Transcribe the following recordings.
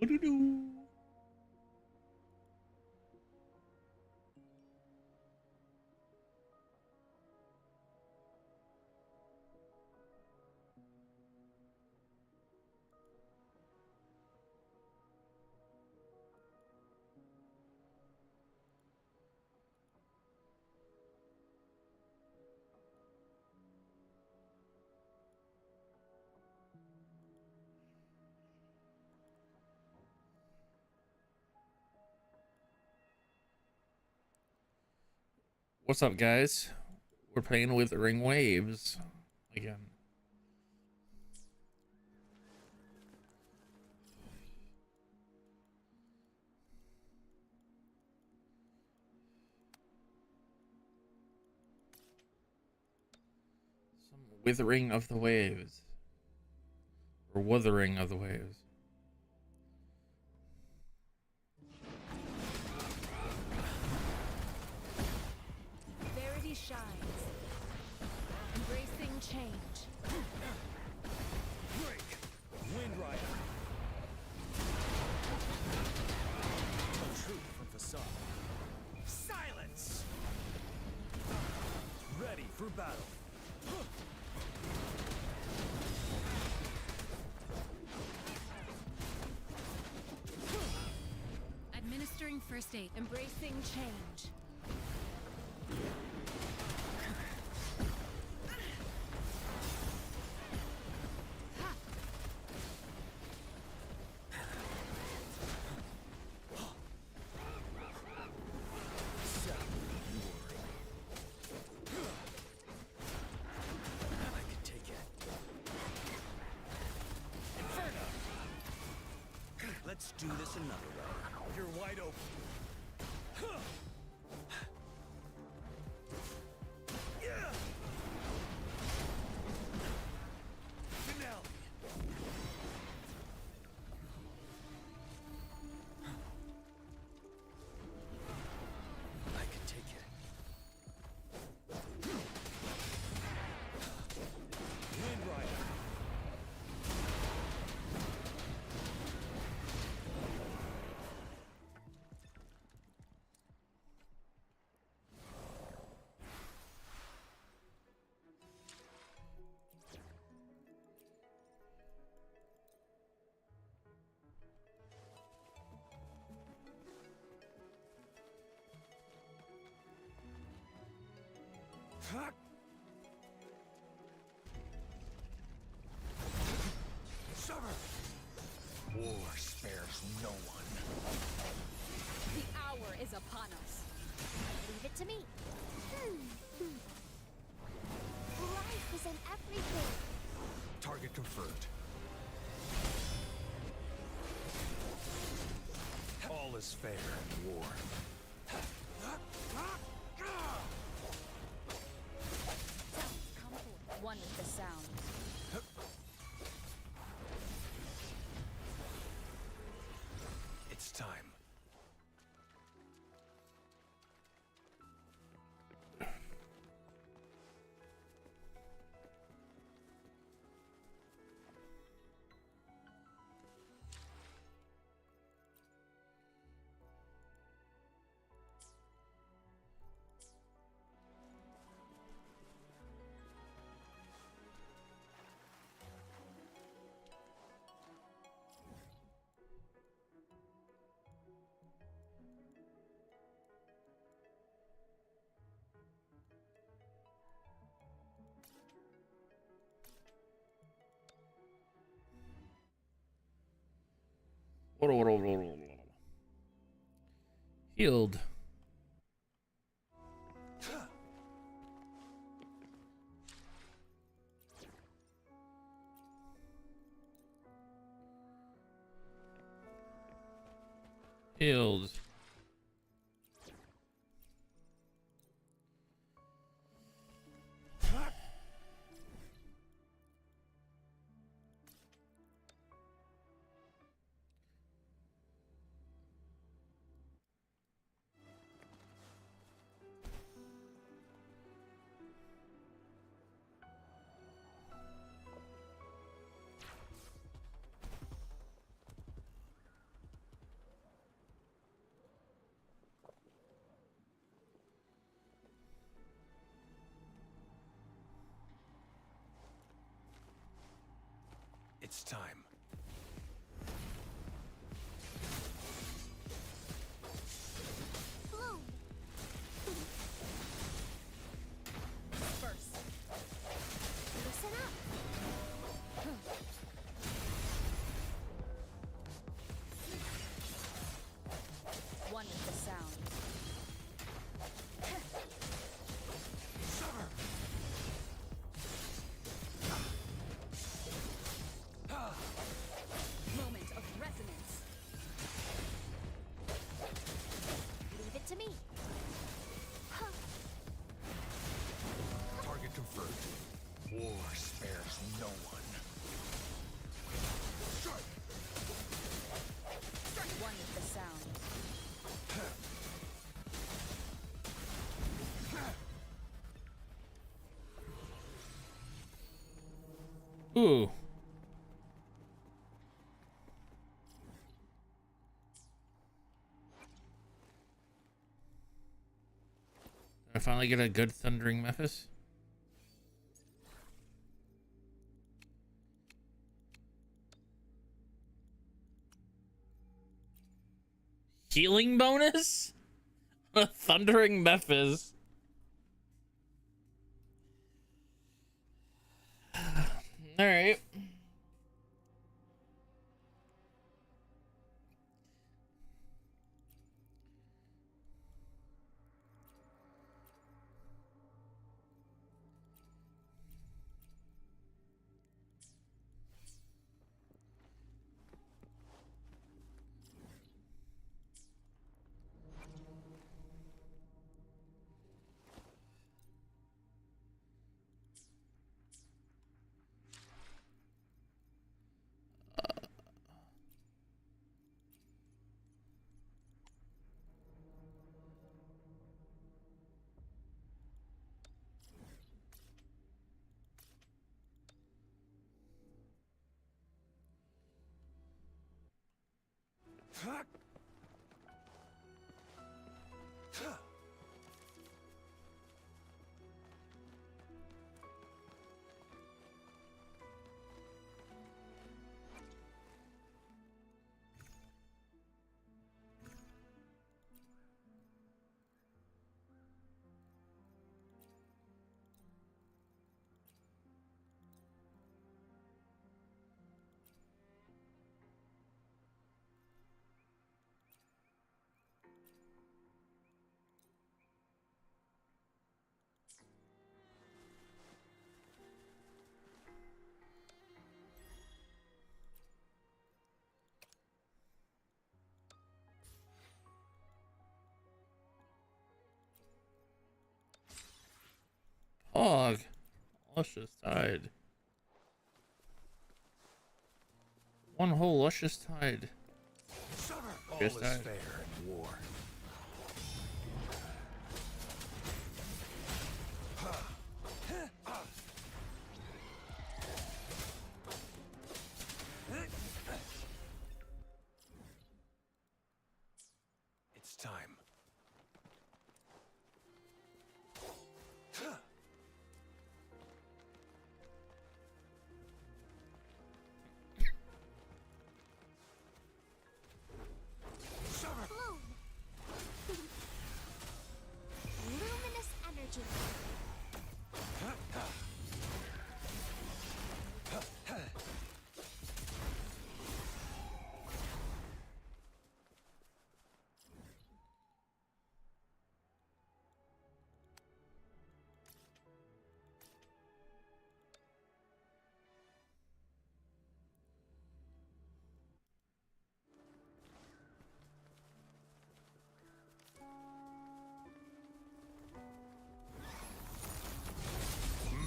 Ba-do-do. What's up, guys? We're playing Wuthering Waves again. Some withering of the waves. Or wuthering of the waves. Verity shines, embracing change. Break! Wind Rider! Truth from facade. Silence! Ready for battle. Administering first aid, embracing change. I can take it. Inferno! Let's do this another way. You're wide open. Yeah! Finale! I can take it. Wind Rider! Summer! War spares no one. The hour is upon us. Leave it to me. Life is in everything. Target confirmed. All is fair in war. Come forth, one with the sound. It's time. Healed. Healed. It's time. Bloom. First. Listen up. One with the sound. Moment of resonance. Leave it to me. Huh. Target confirmed. War spares no one. Strike! One with the sound. Ooh. Did I finally get a good thundering Memphis? Healing bonus? A thundering Memphis. All right. Pog. Luscious tide. One whole luscious tide. All Just is died. fair in war. It's time. Bloom. Luminous energy.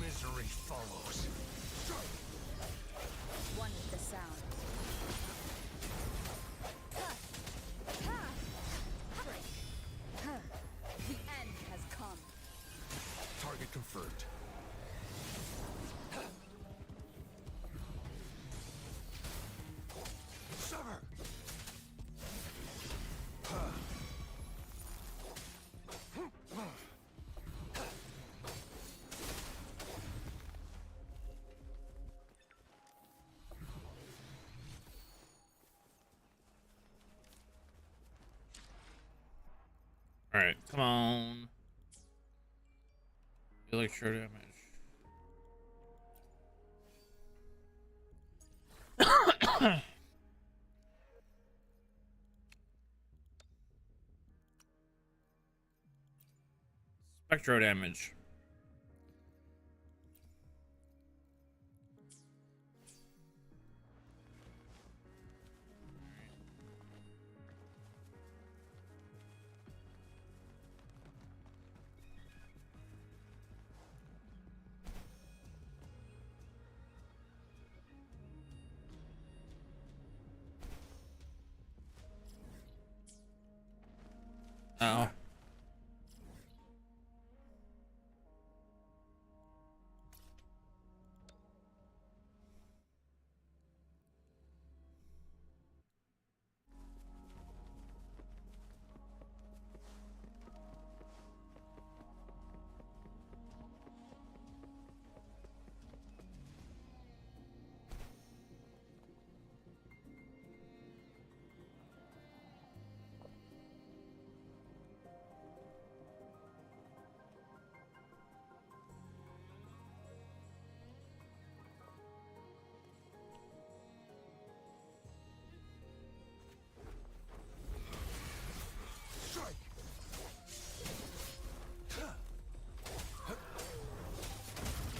Misery follows. One with the sound. Break. The end has come. Target confirmed. Sever! Alright, come on. Electro damage. Spectro damage. Oh.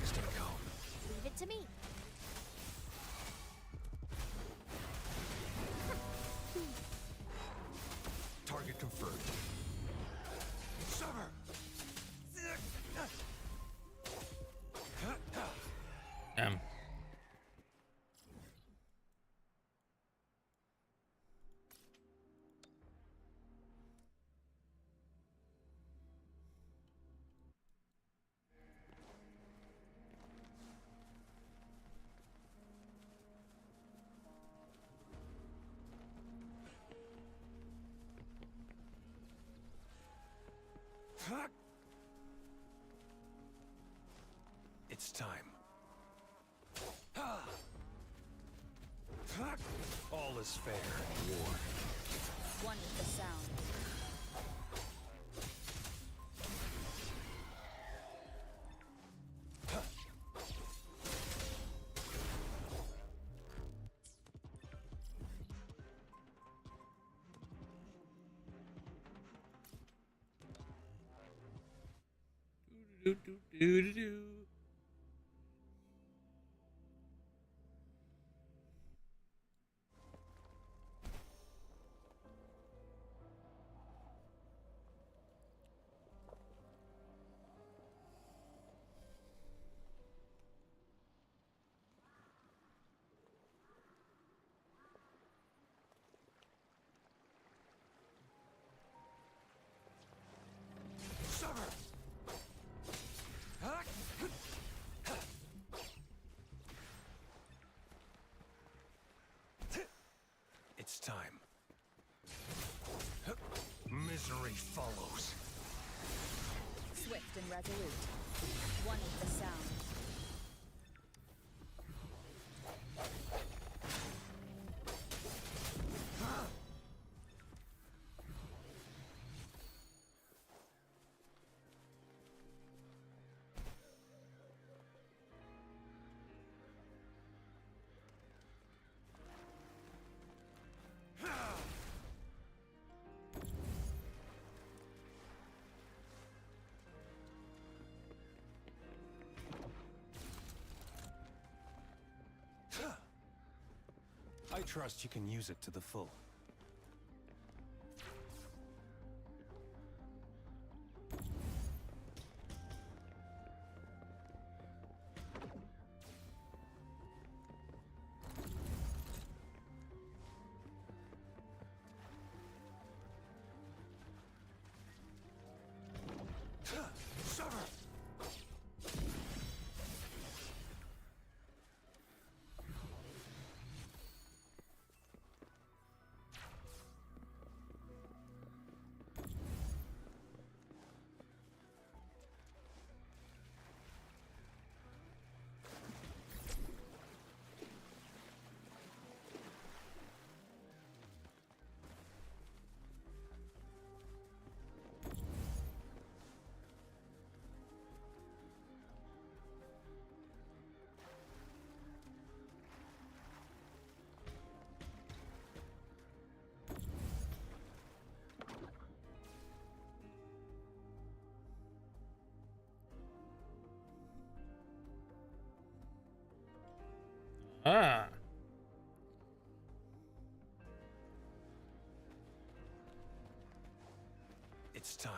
Stay calm. Leave it to me. Target confirmed. Summer. Damn. It's time. All is fair in war. One with the sound. Do, do, do, do, do. Summer. It's time. Misery follows. Swift and resolute. One with the sound. I trust you can use it to the full. Summer! It's time.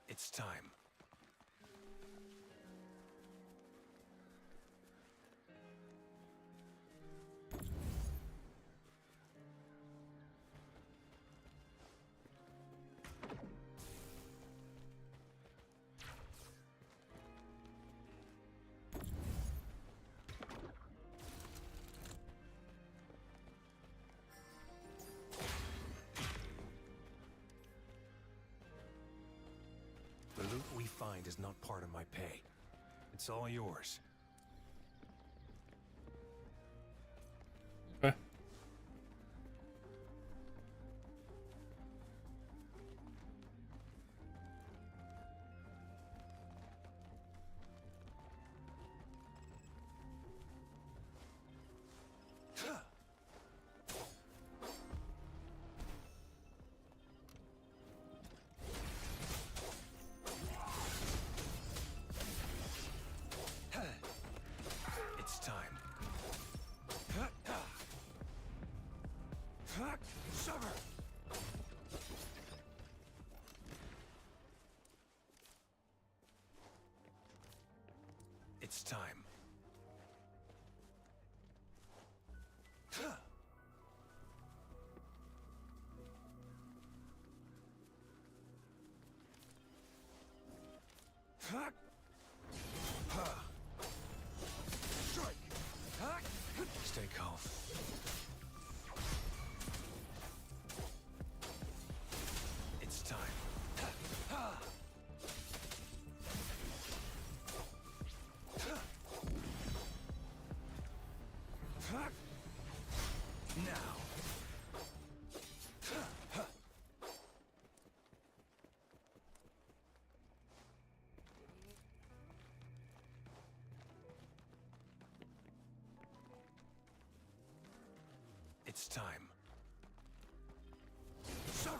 It's time. The loot we find is not part of my pay. It's all yours. Okay. It's time. Summer! It's time. Strike! Stay calm. It's time. Now. It's time. Summer!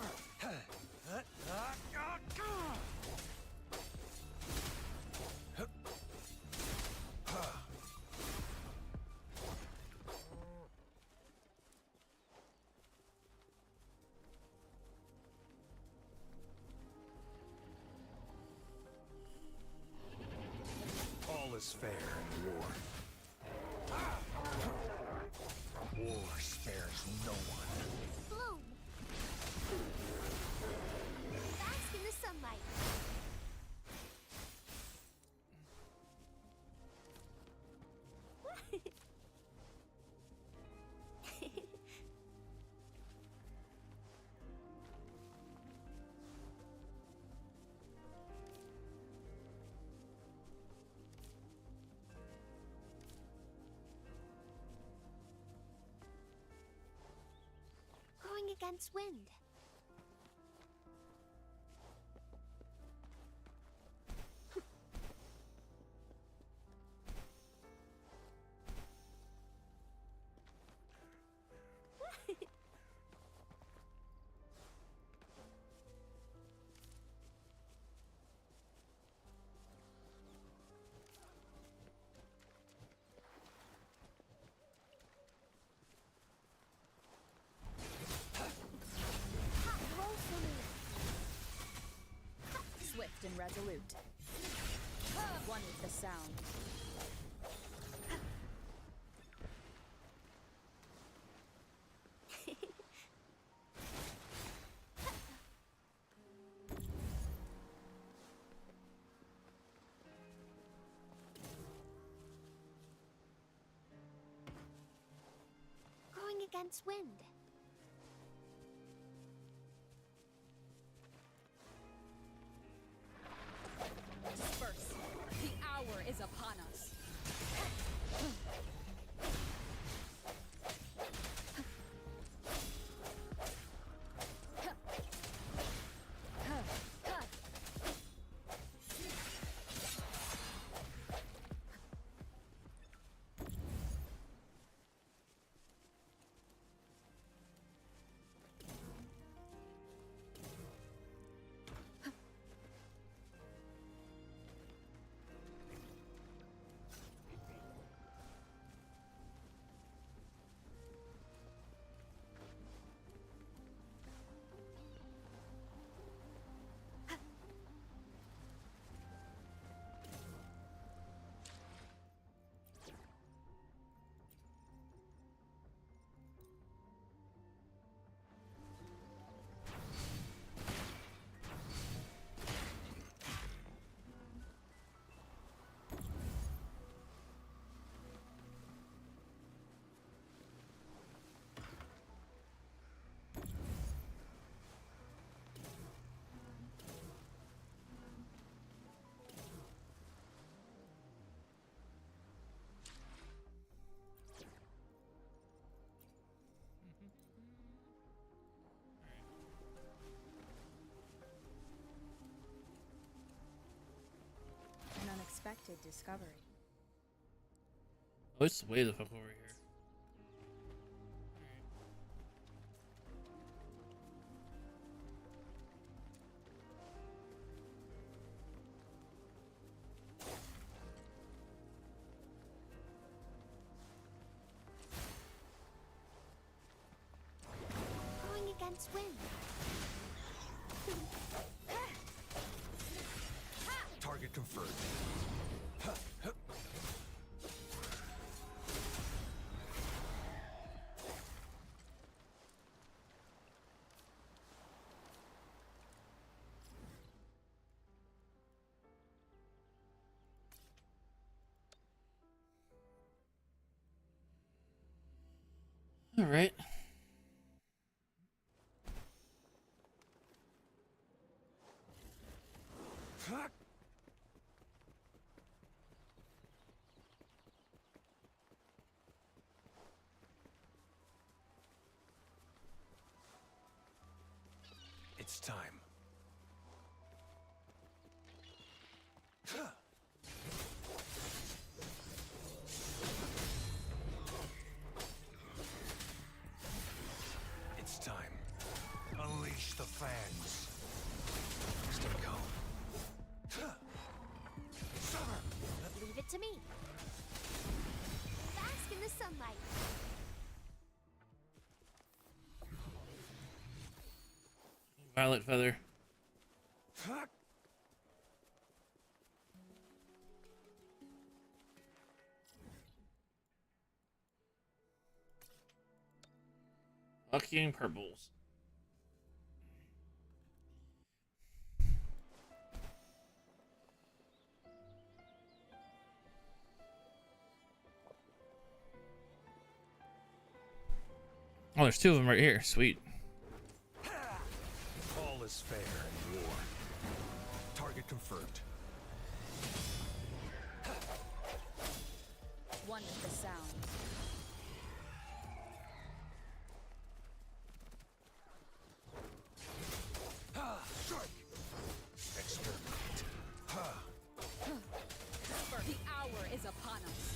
All is fair in war. War spares no one. Bloom. Bask in the sunlight. Going against wind. Swift and resolute. One with the sound. Going against wind. Disperse. The hour is upon us. unexpected discovery. Oh, it's way the fuck over here. Going against wind. Target confirmed. All right. It's time. It's time. Unleash the fans. Stay calm. Summer! Leave it to me. Bask in the sunlight. Violet feather. Fucking purples. Oh, there's two of them right here. Sweet. All is fair in war. Target confirmed. One with the sound. Strike! Exterminate. The hour is upon us.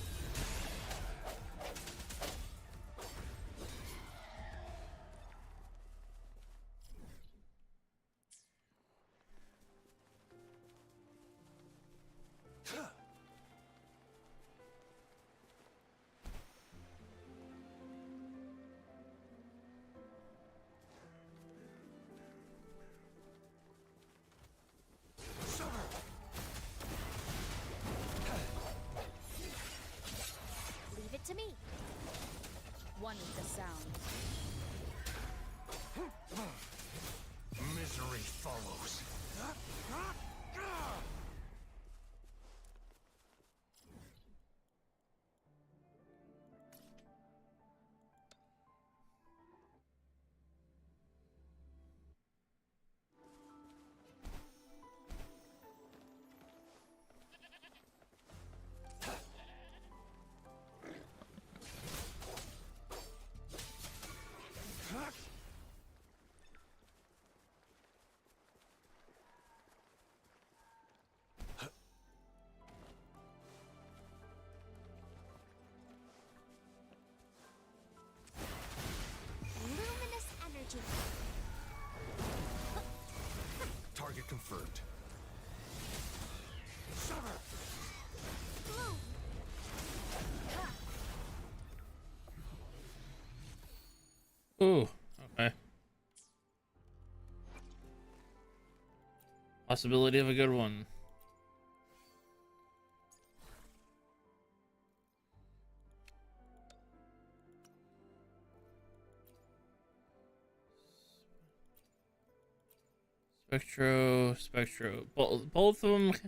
Summer! Leave it to me. One with the sound. Misery follows. Luminous energy. Target confirmed. Summer! Bloom. Ooh. Okay. Possibility of a good one. Spectro. Both of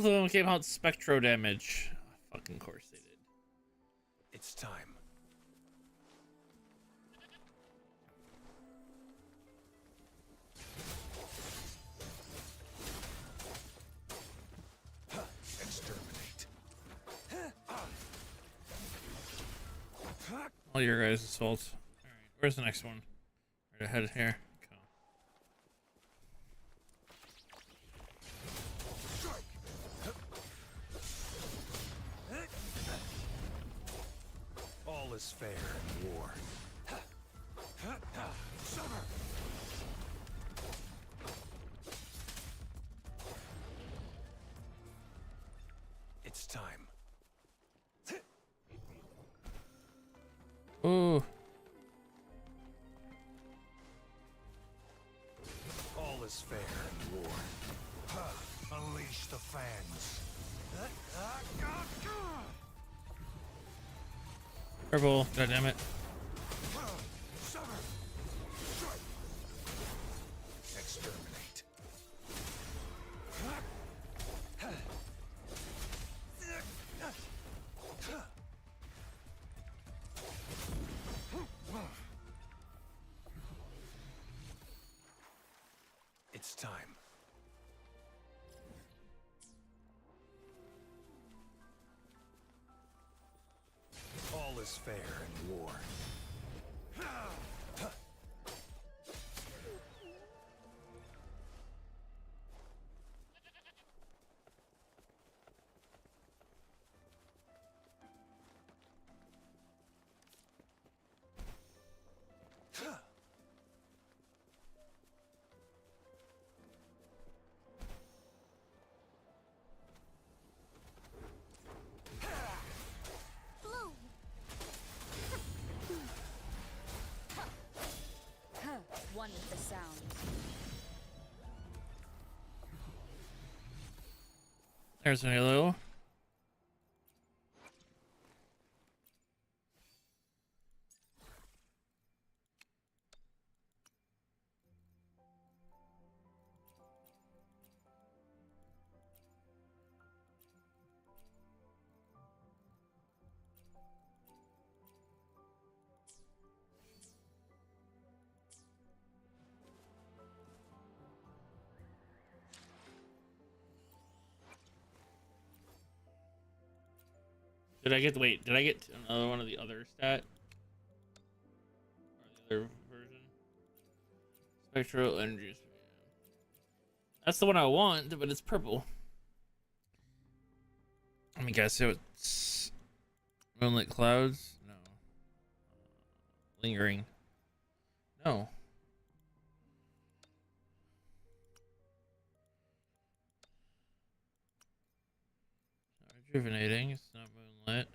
them came out Spectro damage. Fucking course they did. It's time. Exterminate. All your guys' fault. Alright, where's the next one? Right ahead here. Cool. Strike! All is fair in war. Summer! It's time. Ooh. All is fair in war. Unleash the fans. Purple. God damn it. Summer! Exterminate. It's time. All is fair in war. Bloom. One with the sound. There's an Halo. Did I get wait? Did I get another one of the other stat? Or the other version? Spectral energy. That's the one I want, but it's purple. Let me guess. So it's moonlit clouds. No. Lingering. No. Rejuvenating. It's not moonlit. Gale?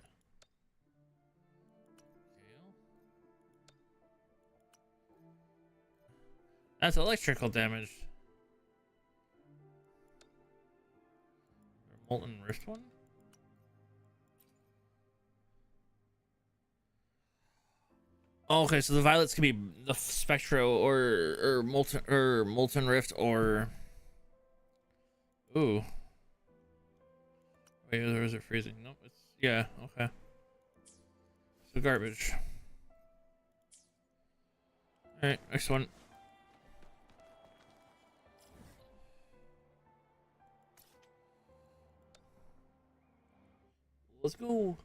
That's electrical damage. Molten Rift one? Oh, okay, so the violets can be the Spectro or molten rift or ooh. Wait, or is it freezing? Nope, it's yeah, okay. So garbage. Alright, next one. Let's go.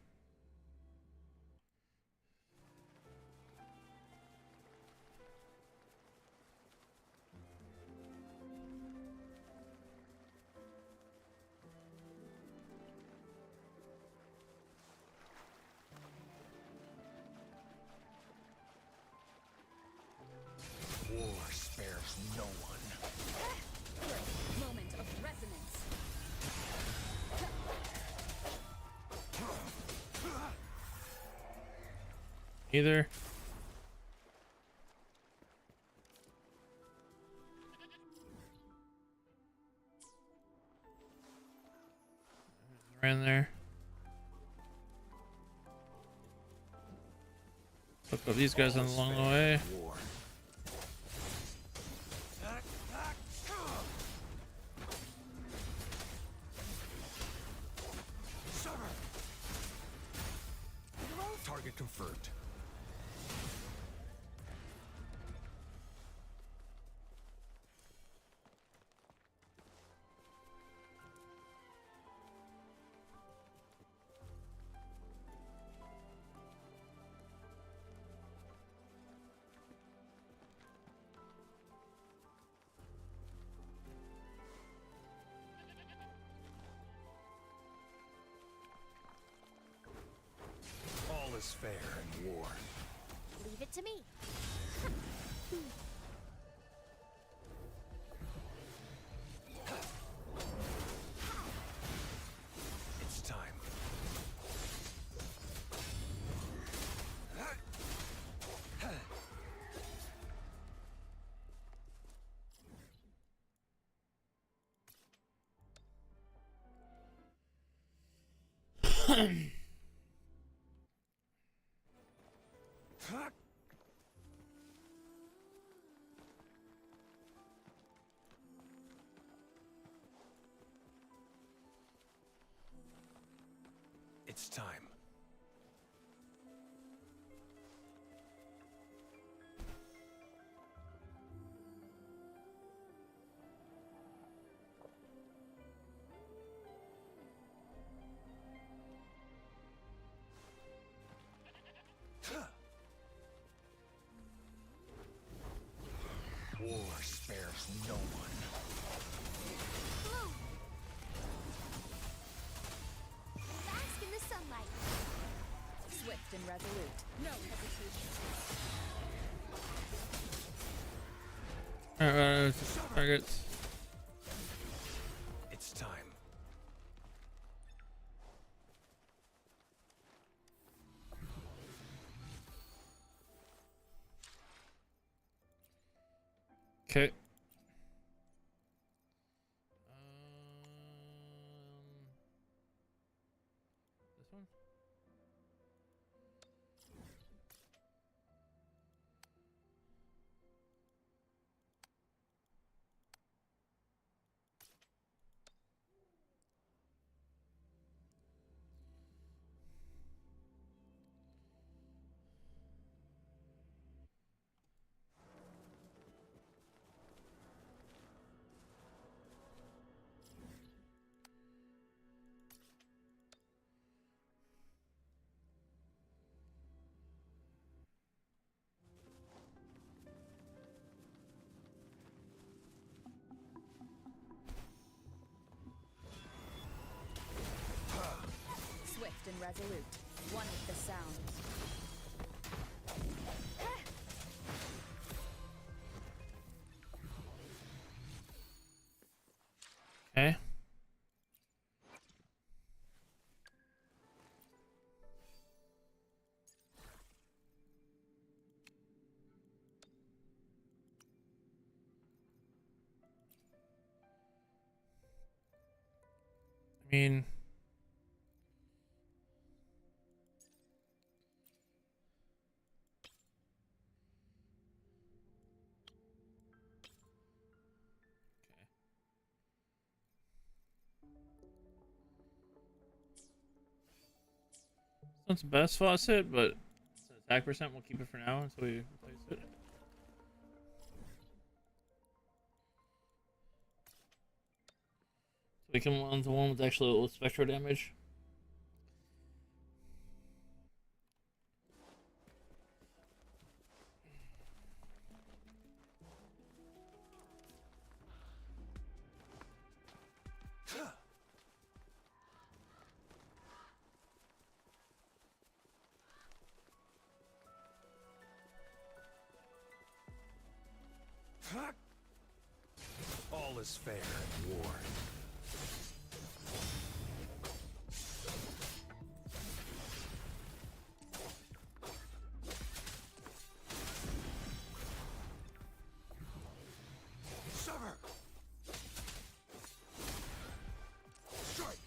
War spares no one. Moment of resonance. Either. Ran there. Look up these guys along the way. War. Summer. Target confirmed. fair in war. Leave it to me. It's time. It's time. War spares no one. Bloom. Bask in the sunlight. Swift and resolute. No hesitation. Targets. It's time. Okay. This one. Swift and resolute. One with the sound. Okay. I mean, it's not the best faucet, but attack percent, we'll keep it for now until we replace it. So we can on the one with actual spectral damage. All is fair in war. Sever! Strike!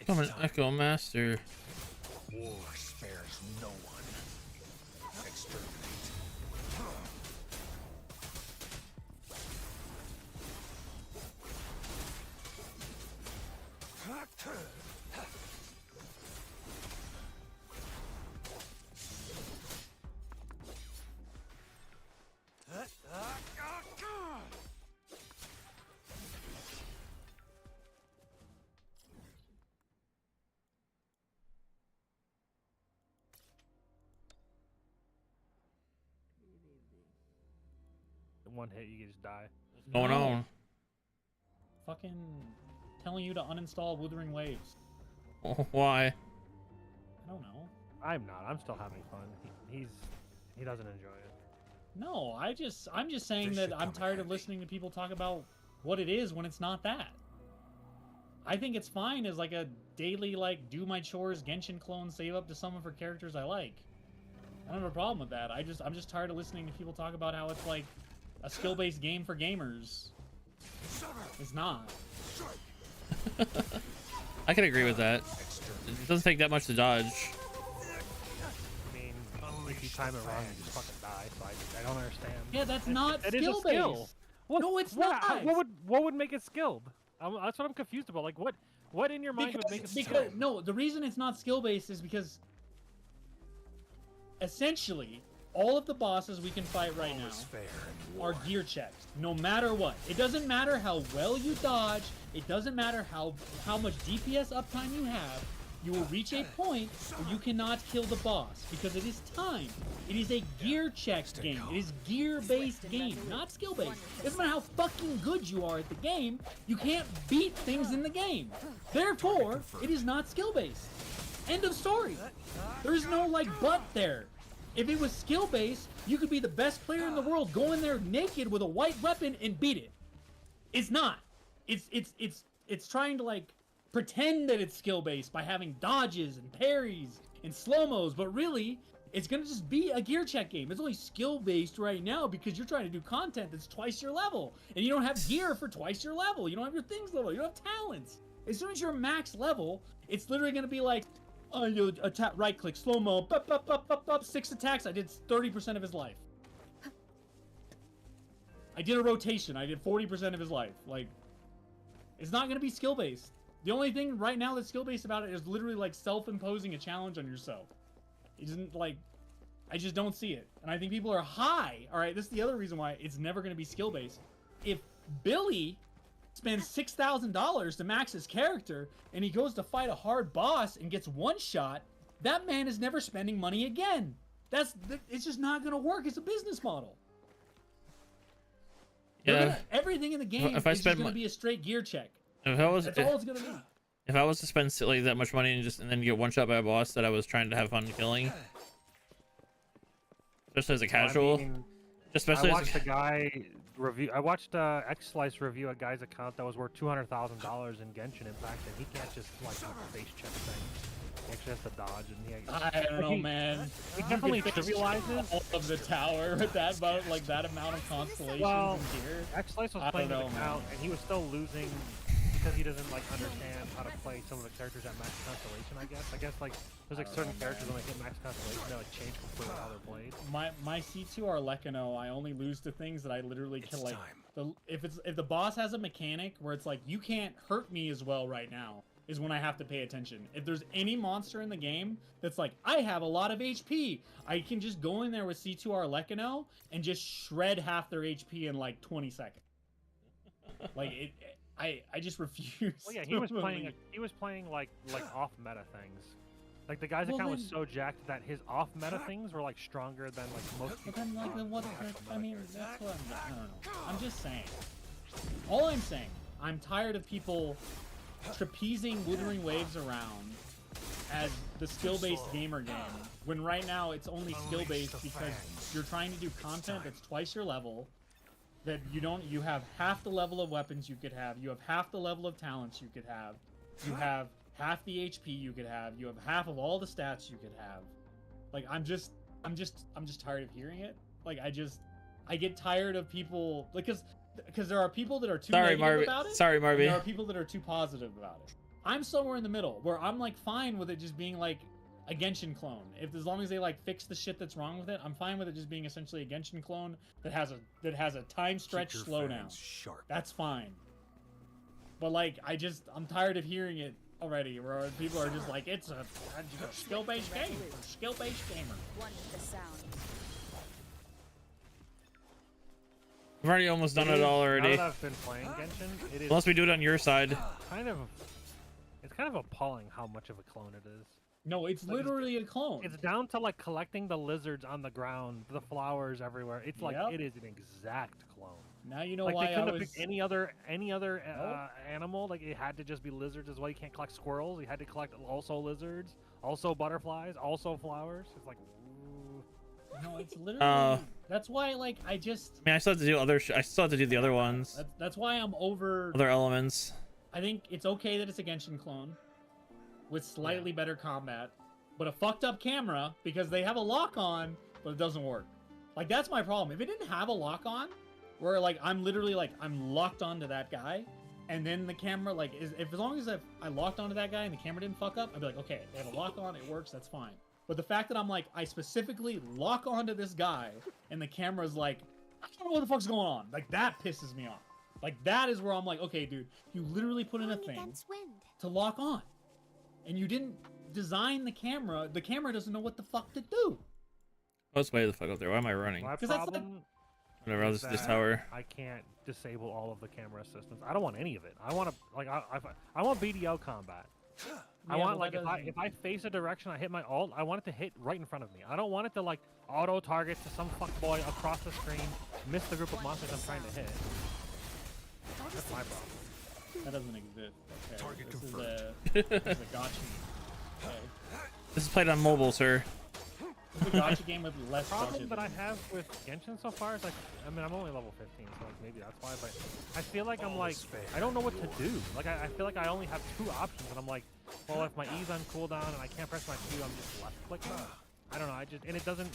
I'm an Echo Master. War spares no one. Exterminate. one hit, you just die. What's going on? Fucking telling you to uninstall Wuthering Waves. Why? I don't know. I'm not. I'm still having fun. He doesn't enjoy it. No, I'm just saying This that should I'm come tired of handy. listening to people talk about what it is when it's not that. I think it's fine as like a daily like do my chores Genshin clone save up to summon for characters I like. I don't have a problem with that. I'm just tired of listening to people talk about how it's like a skill-based game for gamers. It's not. I can agree with that. It doesn't take that much to dodge. I mean, if you time it wrong, you just fucking die. So I don't understand. Yeah, that's not It is a skill-based. skill. No, it's What- not. What would make it skilled? That's what I'm confused about. Like, what in your mind would make it skilled? No, the reason it's not skill-based is because essentially all of the bosses we can fight right now Fair and are gear checks, no matter what. It doesn't matter how well you dodge. It doesn't matter how much DPS uptime you have. You will reach a point where you cannot kill the boss because it is time. It is a gear check game. It is gear-based game, not skill-based. It doesn't matter how fucking good you are at the game. You can't beat things in the game. Therefore, it is not skill-based. End of story. There's no like but there. If it was skill-based, you could be the best player in the world, go in there naked with a white weapon and beat it. It's not. It's trying to like pretend that it's skill-based by having dodges and parries and slow-mos, but really, it's gonna just be a gear check game. It's only skill-based right now because you're trying to do content that's twice your level, and you don't have gear for twice your level. You don't have your things level. You don't have talents. As soon as you're max level, it's literally gonna be like, oh, you attack, right-click, slow-mo, 6 attacks. I did 30% of his life. I did a rotation. I did 40% of his life. Like, it's not gonna be skill-based. The only thing right now that's skill-based about it is literally like self-imposing a challenge on yourself. It isn't like, I just don't see it. And I think people are high. All right, this is the other reason why it's never going to be skill-based. If Billy spends $6,000 to max his character and he goes to fight a hard boss and gets one shot, that man is never spending money again. It's just not going to work as a business model. Yeah. Everything in the game If I is just spend going to be a straight gear check. If I was That's all it's going to be. if I was to spend like that much money and then get one shot by a boss that I was trying to have fun killing, especially as a casual, I mean, especially I as watched a guy review. I watched X Slice review a guy's account that was worth $200,000 in Genshin Impact, and he can't just like base check things. He actually has to dodge, and I don't know, man. He definitely You could finish trivializes. all of the tower with that amount, like that amount of constellations Well, and gear. X Slice was I playing don't his know, account, man. and he was still losing because he doesn't like understand how to play some of the characters at max constellation. I guess like there's like certain characters when they hit max constellation, they like change completely how they're played. My C2 Arlecchino, I only lose to things that I literally kill. It's Like time. if the boss has a mechanic where it's like you can't hurt me as well right now, is when I have to pay attention. If there's any monster in the game that's like, I have a lot of HP, I can just go in there with C2 Arlecchino and just shred half their HP in like 20 seconds. Like I just refuse. Well, yeah, to he was playing. believe. He was playing like off meta things. Like the guy's Well, account was then- so jacked that his off meta things were like stronger than like most But people. then, like, then what? I mean, that's what I don't know. I'm just saying. All I'm saying, I'm tired of people trapezing Wuthering Waves around as the skill-based gamer game, when right now it's only skill-based because you're trying to do content that's twice your level. That you have half the level of weapons you could have. You have half the level of talents you could have. You have half the HP you could have. You have half of all the stats you could have. Like I'm just tired of hearing it. Like I get tired of people because there are people that are too negative about it. Sorry, and Marby. there are people that are too positive about it. I'm somewhere in the middle where I'm like fine with it just being like a Genshin clone. As long as they like fix the shit that's wrong with it, I'm fine with it just being essentially a Genshin clone that has a time stretch Keep your slowdown. fans sharp. That's fine. But like I'm tired of hearing it already where people are just like it's a skill-based game, skill-based gamer. One with the sound. I've already almost done it all Now already. that I've been playing Genshin, it is Unless we do it on your side. kind of. It's kind of appalling how much of a clone it is. No, it's Like, literally a clone. It's down to like collecting the lizards on the ground, the flowers everywhere. It's like Yep. it is an exact clone. Now you know Like why they I couldn't have was. picked any other Nope. animal. Like it had to just be lizards as well. You can't collect squirrels. You had to collect also lizards, also butterflies, also flowers. It's like, ooh. No, it's literally. That's why, like, I mean, I still have to do other. I still have to do the other ones, That's why I'm over. other elements. I think it's okay that it's a Genshin clone with slightly better combat, but a fucked up camera because they have a lock on, but it doesn't work. Like, that's my problem. If it didn't have a lock on, where like I'm literally like I'm locked onto that guy, and then the camera like as long as I locked onto that guy and the camera didn't fuck up, I'd be like, okay, they have a lock on, it works, that's fine. But the fact that I'm like I specifically lock onto this guy and the camera's like, I don't know what the fuck's going on, like that pisses me off. Like that is where I'm like, okay, dude, you literally put in a Going thing against wind. to lock on, and you didn't design the camera. The camera doesn't know what the fuck to do. Let's way the fuck up there. Why am I running? My 'Cause that's like- problem Whatever. I'll is just this that tower. I can't disable all of the camera assistance. I don't want any of it. I want to like I want BDL combat. I Yeah, want but like that if I face a direction, I hit my alt. I want it to hit right in front of me. I don't want it to like auto target to some fuckboy across the screen, miss the group of monsters I'm trying to hit. That's my problem. That doesn't exist. Okay. Target this confirmed. Is this is a gotcha. Okay. This is played on mobile, sir. This is a gotcha game with less The problem budget. that I have with Genshin so far is like, I mean, I'm only level 15, so like maybe that's why. But I feel like I'm like, I don't know what to do. Like I feel like I only have two options, and I'm like, well, if my E's on cooldown and I can't press my Q, I'm just left clicking. I don't know. And it doesn't.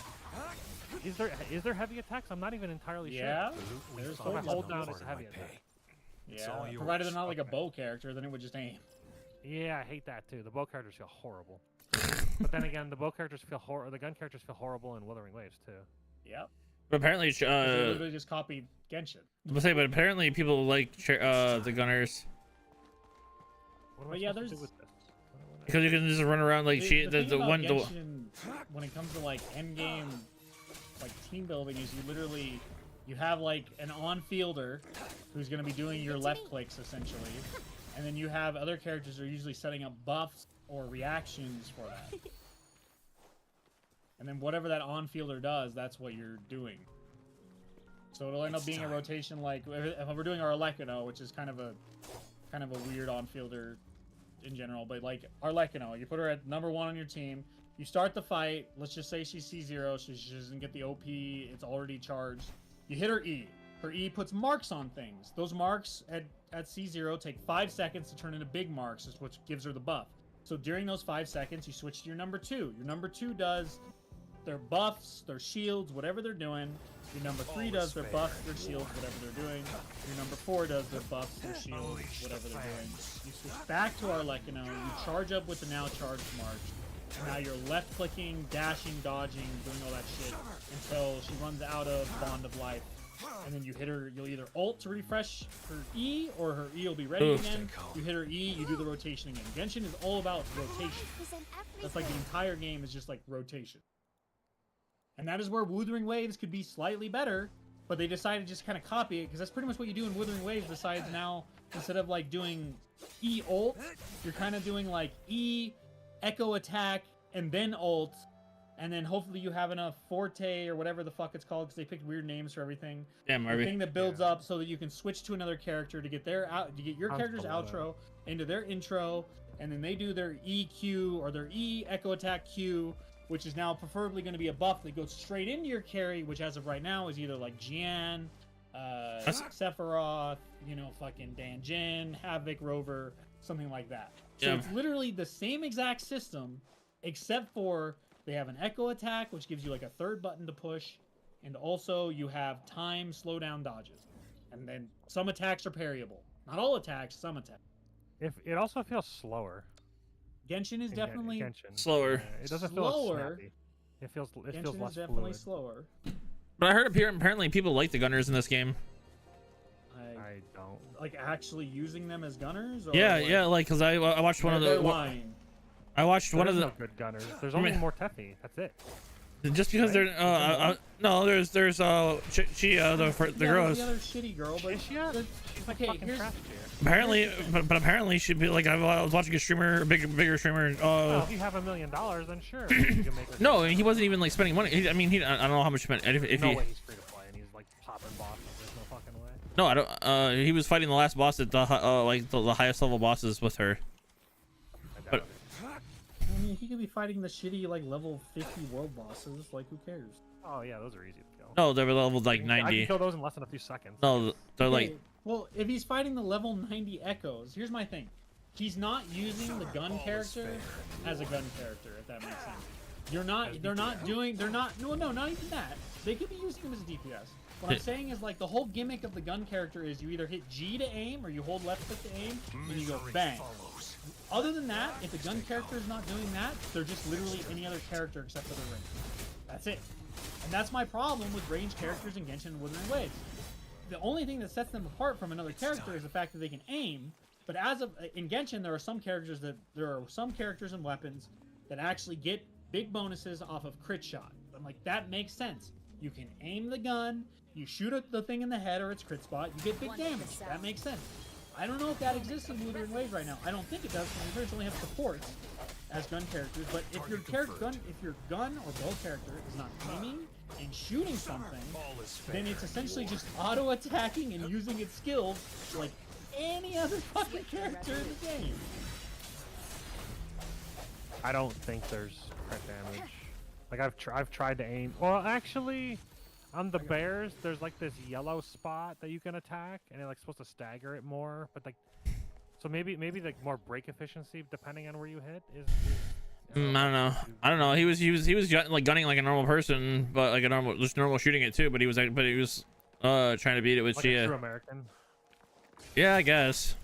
Is there heavy attacks? I'm not even entirely Yeah, sure. there's So if I totally hold no down, it's a heavy attack. Yeah, all yours. provided they're not like a Okay. bow character, then it would just aim. Yeah, I hate that too. The bow characters feel horrible. But then again, the bow characters feel the gun characters feel horrible in Wuthering Waves too. Yep. But apparently, 'Cause they literally just copied Genshin. but apparently people like the gunners What am I But yeah, supposed to do there's- with this? because you can just run around like thing the about one. Genshin, when it comes to like end game, like team building, is you have like an on-fielder who's going to be doing your left clicks essentially, and then you have other characters who are usually setting up buffs or reactions for that. And then whatever that on-fielder does, that's what you're doing. So it'll end up being a rotation like if we're doing our Arlecchino, which is kind of a weird on-fielder in general, but like Arlecchino, you put her at number 1 on your team, you start the fight, let's just say she's C0, so she doesn't get the OP, it's already charged. You hit her E. Her E puts marks on things. Those marks at C0 take 5 seconds to turn into big marks, is what gives her the buff. So during those 5 seconds, you switch to your number 2. Your number 2 does their buffs, their shields, whatever they're doing. Your number 3 does their buffs, their shields, whatever they're doing. Your number 4 does their buffs, their shields, whatever they're doing. You switch back to Arlecchino, you charge up with the now charged march. Now you're left clicking, dashing, dodging, doing all that shit until she runs out of Bond of Life. And then you hit her, you'll either ult to refresh her E, or her E will be ready Oof. again. You hit her E, you do the rotation again. Genshin is all about rotation. Is in every That's like the room. entire game is just like rotation. And that is where Wuthering Waves could be slightly better, but they decided to just kind of copy it, because that's pretty much what you do in Wuthering Waves, besides now, instead of like doing E ult, you're kind of doing like E, echo attack, and then ult, and then hopefully you have enough forte or whatever the fuck it's called, because they picked weird names for everything. Damn, The Marby. thing that builds up so that you can switch to another character to get your character's outro into their intro, and then they do their EQ or their E echo attack Q, which is now preferably going to be a buff that goes straight into your carry, which as of right now is either like Jian, Sephiroth, fucking Dan Jin, Havoc, Rover, something like that. So Yeah. it's literally the same exact system, except for they have an echo attack, which gives you like a third button to push, and also you have time slowdown dodges. And then some attacks are parryable. Not all attacks, some attacks. If it also feels slower. Genshin is in definitely Genshin. Slower. Yeah, it doesn't feel as slower. snappy. It feels Genshin less is definitely fluid. slower. But I heard apparently people like the gunners in this game. I don't. Like actually using them as gunners? Or Yeah, like, yeah, like because I watched one of they're the lying. I watched one of There's the no good gunners. There's only mean- more Tefi. That's it. Just because they're no, there's the girl The other shitty girl, but She's like okay, fucking here's- trash tier. apparently, but apparently she'd be like I was watching a streamer, bigger streamer. Well, if you have $1 million, then sure. You can make her No, he wasn't even like spending money. I mean, I don't know how much he spent. If no he, way he's free to play and he's like popping bosses. There's no fucking way. no, I don't. He was fighting the last boss at the like the highest level bosses with her. I doubt But- it. I mean, he could be fighting the shitty like level 50 world bosses. Like, who cares? Oh yeah, those are easy to kill. No, they were leveled like I can 90. kill those in less than a few seconds. No, they're like. Okay, well, if he's fighting the level 90 echoes, here's my thing. He's not using the gun character as a gun character, if that makes sense. They're not no, not even that. They could be using him as a DPS. What I'm saying is, like, the whole gimmick of the gun character is you either hit G to aim or you hold left click to aim and you go bang. Other than that, if the gun character is not doing that, they're just literally any other character except for the range. That's it. And that's my problem with ranged characters in Genshin and Wuthering Waves. The only thing that sets them apart from another character is the fact that they can aim. But as of in Genshin, there are some characters and weapons that actually get big bonuses off of crit shot. I'm like, that makes sense. You can aim the gun, you shoot at the thing in the head or its crit spot, you get big damage. That makes sense. I don't know if that exists in Wuthering Waves right now. I don't think it does, because Wuthering only have supports as gun characters. But if your gun or bow character is not aiming and shooting something, then it's essentially just auto attacking and using its skills like any other fucking character in the game. I don't think there's crit damage. Like I've tried to aim. Well, actually, on the bears, there's like this yellow spot that you can attack, and it's like supposed to stagger it more. But like, so maybe like more break efficiency depending on where you hit is I don't know. He was like gunning like a normal person, but like just normal shooting it too. But he was trying to beat it with like a Shia. true American. Yeah, I guess.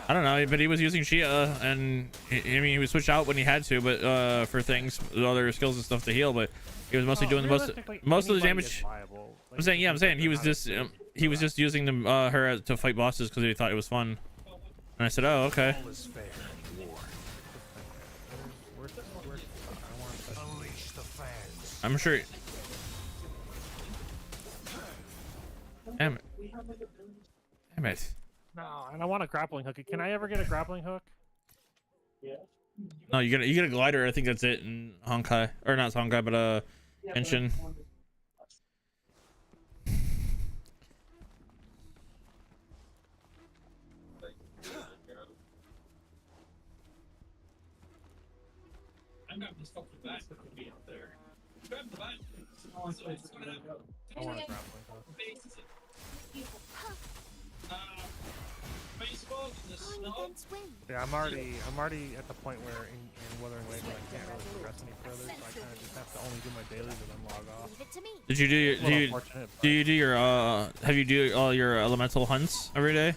I don't know, but he was using Shia, and he would switch out when he had to, but for things, other skills and stuff to heal. But he was mostly doing the most of the damage. I'm saying he was just using them her to fight bosses because he thought it was fun. And I said, oh, okay. I'm sure. Damn it. Damn it. No, and I want a grappling hook. Can I ever get a grappling hook? No, you get a glider. I think that's it in Honkai, or not Honkai, but Genshin. I want a grappling hook. Against wind. Yeah, I'm already at the point where in Wuthering Waves I can't really progress any further, so I kind of just have to only do my dailies and then log off. Leave it to me. Did you do It's a little your unfortunate, do you do your have you do all your elemental hunts every day?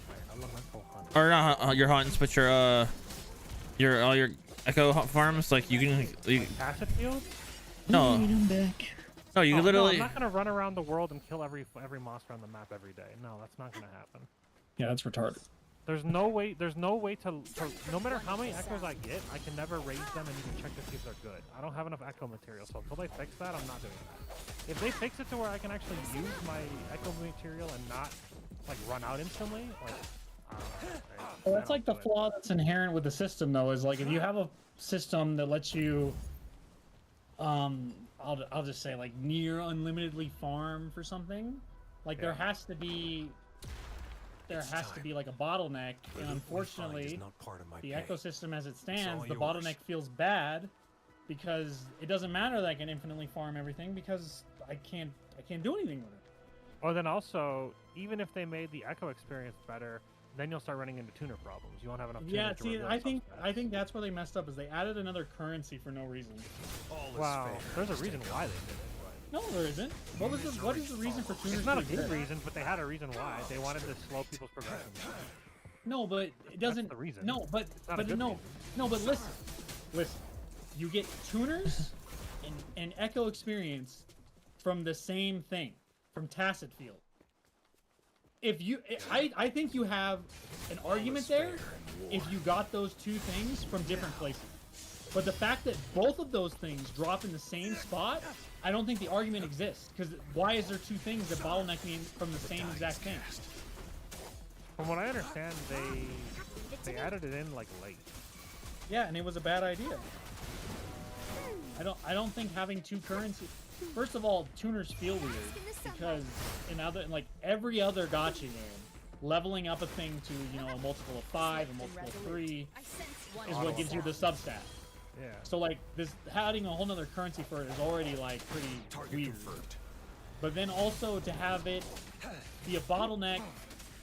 but elemental hunt. Or not your hunts, but all your echo farms? Like you can Acid field? no you Oh, can no, literally I'm not gonna run around the world and kill every monster on the map every day. No, that's not gonna happen. Yeah, that's retarded. There's no way to no matter how many echoes I get, I can never raise them and even check to see if they're good. I don't have enough echo material, so until they fix that, I'm not doing that. If they fix it to where I can actually use my echo material and not like run out instantly, like Well, that's like the flaw that's inherent with the system, though, is like if you have a system that lets you, I'll just say like near unlimitedly farm for something, like there has to be like a bottleneck, and unfortunately, the ecosystem as it stands, the bottleneck feels bad because it doesn't matter that I can infinitely farm everything because I can't do anything with it. Or then also, even if they made the echo experience better, then you'll start running into tuner problems. You won't have enough. Yeah, tuners to see, rebuild I think that's where they messed up, is they added another currency for no reason. Wow, there's a reason why they did it. No, there isn't. What is the reason for tuners? It's not a to good exist? reason, but they had a reason why. They wanted to slow people's progression. No, but it doesn't. the reason. No, but not a good no, but listen. You get tuners and echo experience from the same thing, from Tacit Field. I think you have an argument there if you got those two things from different places. But the fact that both of those things drop in the same spot, I don't think the argument exists. Because why is there two things that bottleneck me from the same exact thing? From what I understand, they added it in like late. Yeah, and it was a bad idea. I don't think having two currency. First of all, tuners feel weird because in like every other gacha game, leveling up a thing to, you know, a multiple of 5, a multiple of 3 is what gives you the substat. Yeah. So like this adding a whole nother currency for it is already like pretty weird. But then also to have it be a bottleneck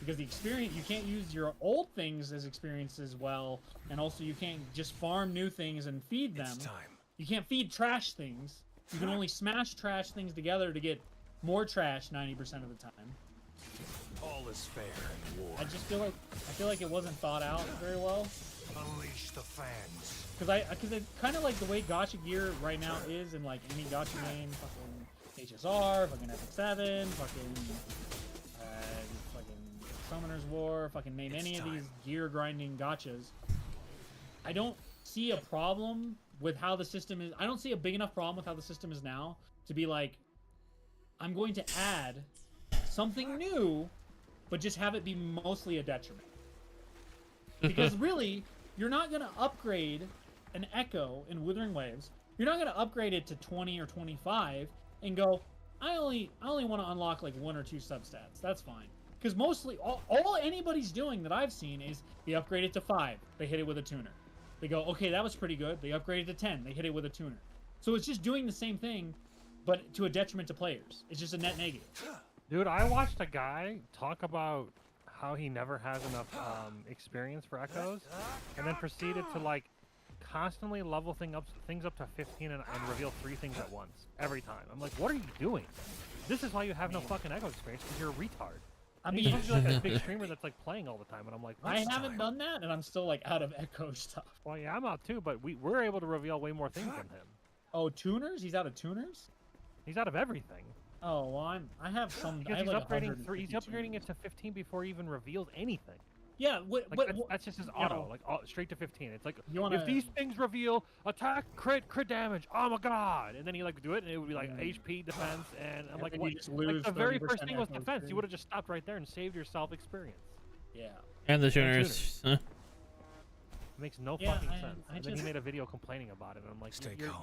because the experience, you can't use your old things as experience as well, and also you can't just farm new things and feed them. You can't feed trash things. You can only smash trash things together to get more trash 90% of the time. All is fair in war. I feel like it wasn't thought out very well. Unleash the fans. Because it's kind of like the way gacha gear right now is in like any gacha game, fucking HSR, fucking FX7, fucking Summoner's War, fucking name any of these gear grinding gachas. I don't see a problem with how the system is. I don't see a big enough problem with how the system is now to be like, I'm going to add something new, but just have it be mostly a detriment. Because really, you're not going to upgrade an Echo in Wuthering Waves. You're not going to upgrade it to 20 or 25 and go, I only want to unlock like 1 or 2 substats. That's fine. Because mostly, all anybody's doing that I've seen is they upgrade it to 5. They hit it with a tuner. They go, okay, that was pretty good. They upgraded to 10. They hit it with a tuner. So it's just doing the same thing, but to a detriment to players. It's just a net negative. Dude, I watched a guy talk about how he never has enough experience for echoes, and then proceeded to like constantly level things up to 15 and reveal 3 things at once every time. I'm like, what are you doing? This is why you have no fucking echo experience, because you're a retard. I mean, you're like a big streamer that's like playing all the time, and I'm like, I haven't done that, and I'm still like out of echo stuff. Well, yeah, I'm out too, but we're able to reveal way more things than him. Oh, tuners? He's out of tuners? He's out of everything. Oh, well, I have some. Because I have he's like upgrading 3. He's upgrading tuners. it to 15 before he even reveals anything. Yeah, That's just his auto, like straight to 15. It's like, if these things reveal attack, crit damage, oh my god, and then he like do it, and it would be like HP, defense, and I'm like, what? Like the very first thing was defense. You would have just stopped right there and saved yourself experience. Yeah. And the tuners. Huh? It makes no fucking sense. And then he made a video complaining about it, and I'm like,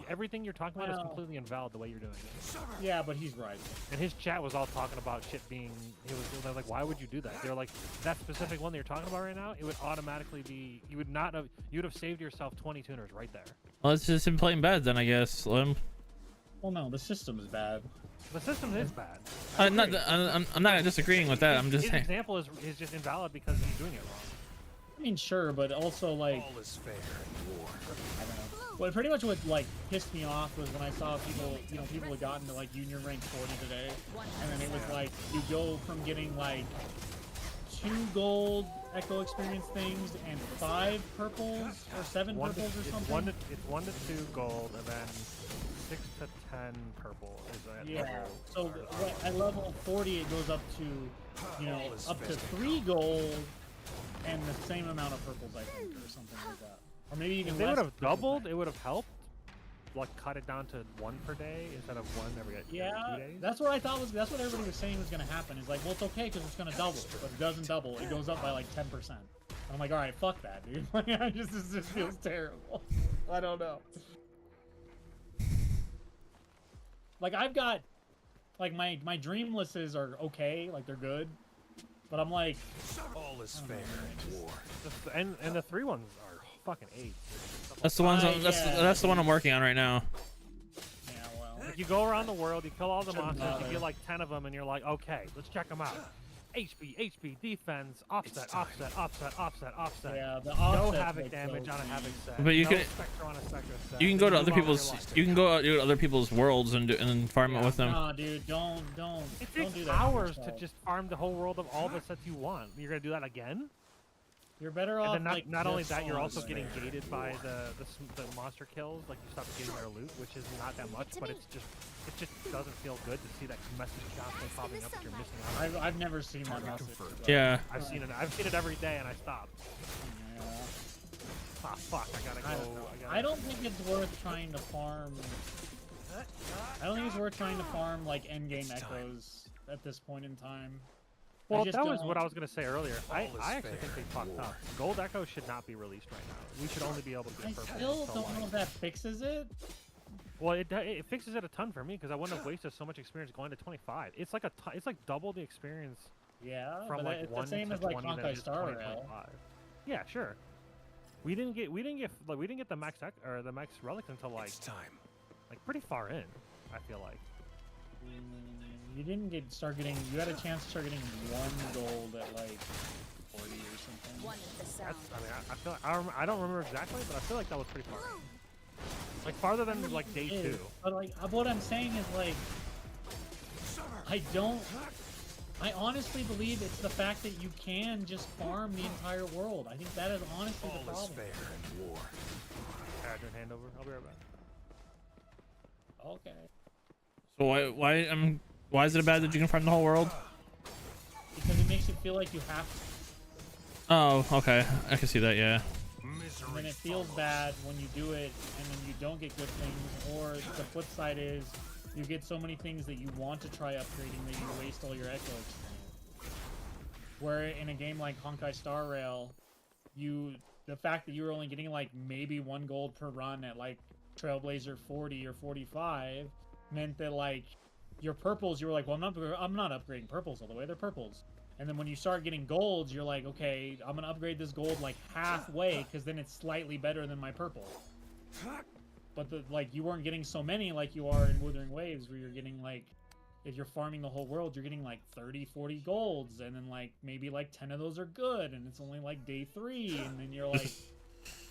everything you're talking about is completely invalid the way you're doing it. Yeah, but he's right. And his chat was all talking about shit being. It was like, why would you do that? They're like, that specific one that you're talking about right now, it would automatically be. You would not have. You'd have saved yourself 20 tuners right there. Well, it's just him playing bad then, I guess, Slim. Well, no, the system is bad. The system is bad. I'm not disagreeing with that. I'm just his saying. example is just invalid because he's doing it wrong. I mean, sure, but also like. All is fair in war. I don't know. Well, pretty much what like pissed me off was when I saw people, people had gotten to like Union rank 40 today, and then it was like you go from getting like 2 gold Echo experience things and 5 purples or 7 purples or something. It's 1 to 2 gold and then 6 to 10 purple is that. Yeah. So at level 40 it goes up to, up to 3 gold and the same amount of purples, I think, or something like that. Or maybe even if they less. would have doubled, it would have helped. Like cut it down to 1 per day instead of 1 every 2 days. That's what I thought was. That's what everybody was saying was going to happen. Is like, well, it's okay because it's going to double, but it doesn't double. It goes up by like 10%. I'm like, all right, fuck that, dude. This just feels terrible. I don't know. Like I've got, like my dreamlesses are okay, like they're good, but I'm like, all is fair in war. And the 3 ones are fucking 8. That's the ones. That's the one I'm working on right now. Yeah, well. Like you go around the world, you kill all the monsters, you get like 10 of them, and you're like, okay, let's check them out. HP, defense, offset. Yeah, the no offset havoc damage on a havoc set. But you no can. Spectre on a Spectre set. You can go to other Move on people's. with your life. You can go out to other people's worlds and farm it with them. No, dude, don't. It don't takes do that hours to yourself. just farm the whole world of all the sets you want. You're gonna do that again? You're better And off. then like, not only just- that, you're also getting gated by the monster kills. Like you stop getting their loot, which is not that much, but it just doesn't feel good to see that message constantly popping up that you're missing out. I've never seen that message. Yeah. I've seen it every day, and I stopped. Yeah. Ah, fuck, I gotta go. I don't think it's worth trying to farm. I don't think it's worth trying to farm like endgame echoes at this point in time. Well, just that was don't- what I was gonna say earlier. I All is actually fair think they in fucked war. up. Gold Echo should not be released right now. We should only be able to I get purple. still so, don't know like- if that fixes it. Well, it fixes it a ton for me because I wouldn't have wasted so much experience going to 25. It's like it's like double the experience Yeah, from but like it's 1 the same to as like 20 than Honkai it is Star 20, Rail. 25. Yeah, sure. We didn't get the max or the max relic until like It's time. pretty far in. I feel like. You didn't start getting. You had a chance to start getting 1 gold at like 40 or something. One of the sound. That's, I mean, I feel like, I don't remember exactly, but I feel like that was pretty far. Like farther than like day It is, 2. But like what I'm saying is like I honestly believe it's the fact that you can just farm the entire world. I think that is honestly the All is problem. fair in war. Alright, turn hand over. I'll be right back. Okay. So why is it bad that you can farm the whole world? Because it makes it feel like you have to. Oh, okay. I can see that. Yeah. And then it feels bad when you do it and then you don't get good things. Or the flip side is you get so many things that you want to try upgrading that you waste all your echo experience. Where in a game like Honkai Star Rail, the fact that you were only getting like maybe 1 gold per run at like Trailblazer 40 or 45 meant that like your purples, you were like, well, I'm not upgrading purples all the way. They're purples. And then when you start getting golds, you're like, okay, I'm gonna upgrade this gold like halfway because then it's slightly better than my purple. But like you weren't getting so many like you are in Wuthering Waves, where you're getting like, if you're farming the whole world, you're getting like 30, 40 golds, and then like maybe like 10 of those are good, and it's only like day 3, and then you're like,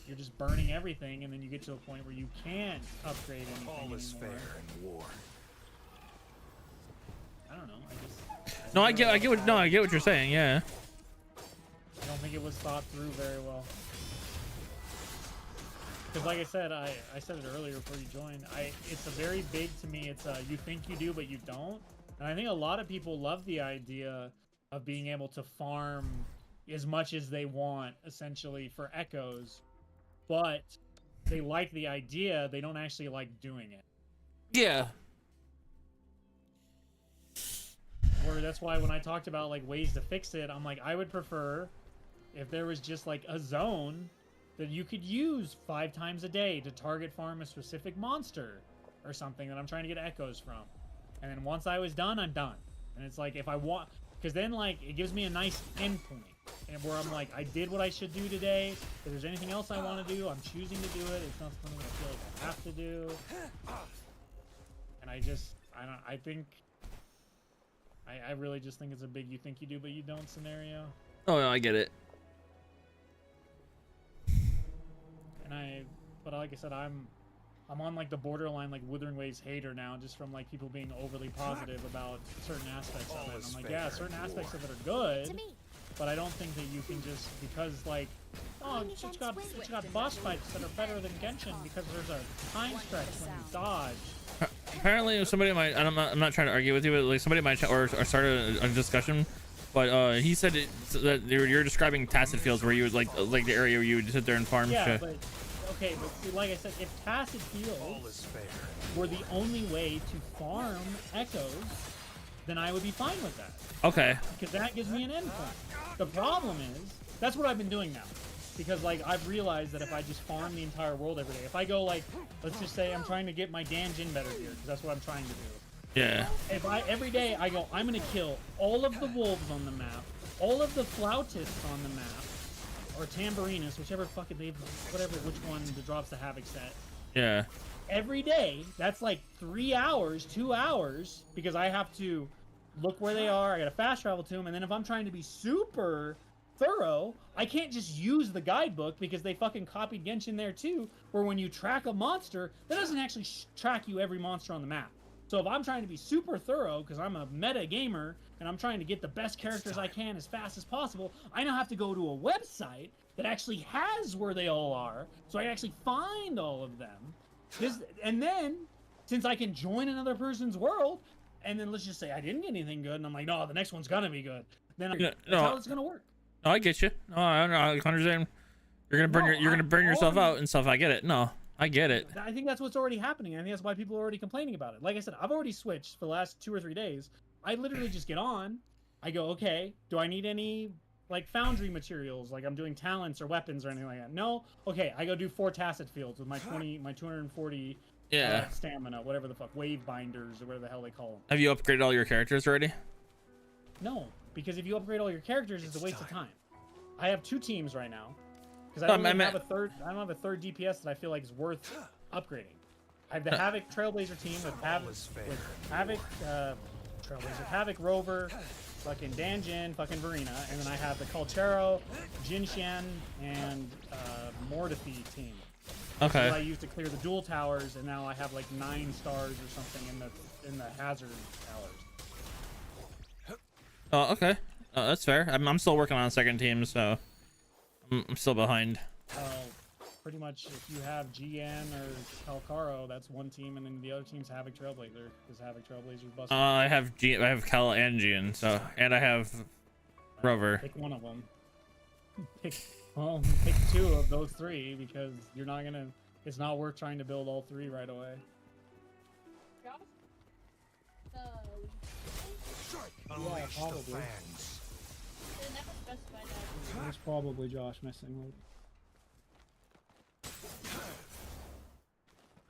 you're just burning everything, and then you get to a point where you can't upgrade anything All is anymore. fair in war. I don't know. No, I get what you're saying. Yeah. I don't think it was thought through very well. Because like I said, I said it earlier before you joined, it's a very big to me, it's you think you do, but you don't. And I think a lot of people love the idea of being able to farm as much as they want, essentially, for echoes. But they like the idea, they don't actually like doing it. Yeah. Where that's why when I talked about like ways to fix it, I'm like, I would prefer if there was just like a zone that you could use 5 times a day to target farm a specific monster or something that I'm trying to get echoes from. And then once I was done, I'm done. And it's like, if I want, because then like it gives me a nice endpoint, and where I'm like, I did what I should do today. If there's anything else I want to do, I'm choosing to do it. It's not something I feel like I have to do. And I really just think it's a big you think you do but you don't scenario. Oh no, I get it. And but like I said, I'm on like the borderline like Wuthering Waves hater now, just from like people being overly positive about certain aspects of it. And I'm like, yeah, certain aspects of it are good, To me. but I don't think that you can just, because like, oh, it's got boss fights that are better than Genshin because there's a time stretch when you dodge. Apparently, somebody might. I'm not trying to argue with you, but like somebody might or start a discussion. But he said that you're describing tacit fields where you would like the area where you would sit there and farm Yeah, shit. but okay, but see, like I said, if tacit All fields is fair. were the only way to farm echoes, then I would be fine with that. Okay. Because that gives me an endpoint. The problem is, that's what I've been doing now. Because like I've realized that if I just farm the entire world every day, if I go like, let's just say I'm trying to get my Danjin better gear, because that's what I'm trying to do. Yeah. If every day I go, I'm gonna kill all of the wolves on the map, all of the flautists on the map, or tamburinas, whichever fucking which one the drops the havoc set. Yeah. Every day, that's like 3 hours, 2 hours, because I have to look where they are. I gotta fast travel to them, and then if I'm trying to be super thorough, I can't just use the guidebook because they fucking copied Genshin there too, where when you track a monster, that doesn't actually track you every monster on the map. So if I'm trying to be super thorough, because I'm a meta gamer, and I'm trying to get the best characters I can as fast as possible, I now have to go to a website that actually has where they all are, so I can actually find all of them. And then, since I can join another person's world, and then let's just say I didn't get anything good, and I'm like, no, the next one's gonna be good. Then that's how it's gonna work. No, I get you. No, I understand You're gonna No, you're gonna burn yourself already- out and stuff. I get it. No, I get it. I think that's what's already happening. I think that's why people are already complaining about it. Like I said, I've already switched for the last 2 or 3 days. I literally just get on. I go, okay, do I need any like foundry materials? Like I'm doing talents or weapons or anything like that? No. Okay, I go do 4 tacit fields with my 240 Yeah. stamina, whatever the fuck, wave binders or whatever the hell they call them. Have you upgraded all your characters already? No, because if you upgrade all your characters, it's a waste of time. I have 2 teams right now. Because I No, don't I really meant- have a third. I don't have a third DPS that I feel like is worth upgrading. I have the Havoc Trailblazer team with Havoc Trailblazer, Havoc Rover, fucking Danjin, fucking Verena, and then I have the Colchero, Jinshan, and Mortifi team. That I Okay. used to clear the dual towers, and now I have like 9 stars or something in the hazard towers. Oh, okay. Oh, that's fair. I'm still working on a second team, so I'm still behind. Pretty much, if you have GN or Calcaro, that's one team, and then the other team's Havoc Trailblazer, because Havoc Trailblazer's busted. I have Cal and Gian, so, and I have Rover. Pick one of them. Pick 2 of those 3, because you're not gonna. It's not worth trying to build all 3 right away. Unleash the probably. fangs. That's probably Josh messing with.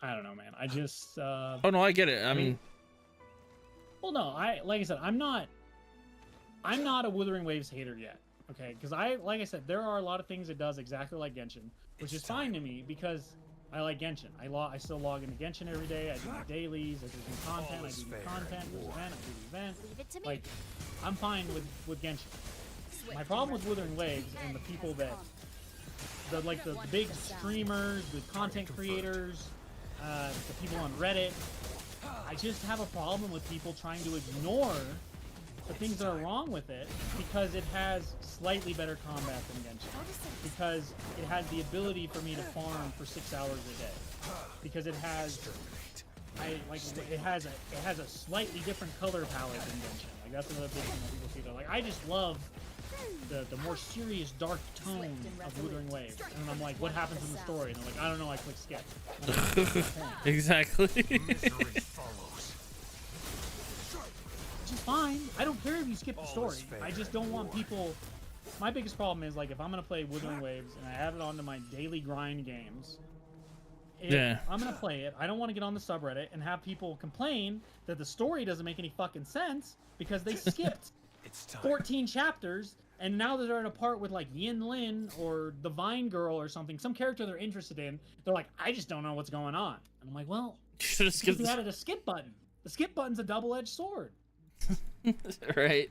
I don't know, man. I just. Oh no, I get it. I mean, Well, no. Like I said, I'm not a Wuthering Waves hater yet. Okay, because like I said, there are a lot of things it does exactly like Genshin, which is fine to me because I like Genshin. I still log into Genshin every day. I do my dailies. I do new content. I do new content. There's event. I do event. Leave it to me. Like, I'm fine with Genshin. Swift My problem and with Wuthering Waves and the people that the big streamers, the content creators, the people on Reddit. I just have a problem with people trying to ignore the things that are wrong with it because it has slightly better combat than Genshin. Because it has the ability for me to farm for 6 hours a day. Because it has it has a slightly different color palette than Genshin. Like that's another big thing that people see. They're like, I just love the more serious, dark tone of Wuthering Waves. And I'm like, what happens in the story? And they're like, I don't know, I click skip. And I'm like, "What's the point?" exactly. Misery follows. Which is fine. I don't care if you skip the story. I just don't want people. My biggest problem is like if I'm gonna play Wuthering Waves and I add it onto my daily grind games. Yeah. I'm gonna play it. I don't want to get on the subreddit and have people complain that the story doesn't make any fucking sense because they skipped It's time. 14 chapters and now they're in a part with like Yin Lin or the Vine Girl or something, some character they're interested in. They're like, I just don't know what's going on. And I'm like, well, Should have because skipped you this. added a skip button. The skip button's a double-edged sword. Right.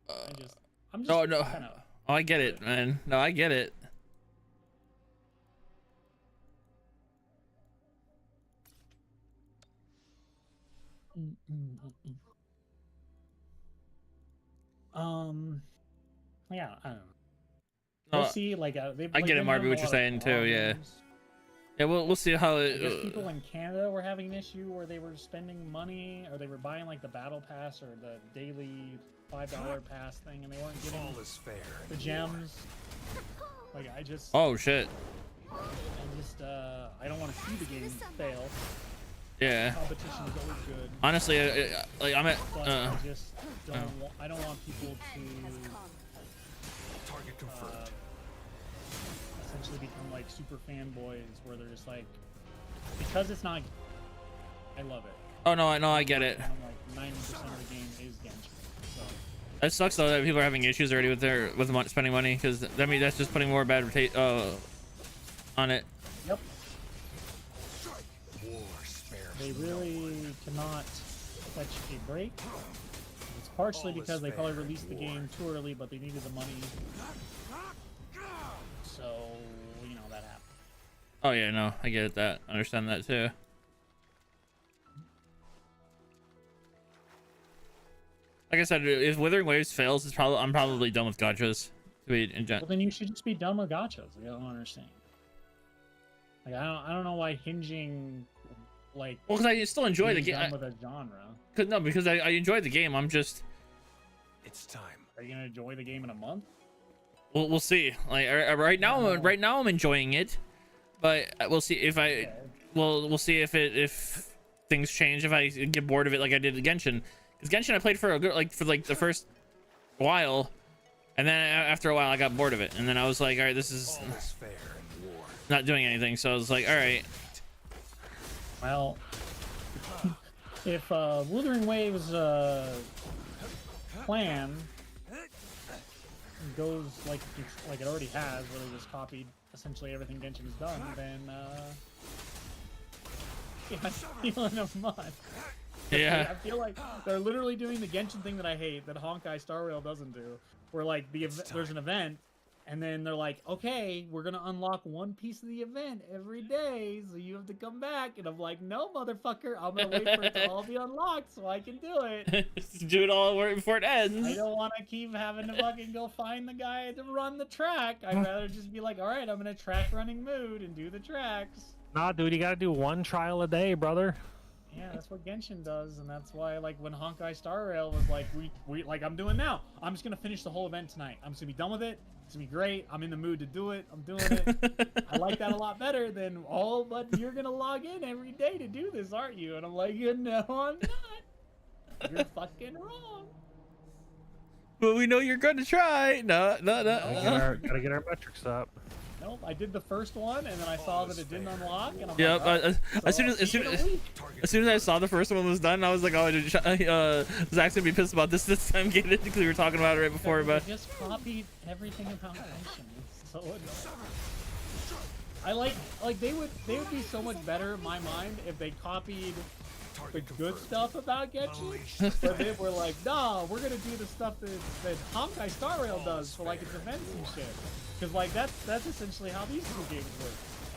I'm just No, no. kind of. Oh, I get it, man. No, I get it. Yeah, I don't know. No, We'll see. Like, they've, I like, get it, been Marby, having what a you're lot of saying too. Yeah. problems. Yeah, we'll see how I guess it. people in Canada were having an issue where they were spending money, or they were buying like the battle pass or the daily $5 pass thing, and they weren't getting All is fair. the gems. Like, I just, Oh shit. I don't want to see the game fail. Yeah. Competition is always good. Honestly, like I'm at. But I just don't. I don't want people to Target confirmed. essentially become like super fanboys, where they're just like, because it's not. I love it. Oh no, I get it. And I'm like 90% of the game is Genshin. So It sucks though that people are having issues already with spending money because I mean that's just putting more bad on it. yep, War spares they no really one. cannot catch a break. It's partially All is because they probably fair in released the war. game too early, but they needed the money. So you know that happened. Oh yeah, no, I get that. I understand that too. Like I said, if Wuthering Waves fails, I'm probably done with gachas. To be in Well, then you should just be done with gachas. Like, I don't understand. Like I don't know why hinging, like, well, because I still enjoy the being game. done with a genre. No, because I enjoy the game. I'm just It's time. Are you gonna enjoy the game in a month? We'll see. Like right now I'm enjoying it, but we'll see if I. We'll see if things change, if I get bored of it like I did Genshin. Because Genshin I played for a good for the first while, and then after a while I got bored of it, and then I was like, all right, this is not doing anything. So I was like, all right. Well, if Wuthering Wave's plan goes like it already has, where they just copied essentially everything Genshin has done, then yeah, I feel in a month. Yeah. I feel like they're literally doing the Genshin thing that I hate, that Honkai Star Rail doesn't do, where like there's an event, and then they're like, okay, we're gonna unlock one piece of the event every day, so you have to come back. And I'm like, no, motherfucker, I'm gonna wait for it to all be unlocked so I can do it. Do it all before it ends. I don't want to keep having to fucking go find the guy to run the track. I'd rather just be like, all right, I'm in a track running mood and do the tracks. Nah, dude, you gotta do one trial a day, brother. Yeah, that's what Genshin does, and that's why, like, when Honkai Star Rail was like, we like I'm doing now. I'm just gonna finish the whole event tonight. I'm just gonna be done with it. It's gonna be great. I'm in the mood to do it. I'm doing it. I like that a lot better than but you're gonna log in every day to do this, aren't you? And I'm like, no, I'm not. You're fucking wrong. But we know you're gonna try. No. Gotta get our metrics up. Nope, I did the first one, and then I saw that it didn't unlock, and I'm Yep. like, oh, As soon as I saw the first one was done, I was like, oh, Zach's gonna be pissed about this time getting it, because we were talking about it right before. But they just copied everything about Genshin. It's so annoying. I like they would be so much better in my mind if they copied the good stuff about Genshin, but they were like, nah, we're gonna do the stuff that Honkai Star Rail does for like its events and shit. Because like that's essentially how these two games work.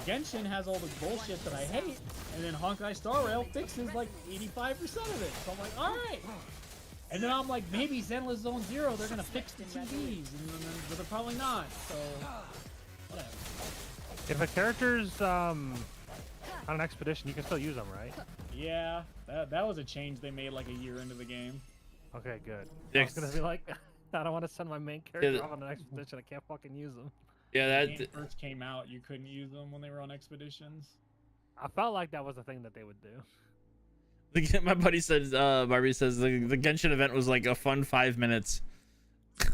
Genshin has all this bullshit that I hate, and then Honkai Star Rail fixes like 85% of it. So I'm like, all right. And then I'm like, maybe Zenless Zone Zero, they're gonna fix the TVs, but they're probably not. So whatever. If a character's on an expedition, you can still use them, right? Yeah, that was a change they made like a year into the game. Okay, good. I was gonna be like, I don't want to send my main character off on an expedition. I can't fucking use them. yeah, When the game first came out, you couldn't use them when they were on expeditions. I felt like that was a thing that they would do. my buddy says, Barbie says the Genshin event was like a fun 5 minutes. Hell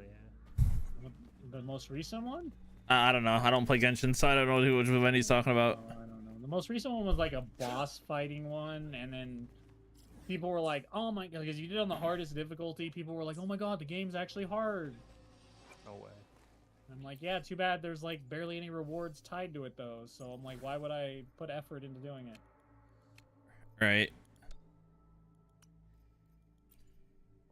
yeah. The most recent one? I don't know. I don't play Genshin, so I don't know which event he's talking about. I don't know. The most recent one was like a boss fighting one, and then people were like, oh my god, because you did it on the hardest difficulty, people were like, oh my god, the game's actually hard. No way. I'm like, yeah, too bad there's like barely any rewards tied to it though, so I'm like, why would I put effort into doing it? Right.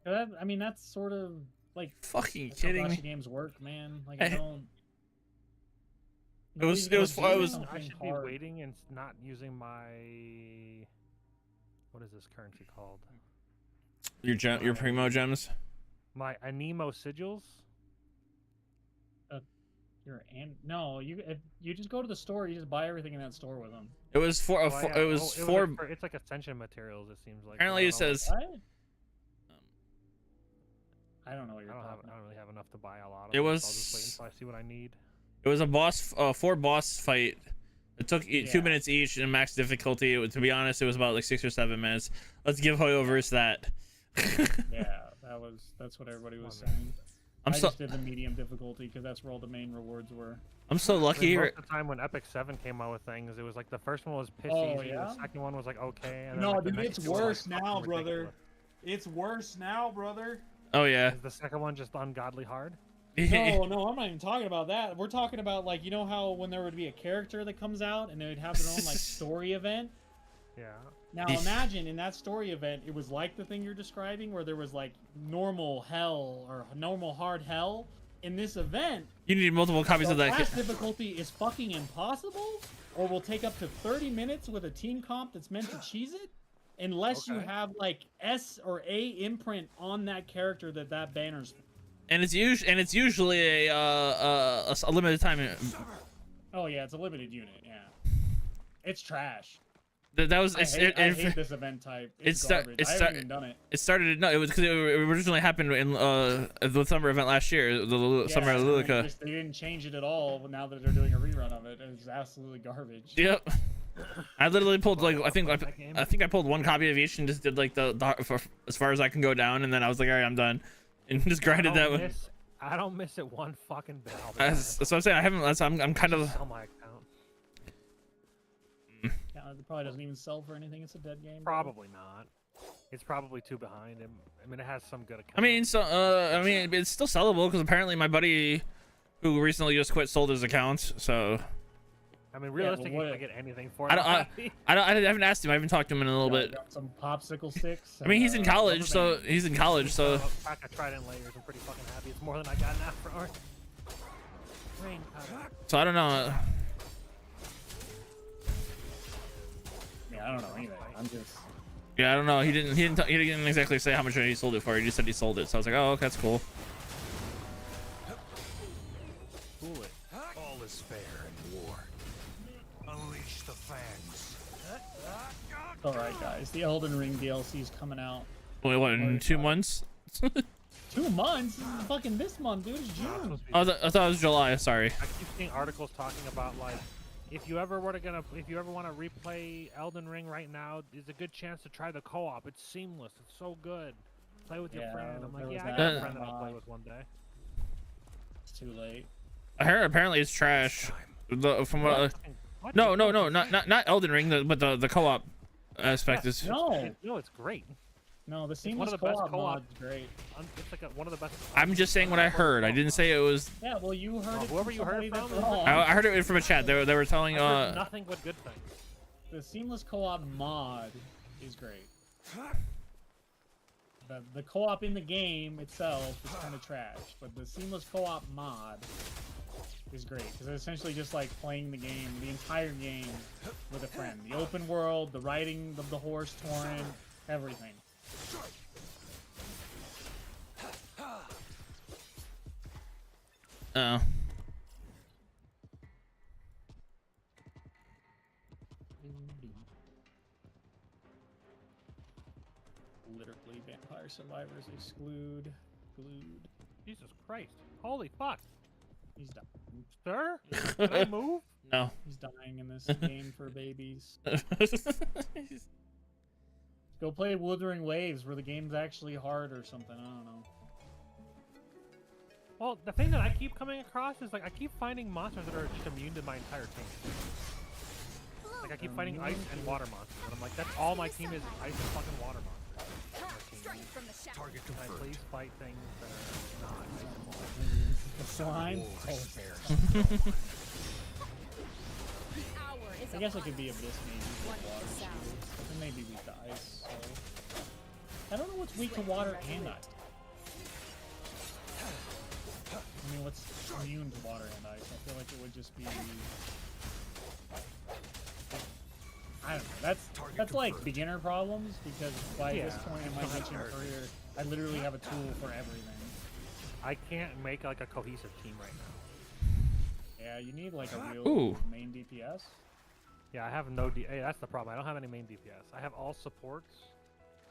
I mean, that's sort of like Fucking that's how kidding gacha me. games work, man. Like, I don't. It was I should be waiting and not using my, what is this currency called? Your primo gems. My Anemo sigils. No, if you just go to the store, you just buy everything in that store with them. It was for It's like Ascension materials. It seems like. apparently it says. What? I don't know what you're talking about. I don't really have enough to buy a lot of. It them, was. So I'll just wait until I see what I need. It was a boss, 4 boss fight. It took 2 minutes each in max difficulty. To be honest, it was about like 6 or 7 minutes. Let's give Hoyoverse that. Yeah, that's what everybody was saying. I just did the medium difficulty because that's where all the main rewards were. I'm so lucky. Most of the time when Epic 7 came out with things, it was like the first one was piss easy, the second one was like okay, and then, no, like, the dude, next it's two were, worse like, now, fucking brother. ridiculous. It's worse now, brother. Oh yeah. Is the second one just ungodly hard? No, I'm not even talking about that. We're talking about, like, you know how when there would be a character that comes out and they would have their own like story event. Yeah. Now imagine in that story event, it was like the thing you're describing, where there was like normal hell or normal hard hell. In this event, You need multiple copies of that. Class difficulty is fucking impossible, or will take up to 30 minutes with a team comp that's meant to cheese it, unless you have like S or A imprint on that character that banner's. And it's usually a limited time. Oh yeah, it's a limited unit. Yeah, it's trash. That was I hate this event type. It's garbage. I haven't even done it. It started. No, it was because it originally happened in the summer event last year, the summer of Lulica. They didn't change it at all. Now that they're doing a rerun of it, it's absolutely garbage. Yep. I literally pulled like I think I pulled one copy of each and just did like for, as far as I can go down, and then I was like, all right, I'm done, and just grinded that one. I don't miss it one fucking bit. That's what I'm saying. I haven't. I'm kind of. Sell my account. Yeah, it probably doesn't even sell for anything. It's a dead game. Probably not. It's probably too behind. I mean, it has some good accounts. I mean, so I mean, it's still sellable because apparently my buddy, who recently just quit, sold his account. So. I mean, realistically, if I get anything for it, I haven't asked him. I haven't talked to him in a little bit. Got some popsicle sticks. I mean, he's in college, so he's in college, so. I tried in layers. I'm pretty fucking happy. It's more than I got in After Art. Rain powder. So I don't know. Yeah, I don't know either. I'm just. Yeah, I don't know. He didn't exactly say how much he sold it for. He just said he sold it. So I was like, oh, okay, that's cool. Cool it. All is fair in war. Unleash the fangs. All right, guys. The Elden Ring DLC is coming out. Wait, what? In 2 months? 2 months? Fucking this month, dude. It's June. I thought it was July. Sorry. I keep seeing articles talking about like, if you ever want to replay Elden Ring right now, there's a good chance to try the co-op. It's seamless. It's so good. Play with your friend. I'm like, yeah, I got a friend that I'll play with one day. It's too late. I heard apparently it's trash. From what? No, not Elden Ring, but the co-op aspect is. No, it's great. No, the seamless co-op mod is great. It's like one of the best. I'm just saying what I heard. I didn't say it was. Yeah, well, you heard it. Whoever you heard it from. I heard it from a chat. They were telling. Nothing but good things. The seamless co-op mod is great. The co-op in the game itself is kind of trash, but the seamless co-op mod is great because it's essentially just like playing the game, the entire game, with a friend. The open world, the riding of the horse, Torrent, everything. Oh. Literally, Vampire Survivors exclude. Jesus Christ! Holy fuck! He's dying. Sir, can I move? No. He's dying in this game for babies. Go play Wuthering Waves, where the game's actually hard or something. I don't know. Well, the thing that I keep coming across is like I keep finding monsters that are just immune to my entire team. Like I keep fighting ice and water monsters, and I'm like, that's all my team is ice and fucking water monsters. Straight from the shadow. Target Can I confirmed. please fight things that are not ice and water? The slime? All is fair. The hour is I guess it upon could be us. Abyss maybe One with with water. the sound. But then maybe weak to ice, so... I don't know what's weak to water and ice. I mean, what's immune to water and ice? I feel like it would just be... I don't know. That's like beginner problems, because by this point in my glitching career, I literally have a tool for everything. I can't make like a cohesive team right now. Yeah, you need like a real Ooh. main DPS. Yeah, I have no Hey, that's the problem. I don't have any main DPS. I have all supports.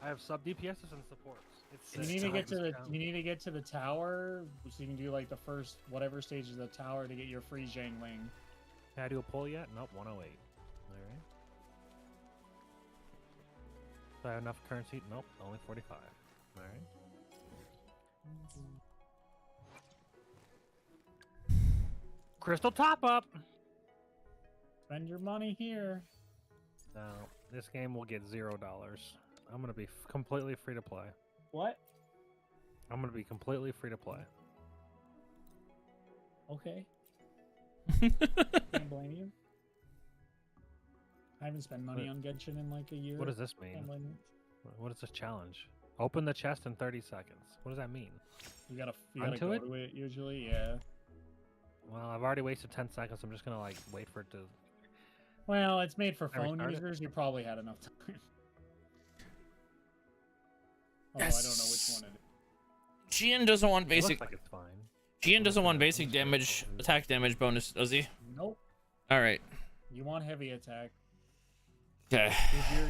I have sub DPSs and supports. It's You need to get to the tower, so you can do like the first whatever stage of the tower to get your free Zhangling. Can I do a pull yet? Nope, 108. Alright. Do I have enough currency? Nope, only 45. Alright. Crystal top up! Spend your money here. No, this game will get $0. I'm gonna be completely free to play. What? I'm gonna be completely free to play. Okay. Can't blame you. I haven't spent money on Genshin in like a year. What does this mean? Can't blame you. What is this challenge? Open the chest in 30 seconds. What does that mean? You gotta Onto go it? to it usually, yeah. Well, I've already wasted 10 seconds. I'm just gonna like wait for it to. Well, it's made for Can I phone restart it? users. You probably had enough time. Although I don't know which one it is. Gian doesn't want It basic. looks like it's fine. Gian doesn't want basic damage, attack damage bonus, does he? Nope. All right. You want heavy attack. Okay.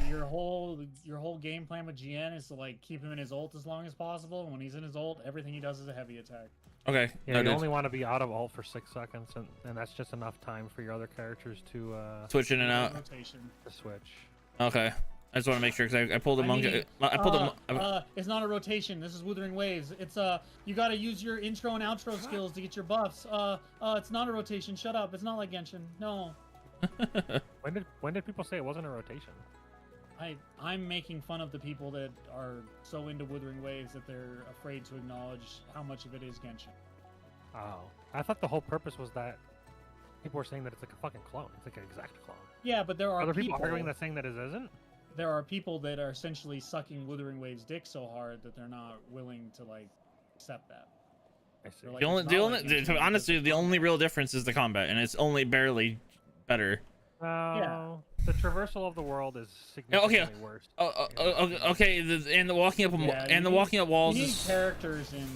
Your whole game plan with GN is to like keep him in his ult as long as possible, and when he's in his ult, everything he does is a heavy attack. Okay. Yeah, noted. you only want to be out of ult for 6 seconds, and that's just enough time for your other characters to Switch in and out. Rotation. to switch. Okay. I just want to make sure because I pulled a monk. I pulled a. It's not a rotation. This is Wuthering Waves. It's you gotta use your intro and outro skills to get your buffs. It's not a rotation. Shut up. It's not like Genshin. No. When did people say it wasn't a rotation? I'm making fun of the people that are so into Wuthering Waves that they're afraid to acknowledge how much of it is Genshin. Oh, I thought the whole purpose was that people were saying that it's like a fucking clone. It's like an exact clone. Yeah, but there are Other people arguing that saying that it isn't. There are people that are essentially sucking Wuthering Waves' dick so hard that they're not willing to like accept that. I see. Like, Honestly, the only real difference is the combat, and it's only barely better. No, the traversal of the world is significantly worse. Okay, and the walking up walking up walls. You need characters in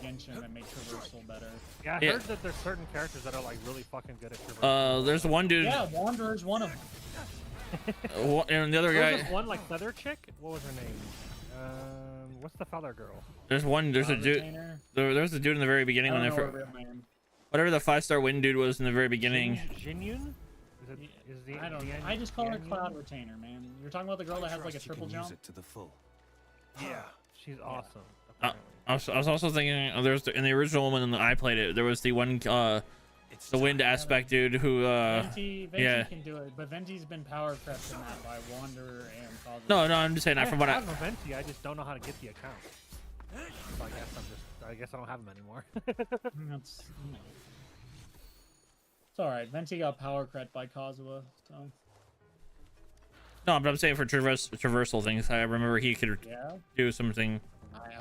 Genshin that make traversal better. Yeah, I heard that there's certain characters that are like really fucking good at traversal. There's one dude. Yeah, Wanderer's one of them. And the other There guy. was this one like feather chick. What was her name? What's the feather girl? There's a dude. There's a dude in the very beginning when whatever the 5-star wind dude was in the very beginning. Jinyun? I just call her Cloud Retainer, man. You're talking about the girl that has like a triple jump. Use it to the full. Yeah. She's awesome. I was also thinking there's in the original one when I played it, there was the one the wind aspect dude who Venti yeah. can do it, but Venti's been power crept in that by Wanderer and Cosmo. No, I'm just saying that from what I have a Venti, I just don't know how to get the account. So I guess I don't have them anymore. It's alright. Venti got power crept by Kazuha, so. No, but I'm saying for traversal things, I remember he could do something.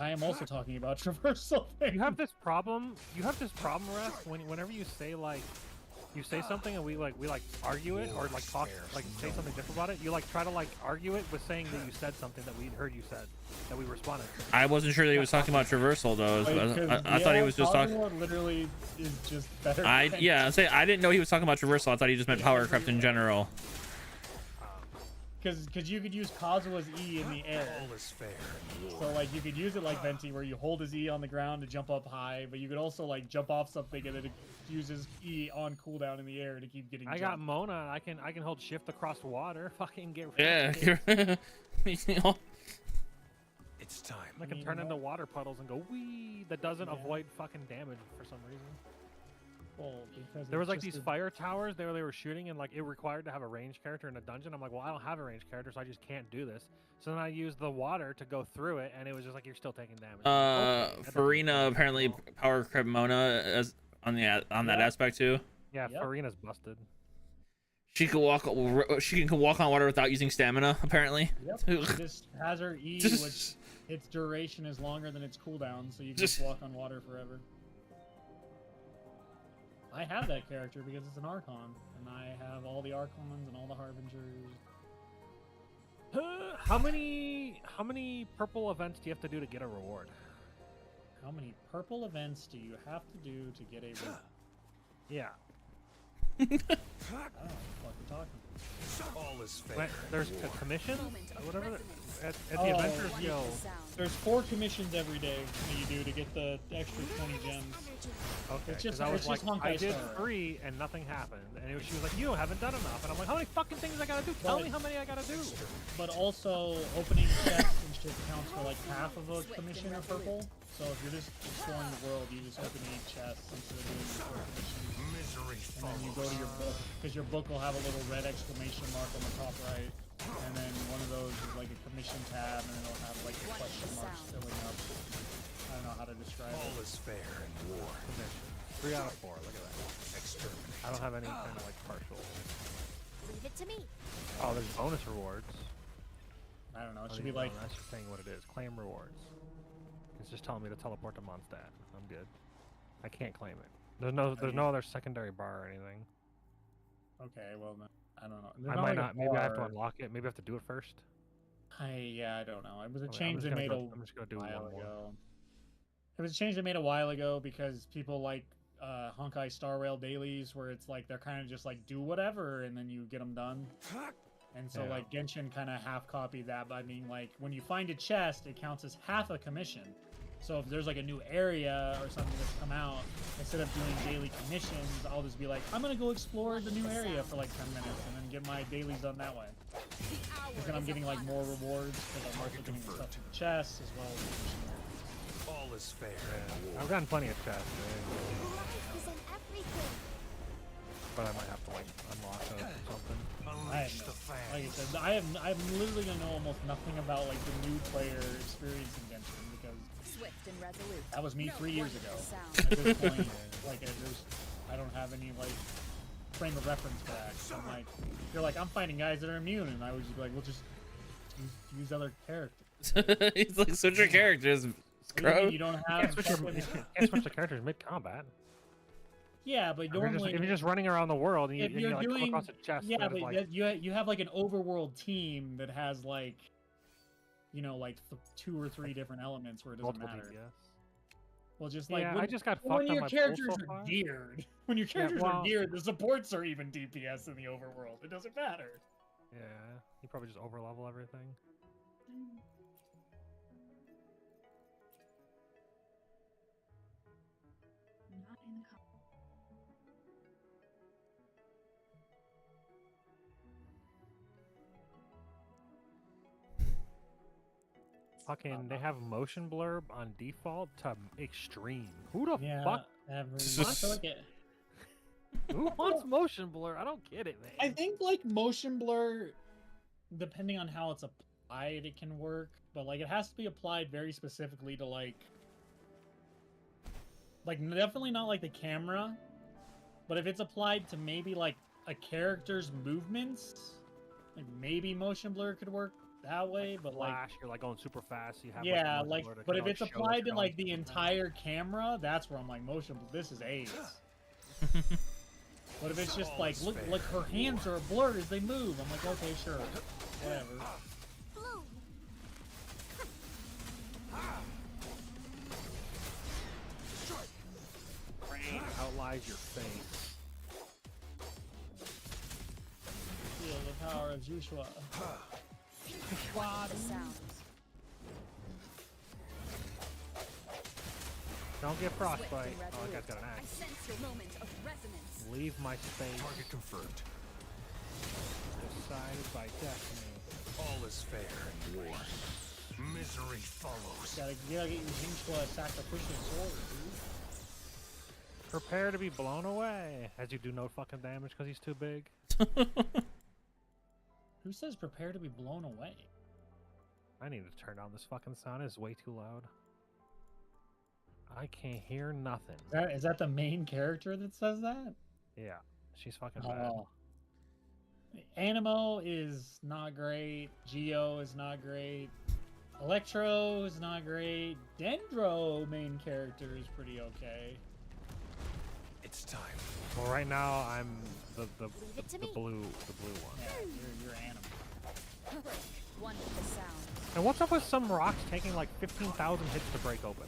I am also talking about traversal things. You have this problem, Rest, whenever you say like you say something and we argue it or like talk like say something different about it, you like try to like argue it with saying that you said something that we heard you said that we responded to. I wasn't sure that he was talking about traversal though. I thought he was just talking. Literally is just better. I didn't know he was talking about traversal. I thought he just meant power crept in general. Because you could use Kazuha's E in the air. All is fair in war. So like you could use it like Venti where you hold his E on the ground to jump up high, but you could also like jump off something and then use his E on cooldown in the air to keep getting. I got Mona. I can hold shift across water. Fucking get. Yeah. It's time. I can turn into water puddles and go wee. That doesn't avoid fucking damage for some reason. Well, because there was like these fire towers they were shooting and like it required to have a ranged character in a dungeon. I'm like, well, I don't have a ranged character, so I just can't do this. So then I used the water to go through it, and it was just like you're still taking damage. Farina apparently power crept Mona as on that aspect too. Yeah, Farina's busted. She can walk on water without using stamina apparently. Yep. She just has her E, which its duration is longer than its cooldown, so you can just walk on water forever. I have that character because it's an Archon, and I have all the Archons and all the Harbingers. How many purple events do you have to do to get a reward? How many purple events do you have to do to get a reward? Yeah. I don't know what you're talking about. All is fair. Wait, there's a commission? Whatever. At the Adventures Guild. There's 4 commissions every day that you do to get the extra 20 gems. Okay, it's just, I was like, I did Star. 3 and nothing happened. And she was like, you haven't done enough. And I'm like, how many fucking things I gotta do? Tell me how many I gotta do. But also, opening chests and shit counts for like half of a commission or purple. So if you're just exploring the world, you just open 8 chests instead of doing the 4 commissions. Misery And then you go to your book, because your book will have a little red exclamation mark on the top right. And then one of those is like a commission tab, and it'll have like the question marks filling up. I don't know how to describe it. All is fair in war. Commission. 3 out of 4. Look at that. Exterminate. I don't have any kind of like partial. Leave it to me. Oh, there's bonus rewards. I don't know. It Oh, should be like that's just saying what it is. Claim rewards. It's just telling me to teleport to Mondstadt. I'm good. I can't claim it. There's no other secondary bar or anything. okay. Well, then, I don't know. I There's might like a not. Maybe I have to bar. unlock it. Maybe I have to do it first. I don't know. It was a Okay, change they made I'm just gonna do one while more. ago. It was a change they made a while ago because people like Honkai Star Rail dailies, where it's like they're kind of just like do whatever and then you get them done. And so Yeah. like Genshin kind of half copied that by being like, when you find a chest, it counts as half a commission. So if there's like a new area or something that's come out, instead of doing daily commissions, I'll just be like, I'm gonna go explore the new area for like 10 minutes and then get my dailies done that way. Because then I'm getting like more rewards because I'm also getting stuff in the chests as well as the mission areas. All is fair. I've gotten plenty of chests, Life is in everything. but I might have to like unlock those or something. I Unleash have the no, like I fans. said, I'm literally gonna know almost nothing about like the new player experience in Genshin because Swift and resolute. that was me 3 years ago. Sound. At this point, like I don't have any like frame of reference for that. So I'm like, you're like, I'm finding guys that are immune, and I was just like, well, just use other characters. He's like, switch your characters. What do you mean Scrub. you don't You have. can't switch, fucking- you can't switch the characters mid-combat. Yeah, but If you're, normally if you're just running around the world and you, if and you you're like come doing across a chest, yeah, that but is, like, you have like an overworld team that has like, you know, like 2 or 3 different elements where it doesn't multiple matter. DPS. Well, just like Yeah, when, I just got when fucked on your my characters pull so are far. geared, when your characters well- are geared, the supports are even DPS in the overworld. It doesn't matter. Yeah, you probably just overlevel everything. Not in the Fucking, they have motion blur on default to extreme. Who the Yeah, fuck? I feel like it. Who wants motion blur? I don't get it, man. I think like motion blur, depending on how it's applied, it can work. But like it has to be applied very specifically to like definitely not like the camera. But if it's applied to maybe like a character's movements, like maybe motion blur could work that way. But like Flash, you're like going super fast. You have yeah, motion like blur to but kinda, if like, it's show that applied to you're like going the super fast. entire camera, that's where I'm like motion. This is AIDS. But if it's just like look, her hands are blurred as they move, I'm like, okay, sure, whatever. blue. Brain outlies your face. Feel the power of Joshua. The sound. Don't get Swift frostbite. and Oh, that resolute. guy's got an I axe. sense your moment of resonance. Leave my space. Target confirmed. Decided by destiny. All is fair in war. Misery follows. Gotta get your Joshua sacrificial sword, dude. Prepare to be blown away. As you do no fucking damage because he's too big. Who says prepare to be blown away? I need to turn down this fucking sound. It's way too loud. I can't hear nothing. Is that the main character that says that? Yeah, she's fucking bad. Oh. Animo is not great. Geo is not great. Electro is not great. Dendro main character is pretty okay. It's time. Well, right now I'm the it to me. blue one. Yeah, you're Animo. Break. One with the sound. And what's up with some rocks taking like 15,000 hits to break open?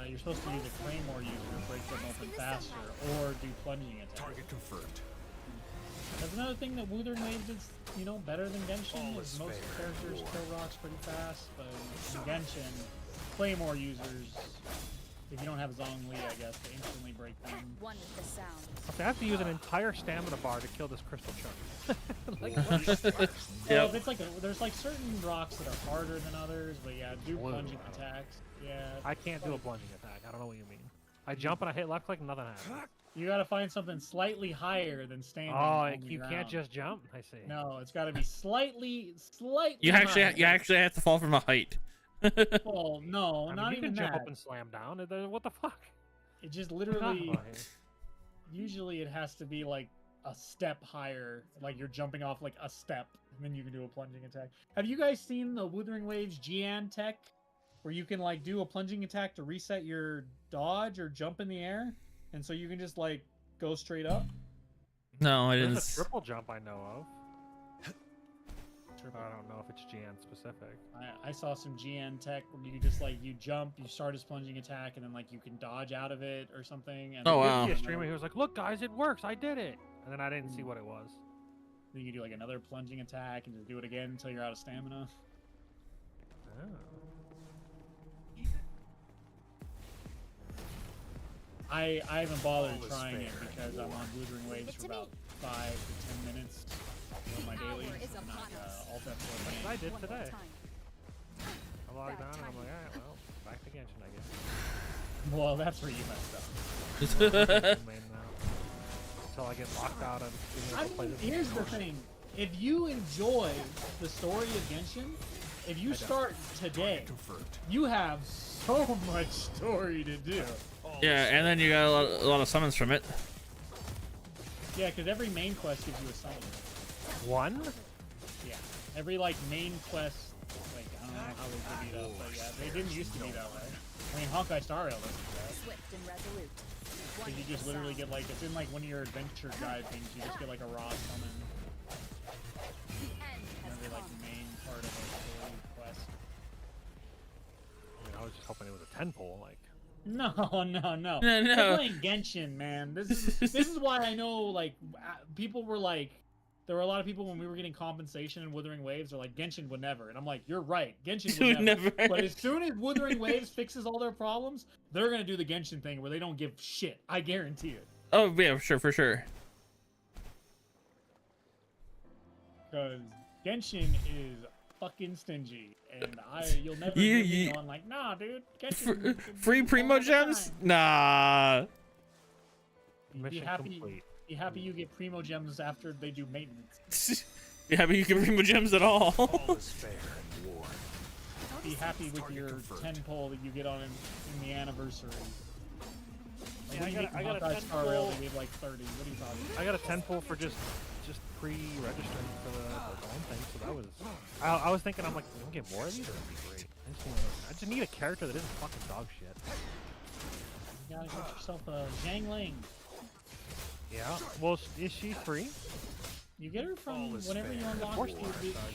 You're supposed to use a Claymore user to break them open faster, or do plunging attacks. Target confirmed. That's another thing that Wuthering Waves is, you know, better than Genshin. All Is is most fair. characters kill rocks pretty fast, but in Genshin, Claymore users, if you don't have Zhongli, I guess, they instantly break them. One with the sound. Okay, I have to use an entire stamina bar to kill this crystal chunk. Like, Well, if it's like there's like certain rocks that are harder than others, but yeah, do Blue. plunging attacks. Yeah, I can't do a plunging attack. I don't know what you mean. I jump and I hit left click, nothing happens. you gotta find something slightly higher than standing. Oh, on the you can't ground. just jump? I see. No, it's got to be slightly. You actually higher. have to fall from a height. Well, no, I mean, not you even can jump that. up and slam down. What the fuck? It just Not literally. right. Usually, it has to be like a step higher, like you're jumping off like a step, and then you can do a plunging attack. Have you guys seen the Wuthering Waves Gian tech, where you can like do a plunging attack to reset your dodge or jump in the air, and so you can just like go straight up? No, I didn't. There's a triple jump I know of. I don't know if it's GN specific. I saw some GN tech where you just like you jump, you start his plunging attack, and then like you can dodge out of it or something. And Oh, then- wow. A streamer who was like, "Look, guys, it works! I did it!" And then I didn't see what it was. Then you can do like another plunging attack and just do it again until you're out of stamina. Oh. I haven't bothered All is trying it fair because I'm on Wuthering Waves for about 5 to 10 minutes on my daily. Hour is I'm not upon us. alt F4 That's main. what I did One more today. time. I logged That on and I'm like, timing. alright, well, back to Genshin, I guess. Well, that's where you messed up. Main now. Until I get locked out of being able I to play mean, this here's game. the thing. If you enjoy the story of Genshin, if you start today, Confirmed. you have so much story to do. Yeah, and then you got a lot of summons from it. Yeah, because every main quest gives you a summon. One? Yeah. Every, like, main quest, like, I don't know how they divvy it up, but yeah, they didn't used to be that way. I mean, Honkai Star Rail doesn't do that. Swift and resolute. One Because you hit just the literally sound. get, like, it's in, like, one of your adventure guide things, you just get, like, a raw summon. The end has Every, like, come. main part of a story quest. I mean, I was just hoping it was a 10 pole, like. No. No. We're playing Genshin, man. This is why I know, like, people were like, there were a lot of people when we were getting compensation in Wuthering Waves are like, Genshin would never. And I'm like, you're right. Genshin would never. But as soon as Wuthering Waves fixes all their problems, they're going to do the Genshin thing where they don't give shit. I guarantee it. Oh yeah, for sure. Because Genshin is fucking stingy. And you'll never You- hear me you- going like, nah, dude. Genshin. Free primo gems? Nah. Be Mission happy, complete. be happy you get primo gems after they do maintenance. Yeah, but you can primo gems at all. All is fair in war. Be happy with Target your confirmed. 10 pole that you get on in the anniversary. Like, Yeah, when you get I got a Honkai 10 Star Rail, pole. they gave like 30. What are you talking about? I got a 10 pull for just pre-registering for the Dome thing, so that was. I was thinking, I'm like, we can get more of these. That'd be great. I just need a character that isn't fucking dog shit. You gotta get yourself a Zhangling. Yeah. Well, is she free? You get her from All is whenever you fair. unlock course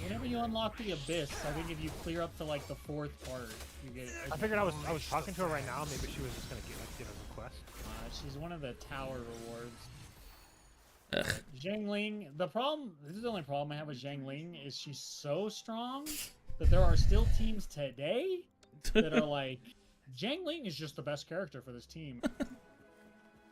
whenever you unlock the Abyss. I think if you clear up to like the 4th part, you get. I figured I was talking to her right now. Maybe she was just gonna get a request. She's one of the tower rewards. Ugh. Zhangling. The problem. This is the only problem I have with Zhangling is she's so strong that there are still teams today that are like, Zhangling is just the best character for this team.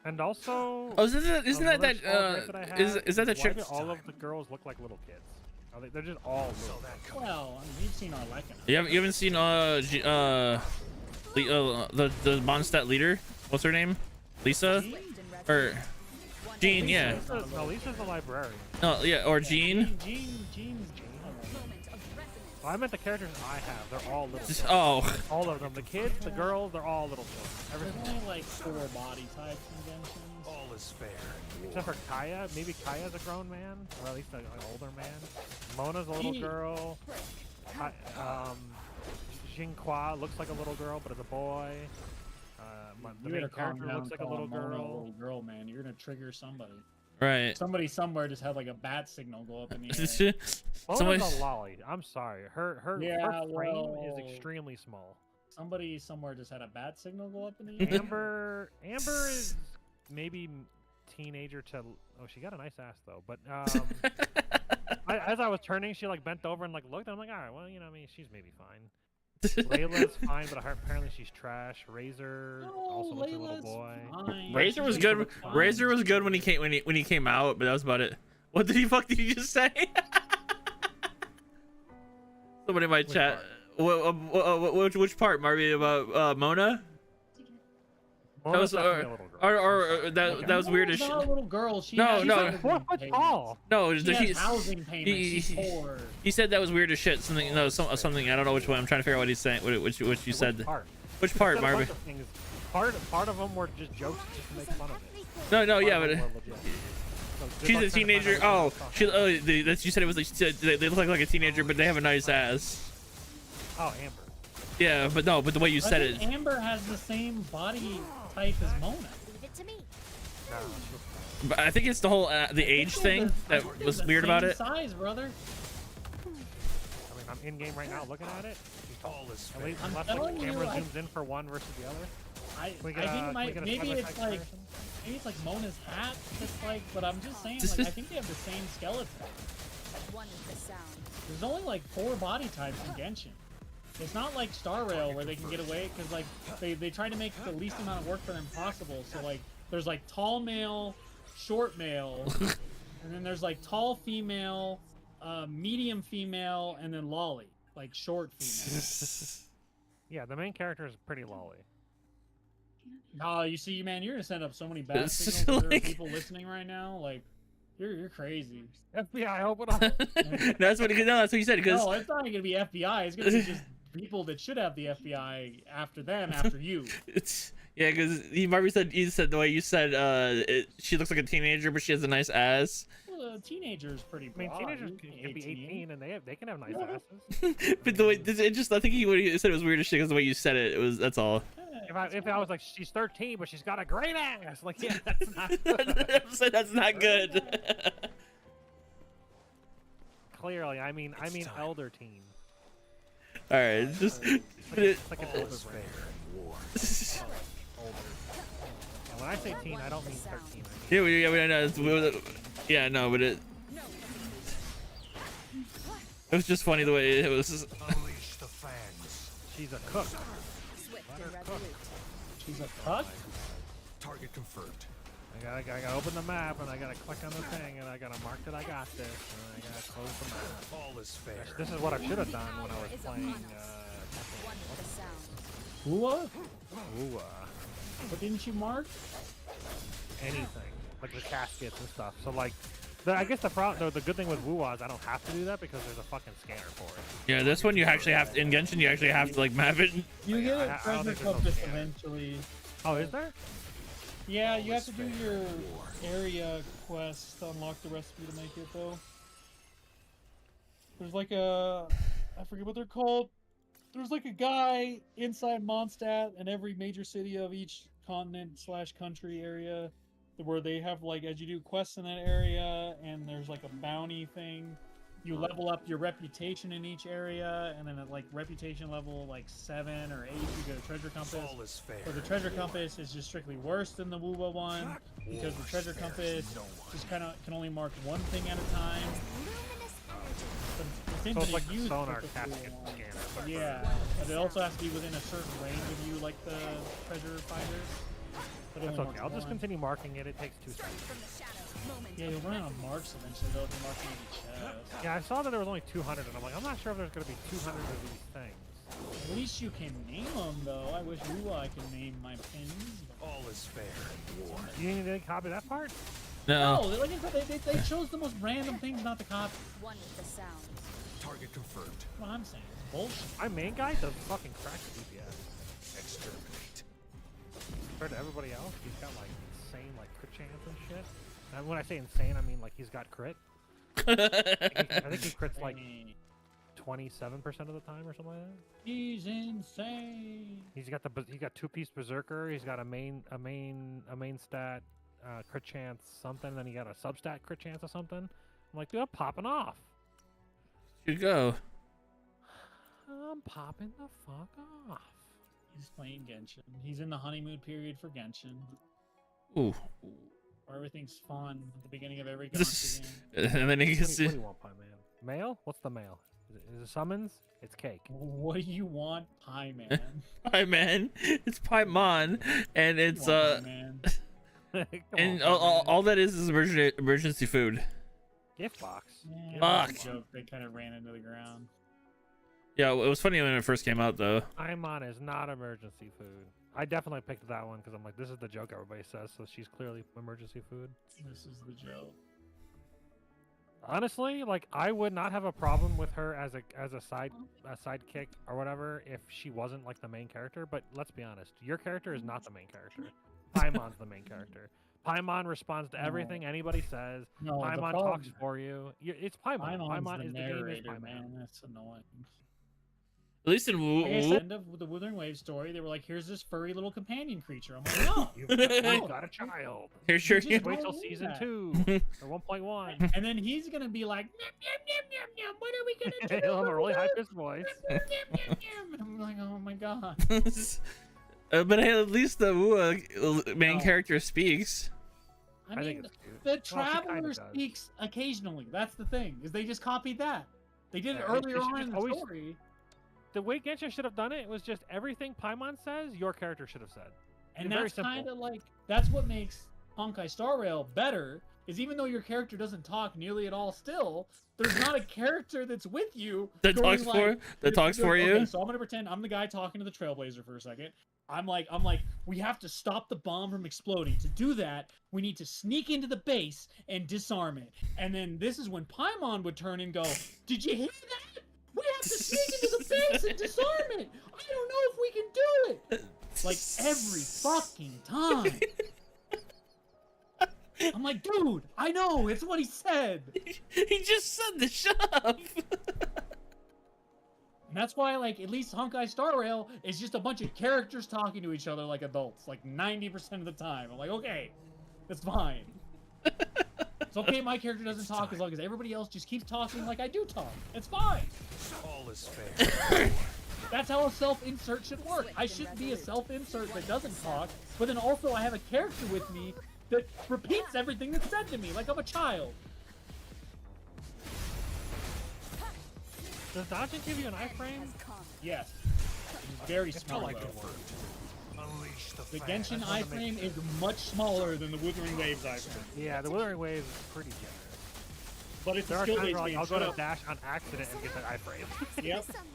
And also, Oh, isn't that another small gripe that I have is that the why chick? do all of the girls look like little kids? They're just all little. Well, I mean, you've seen Arlecchino. You haven't seen the Mondstadt leader? What's her name? Lisa Swift and resolute. or One Jean? hit Yeah. No, Lisa's a librarian. No, yeah, or Jean. Jean's moment of resonance. Well, I meant the characters I have. They're all little. Just, children. oh, All of them. The kids, the girls, they're all little children. There's Everything. only like 4 body types in Genshin. All is fair in war. Except for Kaya. Maybe Kaya's a grown man, or at least an older man. Mona's a little girl. Jinhua looks like a little girl, but is a boy. The You main gotta calm character down, looks like a calling little Mona girl. little girl, man. You're gonna trigger somebody. right. Somebody somewhere just had like a bat signal go up in the air. Mona's Somebody's- a lolly. I'm sorry. Her Yeah, frame well- is extremely small. Somebody somewhere just had a bat signal go up in the air. Amber is maybe teenager to. Oh, she got a nice ass though. But as I was turning, she like bent over and like looked. I'm like, all right, well, you know, I mean, she's maybe fine. Layla's fine, but apparently she's trash. Razor also looks like a little boy. Fine. Razor was She's good. fine. Razor was good when he came out, but that was about it. What did you just say? Somebody in my chat. Which part, Marvy, about Mona? That Mona's was definitely a little girl. or that was weird as Mona's shit. not a little girl. She No, has no. housing 4 foot payments. tall. No, She has housing payments. he- She's poor. he said that was weird as shit. Something. I don't know which one. I'm trying to figure out what he's saying. Which you said. Which part? Which He part, said a bunch Marvin? of things. Part of them were just jokes just to make fun of it. No, yeah, Part but of them were legit. So good she's luck a trying to find teenager. out Oh, what she's talking you said it was like they look like a teenager, but they have a nice ass. about. Oh, Amber. Yeah, but the way you I said think it. Amber has the same body type as Mona. Leave it to me. No. But I think it's the whole the age thing that was weird about it. Size, brother. I mean, I'm in game right now looking at it. All is At fair. least I'm unless like, telling the camera you, zooms in for one versus the other. I Can we think get a maybe side by it's side like comparison? maybe it's like Mona's hat. That's like, but I'm just saying, like, I think they have the same skeleton. One with the sound. There's only like 4 body types in Genshin. It's not like Star Rail where they can get away because like they try to make the least amount of work for them possible. So like there's like tall male, short male, and then there's like tall female, medium female, and then lolly, like short female. Yeah, the main character is pretty lolly. Oh, you see, man, you're gonna send up so many bad It's signals to like- people listening right now. Like, you're crazy. FBI, open up. That's what you said. Because No, it's not gonna be FBI. It's gonna be just people that should have the FBI after them, after you. it's yeah, because you said the way you said she looks like a teenager, but she has a nice ass. Well, a teenager's pretty I mean, broad. teenagers You can be 18 and they can have nice Yeah. asses. But the way it just, I think what he said was weird as shit because the way you said it, that's all. If I was like, she's 13, but she's got a great ass, like, yeah, that's not good. That's not good. Clearly, I mean elder teen. All right, just It's like an older brand. Older. And when I say teen, I don't mean 13. I know. Yeah, no, but it was just funny the way it was. Unleash the fangs. She's a cook. Swift Let her and cook. resolute. She's a cuck? Target confirmed. I gotta open the map, and I gotta click on the thing, and I gotta mark that I got this, and I gotta close the map. All is fair. This is what I should have done when I was playing. One with the sound. What? Ooh, What didn't you mark? anything like the caskets and stuff. So like, I guess the good thing with Wuwa is I don't have to do that because there's a fucking scanner for it. Yeah, this one you actually have to, in Genshin you actually have to like map it. You get I a don't treasure think there's no compass scanner. eventually. Oh, is there? Yeah, you have to do your area quest to unlock the recipe to make it, though. There's like a... I forget what they're called. There's like a guy inside Mondstadt in every major city of each continent/country area where they have, like, as you do quests in that area, and there's like a bounty thing. You level up your reputation in each area, and then at like reputation level like 7 or 8, you get a treasure compass. All is fair. But the treasure compass is just strictly worse than the Wuba one because the treasure compass just kind of can only mark one thing at a time. Luminous energy. But the thing So it's that like it the used sonar with the casket Wuba one- scanner. Yeah, but it also has to be within a certain range of you, like the treasure finders. But it That's only okay. marks I'll just one. continue marking it. It takes 2 Strike seconds. from the shadows. Momentum. Yeah, you'll run out of marks eventually, though, if you're marking any chest. Yeah, I saw that there was only 200, and I'm like, I'm not sure if there's gonna be 200 of these things. At least you can name them, though. I wish I could name my pins. All is fair. War. You need to copy that part? No. No, like I said, they chose the most random things not to copy. One with the sound. Target confirmed. That's what I'm saying. It's bullshit. My main guy does fucking crack DPS. Exterminate. Compared to everybody else, he's got like insane like crit chance and shit. And when I say insane, I mean like he's got crit. I think he crits like 27% of the time or something like that. He's insane. He's got 2-piece berserker. He's got a main stat crit chance something. Then he got a substat crit chance or something. I'm like, dude, I'm popping off. You go. I'm popping the fuck off. He's playing Genshin. He's in the honeymoon period for Genshin, Ooh. where everything's fun at the beginning of every Genshin game. And then he What gets do you want, Pie Man? Mail? What's the mail? Is it summons? It's cake. What do you want, Pie Man? Pie Man. It's Paimon, and it's Pie Man. Come and on, Pie Man. all that is emergency food. Gift box. Yeah, Fuck. that's a joke. They kind of ran into the ground. Yeah, it was funny when it first came out though. Paimon is not emergency food. I definitely picked that one because I'm like, this is the joke everybody says, so she's clearly emergency food. This is the joke. Honestly, like I would not have a problem with her as a sidekick or whatever if she wasn't like the main character. But let's be honest, your character is not the main character. Paimon's the main character. Paimon responds to everything anybody says. No, the Paimon problem- talks for you. It's Paimon. Paimon's Paimon the is the game is narrator, Paimon. man. That's annoying. At least in Like I said, end of the Wuthering Waves story, they were like, "Here's this furry little companion creature." I'm like, "No." You've got a child. here's your Just Just wait till don't do season that. 2 or 1.1. And then he's gonna be like, "Nyam, nyam, nyam, nyam, nyam. What are we gonna do?" He'll have a really high pitched voice. Nyam, nyam, nyam. And I'm like, "Oh my god." but hey, at least the main No. character speaks. I think mean, it's cute. the Well, she kinda Traveler does. speaks occasionally. That's the thing, is they just copied that. They did it Yeah, they earlier should on in just the always- story. The way Genshin should have done it was just everything Paimon says, your character should have said. And Very that's simple. kind of like, that's what makes Honkai Star Rail better, is even though your character doesn't talk nearly at all still, there's not a character that's with you That going talks like, for okay, you. so I'm gonna pretend I'm the guy talking to the Trailblazer for a second. I'm like, we have to stop the bomb from exploding. To do that, we need to sneak into the base and disarm it. And then this is when Paimon would turn and go, "Did you hear that? We have to sneak into the base and disarm it. I don't know if we can do it." Like every fucking time. I'm like, dude, I know, it's what he said. He just said the shut up. And that's why, like, at least Honkai Star Rail is just a bunch of characters talking to each other like adults, like 90% of the time. I'm like, okay, that's fine. It's okay my character doesn't talk as long as everybody else just keeps talking like I do talk. It's fine. All is fair. That's how a self-insert should work. I shouldn't be a self-insert that doesn't talk, but then also I have a character with me that repeats everything that's said to me like I'm a child. Does dodging give you an iframe? Yes. It's very small, like though. it works. Unleash the The fang. Genshin wanted to make iframe is much smaller than the Wuthering Waves iframe. Yeah, the Wuthering Wave is pretty generous. But it's There a are times skill-based where like, game. I'll go shut to up. dash on accident and get that iframe. Yep. Sunlight.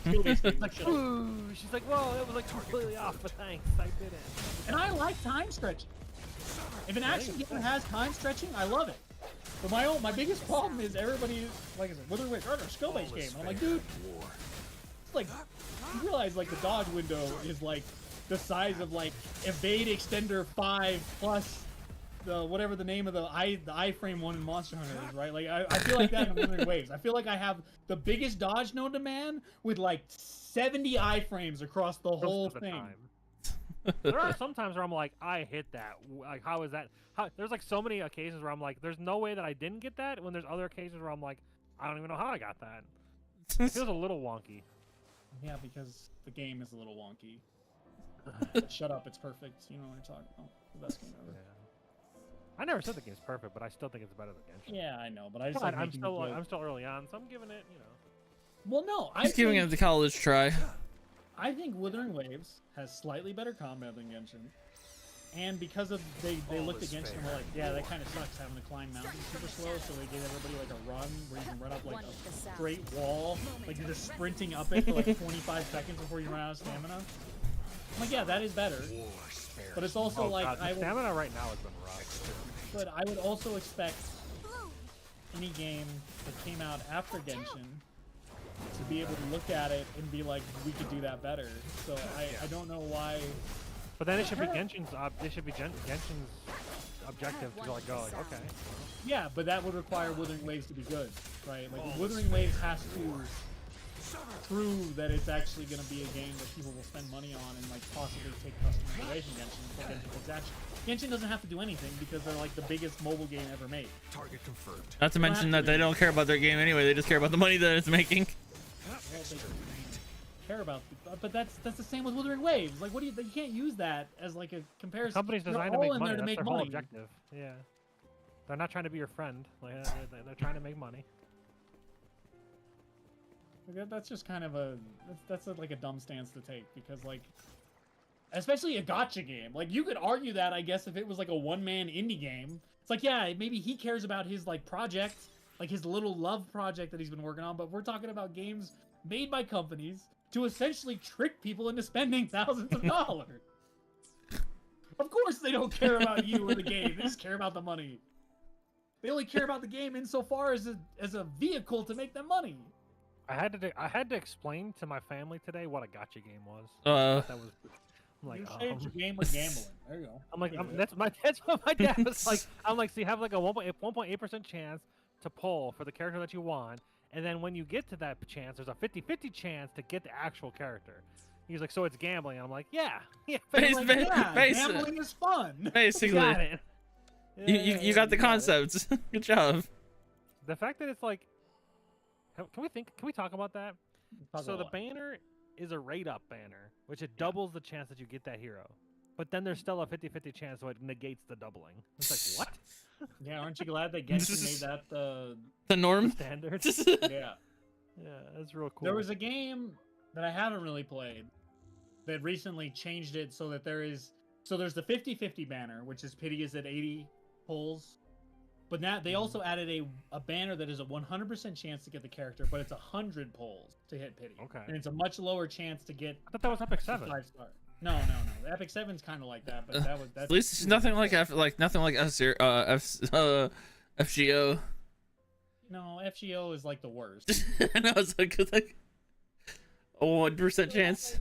Skill-based game. Like, shut up. Ooh, she's like, whoa, it was like completely off, but thanks, I didn't. And I like time stretching. If an action game has time stretching, I love it. But my biggest problem is everybody, like I said, Wuthering Waves are a skill-based All game. is And I'm like, fair dude, in war. it's like, you realize like the dodge window is like the size of like Evade Extender 5 plus the whatever the name of the iframe one in Monster Hunter is, right? Like I feel like that in Wuthering Waves. I feel like I have the biggest dodge known to man with like 70 iframes across the whole Most of the thing. time. There are some times where I'm like, I hit that. Like, how is that? There's like so many occasions where I'm like, there's no way that I didn't get that. When there's other occasions where I'm like, I don't even know how I got that. It feels a little wonky. Yeah, because the game is a little wonky. But shut up, it's perfect. You know what I'm talking about. The best game ever. Yeah. I never said the game's perfect, but I still think it's better than Genshin. Yeah, I know, but I just But like I'm making still the joke. I'm still early on, so I'm giving it, you know. Well, no, I He's giving think, it the college try. I think Wuthering Waves has slightly better combat than Genshin. And because of they All looked at is Genshin and fair. were like, yeah, that kind of sucks having to climb mountains super slow, so they gave everybody like a run where you can run up like a straight wall, like you're just sprinting up it for like 25 seconds before you run out of stamina. I'm like, yeah, that is better, War spares. but it's also Oh, like God, the I would, stamina right now has been rough. but I would also expect any game that came out after Genshin to be able to look at it and be like, we could do that better. So I don't know why. But then it should be Genshin's. It should be Genshin's objective to like go like, okay. Yeah, but that would require Wuthering Waves to be good, right? Like Wuthering Waves has to prove that it's actually going to be a game that people will spend money on and like possibly take customers away from Genshin. For Genshin takes action. Genshin doesn't have to do anything because they're like the biggest mobile game ever made. Target confirmed. Not to mention that they don't care about their game anyway. They just care about the money that it's making. Well, they care about, but that's the same with Wuthering Waves. Like, what do you can't use that as like a The comparison. company's They're designed to all make in money. there to That's make their whole money. objective. Yeah. They're not trying to be your friend. Like they're trying to make money. That's just kind of like a dumb stance to take because like, especially a gacha game. Like you could argue that I guess if it was like a one-man indie game, it's like yeah maybe he cares about his like project, like his little love project that he's been working on. But we're talking about games made by companies to essentially trick people into spending thousands of dollars. Of course they don't care about you or the game. They just care about the money. They only care about the game insofar as a vehicle to make them money. I had to explain to my family today what a gotcha game was. That was. I'm like, You saved your game with gambling. There you go. I'm like, that's what my dad was like. I'm like, so you have like a 1.8% chance to pull for the character that you want, and then when you get to that chance, there's a 50-50 chance to get the actual character. He's like, so it's gambling. And I'm like, yeah. Like, yeah, gambling is fun. Basically, Got it. you got the concept. Good job. The fact that it's like, can we talk about that? Talk So about the what? banner is a rate up banner, which it doubles the chance that you get that hero. but then there's still a 50-50 chance, so it negates the doubling. It's like, what? Yeah, aren't you glad that Genshin made that The norm. Standard? yeah. Yeah, that's real cool. There was a game that I haven't really played that recently changed it so that there's the 50-50 banner, which is pity is at 80 pulls. But now they also added a banner that is a 100% chance to get the character, but it's 100 pulls to hit pity. Okay. And it's a much lower chance to get I thought that was Epic 7. 5-star. No. The Epic 7's kind of like that, but that's At least it's nothing like FGO. No, FGO is like the worst. I know, it's like a 1% chance.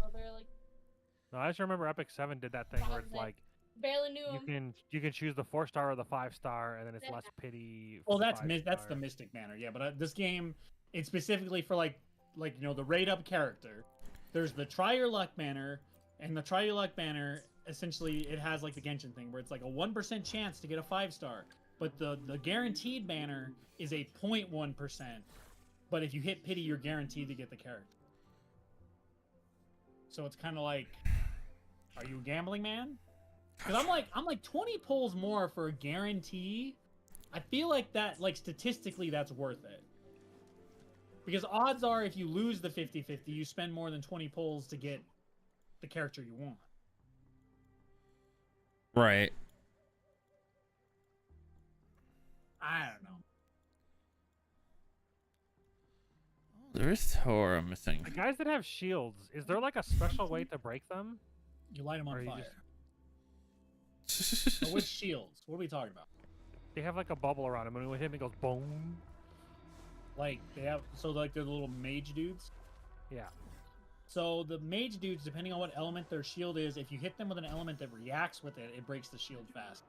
No, I just remember Epic 7 did that thing where it's like Barely knew him. you can choose the 4-star or the 5-star, and then it's less pity. Well, that's the 5-star. Mystic banner, yeah. But this game, it's specifically for like the rate up character. There's the Try Your Luck banner, and the Try Your Luck banner essentially it has like the Genshin thing where it's like a 1% chance to get a 5-star. But the guaranteed banner is a 0.1%. But if you hit pity, you're guaranteed to get the character. So it's kind of like, are you a gambling man? Because I'm like 20 pulls more for a guarantee. I feel like that, like statistically, that's worth it. Because odds are, if you lose the 50-50, you spend more than 20 pulls to get the character you want. Right. I don't know. There is Tora missing. The guys that have shields, is there like a special way to break them? You light them Or on you fire. just- So which shields? What are we talking about? They have like a bubble around them, and when we hit him, it goes boom. Like they have, so like they're the little mage dudes. Yeah. So the mage dudes, depending on what element their shield is, if you hit them with an element that reacts with it, it breaks the shield fast.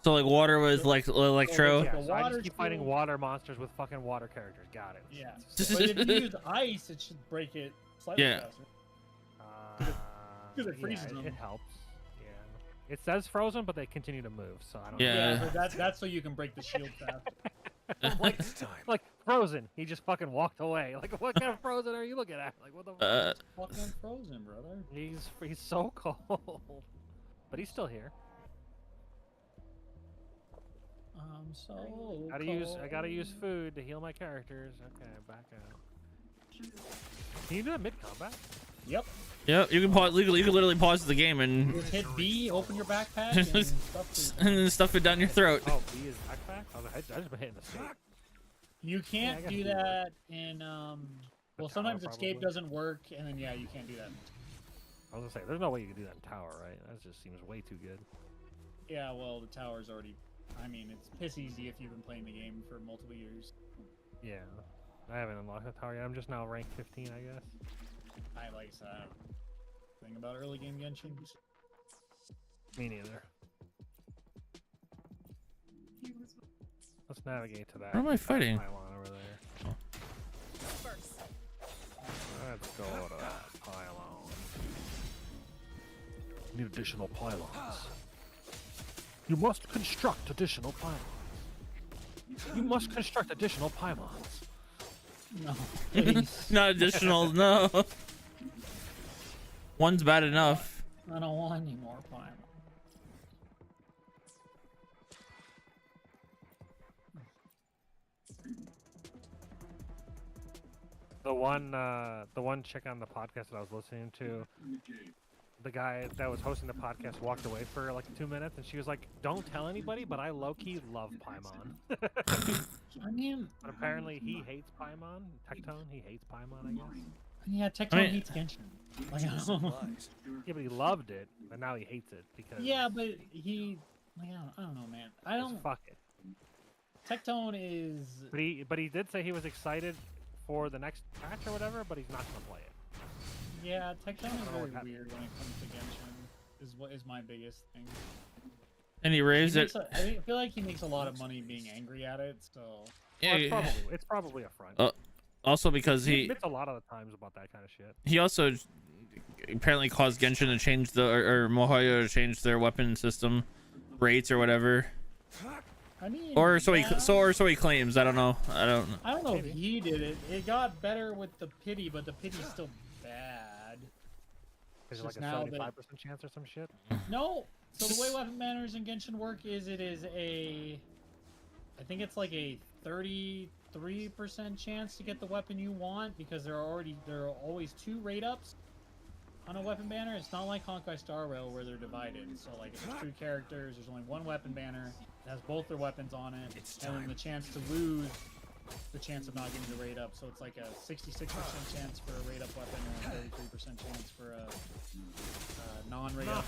So like water was like electro. Yeah, The so I water just keep fighting shield- water monsters with fucking water characters. Got it. Yeah. But if you use ice, it should break it slightly Yeah. faster. Uh, 'Cause it freezes yeah, them. it helps. Yeah. It says frozen, but they continue to move, so I don't Yeah. know. But that's so you can break the shield fast. like, It's time. like frozen. He just fucking walked away. Like, what kind of frozen are you looking at? Like, what the fuck? Fucking frozen, brother. He's so cold. But he's still here. I'm so I gotta use food to heal my characters. Okay, back out. Can you do that mid combat? Yep. Yep, you can pause. You can literally pause the game and Just hit B, open your backpack, and stuff. and then stuff it down your throat. Oh, B is backpack? I just been hitting escape. You I can't guess do you that in well, sometimes tower, escape probably. doesn't work, and then yeah, you can't do that. I was gonna say, there's no way you can do that in tower, right? That just seems way too good. Yeah, well, the tower's already. I mean, it's piss easy if you've been playing the game for multiple years. Yeah. I haven't unlocked the tower yet. I'm just now rank 15, I guess. I like that thing about early game Genshin. Me neither. Let's navigate to that. Where am I fighting? Pylon over there. First, Let's go to that pylon. Need additional pylons. You must construct additional pylons. You must construct additional pylons. No, please. Not additional, no. One's bad enough. I don't want any more pylon. The one chick on the podcast that I was listening to, the guy that was hosting the podcast walked away for like 2 minutes, and she was like, "Don't tell anybody, but I low-key love Paimon." I mean, But apparently he hates Paimon. Tectone, he hates Paimon, I guess. yeah, Tectone I mean- hates Genshin. Like, I don't- Supplies. Yeah, but he loved it, but now he hates it because yeah, but he, like, I don't know, man. I just don't. fuck it. Tectone is. But he did say he was excited for the next patch or whatever, but he's not gonna play it. Yeah, Tectone is know very what happened. weird when it comes to Genshin. Is what is my biggest thing. And he raised it. I feel like he makes a lot of money being angry at it. So Yeah, Well, it's probably a front. also because he he admits a lot of the times about that kind of shit. he also apparently caused Genshin to change or Mohoyo to change their weapon system rates or whatever. I mean, Or so yeah, so he claims. I don't know. I don't know. I don't know Maybe. if he did it. It got better with the pity, but the pity's still bad. Is it Just like a now 75% that- chance or some shit? No. So the way weapon banners in Genshin work is it is a, I think it's like a 33% chance to get the weapon you want because there are always 2 rate ups on a weapon banner. It's not like Honkai Star Rail where they're divided. So like if there's 2 characters, there's only 1 weapon banner. It has both their weapons on it, and then the chance to lose, the chance of not getting the rate up. So it's like a 66% chance for a rate up weapon and a 33% chance for a non-rate up.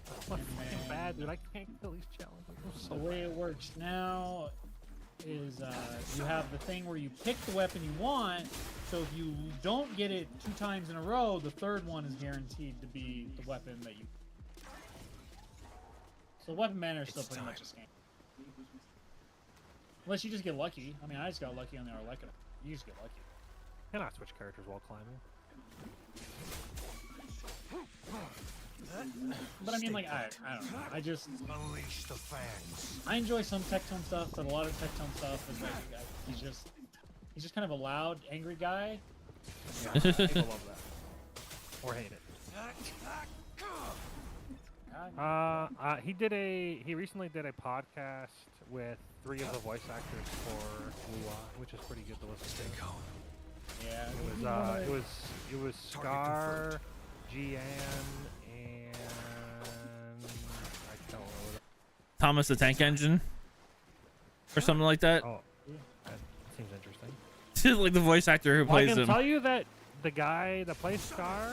That's fucking bad, dude. I can't kill these challenges. I'm so The way it works now is you have the thing where you pick the weapon you want. So if you don't get it 2 times in a row, the 3rd one is guaranteed to be the weapon that you. So weapon banner is still pretty much a scam. Unless you just get lucky. I mean, I just got lucky on the Arlecchino. You just get lucky. Can I switch characters while climbing? But I mean, like, I don't know. I just, Unleash the fangs. I enjoy some Tectone stuff, but a lot of Tectone stuff is like, he's just kind of a loud, angry guy. Yeah, people love that. Or hate it. He recently did a podcast with 3 of the voice actors for Wuthering, which is pretty good to listen to. Yeah. It was Scar, Gian, and I don't know. Thomas the Tank Engine or something like that. Oh, that seems interesting. Like the voice actor who Well, I plays can him. tell you that the guy that plays Scar,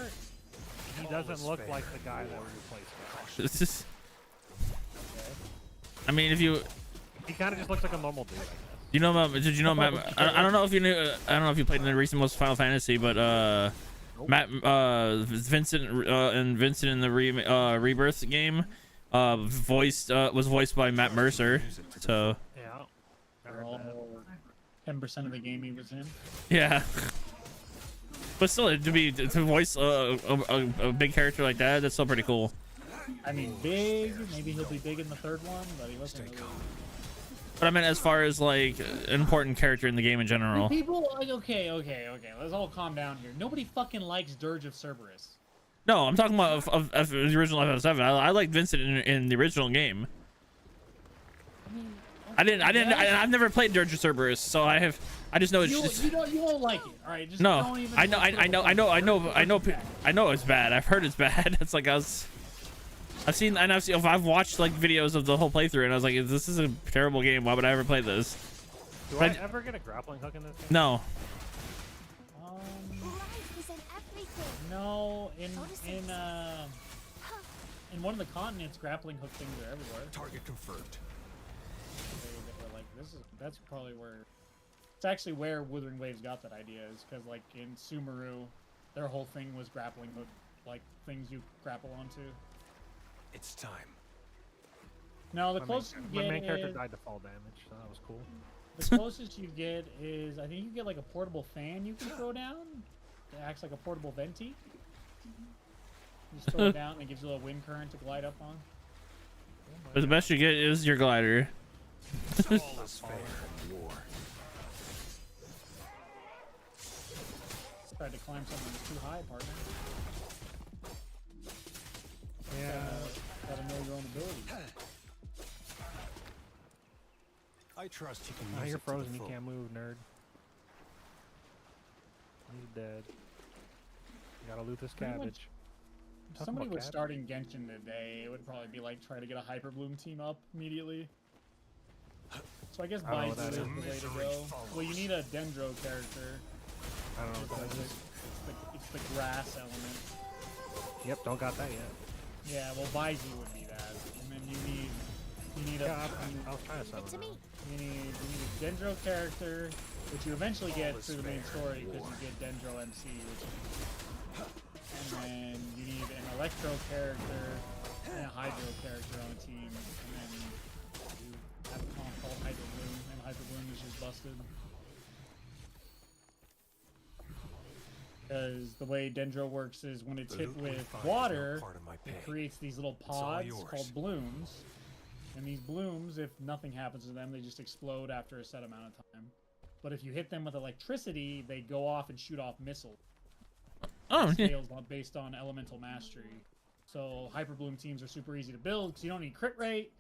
he doesn't look like the guy that replaced Scar. It's just, I mean, if you He kind of just looks like a normal dude, I guess. you know about, did you know Matt? I don't know if you knew. I don't know if you played in the recent most Final Fantasy, but Matt, Vincent and Vincent in the Rebirth game, was voiced by Matt Mercer. So Yeah. They're all 10% of the game he was in. yeah. But still, to voice a big character like that, that's still pretty cool. I mean, big. Maybe he'll be big in the 3rd one, but he wasn't really. But I meant as far as like an important character in the game in general. People like okay. Let's all calm down here. Nobody fucking likes Dirge of Cerberus. No, I'm talking about of the original FF7. I like Vincent in the original game. I've never played Dirge of Cerberus, so I just know it's just. You don't like it, all right? Just No, don't even I know it's bad. I've heard it's bad. It's like I've watched like videos of the whole playthrough, and I was like, this is a terrible game. Why would I ever play this? Do I ever get a grappling hook in this game? No. Life is in everything. No, in one of the continents, grappling hook things are everywhere. Target confirmed. They're like, that's probably where. It's actually where Wuthering Waves got that idea, is because like in Sumeru, their whole thing was grappling hook, like things you grapple onto. It's time. No, the closest you My get main character is, died to fall damage, so that was cool. the closest you get is, I think you get like a portable fan you can throw down. It acts like a portable venti. You just throw it down and it gives you a little wind current to glide up on. But the best you get is your glider. All is fair in war. Tried to climb something that's too high, partner. Yeah. Gotta know your own abilities. I trust you can Now use you're it to the frozen, you full. can't move, nerd. He's dead. You gotta loot this Pretty much- cabbage. If Talking somebody about was starting Genshin today, it would probably be like try to get a Hyper Bloom team up immediately. So I guess I don't know what Baizu is that the way to Misery go. follows. Well, you need a Dendro character. I don't know what that is. It's the grass element. Yep, don't got that yet. Yeah, well, Baizu would be that. And then you need Yeah, I was trying to summon to me. him. you need a Dendro character, which you eventually get through the main story because you get Dendro MC, and then you need an Electro character and a Hydro character on a team, and then you have a comp called Hyper Bloom, and Hyper Bloom is just busted. Because the way Dendro works is when it's The hit loot we with find is not water, part of my it pay. creates these little all pods yours. called blooms. And these blooms, if nothing happens to them, they just explode after a set amount of time. But if you hit them with electricity, they go off and shoot off missiles. Oh, yeah. scales based on elemental mastery. So Hyper Bloom teams are super easy to build because you don't need crit rate.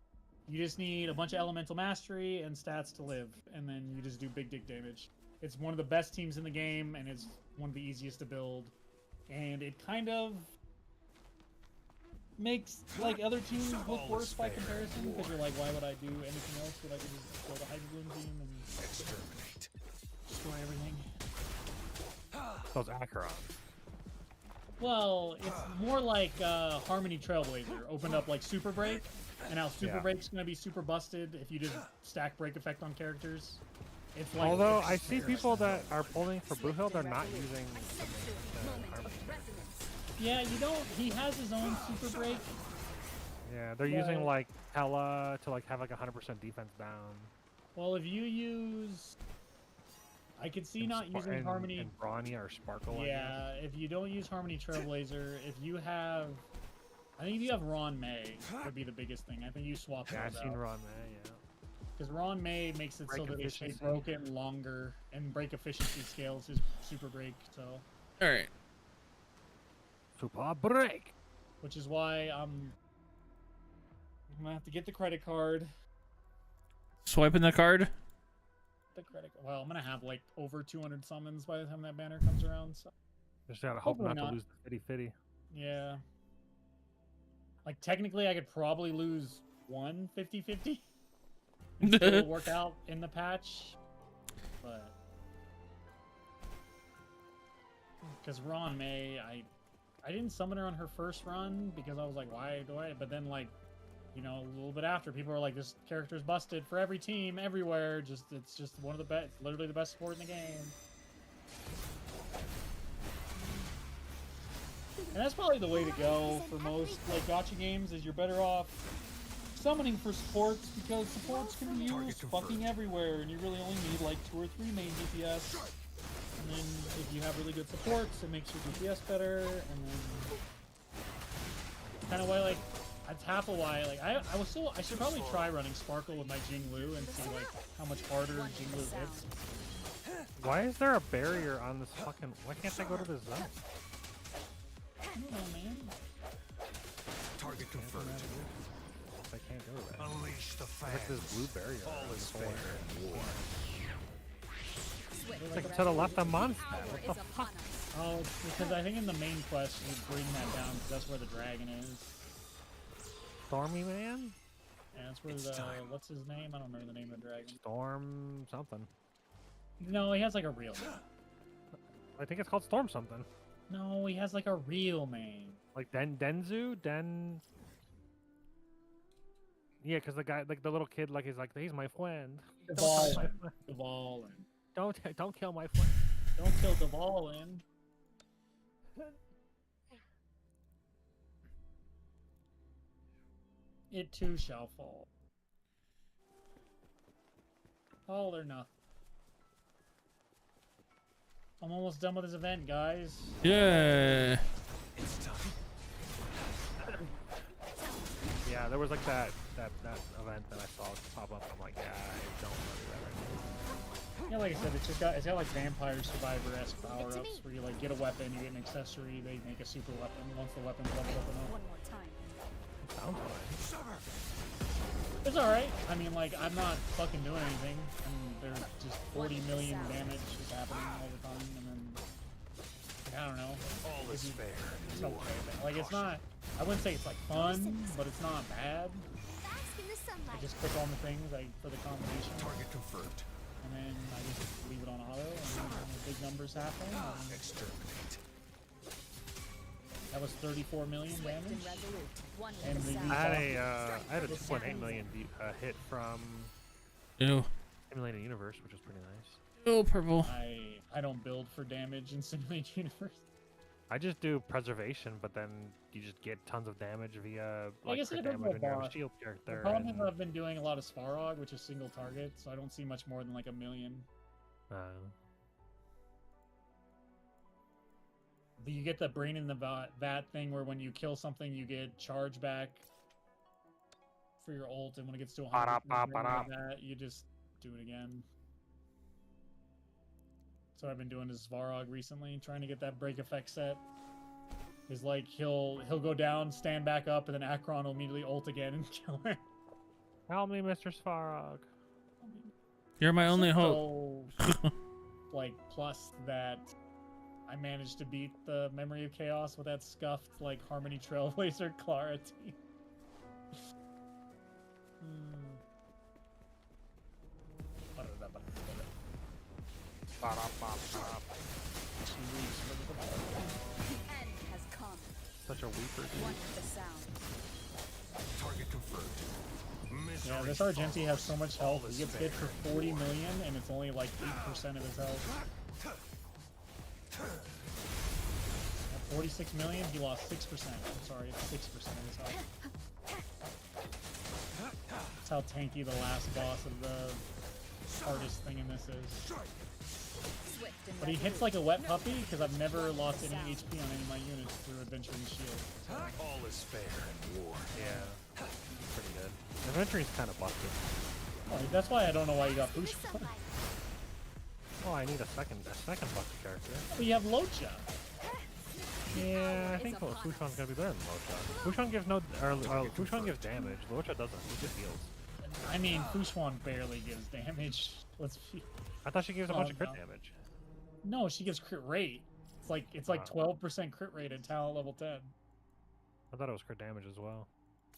You just need a bunch of elemental mastery and stats to live, and then you just do big dick damage. It's one of the best teams in the game, and it's one of the easiest to build. And it kind of makes like other teams look worse by comparison, because you're like, why would I do anything else when I can just build a Hyper Bloom team and Exterminate. destroy everything? Those Acheron. Well, it's more like Harmony Trailblazer opened up like Super Break, and now Super Yeah. Break's gonna be super busted if you just stack break effect on characters. It's like Although I see people that are pulling for Blue Hill, they're not using the Harmony. yeah, you don't. He has his own Super Break. Yeah, they're using like Hella to like have like 100% defense down. Well, if you use, I could see not using Harmony. And Brawny or Sparkle. I guess. Yeah, if you don't use Harmony Trailblazer, if you have, I think if you have Ron May, would be the biggest thing. I think you swap Yeah, I've those seen out. Ron May. Yeah. Because Ron May makes it so Break that they stay efficiency. broken longer, and break efficiency scales his super break, so All right. Super break. which is why I'm gonna have to get the credit card. Swiping the card. Well, I'm gonna have like over 200 summons by the time that banner comes around. So Just gotta hope Hopefully not not. to lose the fitty fitty. yeah, like technically I could probably lose one 50-50. It'll work out in the patch, but because Ron May, I didn't summon her on her first run because I was like, why do I? But then like, you know, a little bit after, people were like, this character's busted for every team everywhere. It's just one of the best, literally the best support in the game. And that's probably the way to go for most like gacha games. Is you're better off summoning for supports, because supports can be Target used confirmed. fucking everywhere, and you really only need like 2 or 3 main DPS. And then if you have really good supports, it makes your DPS better. And then kind of why like that's half of why like I should probably try running Sparkle with my Jinglu and see like how much harder Jinglu hits. Why is there a barrier on this fucking? Why can't I go to this zone? I don't know, man. Target confirmed. I can't go to that. Unleash the There's like this blue barrier. All is fair in war. It's like to the left of Mondstadt. What the fuck? Oh, it's because I think in the main quest you bring that down because that's where the dragon is. Stormy Man? And that's where It's the time. what's his name? I don't remember the name of the dragon. Storm something. No, he has like a real name. I think it's called Storm something. No, he has like a real name. Like Denzu? Yeah, because the guy, like the little kid, like he's my friend. Duvall. Duvall. Don't kill my friend. Don't kill Duvall in. It too shall fall. All or nothing. I'm almost done with this event, guys. Yeah. It's time. Yeah, there was like that event that I saw pop up. I'm like, yeah, I don't want to do that right now. Yeah, like I said, it's got like Vampire Survivor-esque power-ups where you like get a weapon, you get an accessory, they make a super weapon once the weapon's leveled up enough. One more time. Sounds fine. It's alright. I mean, like, I'm not fucking doing anything, and there's just 40 million damage is happening all the time, and then, like, I don't know. All is fair It's in war. okay. Like, it's not, I wouldn't say it's, like, fun, but it's not bad. Bask in the I sunlight. just click on the things for the combination, Target confirmed. and then I just leave it on auto, and then when the big numbers happen, and Exterminate. that was 34 million Swift damage. and resolute. One And with the the- sound. I had a 2.8 million hit from Ew. Simulated Universe, which was pretty nice. Ew, purple. I don't build for damage in Simulated Universe. I just do preservation, but then you just get tons of damage via I like guess crit it depends damage on when you have a boss. shield The character. problem is and, I've been doing a lot of Svarog, which is single target, so I don't see much more than like 1 million. uh, But you get the brain in the vat thing where when you kill something, you get charge back for your ult, and when it gets to 100, Ba-da-ba-ba-da. that you just do it again. That's what I've been doing to Svarog recently, trying to get that break effect set. Is like he'll go down, stand back up, and then Akron will immediately ult again and kill her. Help me, Mr. Svarog. You're my only hope. So, like, plus that I managed to beat the Memory of Chaos with that scuffed, like, Harmony Trailblazer Clara team. The end has come. Such a weeper. One with the sound. Target confirmed. Yeah, Misery this Argenti has follows. so much health. All He is gets hit for fair. 40 million, and it's only like 8% of his health. At 46 million, he lost 6%. I'm sorry, it's 6% of his health. That's how tanky the last boss of the hardest thing in this is. Swift and But he resolute. hits like a wet puppy because I've never lost any HP on any of my units through Adventuring Shield. All is fair in war. Yeah. He's pretty good. Adventuring's kind of busted. Oh, that's why I don't know why you got pushed. Oh, I need a second busted character. But you have Locha. Yeah, I think Fushan's gonna be better than Locha. Fushan gives Fushan gives damage. Locha doesn't. He just heals. I mean, Fushuan barely gives damage. Let's be... I thought she gives a bunch of crit no. damage. No, she gives crit rate. It's like 12% crit rate at talent level 10. I thought it was crit damage as well.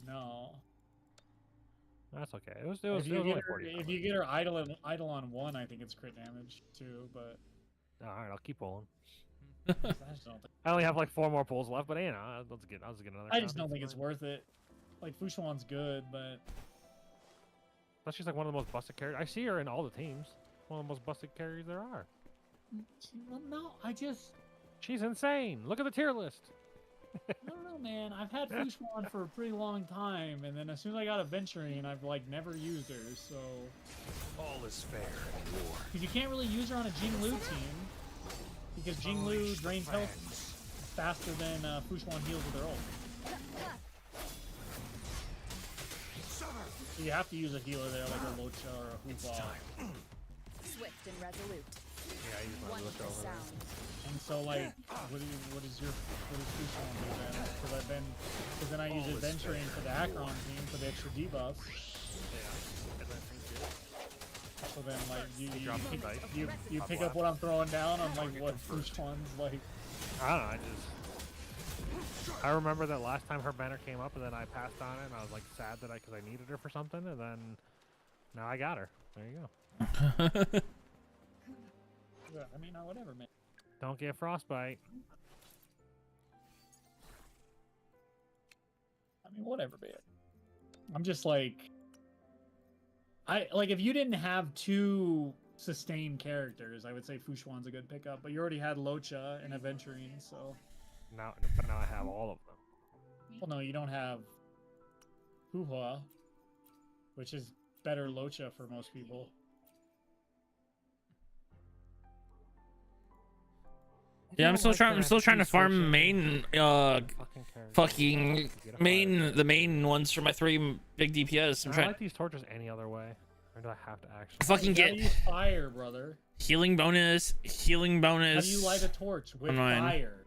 No. That's okay. It was If you, only get her, 40. if you get her idle on 1, I think it's crit damage too, but Alright, I'll keep pulling. I just don't think, I only have like 4 more pulls left, but you know, I'll just get another. I just don't copy, think it's fine. worth it. Like, Fushuan's good, but But she's like one of the most busted characters. I see her in all the teams. One of the most busted characters there are. well, no, I just... She's insane. Look at the tier list. I don't know, man. I've had Fushuan for a pretty long time, and then as soon as I got Adventuring, I've, like, never used her, so... All is fair in war. Because you can't really use her on a Jinglu team, because Jinglu Unleash the drains health fangs. faster than Fushuan heals with her ult. So you have to use a healer there, like a Locha or a Hoopa. Swift and resolute. Yeah, I use my One with Locha the over there. sound. And so, like, what does Fushuan do then? Because then I use Adventuring for the Akron team for the extra debuffs. So then, like, you pick up what I'm throwing down on, like, what Fushuan's, like... I don't know. I remember that last time her banner came up, and then I passed on it, and I was like sad that because I needed her for something, and then now I got her. There you go. Yeah, I mean, whatever, man. Don't get frostbite. I mean, whatever, man. I'm just like... if you didn't have 2 sustained characters, I would say Fushuan's a good pickup, but you already had Locha and Aventurine, so... But now I have all of them. Well, no, you don't have Hoo-Ha, which is better Locha for most people. Yeah, I'm still trying to farm main fucking the main ones for my 3 big DPS. I'm I Oh, trying like these torches any other way. Or do I have to actually? fucking You gotta get use fire, brother. healing bonus. How do you light a torch with Online. fire?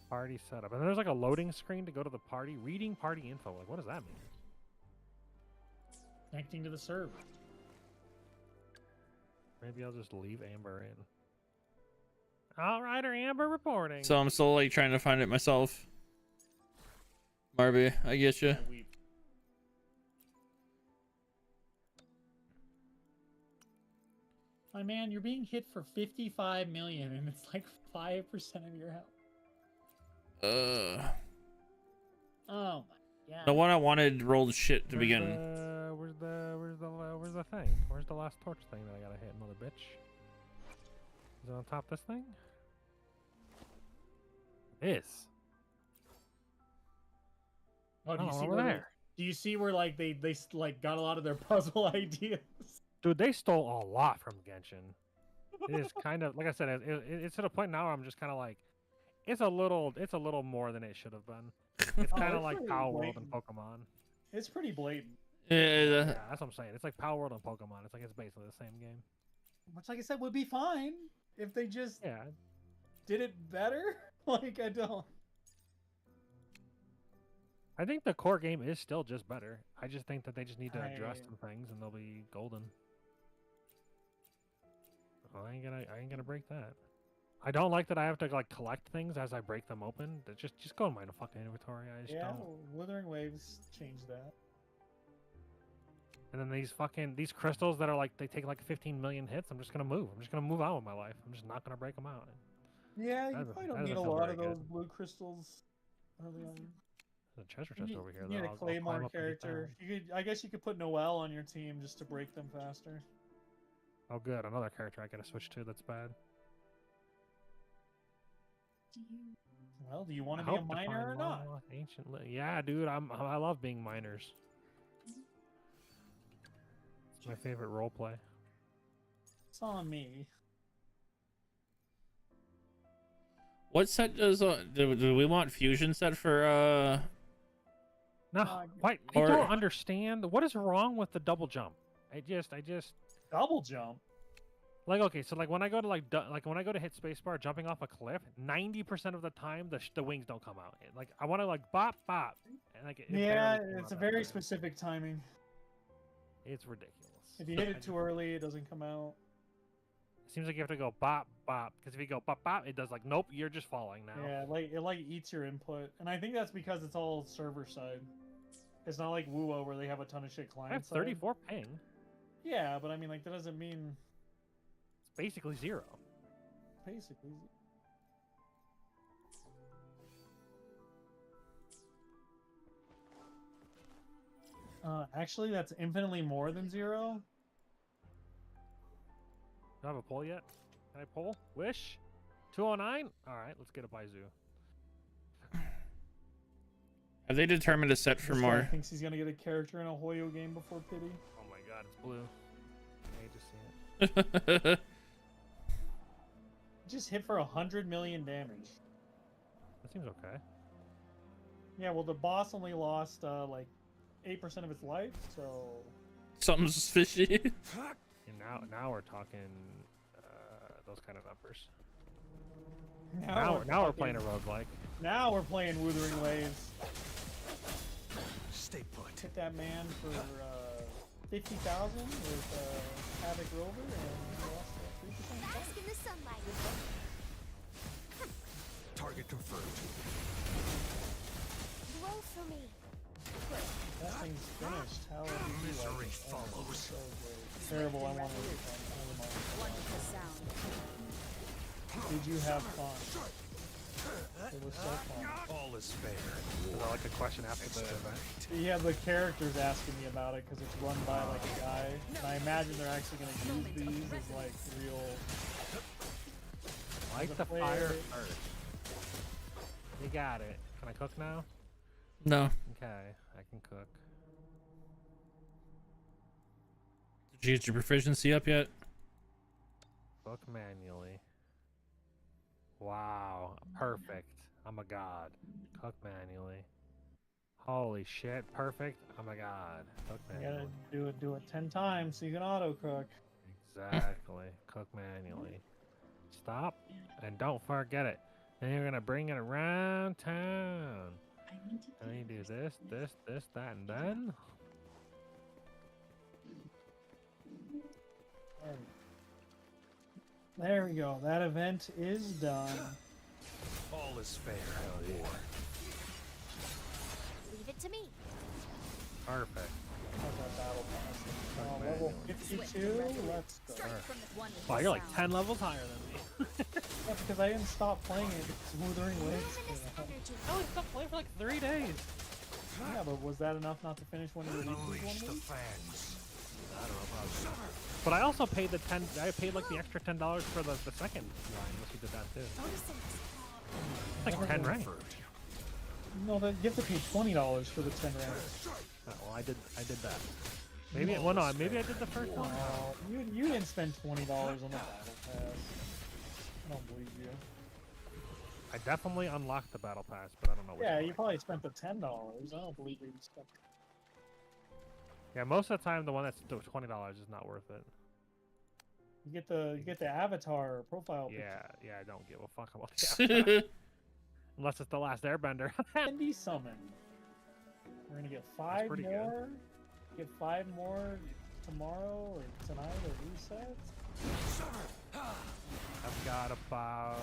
Party setup. And there's like a loading screen to go to the party. Reading party info. Like, what does that mean? Connecting to the server. Maybe I'll just leave Amber in. Alrighter, Amber reporting. So I'm still like trying to find it myself. Marby, I get you. My man, you're being hit for 55 million, and it's like 5% of your health. Oh my god. The one I wanted rolled shit to begin. Where's the thing? Where's the last torch thing that I gotta hit, mother bitch? Is it on top of this thing? It is. Oh, do you Oh, see over where there. do you see where like they like got a lot of their puzzle ideas? Dude, they stole a lot from Genshin. It is kind of like I said. It's to the point now where I'm just kind of like, it's a little more than it should have been. It's Oh, kind of it's like pretty Power World and blatant. Pokemon. It's pretty blatant. Yeah, Yeah, that's what I'm saying. It's like Power World and Pokemon. It's like it's basically the same game. which, like I said, would be fine if they just Yeah. did it better. Like, I don't. I think the core game is still just better. I just think that they just need to address I- some things and they'll be golden. Well, I ain't gonna break that. I don't like that I have to like collect things as I break them open. Just go in my fucking inventory. I just Yeah, don't. Wuthering Waves changed that. And then these crystals that are like they take like 15 million hits. I'm just gonna move. I'm just gonna move on with my life. I'm just not gonna break them out. Yeah, you That doesn't- probably that don't need a doesn't feel lot very of good. those blue crystals early on. There's a treasure You chest need, over here. you Though. need a I'll Claymore climb up and get character. that. You could, I guess you could put Noelle on your team just to break them faster. Oh, good. Another character I gotta switch to. That's bad. Well, do you want I to be a hope to miner or find not? long-lost ancient yeah, dude. I love being miners. It's my favorite role play. It's on me. What set does do we want fusion set for No, wait. I or- don't understand. What is wrong with the double jump? I just Double jump. like okay. So like when I go to when I go to hit spacebar jumping off a cliff, 90% of the time the wings don't come out. Like I want to like bop bop, and like it Yeah, barely came it's out a that very time. specific timing. It's ridiculous. If you hit I it too early, it doesn't come out. It seems like you have to go bop bop because if you go bop bop, it does like nope, you're just falling now. Yeah, it like eats your input, and I think that's because it's all server side. It's not like WoWo where they have a ton of shit client I have side. 34 ping. Yeah, but I mean, like that doesn't mean It's basically 0. basically. Actually, that's infinitely more than 0. Do I have a poll yet? Can I poll? Wish? 209? Alright, let's get a Baizu. have they determined a set for This guy more? thinks he's gonna get a character in a Hoyo game before Pity. Oh my god, it's blue. I hate to see it. Just hit for 100 million damage. That seems okay. Yeah, well, the boss only lost like 8% of its life, so Something's fishy. And now we're talking those kind of numbers. Now we're playing a roguelike. Now we're playing Wuthering Waves. Stay put. Hit that man for 50,000 with Havoc Rover, and he lost 3% Bask in the sunlight. Target confirmed. Blow for me. That thing's finished. How would you Misery like it? Oh, follows. so great. Terrible. I wanted to never mind. Wonderful sound. Did you have fun? It was so fun. All is fair. Is that like a question after the event? Yeah, the character's asking me about it because it's run by like a guy. And I imagine they're actually going to use these as like real. Light The the player- fire first. You got it. Can I cook now? No. Okay, I can cook. Did you get your proficiency up yet? Cook manually. Wow, perfect. I'm a god. Cook manually. Holy shit, perfect. I'm a god. Cook You gotta manually. do it 10 times so you can auto cook. Exactly. Cook manually. Stop and don't forget it. Then you're gonna bring it around town. And then you do this, that, and then. There we go. That event is done. All is fair in war. Leave it to me. Perfect. How's that battle pass? Level 52. Let's go. Strike from the wonderful Wow, you're like sound. 10 levels higher than me. Yeah, because I didn't stop playing it because Wuthering Waves Luminous came out. energy. I only stopped playing for like 3 days. Yeah, but was that enough not to finish one of your Unleash weeklies the one week? fangs. But I also paid the I paid like the extra $10 for the second line, unless you did that too. Photosynthesis. Like 10 rank. No, you have to pay $20 for the 10 rounds. Oh, well, I did that. Maybe well no, maybe I did the first one. Wow, you didn't spend $20 on the battle pass. I don't believe you. I definitely unlocked the battle pass, but I don't know which Yeah, one. you probably spent the $10. I don't believe you spent. Yeah, most of the time the one that's $20 is not worth it. You get the avatar profile Yeah, I don't give a fuck about that. Unless it's the last Airbender. picture. Can be summoned. We're gonna get 5 pretty good. more. Get 5 more tomorrow or tonight or resets. I've got about...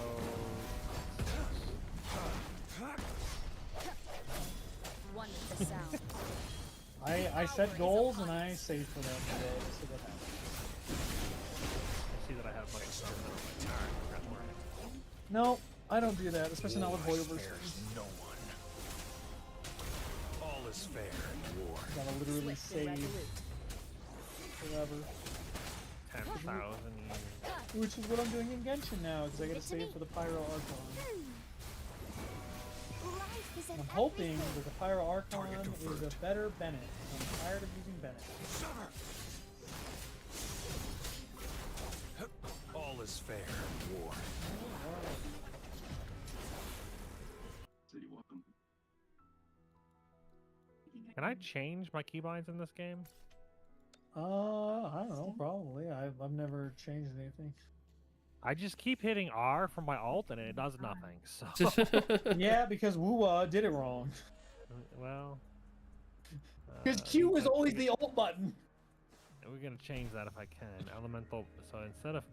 One with the sound. I set goals and I save for them today. So what happens. I see that I have like... No, I don't do that, especially not with War Hoyoverse. spares no one. All is fair in war. Gotta literally Swift and save resolute. forever. 10,000 years. Which is what I'm doing in Genshin now, because I gotta save for the Pyro Archon. Life is an I'm hoping everything. that the Pyro Archon Target is confirmed. a better Bennett. I'm tired of using Bennett. All is fair in war. Can I change my keybinds in this game? I don't know, probably. I've never changed anything. I just keep hitting R from my alt and it does nothing. So, Yeah, because Wuwa did it wrong. well, Because we're Q is gonna always change- the alt button. We're gonna change that if I can. Elemental. So instead of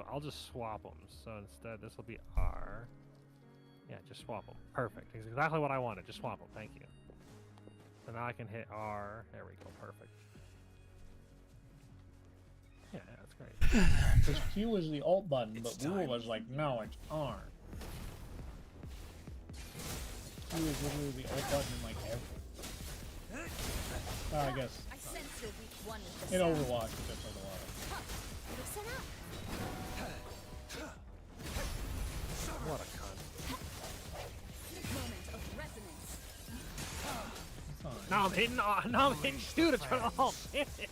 I'll just swap them. So instead, this will be R. Yeah, just swap them. Perfect. It's exactly what I wanted. Just swap them. Thank you. So now I can hit R. There we go. Perfect. Yeah, that's great. Because Q was the alt button, but Wuwa was like, no, it's R. Q is literally the alt button in like every. I guess I sense you'll reach one with the in sound. Overwatch it's just like a lot. Listen up. What a cunt. Moment of resonance. It's fine. Now I'm hitting Q to turn off. Damn it.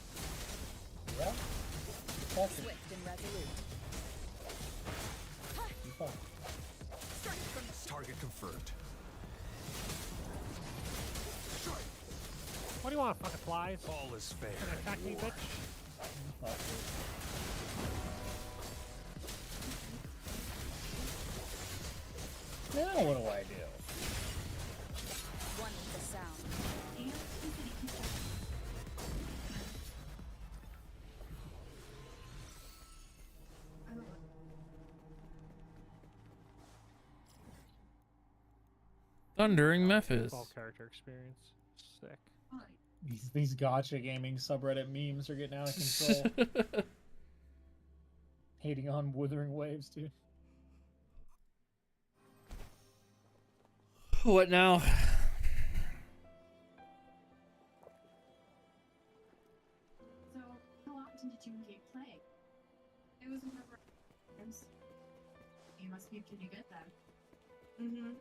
Yeah. Fucking Swift and resolute. fun. Starting from the Target confirmed. What do you want, fucking flies? All is fair Attack in me, war. bitch. Now what do I do? one with the sound. Thundering Memphis. All character experience. Sick. These gotcha gaming subreddit memes are getting out of control. Hating on Wuthering Waves, dude. What now? So, how often did you and Kate play? It was whenever. You must be pretty good then. Mm-hmm.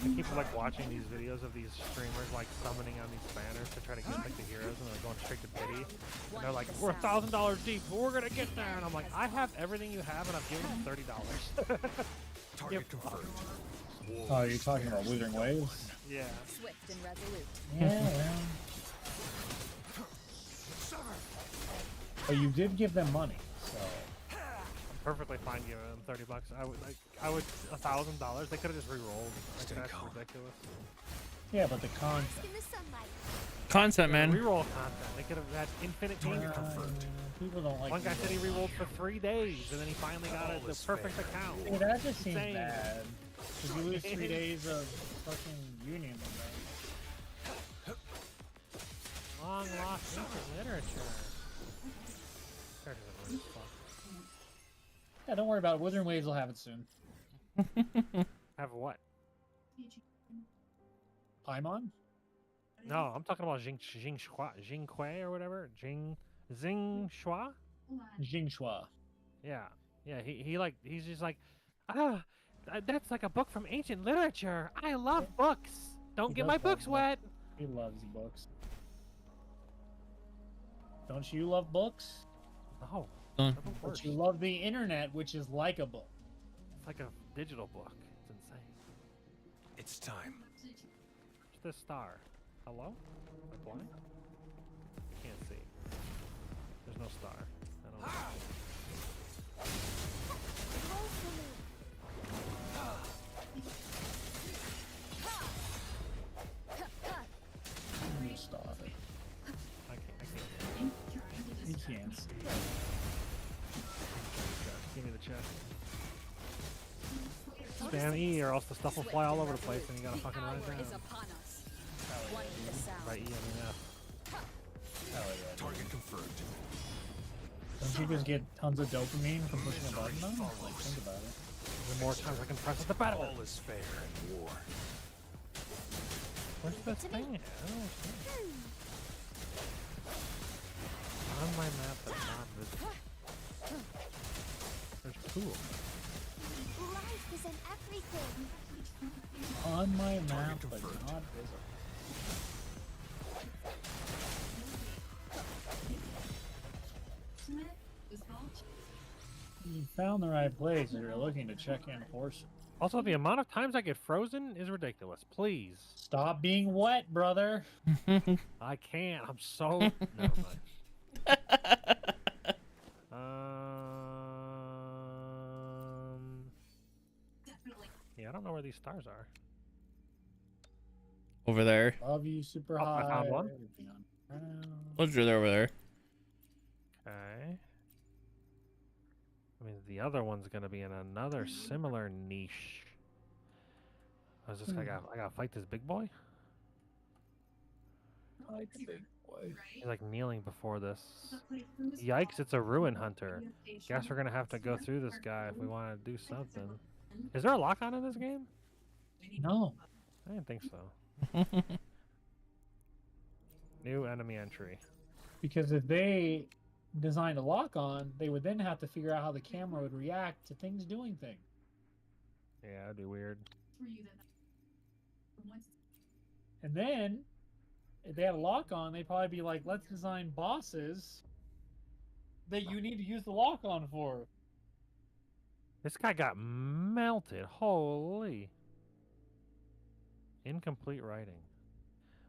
I keep like watching these videos of these streamers like summoning on these banners to try to get like the heroes, and they're going straight to pity. And they're like, "We're $1,000 deep, but we're gonna get there." And I'm like, "I have everything you have, and I've given them $30." Target confirmed. War Oh, you're talking about Wuthering Waves? Yeah. Swift and resolute. Yeah. But you did give them money, so. Perfectly fine giving them $30. I would $1,000. They could have just re-rolled. Like, Stay that's calm. ridiculous. Yeah, but the content. In the sunlight. Content, man. Re-roll content. They could have had infinite games. People don't like. One guy said he re-rolls. re-rolled for 3 days, and then he finally got All the is perfect fair. account. Yeah, that just seems Insane. bad. Because you lose 3 days of fucking union with them. Long lost ancient literature. Characters are weird as fuck. Yeah, don't worry about it. Wuthering Waves will have it soon. Have what? Paimon? No, I'm talking about Jing Kui or whatever. Zing Shua? Jingshua. Yeah. Yeah, he's just like, that's like a book from ancient literature. I love books. Don't He get does my love books books. wet. He loves books. Don't you love books? No. Uh. They're the But worst. you love the internet, which is like a book. It's like a digital book. It's insane. It's time. It's this star. Hello? Am I blind? Can't see. There's no star. I don't know. Stop it. I can't. You can't see. Give me the chest. Spam E or else the stuff will fly all over the place and you gotta fucking run it down. Is upon us. One with the sound. Right, E, I mean F. Target confirmed. Don't you just get tons of dopamine from pushing a button on? Like, think about it. The more times I can press it, the better. All is fair in war. Where's this thing at? I don't understand. On my map, but not visible. There's two of them. Life is in everything. On my map, Target but confirmed. not visible. You found the right place if you're looking to check in forces. Also, the amount of times I get frozen is ridiculous. Please. Stop being wet, brother. I can't. I'm so... Never mind. Yeah, I don't know where these stars are. Over there. Love you super Oh, high. I found one. Everything on ground. What's there over there? Okay. I mean, the other one's gonna be in another similar niche. I gotta fight this big boy? Like a big boy. He's like kneeling before this. Yikes, it's a ruin hunter. Guess we're gonna have to go through this guy if we want to do something. Is there a lock-on in this game? No. I didn't think so. New enemy entry. Because if they designed a lock on, they would then have to figure out how the camera would react to things doing things. Yeah, that'd be weird. And then, if they had a lock on, they'd probably be like, let's design bosses that you need to use the lock on for. This guy got melted. Holy. Incomplete writing.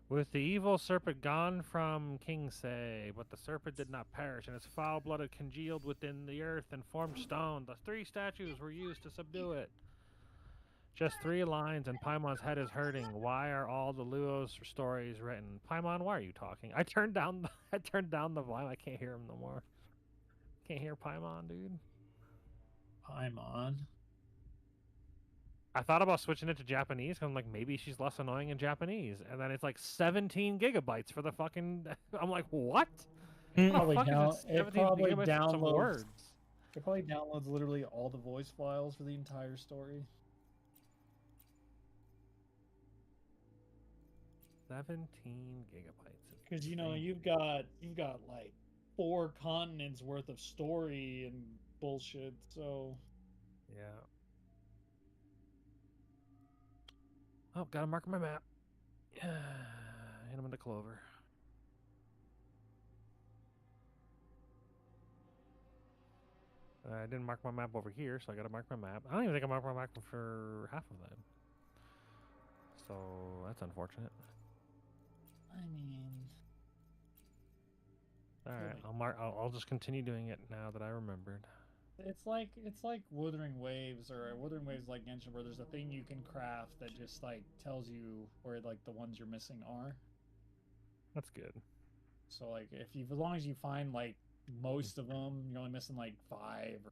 With the evil serpent gone from Kingsay, but the serpent did not perish, and its foul-blooded congealed within the earth and formed stone. The 3 statues were used to subdue it. Just 3 lines, and Paimon's head is hurting. Why are all the Luo's stories written? Paimon, why are you talking? I turned down the volume. I can't hear him no more. Can't hear Paimon, dude. Paimon. I thought about switching it to Japanese because I'm like, maybe she's less annoying in Japanese. And then it's like 17 gigabytes for the fucking... I'm like, what? Probably Fuck down, is it? it 17 probably gigabytes for some downloads. words. It probably downloads literally all the voice files for the entire story. 17 gigabytes. Because you know you've got like 4 continents worth of story and bullshit. So Yeah. Oh, gotta mark my map. Yeah, hit him into clover. I didn't mark my map over here, so I gotta mark my map. I don't even think I marked my map for half of that. So that's unfortunate. I mean, All right, I'll just continue doing it now that I remembered. it's like Wuthering Waves or Wuthering Waves like Genshin, where there's a thing you can craft that just like tells you where like the ones you're missing are. That's good. So like as long as you find like most of them, you're only missing like 5 or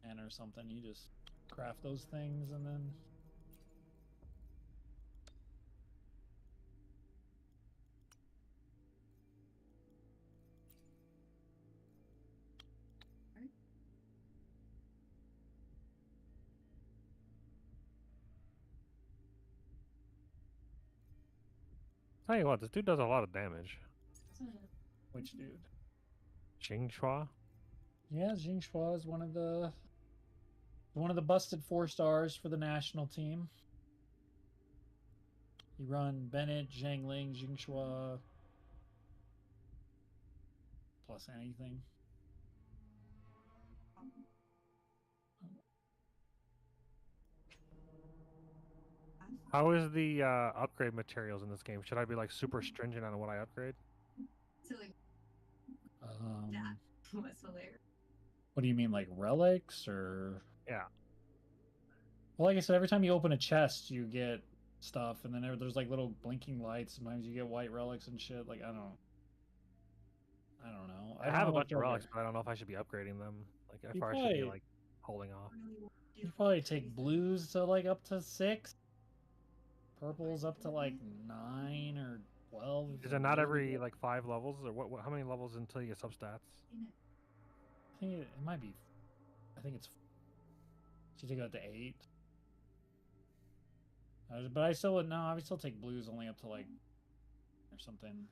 10 or something. You just craft those things and then. Tell you what, this dude does a lot of damage. Which dude? Xingshua? Yeah, Jingshua is one of the busted 4 stars for the national team. You run Bennett, Zhangling, Jingshua, plus anything. How is the upgrade materials in this game? Should I be like super stringent on what I upgrade? Silly. Um, That was hilarious. What do you mean, like relics or? Yeah. Well, like I said, every time you open a chest, you get stuff, and then there's like little blinking lights. Sometimes you get white relics and shit. Like I don't know. I don't have know a what bunch of they're- relics, but I don't know if I should be upgrading them. Like if You I should be probably- like holding off. You probably take blues to like up to 6, purples up to like 9 or 12. Is it not every like 5 levels, or what? How many levels until you get substats? I think it might be. I think it's. Should you take it to 8? But I still would no. I would still take blues only up to like, or something.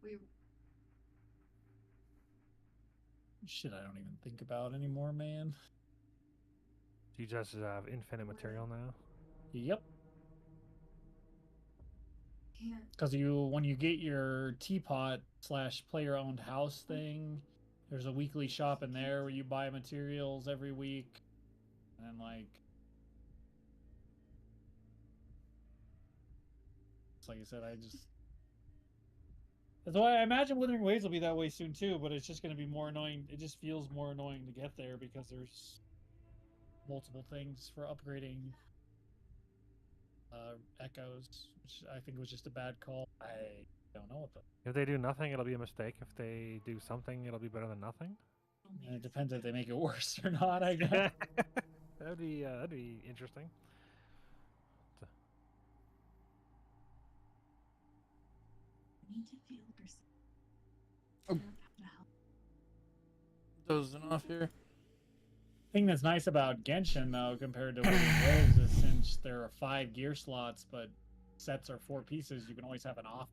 We Shit, I don't even think about anymore, man. Do you just have infinite material now? Yep. can't. Because when you get your teapot / player owned house thing, there's a weekly shop in there where you buy materials every week, and like, it's like I said, that's why I imagine Wuthering Waves will be that way soon too. But it's just going to be more annoying. It just feels more annoying to get there because there's multiple things for upgrading echoes, which I think was just a bad call. I don't know what the. If they do nothing, it'll be a mistake. If they do something, it'll be better than nothing. And it depends if they make it worse or not, I guess. that'd be interesting. Need to feel yourself. Oh. Dozing off here. Thing that's nice about Genshin though, compared to Wuthering Waves, is since there are 5 gear slots, but sets are 4 pieces, you can always have an off.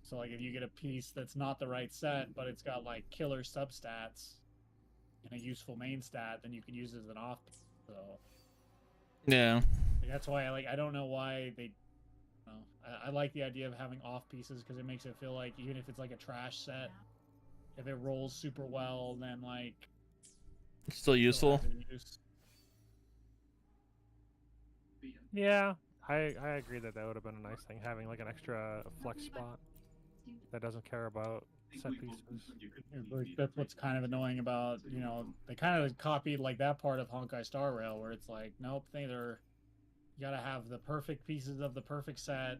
So like if you get a piece that's not the right set, but it's got like killer substats and a useful main stat, then you can use it as an off. So Yeah. like, that's why I don't know why they. I like the idea of having off pieces because it makes it feel like even if it's like a trash set, if it rolls super well, then like It's still useful. still has a use. Yeah, I agree that would have been a nice thing, having like an extra flex spot that doesn't care about set pieces. That's what's kind of annoying about, they kind of copied like that part of Honkai Star Rail where it's like, nope, you gotta have the perfect pieces of the perfect set,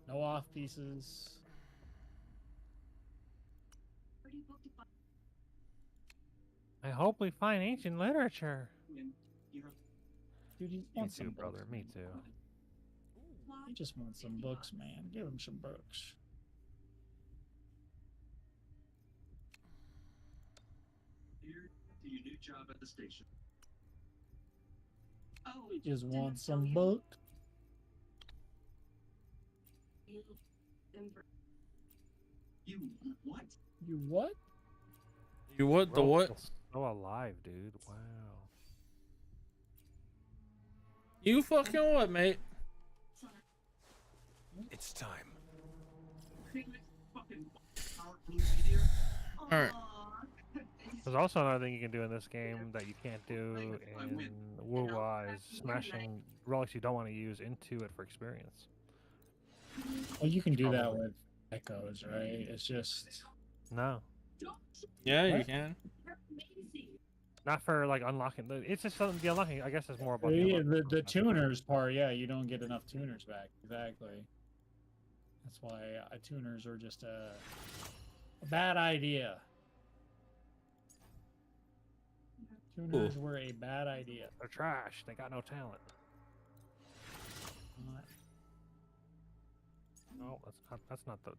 no off pieces. I hope we find ancient literature. Dude, you Me want too, some brother. books, Me man. too. You just want some books, man. Give him some books. Here to your new job at the station. Oh, You just didn't want tell some you. books. You what? You what? You what? The Bro, what? feels so alive, dude. Wow. You fucking what, mate? It's time. Alright. There's also another thing you can do in this game that you can't do in WoW is smashing relics you don't want to use into it for experience. Well, you can do that with echoes, right? It's just No, Yeah, you What? can. not for like unlocking. It's just something the unlocking. I guess is more about the yeah, unlocking the process. tuners part. Yeah, you don't get enough tuners back. Exactly. That's why tuners are just a bad idea. Tuners were a bad idea. They're trash. They got no talent. No, that's not the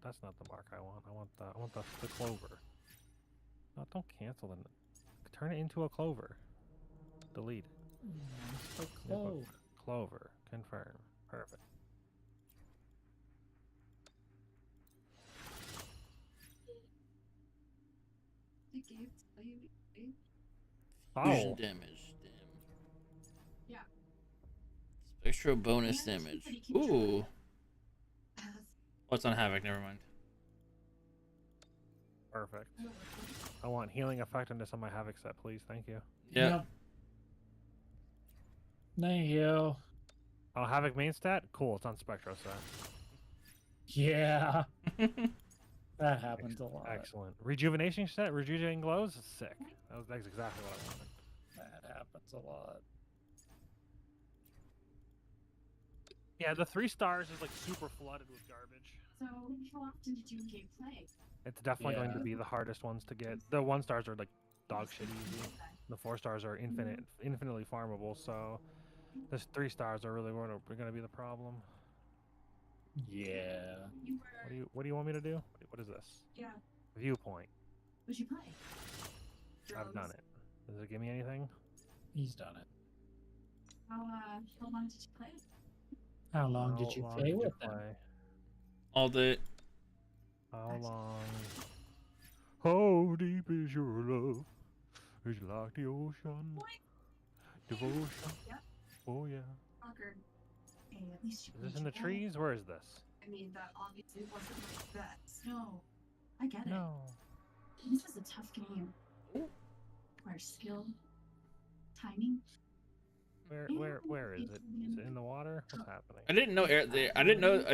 mark I want. I want the clover. No, don't cancel them. Turn it into a clover. Delete. It's so Yeah, but close. Clover. Confirm. Perfect. Fusion Oh, damage. Damn. Yeah. Spectral bonus damage. Ooh. What's on Havoc? Never mind. Perfect. I want healing effectiveness on my Havoc set, please. Thank you. Yeah. Yep. Thank you. Oh, Havoc main stat? Cool, it's on Spectro set. Yeah, that happens a lot. Excellent. Rejuvenation set? Rejuvenating glows? Sick. That's exactly what I wanted. That happens a lot. Yeah, the 3 stars is like super flooded with garbage. So, how often did you engage play? It's definitely going to Yeah. be the hardest ones to get. The 1 stars are like dog shit easy. The 4 stars are infinitely farmable, so this 3 stars are really going to be the problem. Yeah. You were. What do you want me to do? What is this? Yeah. Viewpoint. What'd you play? I've done it. Does it give me anything? He's done it. How long did you play? How long did you long play with them? All day. How long? How deep is your love? It's like the ocean. What? Devotion. Yep. Oh yeah. Conquered. Hey, at least you Is this played in the your role. trees? Where is this? I mean, that obviously wasn't like that. No, I get it. No. This is a tough game. Requires skill, timing. Where is it? Is it in the water? What's happening? I didn't know I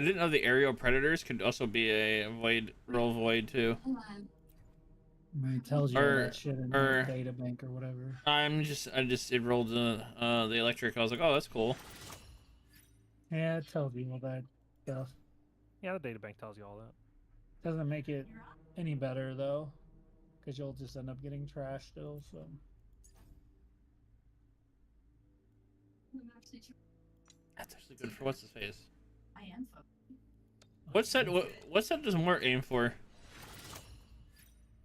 didn't know the aerial predators could also be a void roll void too. Hold on. It tells you all Or- that shit in or- the data bank or whatever. It rolled the electric. I was like, oh, that's cool. Yeah, it tells you all that stuff. Yeah, the databank tells you all that. Doesn't make it You're up. any better though, because you'll just end up getting trashed still. So I'm actually tr- That's actually good for what's his face. I am focused. What set does Mort aim for?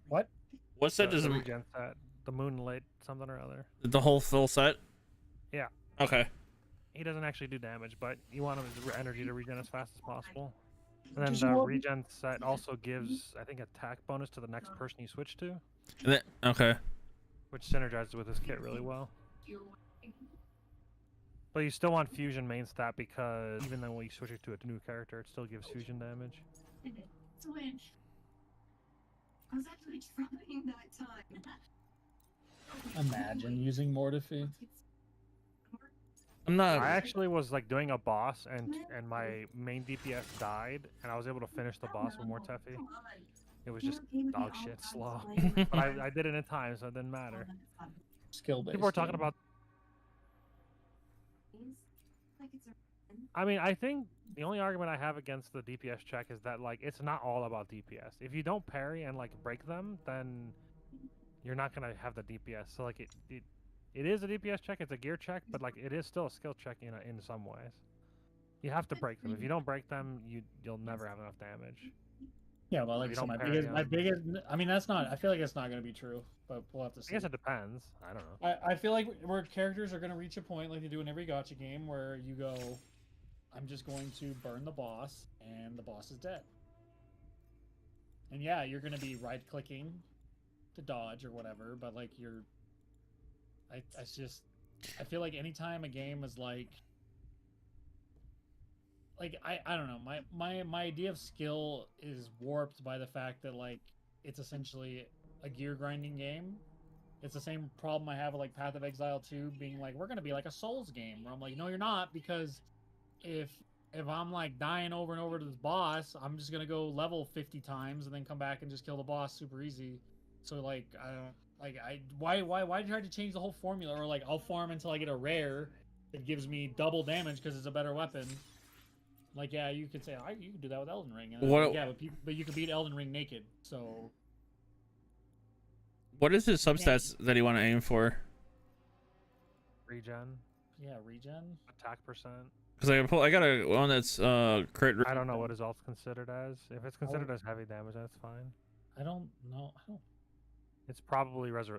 what? What set does the regen set? The moonlight something or other. the whole full set? Yeah. Okay. He doesn't actually do damage, but you want his energy to regen as fast as possible. And then Just the roll- regen set also gives, I think, attack bonus to the next person you switch to, Okay. which synergizes with his kit really well. You're But you still want fusion main stat because even though when you switch it to a new character, it still gives fusion damage. It's a win. I was actually trying that time. Imagine using Mortify. I'm not. I actually was like doing a boss and my main DPS died and I was able to finish the boss with more Tefi. Come on. It was You're just okay with me dog all shit the time slow. playing But like I did it in time, so it didn't matter. Skill based. People are talking about. Like it's a I mean, I think the only argument I have against the DPS check is that like it's not all about DPS. If you don't parry and like break them, then you're not gonna have the DPS. So like it is a DPS check. It's a gear check, but like it is still a skill check in some ways. You have to break them. If you don't break them, you'll never have enough damage. Yeah, well, like You I said, don't my parry biggest, my them. biggest. I mean, that's not. I feel like it's not going to be true, but we'll have to I see. guess it depends. I don't know. I feel like where characters are going to reach a point like they do in every gacha game where you go, I'm just going to burn the boss, and the boss is dead. And yeah, you're going to be right-clicking to dodge or whatever, but like I feel like anytime a game is like I don't know, my idea of skill is warped by the fact that like it's essentially a gear grinding game. It's the same problem I have with like Path of Exile 2 being like, we're gonna be like a Souls game, where I'm like, no, you're not, because if I'm like dying over and over to this boss, I'm just gonna go level 50 times and then come back and just kill the boss super easy. So like I don't why try to change the whole formula? Or like I'll farm until I get a rare that gives me double damage because it's a better weapon. Like, yeah, you could say you could do that with Elden Ring. And What- like, yeah, but you could beat Elden Ring naked. So What is his substats that you want to aim for? Regen, yeah, regen. attack percent. Because I got a one that's crit. I don't know what his ult's considered as. If it's considered as heavy damage, that's fine. I don't know. It's probably what's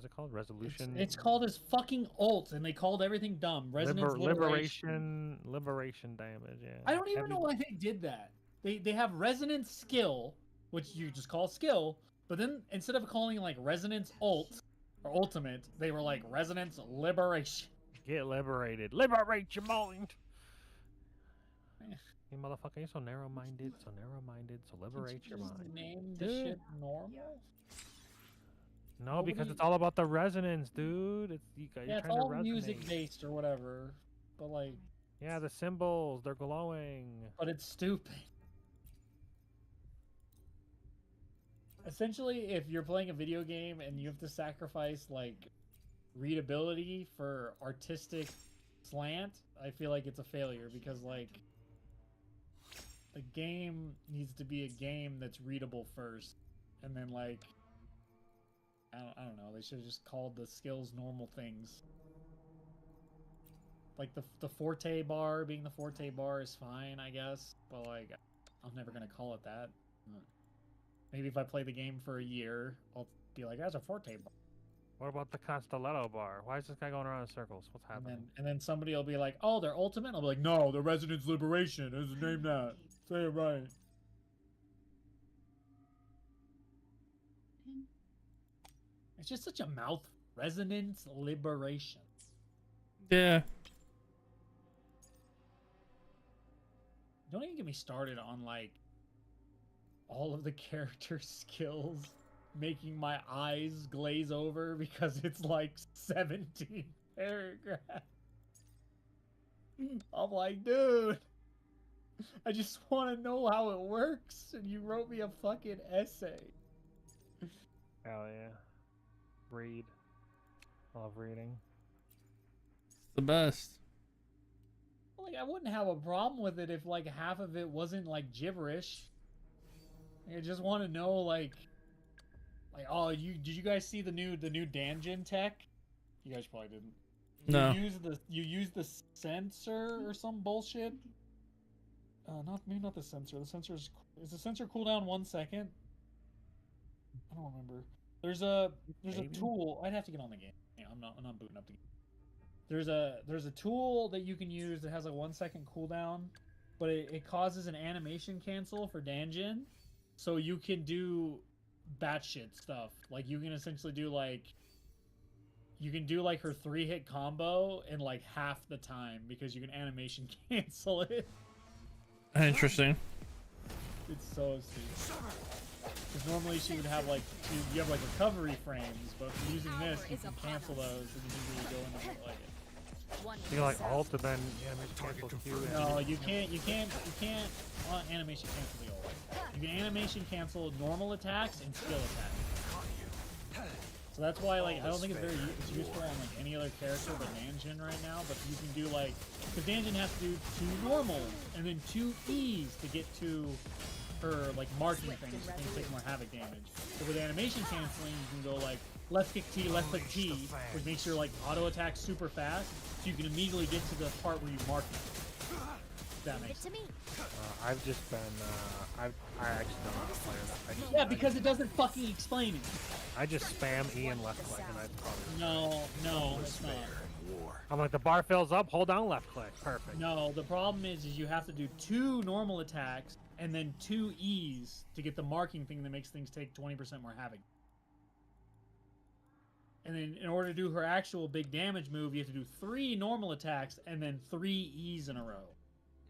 it called? Resolution. It's called his fucking ult, and they called everything dumb. Resonance liberation. liberation damage. Yeah. I don't even Heavy- know why they did that. They have resonance skill, which you just call skill, but then instead of calling it like resonance ult or ultimate, they were like resonance liberation. Get liberated. Liberate your mind. You motherfucker, you're so narrow-minded, so narrow-minded, so liberate your mind. Name the Dude. shit normal. No, because Nobody- it's all about the resonance, dude. You're Yeah, it's trying to all resonate. music based or whatever, but like, Yeah, the symbols, they're glowing. but it's stupid. Essentially, if you're playing a video game and you have to sacrifice like readability for artistic slant, I feel like it's a failure because like the game needs to be a game that's readable first, and then like I don't know, they should have just called the skills normal things. Like the forte bar being the forte bar is fine, I guess, but like I'm never gonna call it that. Maybe if I play the game for a year, I'll be like, that's a forte bar. What about the Constelletto bar? Why is this guy going around in circles? What's happening? And then somebody will be like, oh, they're ultimate. I'll be like, no, the Resonance Liberation. Is the name that? Say it right. It's just such a mouth. Resonance Liberation. Yeah. Don't even get me started on like all of the character skills making my eyes glaze over because it's like 17 paragraphs. I'm like, dude, I just want to know how it works, and you wrote me a fucking essay. Hell yeah. Read. Love reading. It's the best. Like, I wouldn't have a problem with it if like half of it wasn't like gibberish. I just want to know like, oh, did you guys see the new Danjin tech? You guys probably didn't. No. You use the sensor or some bullshit. Maybe not the sensor. The sensor is the sensor cooldown 1 second? I don't remember. There's a tool. I'd have to get on the game. Yeah, I'm not booting up the game. There's a tool that you can use that has a 1 second cooldown, but it causes an animation cancel for Danjin, so you can do batshit stuff. Like you can essentially do like her 3-hit combo in like half the time because you can animation cancel it. Interesting. It's so stupid. Because normally she would have like you have like recovery frames, but using this you can cancel those and you can really go into like it. You can like alt and then animation cancel Q. No, you can't animation cancel the ult. You can animation cancel normal attacks and skill attacks. So that's why like I don't think it's useful on like any other character but Danjin right now, but you can do like, because Danjin has to do 2 normals and then 2 E's to get to her like marking things so you can take more havoc damage. So with animation canceling you can go like left click T, which makes your like auto attack super fast, so you can immediately get to the part where you mark it. That makes sense. I've just been I actually don't know how to play that. Yeah, because it doesn't fucking explain it. I just spam E and left click and I probably No, it's not. I'm like, the bar fills up, hold down left click. Perfect. No, the problem is you have to do 2 normal attacks and then 2 E's to get the marking thing that makes things take 20% more havoc. And then in order to do her actual big damage move, you have to do 3 normal attacks and then 3 E's in a row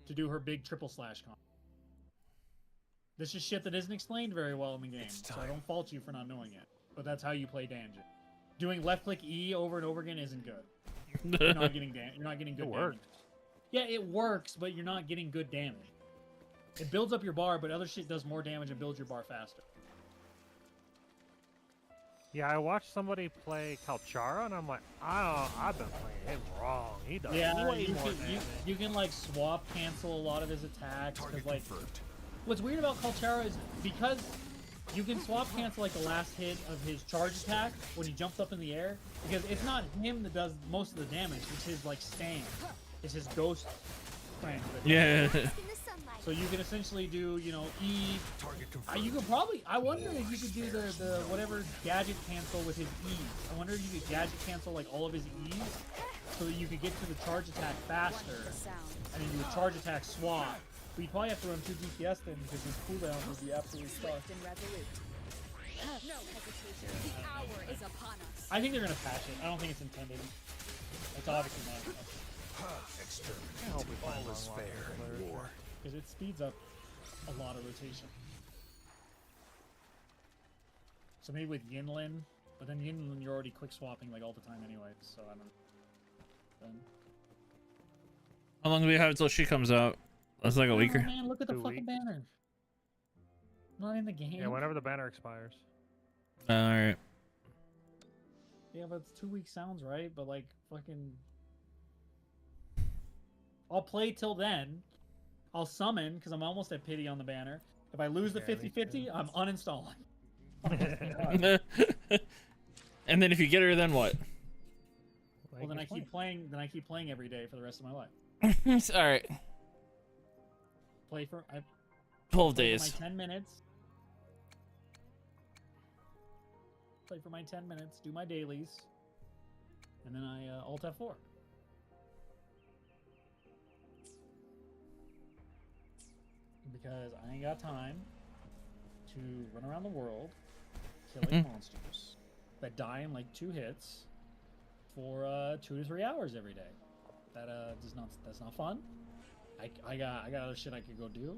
to do her big triple slash combo. This is shit that isn't explained very well in the game, so I don't fault you for not knowing it. But that's how you play Danjin. Doing left click E over and over again isn't good. You're not getting good damage. Yeah, it works, but you're not getting good damage. It builds up your bar, but other shit does more damage and builds your bar faster. Yeah, I watched somebody play Kalchara, and I'm like, I've been playing him wrong. He does way more damage. You can like swap cancel a lot of his attacks. Cause, like, what's weird about Kalchara is because you can swap cancel like the last hit of his charge attack when he jumps up in the air, because it's not him that does most of the damage. It's his like stand. It's his ghost friend. Yeah. So you can essentially do, E. You could probably. I wonder if you could do the whatever gadget cancel with his E's. I wonder if you could gadget cancel like all of his E's, so that you could get to the charge attack faster, and then you would charge attack swap. But you probably have to run 2 DPS then because his cooldown would be absolutely stuck. No hesitation. The hour is upon us. I think they're gonna patch it. I don't think it's intended. It's obviously not. Exterminate. All is fair in war. because it speeds up a lot of rotation. So maybe with Yinlin, but then Yinlin you're already quick swapping like all the time anyway, so I don't know. Then... How long do we have until she comes out? That's like a week. Oh man, look at the 2 fucking weeks. banner. Not in the game. Yeah, whenever the banner expires. All right. Yeah, but 2 weeks sounds right, but like fucking... I'll play till then. I'll summon, because I'm almost at pity on the banner. If I lose the Yeah, me 50-50, I'm uninstalling. And then if you get her, then what? Well, then I keep playing. Then I keep playing every day for the rest of my life. All right. Play for 12 play days. For my 10 minutes. Play for my 10 minutes. Do my dailies, and then I alt F4. Because I ain't got time to run around the world killing monsters that die in like 2 hits for 2 to 3 hours every day. That's not fun. I got other shit I could go do.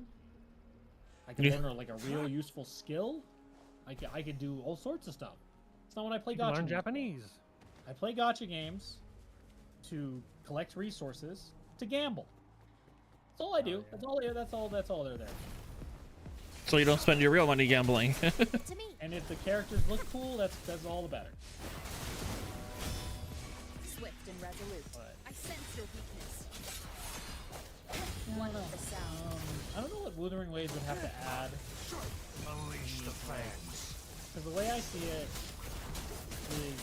I could learn like a real useful skill. I could do all sorts of stuff. It's not what I play gacha Learn games for. Japanese. I play gacha games to collect resources to gamble. That's all I do. yeah. That's all they're there. So you don't spend your real money gambling. To me. And if the characters look cool, that's all the better. Swift and resolute. But I sense your weakness. I One don't know. with the sound. I don't know what Wuthering Waves would have to add. Unleash the fans. Because the way I see it is,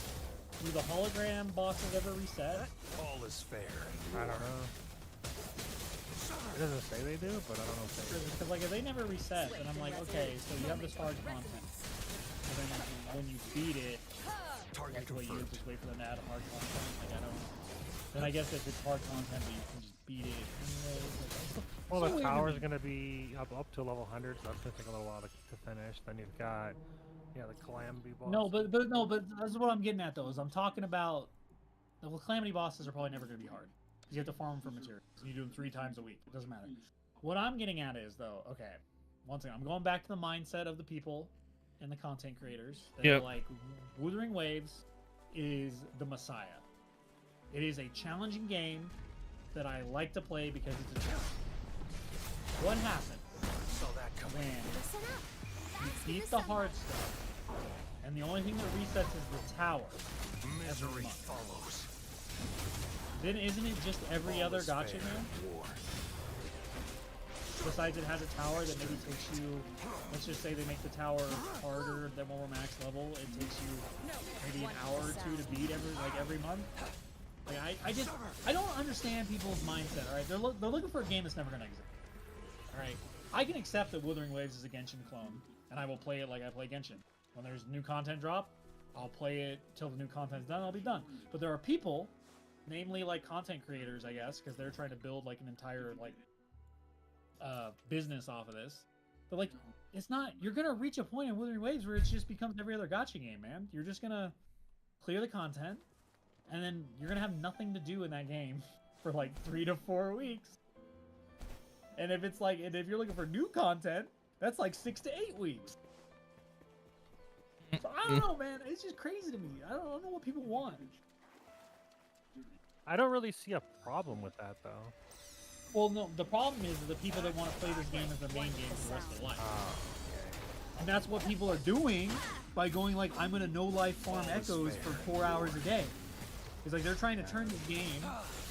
do the hologram bosses ever reset? All is fair. I don't know. It doesn't say they do, but I don't know if they do. Because like if they never reset, then I'm like, okay, so you have this hard content. And then when you beat it, Target like what you confirmed. just wait for them to add hard content. Like I don't. Then I guess if it's hard content, but you can just beat it anyways. Like, Well, so the weird to tower's me. gonna be up to level 100, so that's gonna take a little while to finish. Then you've got, yeah, the Calamity boss. No, but that's what I'm getting at though. Is I'm talking about the Calamity bosses are probably never going to be hard. You have to farm them for materials. You do them 3 times a week. It doesn't matter. What I'm getting at is though, okay, once again, I'm going back to the mindset of the people and the content creators. That Yep. are like, Wuthering Waves is the messiah. It is a challenging game that I like to play because it's a challenge. What happens Saw that coming. when Listen up. you That's beat the the hard stuff, and the only thing that resets is the tower? Misery month. follows. Then isn't it just every All other is gacha fair game? in war. Besides it has a tower that maybe takes you, let's just say they make the tower harder than when we're max level, it takes you maybe an hour or 2 to beat every month. Like I don't understand people's mindset. All right, they're looking for a game that's never gonna exist. All right, I can accept that Wuthering Waves is a Genshin clone, and I will play it like I play Genshin. When there's new content drop, I'll play it till the new content's done. I'll be done. But there are people, namely like content creators, I guess, because they're trying to build like an entire like business off of this. But like, it's not. You're gonna reach a point in Wuthering Waves where it just becomes every other gacha game, man. You're just gonna clear the content, and then you're gonna have nothing to do in that game for like 3 to 4 weeks. And if it's like, and if you're looking for new content, that's like 6 to 8 weeks. So I don't know, man. It's just crazy to me. I don't know what people want. I don't really see a problem with that, though. Well, no, the problem is the people that want to play this game as their main game for the rest of their life. And that's what people are doing by going like, I'm gonna no-life farm echoes for 4 hours a day. It's like they're trying to turn this game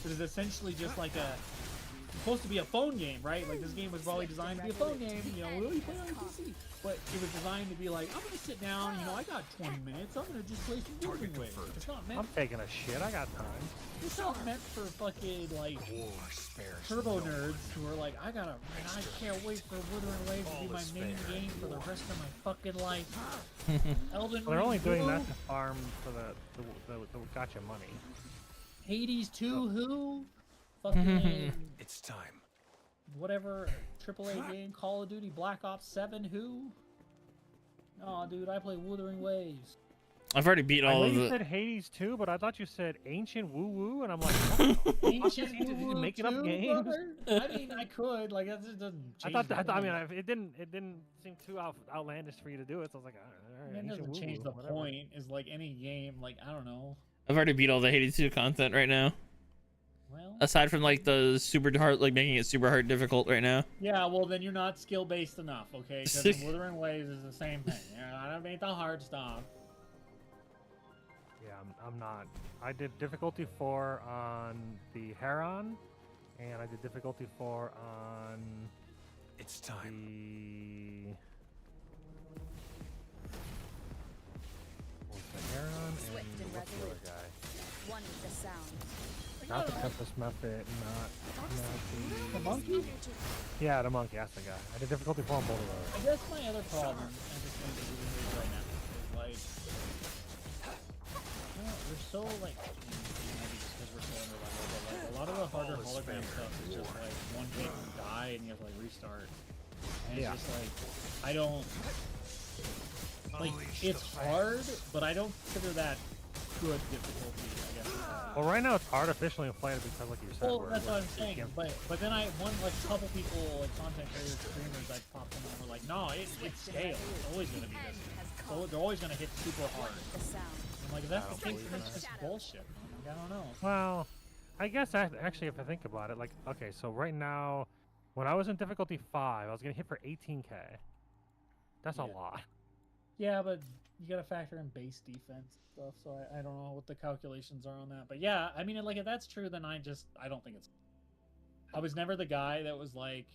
that is essentially just like supposed to be a phone game, right? Like this game was probably designed to be a phone game, you know, will you play on PC? But it was designed to be like, I'm gonna sit down, you know, I got 20 minutes, I'm gonna just play some Wuthering Waves. It's not meant I'm taking a shit. I got time. it's not meant for fucking like War spares turbo no nerds who are like, I can't wait for Wuthering Waves to be my main game for the rest of my fucking life. Elden Well, they're only Ring doing 2? that to farm for the gotcha money. Hades 2 who? Fucking It's time. whatever AAA game, Call of Duty Black Ops 7 who? Oh dude, I play Wuthering Waves. I've already beat I all know of you the. said Hades too, but I thought you said Ancient Woo Woo, and I'm like, what? Ancient Did you Woo make it up too, games? brother? I mean, I could. Like, that just doesn't change. I mean, it didn't seem too outlandish for you to do it. So I was like, all right, That Ancient doesn't Woo change Woo, the whatever. point. Is like any game. Like, I don't know. I've already beat all the Hades 2 content right now. Well, Aside from like the super hard, like making it super hard difficult right now. yeah. Well, then you're not skill based enough, okay? Because Wuthering Waves is the same thing. I don't make the hard stuff. Yeah, I'm not. I did difficulty 4 on the Heron, and I did difficulty 4 on It's time. the. What was the Heron Swift and and what's the other resolute. guy? One with the sound. Not the Tempest Method, not The the. monkey? Yeah, the monkey. That's the guy. I did difficulty 4 on both of those. I guess my other problem, and this thing that Wuthering Waves right now, is like, you know, we're so like, maybe just because we're so under level, but like a lot of the harder hologram stuff is just like one hit and you die and you have to like restart. And it's Yeah. just like, I don't, like, it's hard, but I don't consider that good difficulty, I guess. Well, right now it's artificially inflated because, like you said, Well, we're, that's we're what I'm saying. against- But then I one like a couple people like content creators, streamers, I popped in and were like, no, it's scale. It's always gonna be this. So they're always gonna hit super hard. The sound. I'm like, if that's the case, then it's just bullshit. Like, I don't know. Well, I guess actually, if I think about it, like, okay, so right now, when I was in difficulty 5, I was getting hit for 18k. That's a Yeah. lot. Yeah, but you gotta factor in base defense stuff, so I don't know what the calculations are on that. But yeah, I mean, like, if that's true, then I don't think it's. I was never the guy that was like,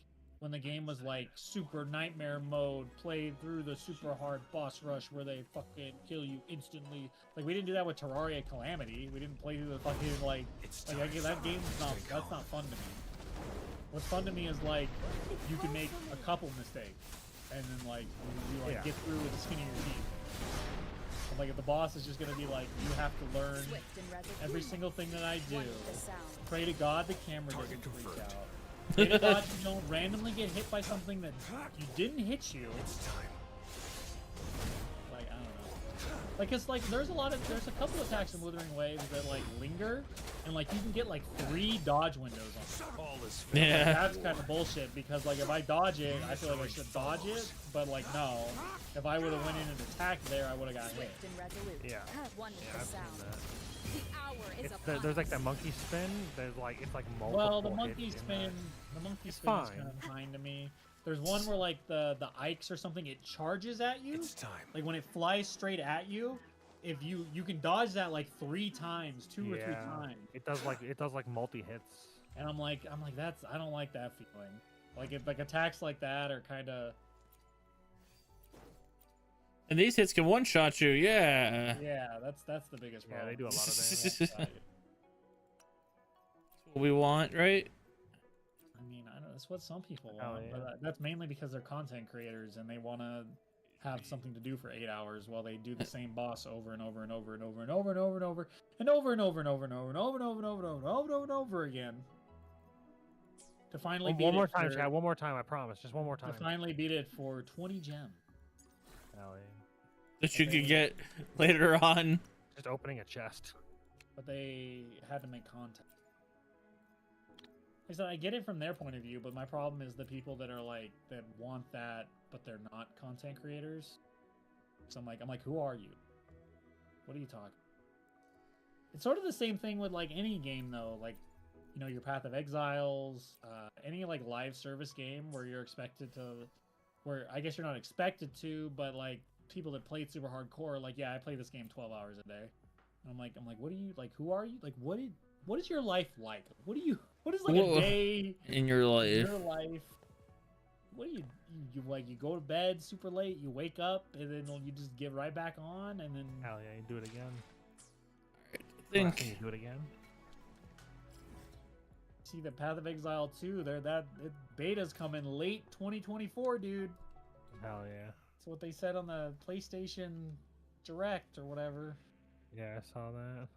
when the game was like super nightmare mode, played through the super hard boss rush where they fucking kill you instantly. Like, we didn't do that with Terraria Calamity. We didn't play through the fucking like that game's not that's not fun to me. What's fun to me is like you can make a couple mistakes and then like you like Yeah. get through with the skin of your teeth. And, like, if the boss is just gonna be like, you have to learn Swift and resolute. every single thing that I do. One with the sound. Pray to God the camera doesn't Target freak confirmed. out. Pray to God you don't randomly get hit by something that you didn't hit you. It's time. Like, I don't know. Like, it's like there's a couple attacks in Wuthering Waves that like linger, and like you can get like 3 dodge windows on them. All is Like, Yeah. that's kind of bullshit because like if I dodge it, I feel like I should dodge it, but like no, if I would have went in and attacked there, I would have got hit. Swift and resolute. Yeah. One with Yeah, the I've seen sound. that. The hour is upon There's like that us. monkey spin. There's like it's like multiple. Well, the hits monkey in spin, that. the monkey It's spin is fine. kind of fine to me. There's one where like the Ikes or something, it charges at you. It's time. Like when it flies straight at you, if you can dodge that like 3 times, 2 or 3 Yeah. times. It does like multi hits. And I'm like that's I don't like that feeling. Like if like attacks like that are kind of And these hits can one-shot you. Yeah. yeah, that's the biggest Yeah, problem. they do a lot of damage. That's what we want, right? I mean, I know that's what some people Hell want, yeah. but that's mainly because they're content creators and they want to have something to do for 8 hours while they do the same boss over and over and over and over and over and over and over and over and over and over and over and over and over and over and over and over and over again to finally beat One more it time, for- Chad. One more time. I promise. Just one more time. to finally beat it for 20 gems. Hell yeah. That you could get later on. Just opening a chest. But they had to make content. Like I said, I get it from their point of view, but my problem is the people that are like that want that, but they're not content creators. So I'm like, who are you? What are you talking? It's sort of the same thing with like any game though, like you know your Path of Exiles, any like live service game where you're expected to, where I guess you're not expected to, but like people that played super hardcore, are like yeah, I play this game 12 hours a day. And I'm like, what do you like? Who are you? Like, what is your life like? What is like Whoa. a day In your in life. your life? What do you like? You go to bed super late, you wake up, and then you just get right back on, and then Hell yeah, you do it again. I Last thing think. you do it again. see the Path of Exile 2. Beta's coming late 2024, dude. Hell yeah. That's what they said on the PlayStation Direct or whatever. Yeah, I saw that.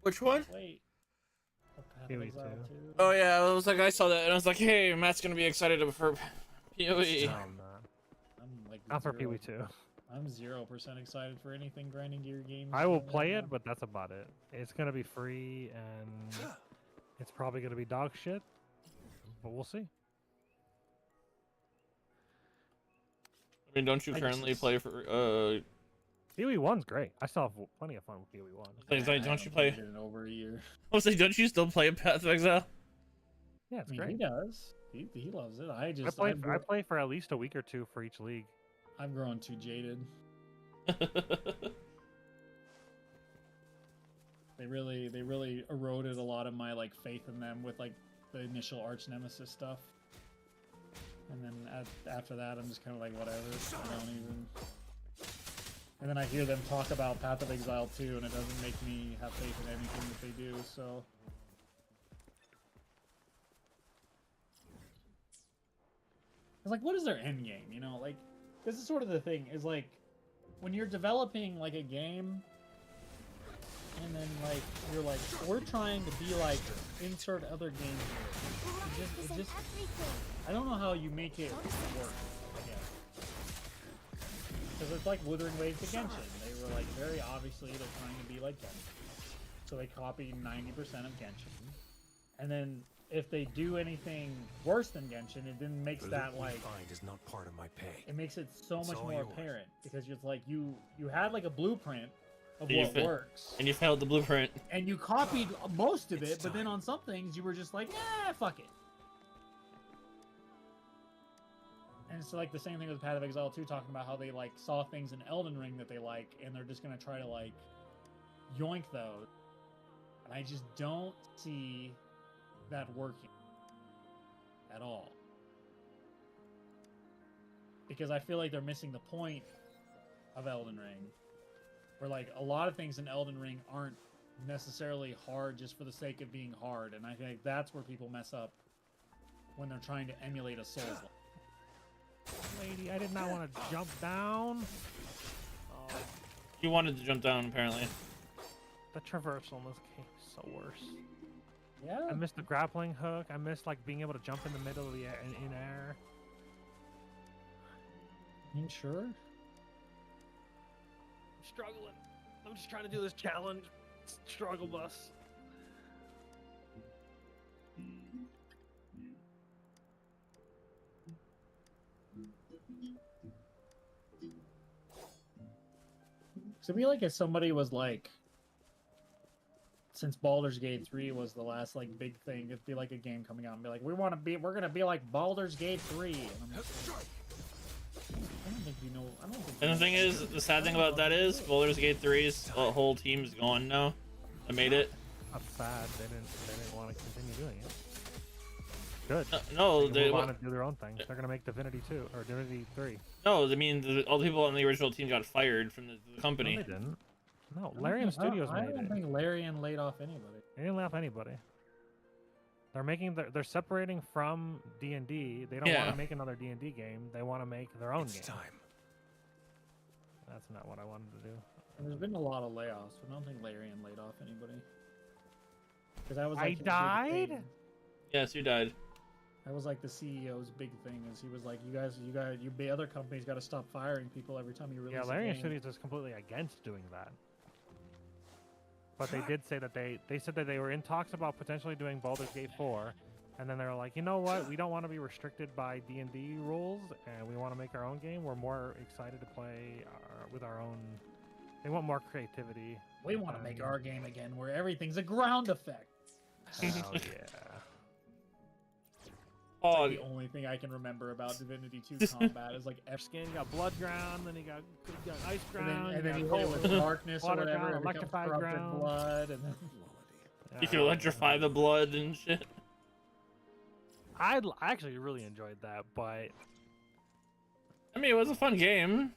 Which one? Wait. The Path of Here we Exile go. 2. Oh yeah, I was like, I saw that, and I was like, hey, Matt's gonna be excited for PoE. No, I'm not. I'm like Not for zero- PoE 2. I'm 0% excited for anything grinding gear games. I will right play now. it, but that's about it. It's gonna be free, and it's probably gonna be dog shit, but we'll see. I mean, don't you I currently just- play for PoE 1's great. I still have plenty of fun with PoE 1. Like, I don't you haven't play? played it in over a year. I was like, don't you still play Path of Exile? Yeah, I it's mean, great. he does. He loves it. I play for at least a week or two for each league. I've grown too jaded. They really eroded a lot of my like faith in them with like the initial arch nemesis stuff. And then after that, I'm just kind of like whatever. I don't even. And then I hear them talk about Path of Exile 2, and it doesn't make me have faith in anything that they do. So. It's like, what is their end game? You know, like, this is sort of the thing. Is like, when you're developing like a game, and then like you're like, we're trying to be like insert other games. It just, I don't know how you make it work. Because it's like Wuthering Waves to Genshin. They were like very obviously they're trying to be like Genshin, so they copied 90% of Genshin, and then if they do anything worse than Genshin, it then makes that like find is not part of my pay. it makes it so It's much all more yours. apparent because it's like you had like a blueprint of And you what fa- works, And you failed the blueprint. and you copied most of it, It's but then time. on some things you were just like, fuck it. And it's like the same thing with Path of Exile 2, talking about how they like saw things in Elden Ring that they like, and they're just gonna try to like yoink those. And I just don't see that working at all. Because I feel like they're missing the point of Elden Ring. Where like a lot of things in Elden Ring aren't necessarily hard just for the sake of being hard, and I think that's where people mess up when they're trying to emulate a Souls. Lady, I did not want to jump down. Oh, You wanted to jump down, apparently. the traversal in this game is so worse. Yeah. I missed the grappling hook. I missed like being able to jump in the middle of the air, in air. You sure? I'm struggling. I'm just trying to do this challenge. Struggle bus. So it'd be like if somebody was like, since Baldur's Gate 3 was the last like big thing, it'd be like a game coming out and be like, we're gonna be like Baldur's Gate 3. And I'm like, I don't think you know. I don't think. And the thing is, the sad thing about that is, Baldur's Gate 3's whole team's gone now. I made it. That's sad. They didn't want to continue doing it. Good. No, They they want to do their own thing. They're gonna make Divinity 2 or Divinity 3. no. I mean, all the people on the original team got fired from the No, company. they didn't. No, Larian Studios I made don't it. think Larian laid off anybody. They didn't laugh anybody. They're making they're separating from D&D. They don't want Yeah. to make another D&D game. They want to make their own It's game. time. That's not what I wanted to do. And there's been a lot of layoffs, but I don't think Larian laid off anybody. Because I was I like, his big died? thing. Yes, you died. That was like the CEO's big thing. Is he was like, you other companies got to stop firing people every time you release. Yeah, a Larian game. Studios is completely against doing that. But they did say that they said that they were in talks about potentially doing Baldur's Gate 4, and then they were like, you know what? We don't want to be restricted by D&D rules, and we want to make our own game. We're more excited to play with our own. They want more creativity. We want to make our game again where everything's a ground effect. Hell yeah. Oh, The only thing I can remember about Divinity 2 combat is like Skin, you got blood ground, then you got ice and ground, then you got hit it cold. with darkness or water whatever, ground, it becomes electrified corrupted ground. blood, and then you can electrify the blood and shit. I actually really enjoyed that, but I mean, it was a fun game.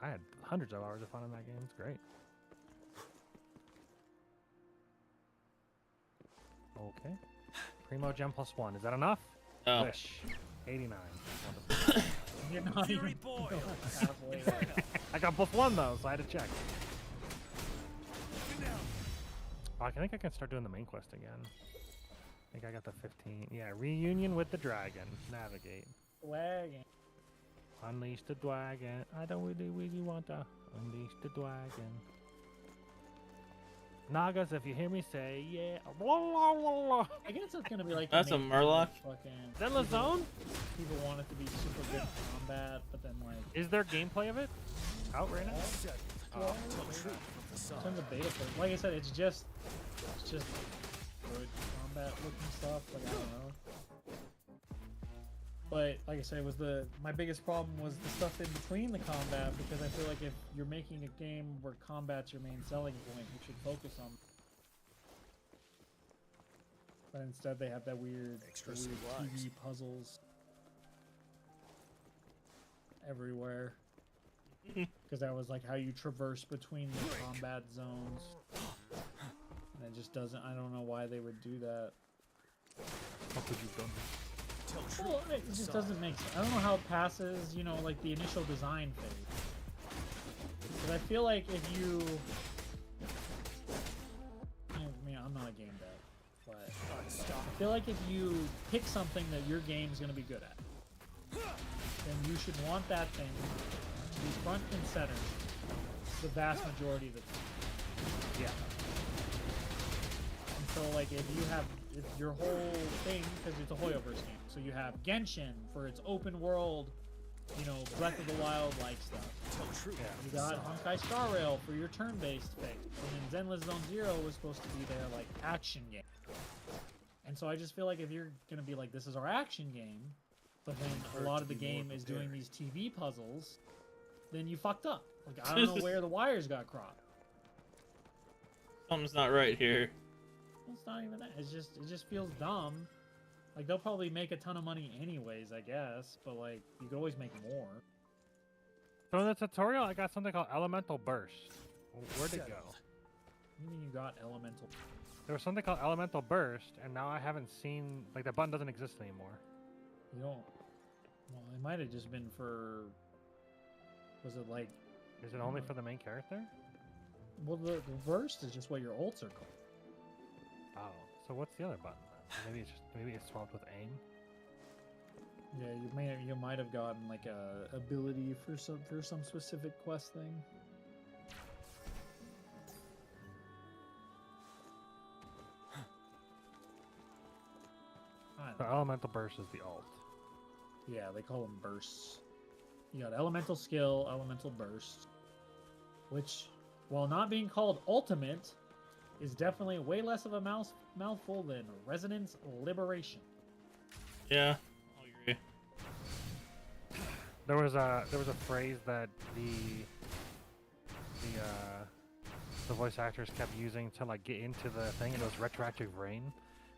I had hundreds of hours of fun in that game. It's great. Okay. Primo Gem +1. Is that enough? No. Wish. 89. Wonderful. you're not Fury even boil. halfway there. I got +1 though, so I had to check. Oh, I think I can start doing the main quest again. I think I got the 15. Yeah, reunion with the dragon. Navigate. Wagon. Unleash the dragon. I don't really want to unleash the dragon. Nagas, if you hear me say, yeah. I guess it's gonna be like. That's a Murloc. Zenless Zone? People want it to be super good combat, but then like. Is there gameplay of it out right now? It's in the beta phase. Like I said, it's just good combat looking stuff. Like I don't know. But like I said, my biggest problem was the stuff in between the combat, because I feel like if you're making a game where combat's your main selling point, you should focus on. But instead, they have that weird TV puzzles everywhere. Because that was like how you traverse between the combat zones, and it just doesn't. I don't know why they would do that. What could you done? Well, it just doesn't make sense. I don't know how it passes, you know, like the initial design phase. Because I feel like if you... I mean, I'm not a game dev, but I feel like if you pick something that your game's going to be good at, then you should want that thing to be front and center the vast majority of the time. Yeah. And so, like, if you have your whole thing, because it's a Hoyoverse game, so you have Genshin for its open world, you know, Breath of the Wild like stuff. You got Honkai Star Rail for your turn-based thing, and then Zenless Zone Zero was supposed to be their like action game. And so I just feel like if you're gonna be like, this is our action game, but then a lot of the game is doing these TV puzzles, then you fucked up. Like I don't know where the wires got cropped. Something's not right here. It's not even that. It just feels dumb. Like they'll probably make a ton of money anyways, I guess. But like you could always make more. So in the tutorial, I got something called Elemental Burst. Where'd it go? What do you mean you got elemental? There was something called Elemental Burst, and now I haven't seen, like, that button doesn't exist anymore. You don't. Well, it might have just been for. Was it like? Is it only for the main character? Well, the burst is just what your ults are called. Oh, so what's the other button then? Maybe it's swapped with aim. Yeah, you might have gotten like a ability for some specific quest thing. The Elemental Burst is the alt. Yeah, they call them bursts. You got elemental skill, elemental burst, which, while not being called ultimate, is definitely way less of a mouthful than Resonance Liberation. Yeah, I'll agree. There was a phrase that the voice actors kept using to like get into the thing, and it was retroactive rain.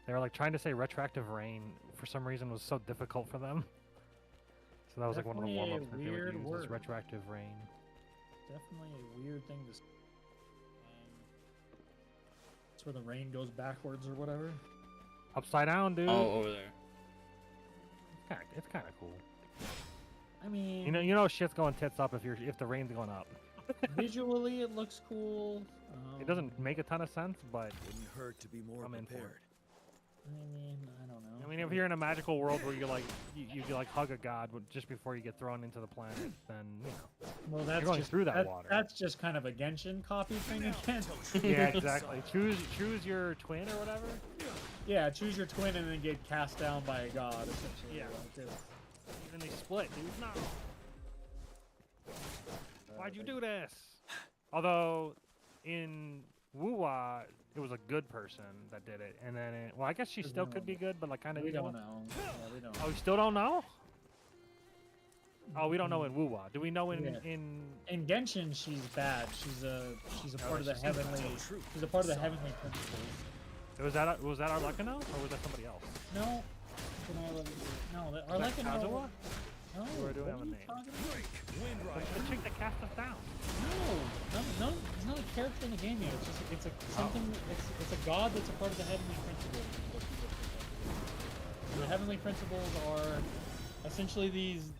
They were like trying to say retroactive rain for some reason was so difficult for them. So that was like one of the warm-ups that they would use was retroactive rain. Definitely a weird thing to say. It's where the rain goes backwards or whatever. Upside down, dude. Oh, over there. It's kind of cool. I mean, you know, shit's going tits up if the rain's going up. visually it looks cool. It doesn't make a ton of sense, but Wouldn't hurt to be more I'm in for it. prepared. I mean, I don't know. I mean, if you're in a magical world where you like hug a god just before you get thrown into the planet, then you know. Well, that's you're going just, through that water. That's just kind of a Genshin copy thing again. Yeah, exactly. Choose your twin or whatever. Yeah, choose your twin and then get cast down by a god, essentially. Yeah. Like it's, And they split, dude. No. Why'd you do this? Although, in Wuwa, it was a good person that did it, and then well, I guess she still could be good, but like kind of. we don't know. Yeah, we don't. Oh, we still don't know. Oh, we don't know in Wuwa. Do we know in Yeah. in? Genshin, she's bad. She's a part of the heavenly. She's a part of the heavenly principles. Was that Arlecchino, or was that somebody else? No. No, Arlecchino. Kazuha? No. Or do we have a what are you name? talking about? The chick that cast us down. No, it's not a character in the game yet. It's just it's a god that's a part of the heavenly principles. The heavenly principles are essentially these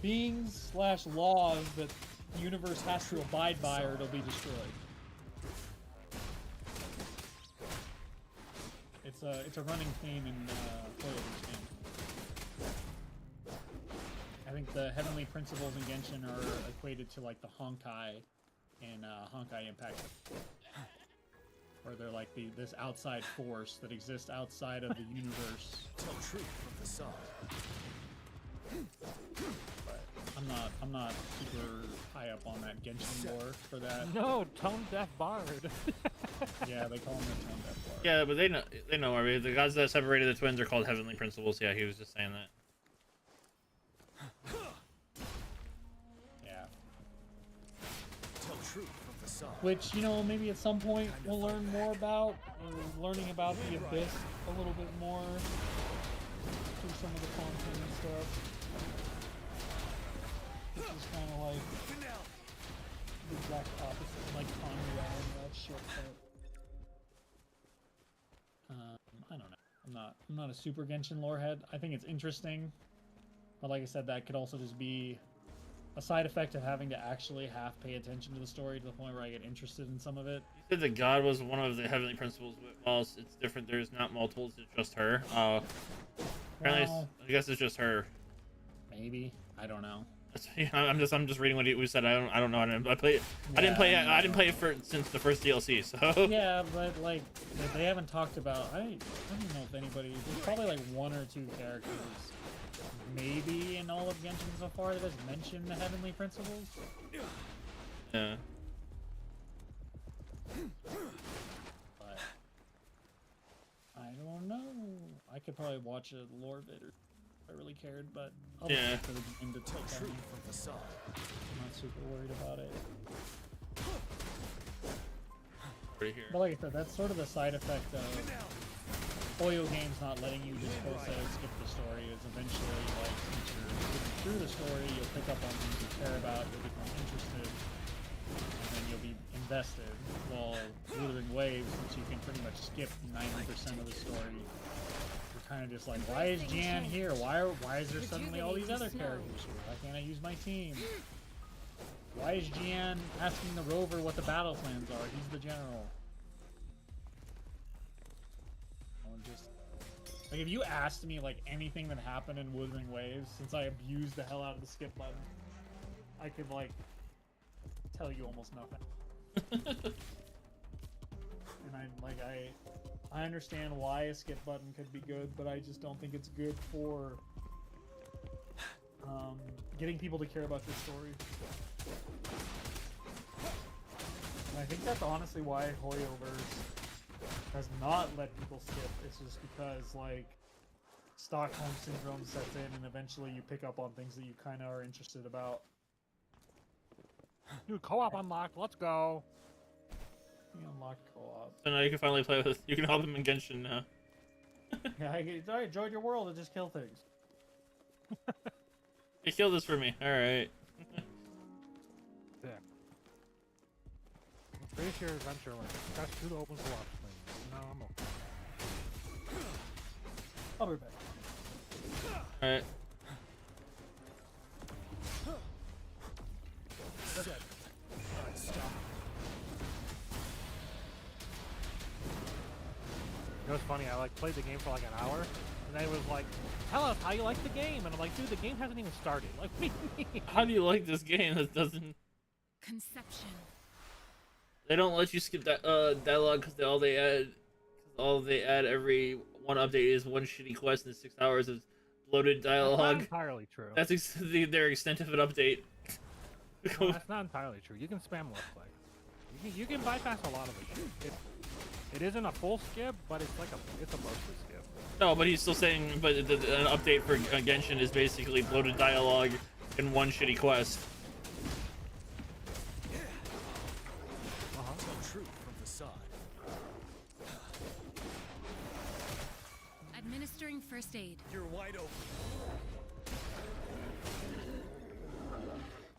beings / laws that the universe has to abide by or it'll be destroyed. It's a running theme in Toyoverse game. I think the heavenly principles in Genshin are equated to like the Honkai in Honkai Impact. Or they're like this outside force that exists outside of the universe. Tell truth from facade. But I'm not super high up on that Genshin lore for that. No, tone deaf bard. Yeah, they call him the Tone Deaf Bard. Yeah, but they know. I mean, the gods that separated the twins are called heavenly principles. Yeah, he was just saying that. Yeah. Tell truth from facade. Which, you know, maybe at some point we'll learn more about, or learning about the Abyss a little bit more through some of the content and stuff. Which is kind of like the exact opposite, like Conrad and that shit. But, I don't know. I'm not a super Genshin lore head. I think it's interesting, but like I said, that could also just be a side effect of having to actually half pay attention to the story to the point where I get interested in some of it. You said that God was one of the heavenly principles. Well, it's different. There's not multiples. It's just her. Apparently, Well, I guess it's just her. maybe. I don't know. I'm just reading what he said. I don't know. I didn't play it. I didn't play it since the first DLC. So Yeah, but like they haven't talked about. I don't know if anybody. There's probably like one or two characters, maybe in all of Genshin so far, that has mentioned the heavenly principles. yeah. But I don't know. I could probably watch a lore vid if I really cared, but I'll just Yeah. wait for the game to Tell take truth on. from facade. I'm not super worried about it. Right here. But like I said, that's sort of the side effect of Oyo games not letting you just wholesale skip the story. Is eventually, like, since you're moving through the story, you'll pick up on things you care about, you'll become interested, and then you'll be invested. While Wuthering Waves, since you can pretty much skip 90% of the story, you're kind of just like, why is Jan here? Why is there suddenly all these other characters here? Why can't I use my team? Why is Jian asking the rover what the battle plans are? He's the general. Just like, if you asked me like anything that happened in Wuthering Waves, since I abused the hell out of the skip button, I could like tell you almost nothing. And I understand why a skip button could be good, but I just don't think it's good for getting people to care about your story. And I think that's honestly why Hoyoverse has not let people skip. It's just because, like, Stockholm Syndrome sets in and eventually you pick up on things that you kind of are interested about. Dude, co-op unlocked. Let's go. You unlock co-op. So now you can finally play with. You can help him in Genshin now. Yeah, it's alright, join your world and just kill things. You killed this for me. All right. Yeah. Increase your adventure length. Press 2 to open co-op screen. No, I'm okay. I'll be back. All right. You know what's funny? I like played the game for like an hour, and then it was like, "Tell us how you like the game," and I'm like, "Dude, the game hasn't even started." Like, what do you mean? How do you like this game that doesn't? Conception. They don't let you skip that dialogue because all they add every one update is one shitty quest and 6 hours of bloated That's not dialogue. entirely true. That's their extent of an update. No, that's not entirely true. You can spam left click. You can bypass a lot of it. It isn't a full skip, but it's a mostly skip. No, but he's still saying, but an update for Genshin is basically bloated dialogue and one shitty quest. Tell truth from facade. Administering first aid. You're wide open.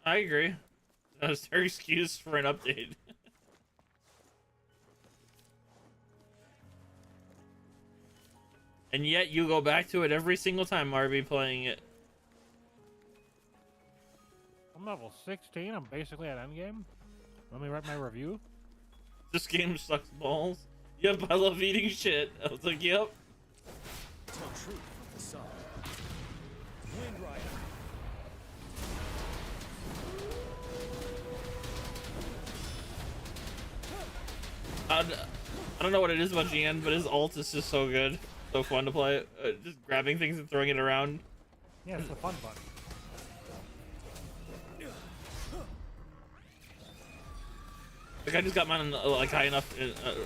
I agree. That's their excuse for an update. And yet you go back to it every single time Marby playing it. I'm level 16. I'm basically at endgame. Let me write my review. This game sucks balls. Yep, I love eating shit. I was like, yep. Tell truth from facade. Wind Rider. I don't know what it is about GN, but his ult is just so good, so fun to play. Just grabbing things and throwing it around. Yeah, it's the fun button. Like I just got mine like high enough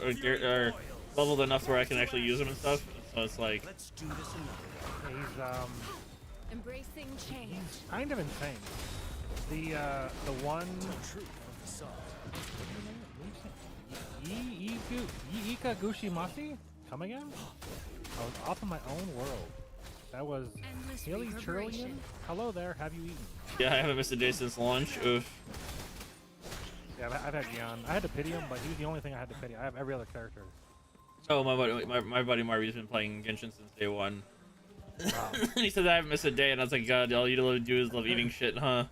or leveled enough to where I can actually use them and stuff. So it's like. Let's do this another way. He's Embracing change. he's kind of insane. The one Ika Gushimasi? Come again? I was off in my own world. That was Endless Haley Trillion? reverberation. Hello there, have you eaten? Yeah, I haven't missed a day since launch. Oof. Yeah, I've had Gian. I had to pity him, but he was the only thing I had to pity. I have every other character. Oh, my buddy Marvy's been playing Genshin since day one. Wow. He said I haven't missed a day, and I was like, God, all you do is love eating shit, huh?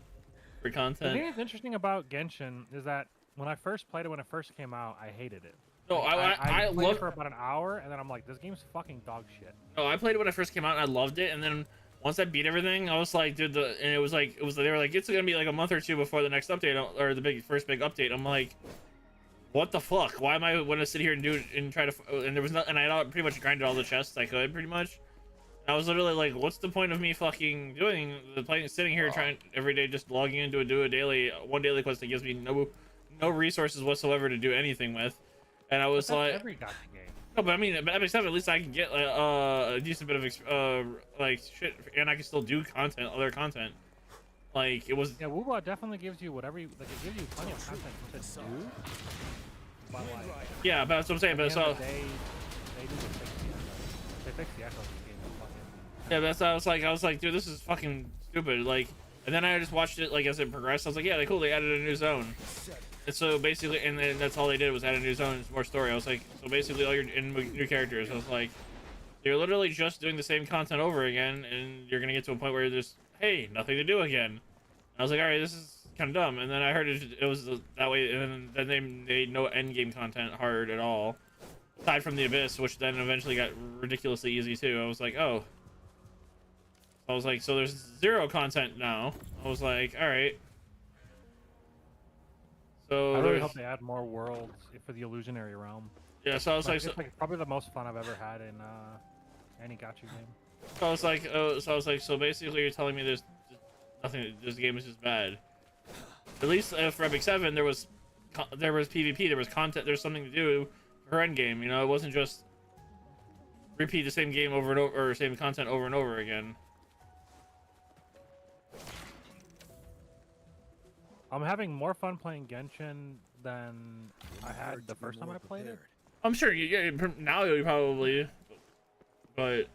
For The content. thing that's interesting about Genshin is that when I first played it, when it first came out, I hated it. No, Like, I played love. it for about an hour, and then I'm like, this game's fucking dog shit. No, I played it when I first came out, and I loved it. And then once I beat everything, I was like, dude, and it was they were like, it's gonna be like a month or two before the next update or the first big update. I'm like, what the fuck? Why am I gonna sit here and do it and try to? And there was not, and I had pretty much grinded all the chests I could, pretty much. And I was literally like, what's the point of me fucking doing sitting here trying every day, just logging into one daily quest that gives me no resources whatsoever to do anything with. And I was But that's like, every gacha game. no, but I mean, at at least I can get a decent bit of like shit, and I can still do other content. Like it was. Yeah, WoWa definitely gives you whatever you like. It gives you plenty of content to do. But like, Yeah, but that's what I'm saying. But at the so end of the day, they need to fix the echo. They fixed the echo of this game. It's fucking. yeah, that's I was like, dude, this is fucking stupid. Like, and then I just watched it like as it progressed. I was like, yeah, cool. They added a new zone. And so basically, and then that's all they did was add a new zone and more story. I was like, so basically, all your new characters. I was like, you're literally just doing the same content over again, and you're gonna get to a point where there's, hey, nothing to do again. And I was like, all right, this is kind of dumb. And then I heard it was that way, and then they made no end game content hard at all, aside from the Abyss, which then eventually got ridiculously easy too. I was like, oh. I was like, so there's zero content now. I was like, all right. So I really hope they add more worlds for the illusionary realm. yeah, so I was like, It's like probably the most fun I've ever had in any gacha game. so I was like, so basically you're telling me there's nothing, this game is just bad. At least for Epic 7, there was PvP, there was content, there's something to do for end game. You know, it wasn't just repeat the same game over and over, or same content over and over again. I'm having more fun playing Genshin than I had the first time I played it. I'm sure now you probably, but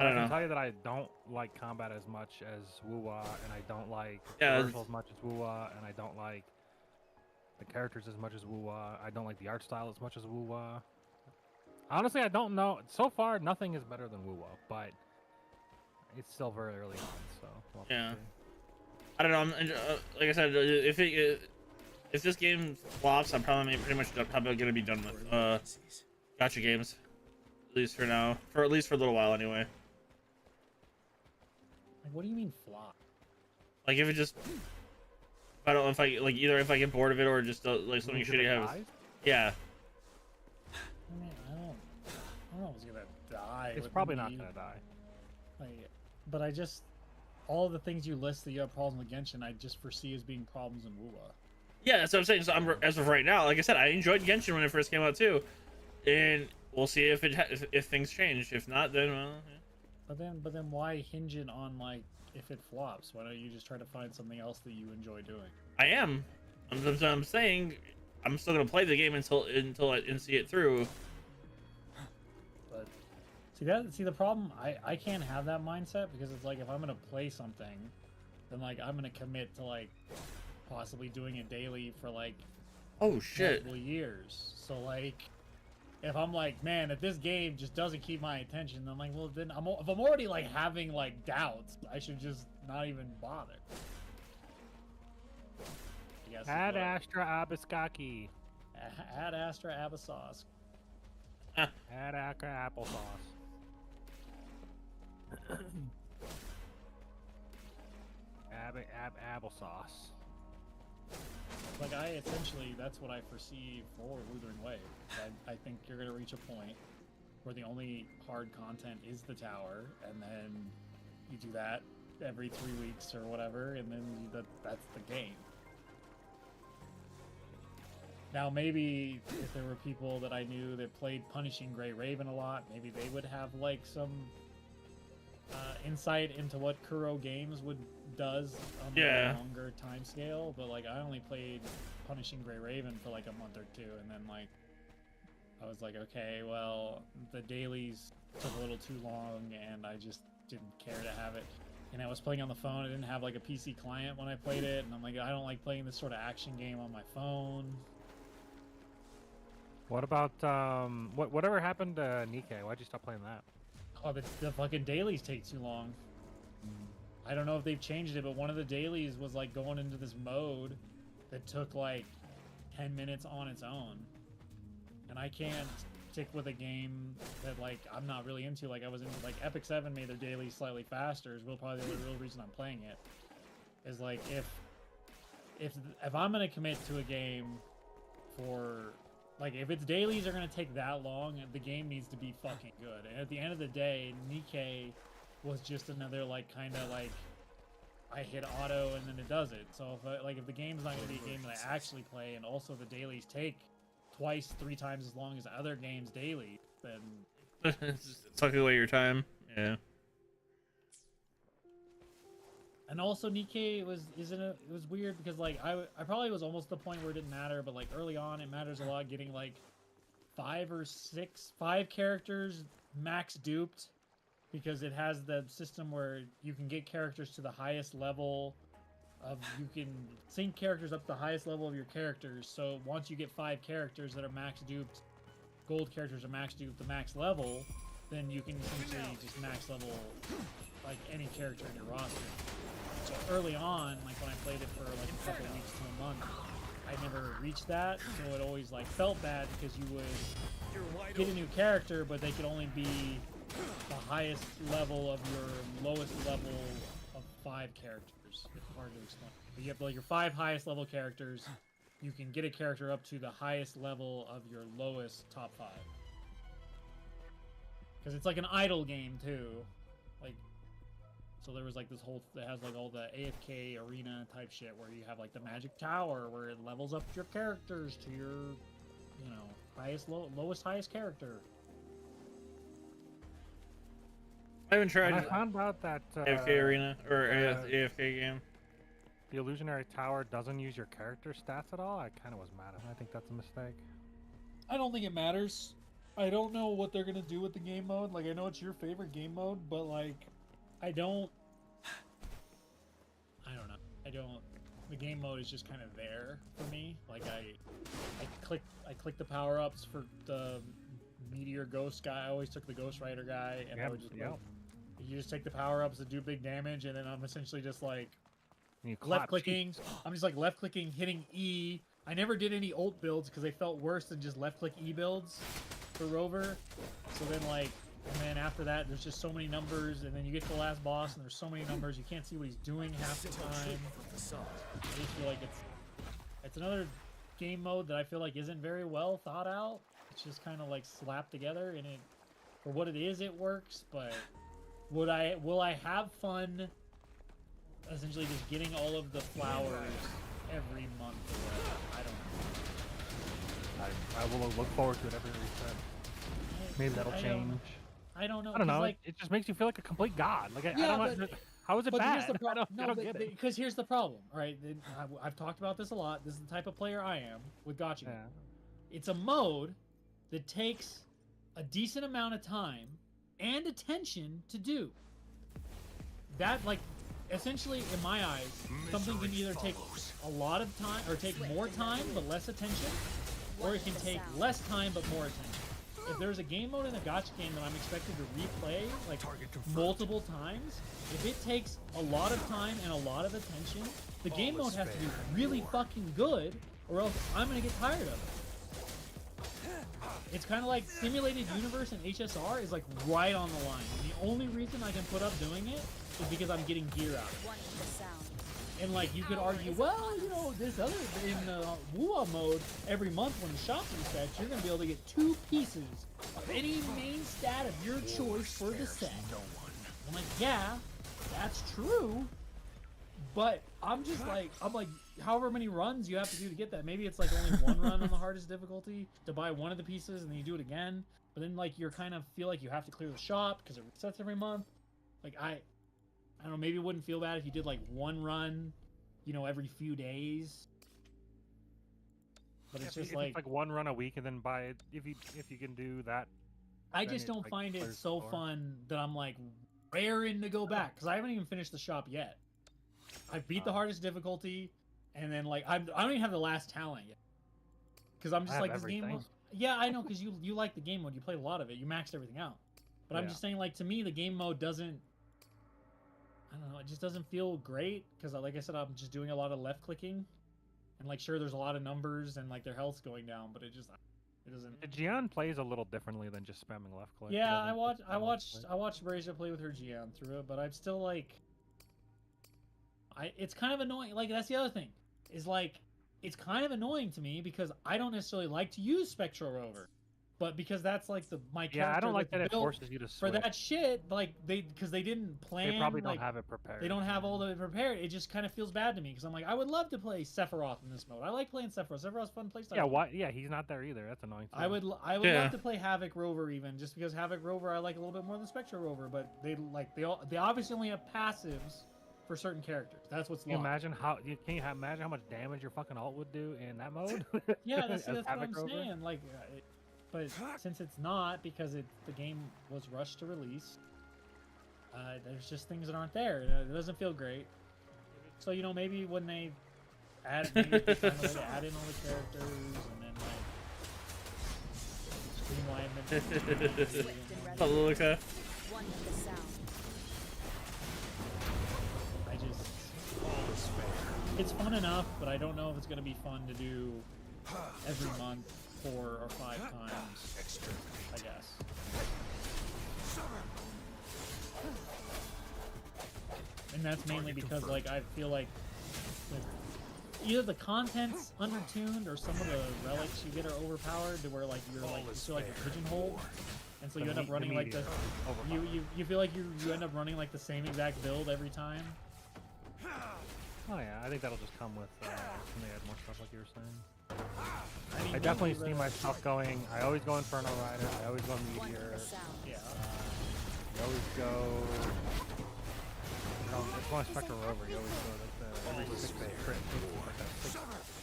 I don't I can know. tell you that I don't like combat as much as Wuwa, and I don't like Yeah, traversal as much as Wuwa, and I don't like the characters as much as Wuwa. I don't like the art style as much as Wuwa. Honestly, I don't know. So far, nothing is better than Wuwa, but it's still very early on, so we'll have to Yeah. see. I don't know. Like I said, if this game flops, I'm probably gonna be done with gacha games, at least for now, at least for a little while anyway. Like, what do you mean flop? Like if it just, I don't know if I like either if I get bored of it or just like something If it shitty happens. dies, Yeah. I mean, I don't know if it's gonna die. it's with probably me. not gonna die. Like, but I just, all the things you list that you have problems with Genshin, I just foresee as being problems in Wuwa. Yeah, that's what I'm saying. So as of right now, like I said, I enjoyed Genshin when it first came out too, and we'll see if if things change. If not, then well. Yeah. But then why hinge it on like if it flops? Why don't you just try to find something else that you enjoy doing? I am. I'm saying I'm still gonna play the game until I see it through. But see the problem, I can't have that mindset because it's like if I'm gonna play something, then like I'm gonna commit to like possibly doing it daily for like Oh shit. multiple years. So like if I'm like, man, if this game just doesn't keep my attention, then I'm like, well then if I'm already like having like doubts, I should just not even bother. I guess is Ad what- Astra Abiskaki. Ad Astra Abyssos. Ad Astra applesauce. applesauce. Like essentially, that's what I foresee for Wuthering Waves. I think you're gonna reach a point where the only hard content is the tower, and then you do that every 3 weeks or whatever, and then that's the game. Now, maybe if there were people that I knew that played Punishing Grey Raven a lot, maybe they would have like some insight into what Kuro Games does on a longer time scale. But like, I only played Punishing Grey Raven for like a month or two, and then like I was like, okay, well, the dailies took a little too long, and I just didn't care to have it. And I was playing on the phone. I didn't have like a PC client when I played it, and I'm like, I don't like playing this sort of action game on my phone. What about whatever happened to Nikkei? Why'd you stop playing that? Oh, the fucking dailies take too long. I don't know if they've changed it, but one of the dailies was like going into this mode that took like 10 minutes on its own. And I can't stick with a game that like I'm not really into. Like I was into like Epic 7 made their dailies slightly faster. Is probably the real reason I'm playing it. Is like if I'm gonna commit to a game for like if its dailies are gonna take that long, the game needs to be fucking good. And at the end of the day, Nikkei was just another like kind of like I hit auto and then it does it. So if the game's not gonna be a game that I actually play, and also the dailies take twice, 3 times as long as other games daily, then it's sucking away your time. Yeah. And also Nikkei it was weird because like I probably was almost the point where it didn't matter, but like early on it matters a lot getting like 5 characters max duped, because it has the system where you can get characters to the highest level of you can sync characters up to the highest level of your characters. So once you get 5 characters that are max duped, gold characters are max duped to max level, then you can essentially just max level like any character in your roster. So early on, like when I played it for like a couple of weeks to a month, I never reached that, so it always like felt bad because you would get a new character, but they could only be the highest level of your lowest level of 5 characters. It's hard to explain. But you have like your 5 highest level characters. You can get a character up to the highest level of your lowest top 5. Because it's like an idle game too. Like, so there was like this whole that has like all the AFK arena type shit where you have like the magic tower where it levels up your characters to your, you know, lowest highest character. I haven't tried I found out that AFK Arena or AFK game. The Illusionary Tower doesn't use your character stats at all. I kind of was mad at it. I think that's a mistake. I don't think it matters. I don't know what they're gonna do with the game mode. Like I know it's your favorite game mode, but like I don't know. The game mode is just kind of there for me. Like I click the power ups for the meteor ghost guy. I always took the Ghost Rider guy, and I would just like, you just take the power ups that do big damage, and then I'm essentially just like left clicking. I'm just like left clicking, hitting E. I never did any ult builds because they felt worse than just left click E builds for Rover. So then like, and then after that, there's just so many numbers, and then you get to the last boss, and there's so many numbers, you can't see what he's doing half the time. I just feel like it's another game mode that I feel like isn't very well thought out. It's just kind of like slapped together, and it, for what it is, it works. But will I have fun? Essentially, just getting all of the flowers every month or whatever. I don't know. I will look forward to it every reset. Maybe that'll change. I don't know. I don't know. Like, it just makes you feel like a complete god. Like I don't know. How is it but bad? Here's the I don't get it. because here's the problem. All right, I've talked about this a lot. This is the type of player I am with Gacha. Yeah. It's a mode that takes a decent amount of time and attention to do. That, like, essentially, in my eyes, something can either take a lot of time or take more time but less attention, or it can take less time but more attention. If there's a game mode in a gacha game that I'm expected to replay like multiple times, if it takes a lot of time and a lot of attention, the game mode has to be really fucking good, or else I'm gonna get tired of it. It's kind of like Simulated Universe and HSR is like right on the line. And the only reason I can put up doing it is because I'm getting gear out of it. And like you could argue, well, you know, this other in Wuwa mode, every month when the shop resets, you're gonna be able to get 2 pieces of any main stat of your choice for the set. I'm like, yeah, that's true. But I'm like, however many runs you have to do to get that. Maybe it's like only 1 run on the hardest difficulty to buy one of the pieces, and then you do it again. But then like you're kind of feel like you have to clear the shop because it resets every month. Like I don't know, maybe it wouldn't feel bad if you did like 1 run, you know, every few days. But it's just If it's like 1 run a week, and then buy it if you can do that. I then just it, don't like, find it clears the so floor. fun that I'm like raring to go back because I haven't even finished the shop yet. I beat the hardest difficulty, and then like I don't even have the last talent yet because I'm I just have like this game. everything. Yeah, I know because you like the game mode. You played a lot of it. You maxed everything out. But I'm Yeah. just saying, like, to me, the game mode doesn't. I don't know. It just doesn't feel great because, like I said, I'm just doing a lot of left clicking, and like, sure, there's a lot of numbers and like their health's going down, but it doesn't. Gian plays a little differently than just spamming left click. Yeah, He doesn't just spam left click. I watched Brazia play with her Gian through it, but I'm still like, it's kind of annoying. Like that's the other thing, is like, it's kind of annoying to me because I don't necessarily like to use Spectral Rover, but because that's like my character. Yeah, I don't like that it built forces you to for switch. that shit. Like because they didn't plan. They probably don't like, have it prepared. They don't have all of it prepared. It just kind of feels bad to me because I'm like, I would love to play Sephiroth in this mode. I like playing Sephiroth. Sephiroth's fun playstyle. Yeah, why? Yeah, he's not there either. That's annoying. Too. I would Yeah. love to play Havoc Rover even just because Havoc Rover I like a little bit more than Spectral Rover, but they obviously only have passives for certain characters. That's what's Can you locked. imagine imagine how much damage your fucking ult would do in that mode? Yeah, that's As what Havoc I'm Rover? saying. Like, but since it's not because the game was rushed to release, there's just things that aren't there. It doesn't feel great. So you know, maybe when they maybe they find a way to add in all the characters and then like streamline them. Swift and resolute. Luca. One with the sound. I just, it's fun enough, but I don't know if it's gonna be fun to do every month 4 or 5 times. I guess. And that's mainly because like I feel like either the content's undertuned or some of the relics you get are overpowered to where like you're like you feel like you're pigeonholed, and so you end up running like the you feel like you end up running like the same exact build every time. Oh yeah, I think that'll just come with when they add more stuff, like you were saying. I mean, I definitely maybe see myself going. I always go Inferno Rider. I always go One Meteor. with the sound. Yeah. You always go. It's going Spectral Rover. You always go like the every 6 crit, like that 6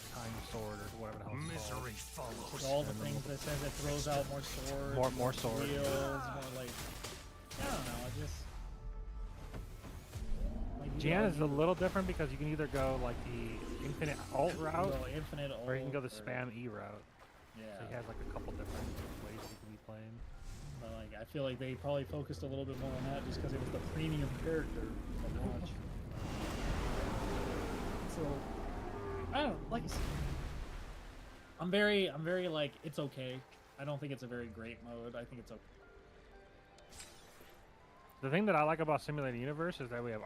time sword or whatever the hell it's called. Misery follows. With all the things that says it throws out more swords. More sword. Wheels, more like I don't know. I just. Gian is a little different because you can either go like the infinite alt route, Infinite ult, or you can go the spam E route. Yeah. So he has like a couple different ways he can be playing. But like, I feel like they probably focused a little bit more on that just because it was the premium character of launch. So I don't like. I said, I'm very like it's okay. I don't think it's a very great mode. I think it's okay. The thing that I like about Simulated Universe is that we have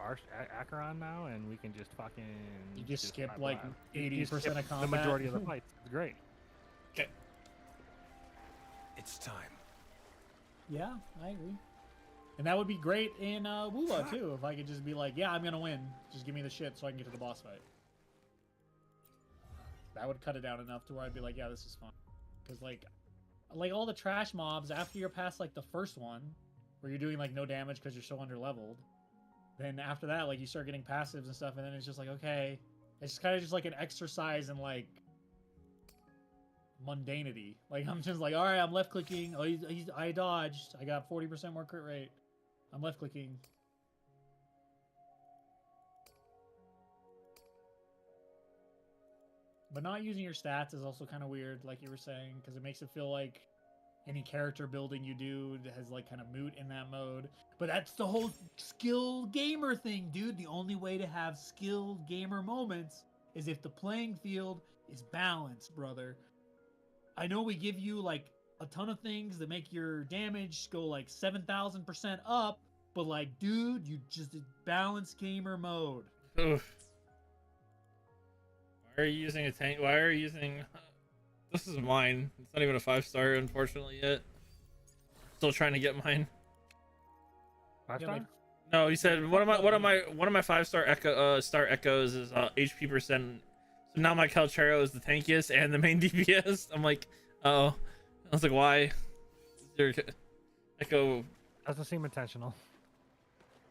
Acheron now, and we can just fucking. You just skip fly like by. You 80% skip of combat. The majority of the fights. It's great. Okay. It's time. Yeah, I agree. And that would be great in Wuwa too, if I could just be like, yeah, I'm gonna win. Just give me the shit so I can get to the boss fight. That would cut it down enough to where I'd be like, yeah, this is fun. Because like all the trash mobs, after you're past like the first one, where you're doing like no damage because you're so under-leveled, then after that, like you start getting passives and stuff, and then it's just like, okay, it's kind of just like an exercise in like mundanity. Like I'm just like, all right, I'm left clicking. Oh, I dodged. I got 40% more crit rate. I'm left clicking. But not using your stats is also kind of weird, like you were saying, because it makes it feel like any character building you do has like kind of moot in that mode. But that's the whole skilled gamer thing, dude. The only way to have skilled gamer moments is if the playing field is balanced, brother. I know we give you like a ton of things that make your damage go like 7,000% up, but like, dude, you just balance gamer mode. Oof. Why are you using a tank? Why are you using? This is mine. It's not even a 5-star, unfortunately, yet. Still trying to get mine. 5-star? No, he said one of my 5-star star echoes is HP percent. So now my Calchero is the tankiest and the main DPS. I'm like, oh, I was like, why? Your echo Doesn't seem intentional.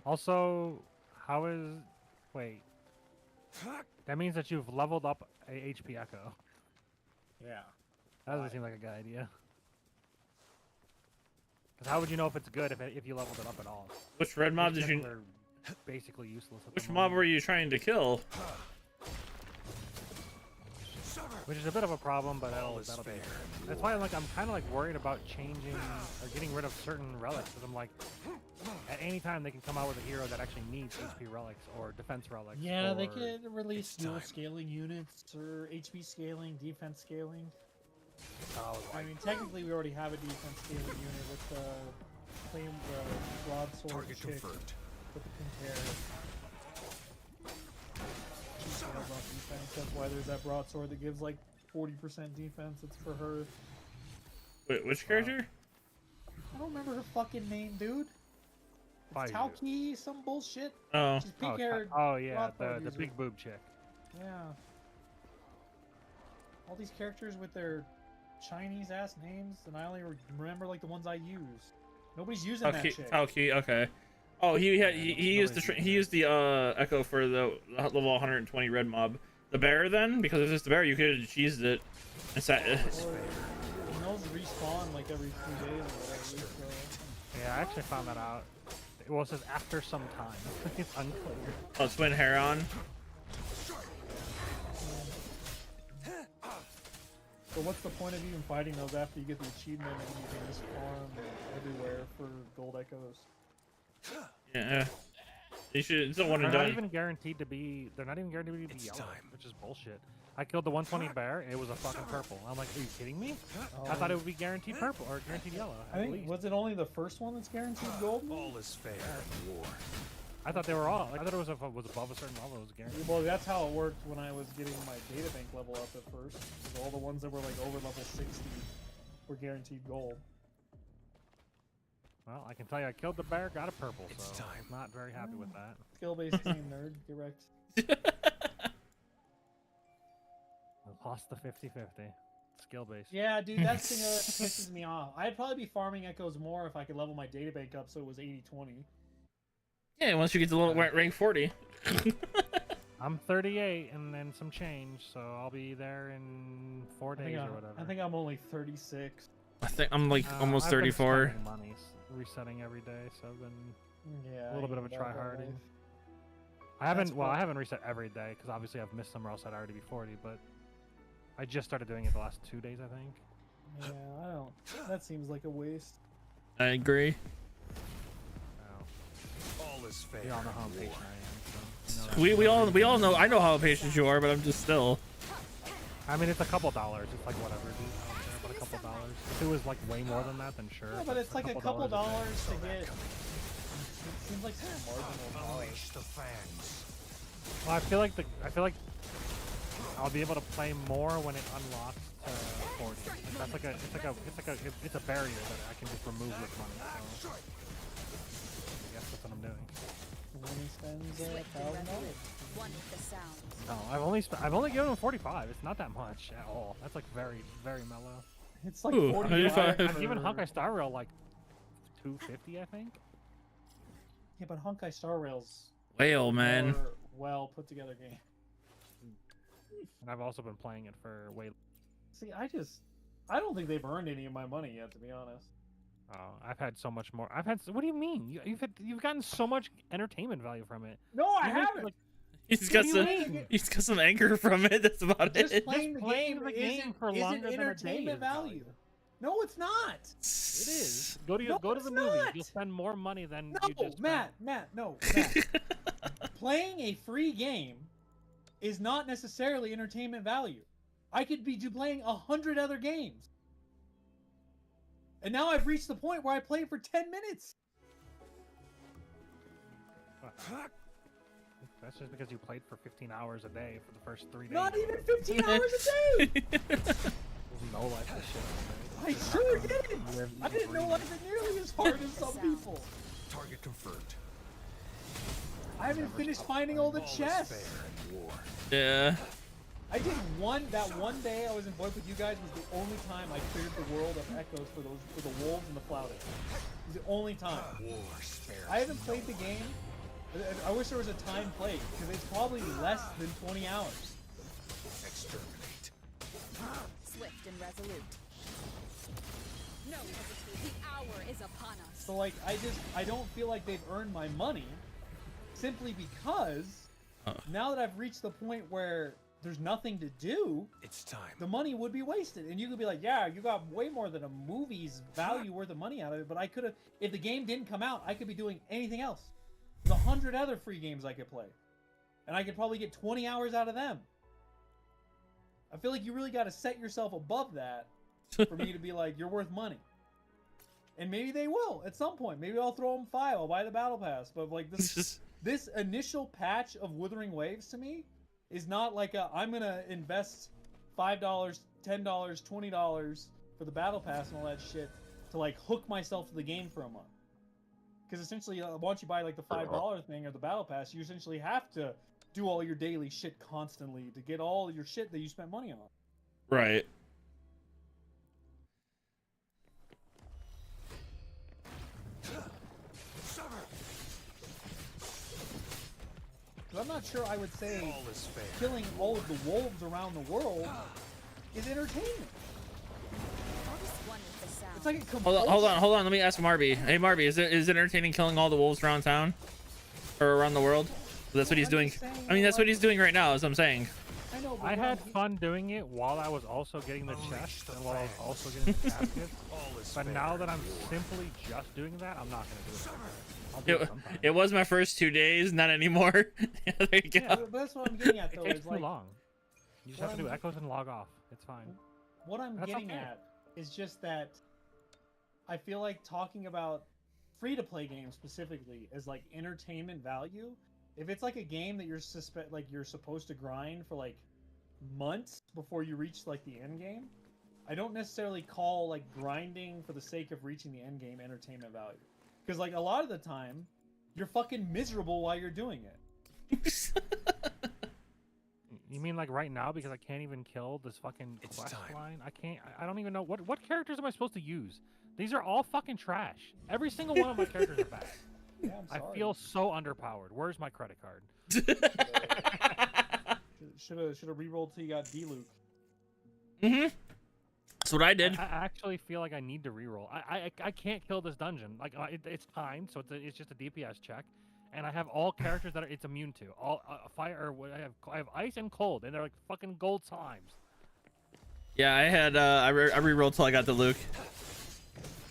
Also, how is? Wait. That means that you've leveled up a HP echo. Yeah. That doesn't seem like a good idea. Because how would you know if it's good if you leveled it up at all? Which red mob did you? They're basically useless. At Which the mob moment, were you trying to kill? which is a bit of a problem, but that'll be. That's why I'm kind of like worried about changing or getting rid of certain relics. Because I'm like, at any time they can come out with a hero that actually needs HP relics or defense relics. Yeah, they or- could release dual scaling units or HP scaling, defense scaling. I mean, technically we already have a defense scaling unit with the broadsword Target chick confirmed. with the pink hair. She scales off defense. That's why there's that broadsword that gives like 40% defense. It's for her. Wait, which character? I don't remember her fucking name, dude. It's Baidu. Tauki, some bullshit. Oh, She's pink haired. Oh yeah, broadsword the user. big boob chick. Yeah. All these characters with their Chinese ass names, and I only remember like the ones I use. Nobody's using that shit. Tauki, okay. Oh, he used the echo for the level 120 red mob. The bear then, because if it's the bear, you could have cheesed it. And And those respawn like every 2 days or whatever. So. Yeah, I actually found that out. Well, it says after some time. It's unclear. Oh, Twin Heron. So what's the point of even fighting those after you get the achievement and you can just farm everywhere for gold echoes? Yeah. You should. It's a one They're and not done. even guaranteed to be. They're not even guaranteed to be yellow, time. which is bullshit. I killed the 120 bear. It was a fucking purple. I'm like, are you kidding me? I thought it would be guaranteed purple or guaranteed yellow. I At think least. was it only the first one that's guaranteed gold? All is fair in war. I thought they were all. I thought it was if it was above a certain level, it was guaranteed. Well, that's how it worked when I was getting my data bank level up at first. 'Cause all the ones that were like over level 60 were guaranteed gold. Well, I can tell you, I killed the bear, got a purple, It's so time. I'm not very happy with that. Skill-based team nerd, get wrecked. I lost the 50-50. Skill based. Yeah, dude, that's the thing that pisses me off. I'd probably be farming echoes more if I could level my data bank up so it was 80-20. Yeah, once you get to level rank 40. I'm 38 and then some change, so I'll be there in 4 days or whatever. I think I'm only 36. I think I'm like almost I've been 34. spending money, resetting every day, so I've been Yeah, a little bit of a that try whole harding. life. I haven't. That's Well, I fine. haven't reset every day because obviously I've missed some, or else I'd already be 40. But I just started doing it the last 2 days, I think. Yeah, I don't. That seems like a waste. I agree. So, All is fair. we all know how in impatient war. I am. So, you know, We all know. I know how patient you are, but I'm just still. I mean, it's a couple dollars. It's like whatever, dude. I don't care about a couple dollars. If it was like way more than that, then sure. Yeah, but it's like a couple is dollars to get. It seems like some marginal dollars. Unleash the fangs. Well, I feel like I'll be able to play more when it unlocks to 40. That's like it's a barrier that I can just remove with money. So I guess that's what I'm doing. When he spends Swift and $1,000. resolute. One with the sound. No, I've only given him 45. It's not that much at all. That's like very mellow. It's like Ooh, 45. I've I've given for- Honkai Star Rail like 250, I think. Yeah, but Honkai Star Rail's Whale, man. more well put together game. And I've also been playing it for way. See, I don't think they've earned any of my money yet, to be honest. Oh, I've had so much more. What do you mean? You've gotten so much entertainment value from it. No, I You make, haven't. like, He's got do you some. mean? He's got some anger from it. That's about Just it. playing the playing game, the game for isn't longer than a day entertainment is value. value. No, it's not. It is. Go to No, go to it's the movie. not. You'll spend more money than No, you just Matt, no, Matt. Playing a free game is not necessarily entertainment value. I could be playing 100 other games. And now I've reached the point where I play for 10 minutes. That's just because you played for 15 hours a day for the first 3 days. Not even 15 hours a day. There's no life to shit on I sure didn't. I didn't know life was nearly as hard as some people. Target confirmed. I haven't finished finding all the All is chests. fair in war. Yeah. I did that one day I was in VoIP with you guys was the only time I cleared the world of echoes for the wolves and the flouting. It was the only time. War spares I haven't played no the game. I wish there was a time played because it's probably less than 20 hours. one. Exterminate. Swift and resolute. No hesitation. The hour is upon us. So like I don't feel like they've earned my money simply because now that I've reached the point where there's nothing to do, It's time. the money would be wasted. And you could be like, yeah, you got way more than a movie's value worth of money out of it. But I could have, if the game didn't come out, I could be doing anything else. There's 100 other free games I could play. And I could probably get 20 hours out of them. I feel like you really got to set yourself above that for me to be like, you're worth money. And maybe they will at some point. Maybe I'll throw them 5. I'll buy the battle pass. But like this initial patch of Wuthering Waves to me is not like I'm gonna invest $5, $10, $20 for the battle pass and all that shit to like hook myself to the game for a month. Because essentially, once you buy like the $5 thing or the battle pass, you essentially have to do all your daily shit constantly to get all your shit that you spent money on. Right. So I'm not sure I would say All is fair. killing all of the wolves around the world is entertainment. One with the sound. It's like a Hold on. Let me ask Marby. Hey, Marby, is it entertaining killing all the wolves around town or around the world? That's what he's doing. I mean, that's what he's doing right now. Is what I'm saying. I know, but I what had I'm- fun doing it while I was also getting the chest and while I was also getting the caskets. All is But fair now that in I'm war. simply just doing that, I'm not gonna do it. Like that. I'll do it sometime. It was my first 2 days, not anymore. Yeah, there you go. Yeah, but that's what I'm getting at It though. takes Is too like long. You just have to do echoes and log off. It's fine. what I'm That's getting okay. at is just that I feel like talking about free-to-play games specifically as like entertainment value. If it's like a game that you're you're supposed to grind for like months before you reach like the end game, I don't necessarily call like grinding for the sake of reaching the end game entertainment value. Because like a lot of the time, you're fucking miserable while you're doing it. You mean like right now because I can't even kill this fucking It's quest time. line? I can't. I don't even know what characters am I supposed to use. These are all fucking trash. Every single one of my characters are bad. Yeah, I'm I sorry. feel so underpowered. Where's my credit card? Should have re-rolled till you got D-Luke. That's what I did. I actually feel like I need to reroll. I can't kill this dungeon. Like it's timed, so it's just a DPS check, and I have all characters that it's immune to. All fire. Or I have ice and cold, and they're like fucking gold slimes. Yeah, I had I re-rolled till I got the Luke.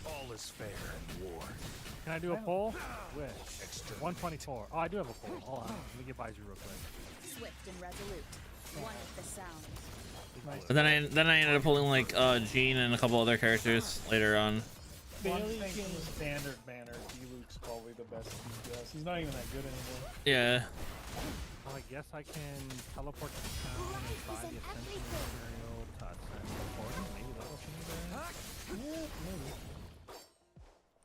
All is fair in war. Can I do a poll? Wish. Exterminate. 124. Oh, I do have a poll. Hold on. Let me get by you real quick. Swift and resolute. One with the sound. And then I ended up pulling like Jean and a couple other characters later on. Well, I'm saying from the standard banner, D-Luke's probably the best DPS. He's not even that good anymore. Yeah. Well, I guess I can teleport to the town and buy the Ascension material, touch and teleport. Maybe that'll change it. Yeah, maybe.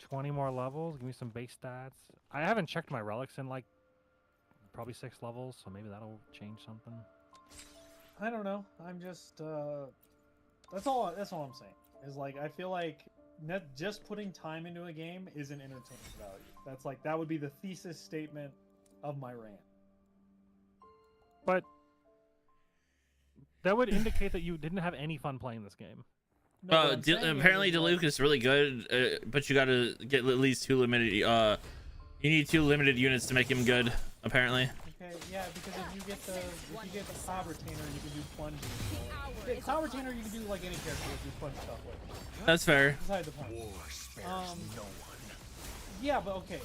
20 more levels. Give me some base stats. I haven't checked my relics in like probably 6 levels, so maybe that'll change something. I don't know. I'm just that's all I'm saying. Is like I feel like just putting time into a game isn't entertainment value. That would be the thesis statement of my rant. But that would indicate that you didn't have any fun playing this game. No, what I'm saying Apparently is, like, DeLuke is really good, but you gotta get at least 2 limited. You need 2 limited units to make him good. Apparently. Okay, yeah, because if you get the Power Retainer, you can do plunging. hour Yeah, is Power upon Retainer, you can do like any character that you plunge stuff with. That's fair. Beside the point. War spares no one. Yeah, but okay.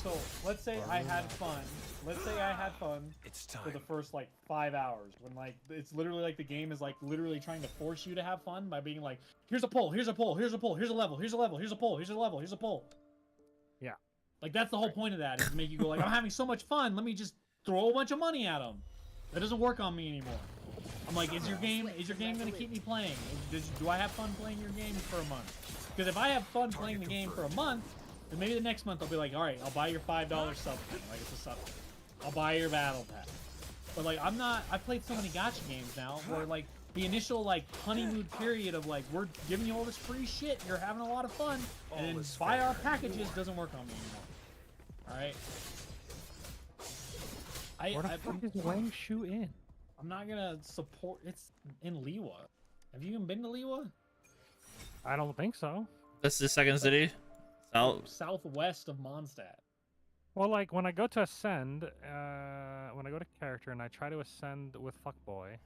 So let's say I had fun. Let's say I had fun It's for the time. first like 5 hours when like it's literally like the game is like literally trying to force you to have fun by being like, here's a pull, here's a pull, here's a pull, here's a level, here's a level, here's a pull, here's a level, here's a pull. Yeah. Like that's the whole point of that is to make you go like, I'm having so much fun. Let me just throw a bunch of money at them. That doesn't work on me anymore. I'm like, is your game gonna keep me playing? Do I have fun playing your game for a month? Because if I have fun playing the game for a month, then maybe the next month I'll be like, all right, I'll buy your $5 sub thing, like it's a sub thing. I'll buy your battle pass. But like, I've played so many gacha games now where like the initial like honeymoon period of like, we're giving you all this free shit, you're having a lot of fun, and then buy our packages doesn't work on me anymore. All right. Where the fuck is Wang Shu in? I'm not gonna support. It's in Liwa. Have you even been to Liwa? I don't think so. That's the second city. Southwest of Mondstadt. Well, like when I go to ascend, when I go to character and I try to ascend with fuckboy,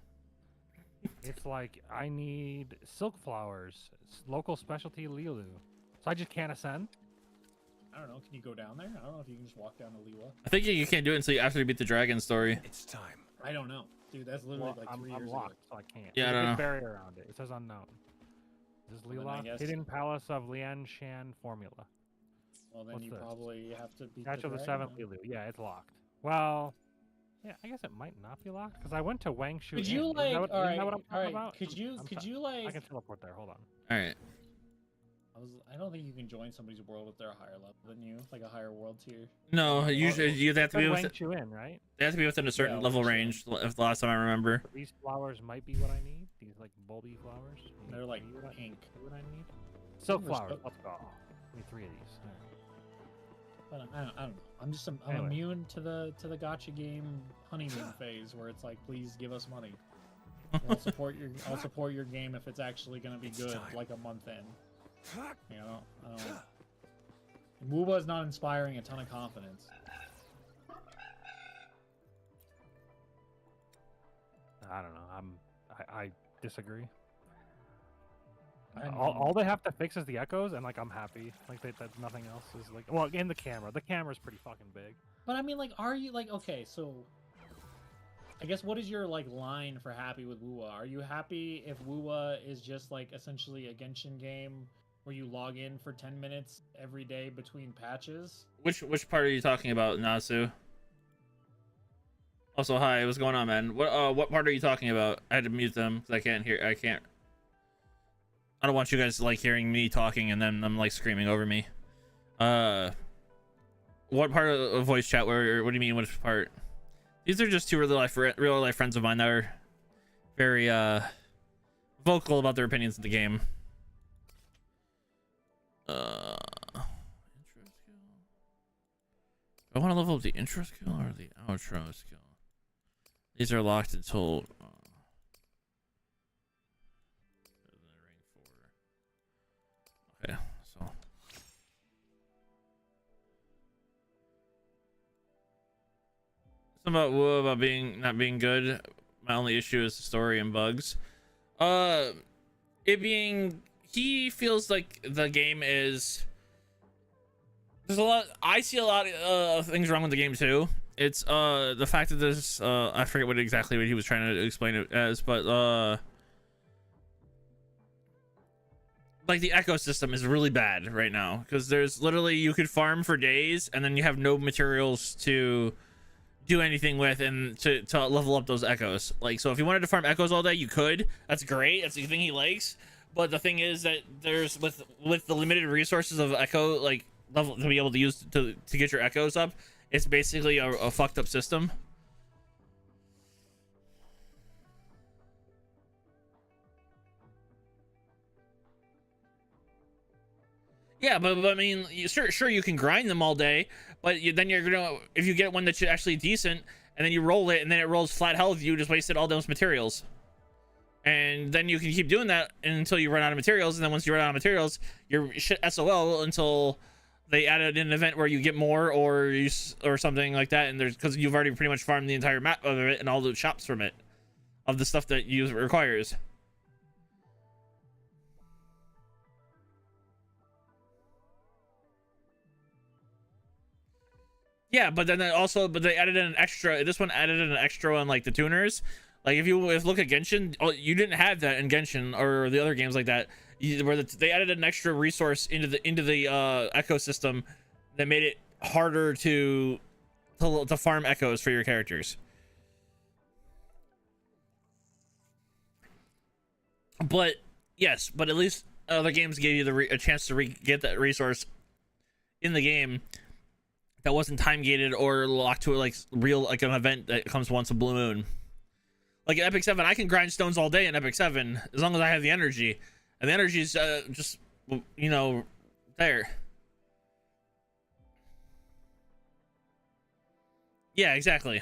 it's like I need silk flowers, local specialty Lilu. So I just can't ascend. I don't know. Can you go down there? I don't know if you can just walk down to Liwa. I think you can't do it until you after you beat the dragon story. It's time. I don't know, dude. That's literally like 3 I'm years locked, ago. so I can't. Yeah, I There's a don't big know. barrier around it. It says unknown. Is this Well, then I Lila? guess- Hidden Palace of Lian Shan Formula. Well, then What's you this? probably have to beat Statue of the dragon, Seventh then. Lilu. Yeah, it's locked. Well, yeah, I guess it might not be locked because I went to Wang Shu. Could Inn. you Isn't like? that what, All isn't right, that what I'm all talking right. about? Could you? I'm Could sorry. you like? I can teleport there. Hold on. All right. I don't think you can join somebody's world if they're a higher level than you, like a higher world tier. No, usually you have to be Wang within. Shu Inn, right? They have to be within a certain Yeah, level Wang Shu. range. If the last time I remember. These flowers might be what I need. These like bulby flowers. They're like Maybe what I- pink. What I need? Silk Silver flowers. silk. Let's go. I need 3 of these. All right. But I don't know. I'm Anyway. immune to the gacha game honeymoon phase where it's like, please give us money. I'll support your game if it's actually gonna be good like a month in. You know, I don't. Wuba is not inspiring a ton of confidence. I don't know. I disagree. I'm- All they have to fix is the echoes, and like I'm happy. Like that nothing else is like. Well, in the camera. The camera's pretty fucking big. But I mean, like, are you like okay? So, I guess what is your like line for happy with Wuwa? Are you happy if Wuwa is just like essentially a Genshin game where you log in for 10 minutes every day between patches? Which part are you talking about, Nasu? Also, hi. What's going on, man? What part are you talking about? I had to mute them because I can't hear. I don't want you guys like hearing me talking and then I'm like screaming over me. What part of voice chat? What do you mean? Which part? These are just two real life friends of mine that are very vocal about their opinions of the game. Intro skill. I want to level up the intro skill or the outro skill. These are locked until okay, so something about Woo about not being good. My only issue is the story and bugs. He feels like the game is. There's a lot. I see a lot of things wrong with the game too. It's the fact that there's I forget what he was trying to explain it as, but like the ecosystem is really bad right now because there's literally you could farm for days and then you have no materials to do anything with and to level up those echoes. Like, so if you wanted to farm echoes all day, you could. That's great. That's the thing he likes. But the thing is that there's with the limited resources of echo like level to be able to use to get your echoes up, it's basically a fucked up system. Yeah, but I mean, sure you can grind them all day, but then you're gonna if you get one that's actually decent, and then you roll it, and then it rolls flat health, you just wasted all those materials. And then you can keep doing that until you run out of materials, and then once you run out of materials, you're shit SOL until they added an event where you get more or something like that. And there's because you've already pretty much farmed the entire map of it and all the shops from it, of the stuff that you requires. Yeah, but then they added in an extra. This one added in an extra on like the tuners. Like if look at Genshin, you didn't have that in Genshin or the other games like that, where they added an extra resource into the ecosystem that made it harder to to farm echoes for your characters. But yes, but at least other games gave you a chance to get that resource in the game that wasn't time gated or locked to like real like an event that comes once a blue moon. Like in Epic 7, I can grind stones all day in Epic 7 as long as I have the energy, and the energy is just, you know, there. Yeah, exactly.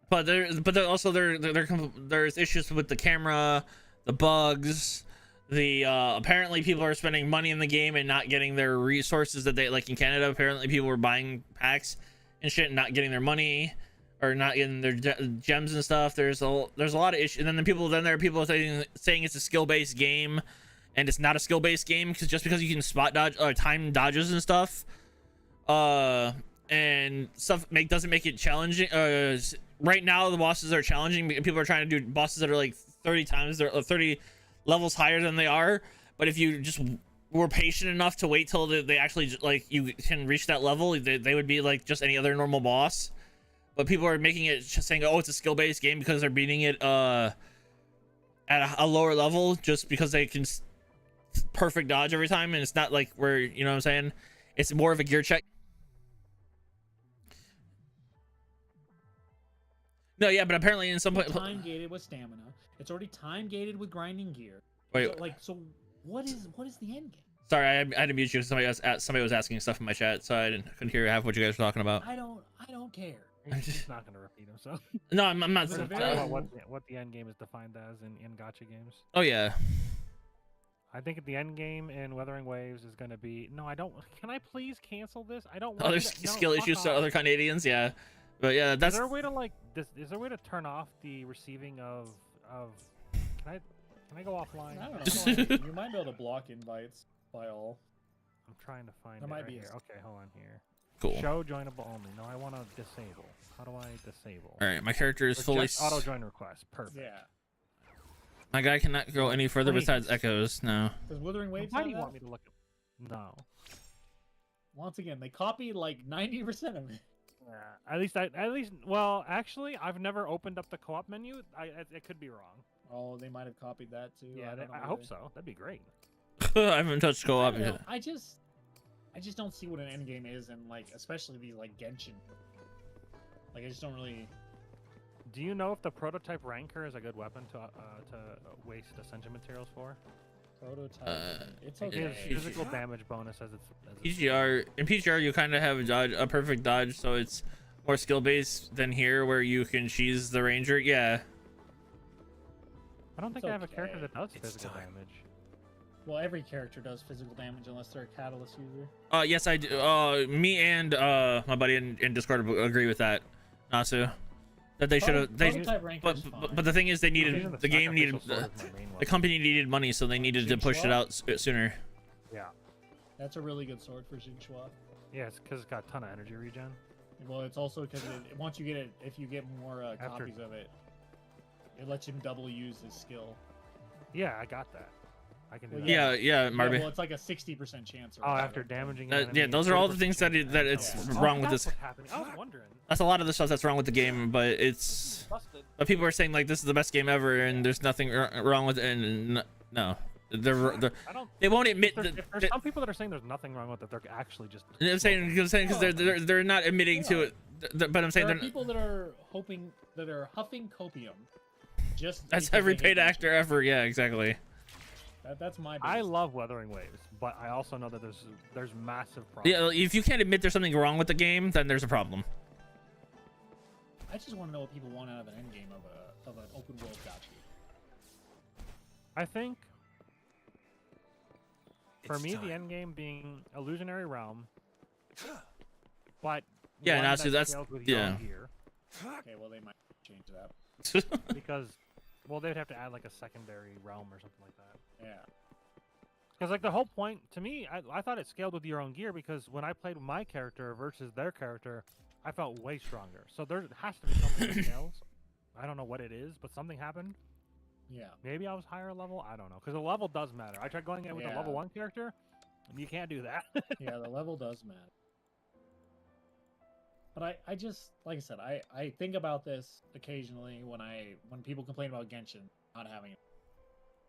But there's issues with the camera, the bugs, the apparently people are spending money in the game and not getting their resources that they like in Canada. Apparently people were buying packs and shit and not getting their money or not getting their gems and stuff. There's a lot of issues. And then there are people saying it's a skill-based game, and it's not a skill-based game because just because you can spot dodge time dodges and stuff and stuff doesn't make it challenging. Right now the bosses are challenging. People are trying to do bosses that are like 30 levels higher than they are, but if you just were patient enough to wait till they actually like you can reach that level, they would be like just any other normal boss. But people are making it just saying, oh, it's a skill-based game because they're beating it at a lower level just because they can perfect dodge every time, and it's not like where, you know what I'm saying, it's more of a gear check. No, yeah, but apparently in some point time gated with stamina. It's already time gated with grinding gear. Wait, So what is the end game? Sorry, I had to mute you. Somebody was asking stuff in my chat, so I couldn't hear half what you guys were talking about. I don't care. He's not going to repeat himself. No, I'm not. Talk about what the end game is defined as in gacha games. Oh yeah. I think the end game in Wuthering Waves is going to be. No, I don't. Can I please cancel this? I don't. Oh, there's skill issues to other Canadians. Yeah, but yeah, that's. Is there a way to like this? Is there a way to turn off the receiving of? Can I go offline? I don't know. You might be able to block invites by all. I'm trying to find That it might right be here. Okay, hold on here. Cool. Show joinable only. No, I want to disable. How do I disable? All right, my character is fully auto join request. Perfect. Yeah. My guy cannot go any further besides echoes. No. Does Wuthering Waves Why have do you that? want me to look at? No. Once again, they copied like 90% of it. Yeah. At least. Well, actually, I've never opened up the co-op menu. It could be wrong. Oh, they might have copied that too. Yeah, I don't know. I hope so. That'd be great. I haven't touched co-op yet. I just don't see what an end game is, and like especially these like Genshin. Like I just don't really. Do you know if the prototype ranker is a good weapon to waste ascension materials for? Prototype. It's It okay. gives physical damage bonus as it's PGR in PGR you kind of have a perfect dodge, so it's more skill based than here where you can cheese the ranger. Yeah. I don't think It's I have a character okay. that does physical damage. Well, every character does physical damage unless they're a catalyst user. Yes, I do. Me and my buddy in Discord agree with that, Nasu. That they should have. Prototype ranker's fine. But the thing is, they needed the game needed Sacrificial sword is my main the weapon. company needed money, so they needed to push it out sooner. Yeah. That's a really good sword for Xingxua. Yeah, it's because it's got a ton of energy regen. Well, it's also because once you get it, if you get more After- copies of it, it lets him double use his skill. Yeah, I got that. I can do that. Yeah, Yeah, Marby. well, it's like a 60% chance. Or Oh, whatever. after damaging. Yeah, an enemy, those are all the 30% things that chance. that it's Yeah. wrong with that's this. what's happening. I was wondering. That's a lot of the stuff that's wrong with the game, but it's. Busted. But people are saying like this is the best game ever, and there's nothing wrong with it. And no, they're I don't. they won't admit If that. there's some people that are saying there's nothing wrong with it, they're actually just. I'm saying because they're not admitting to it. But I'm saying There are they're. people that are huffing copium. Just That's because every they hate paid actor ever. Yeah, exactly. That's my. I biggest- love Wuthering Waves, but I also know that there's massive problems. Yeah, if you can't admit there's something wrong with the game, then there's a problem. I just want to know what people want out of an end game of an open world gacha. I think for It's me time. the end game being Illusionary Realm, but Yeah, one now that see that's scales with your own yeah. gear, Okay, well they might change that. because well they'd have to add like a secondary realm or something like that. Yeah. Because like the whole point to me, I thought it scaled with your own gear because when I played my character versus their character, I felt way stronger. So there has to be something that scales. I don't know what it is, but something happened. Yeah. Maybe I was higher level. I don't know because the level does matter. I tried going in with a Yeah. level 1 character, and you can't do that. Yeah, the level does matter. But I just, like I said, I think about this occasionally when people complain about Genshin not having it.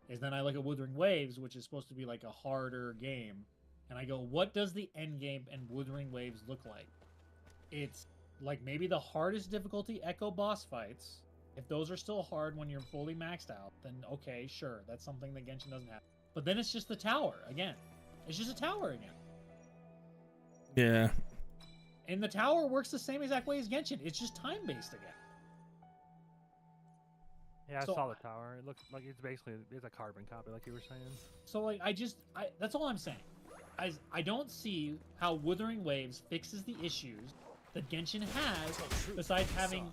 Is then I look at Wuthering Waves, which is supposed to be like a harder game, and I go, what does the end game and Wuthering Waves look like? It's like maybe the hardest difficulty Echo boss fights. If those are still hard when you're fully maxed out, then okay, sure, that's something that Genshin doesn't have. But then it's just the tower again. It's just a tower again. Yeah. And the tower works the same exact way as Genshin. It's just time-based again. Yeah, I So saw the tower. It looks like it's a carbon copy, like you were saying. So like that's all I'm saying. I don't see how Wuthering Waves fixes the issues that Genshin has besides having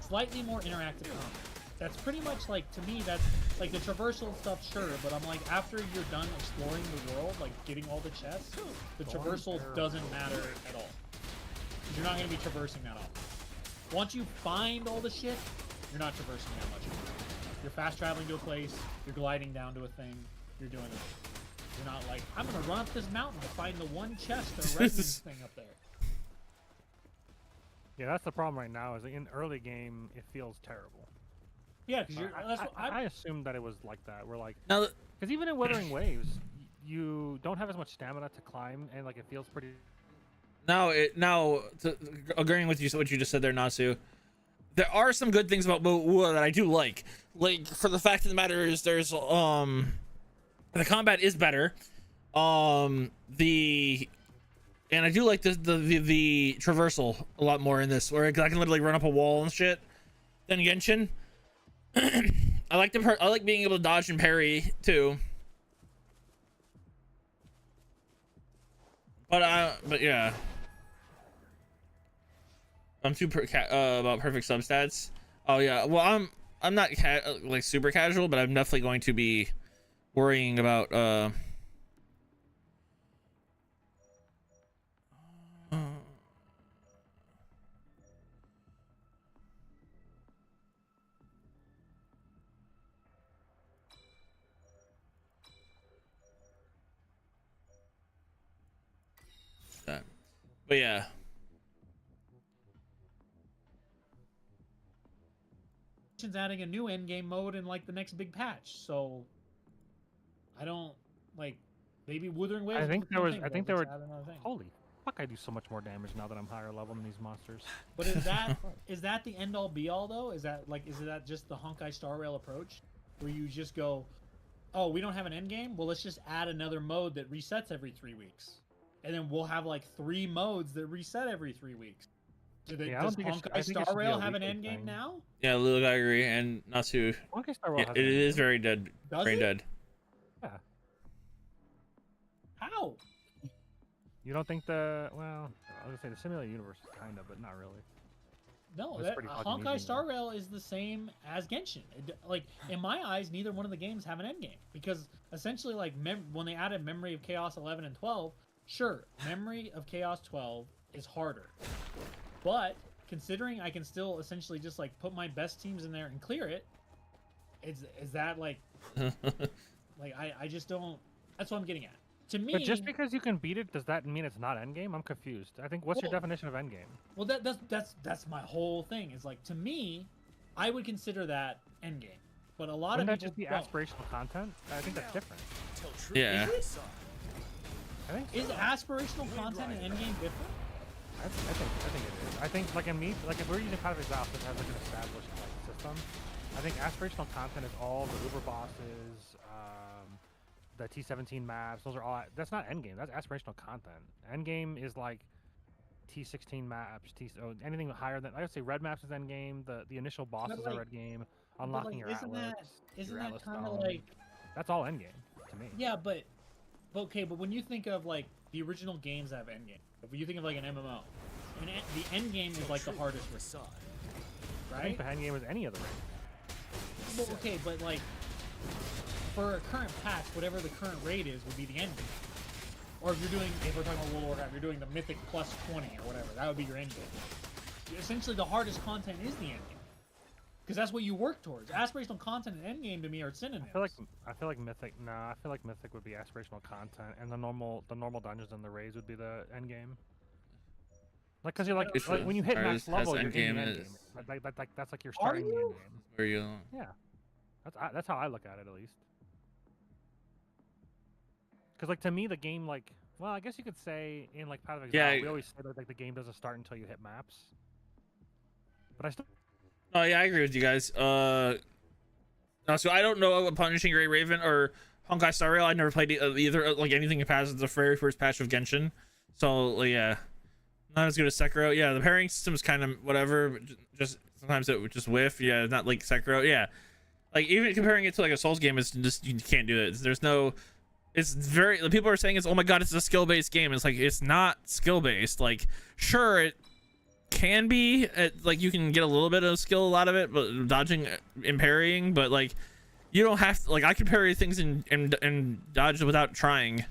slightly more interactive combat. That's pretty much like, to me, that's like the traversal stuff, sure, but I'm like, after you're done exploring the world, like getting all the chests, the traversal doesn't matter at all. 'Cause you're not going to be traversing that often. Once you find all the shit, you're not traversing that much anymore. You're fast traveling to a place, you're gliding down to a thing, you're doing it. You're not like, I'm gonna run up this mountain to find the one chest or resonance thing up there. Yeah, that's the problem right now. Is that in early game, it feels terrible. Yeah, because you're. That's what I assumed that it was like that. We're like, Now, because even in Wuthering Waves, you don't have as much stamina to climb, and like it feels pretty. Agreeing with you, what you just said there, Nasu. There are some good things about Wuha that I do like. Like, for the fact of the matter is, there's the combat is better. And I do like the traversal a lot more in this, where I can literally run up a wall and shit than Genshin. I like being able to dodge and parry too. But yeah, I'm too about perfect substats. Oh yeah, well I'm not like super casual, but I'm definitely going to be worrying about that. But yeah. Adding a new end game mode in like the next big patch, so I don't like maybe Wuthering Waves. I think there was. I think there were. Thing. Holy fuck! I do so much more damage now that I'm higher level than these monsters. But is that the end all be all though? Is that just the Honkai Star Rail approach, where you just go, oh, we don't have an end game? Well, let's just add another mode that resets every 3 weeks, and then we'll have like 3 modes that reset every 3 weeks. Does Honkai Star Rail have an end game now? Yeah, Luke, I agree, and Natsu. Honkai Star Rail it is very dead. Very dead. Yeah. How? You don't think the I was gonna say the simulated universe is kind of, but not really. No, It's pretty fucking Honkai easy, Star Rail is the same as Genshin. Like in my eyes, neither one of the games have an end game because essentially, like when they added Memory of Chaos 11 and 12, sure, Memory of Chaos 12 is harder. But considering I can still essentially just like put my best teams in there and clear it, is that like like I just don't. That's what I'm getting at. To me, but just because you can beat it, does that mean it's not endgame? I'm confused. I think what's your definition of endgame? Well, that's my whole thing. Is like, to me, I would consider that endgame. But a lot Wouldn't of that people just be aspirational content? I think that's different. Yeah. I think so. Is aspirational content and endgame different? I think it is. I think like if we're using Path of Exhaust that has like an established like system, I think aspirational content is all the Uber bosses, the T17 maps. Those are all. That's not endgame. That's aspirational content. Endgame is like T16 maps. Anything higher than, I would say red maps is endgame. The initial bosses are red game. Unlocking your Atlas. Isn't your that Atlas kind of Stone. like? That's all endgame to me. Yeah, but okay, but when you think of like the original games that have endgame, if you think of like an MMO, and the endgame is like the hardest raid, right? I think the endgame is any other raid. Well, okay, but like for a current patch, whatever the current raid is would be the endgame. Or if we're talking about World of Warcraft, you're doing the Mythic plus 20 or whatever, that would be your endgame. Essentially, the hardest content is the endgame, because that's what you work towards. Aspirational content and endgame to me are synonyms. I feel like Mythic. Nah, I feel like Mythic would be aspirational content, and the normal dungeons and the raids would be the endgame. Like, cause you're like Which when you is- hit or max is- level, has you're in endgame the end is- game. That's like you're starting the end game. Where you? Yeah, that's how I look at it, at least. Cause like to me, the game, like, well, I guess you could say in like Path of Exile, Yeah, we always say that like the game doesn't start until you hit maps. But I still. Oh yeah, I agree with you guys. No, so I don't know about Punishing Gray Raven or Honkai Star Rail. I never played either like anything past the very first patch of Genshin. So yeah, not as good as Sekiro. Yeah, the pairing system is kind of whatever. But just sometimes it would just whiff. Yeah, not like Sekiro. Yeah, like even comparing it to like a Souls game is just you can't do it. There's no. It's very. People are saying it's, oh my god, it's a skill based game. It's like it's not skill based. Like sure it can be like you can get a little bit of skill out of it, but dodging and parrying, but like you don't have to, like I can parry things and dodge without trying,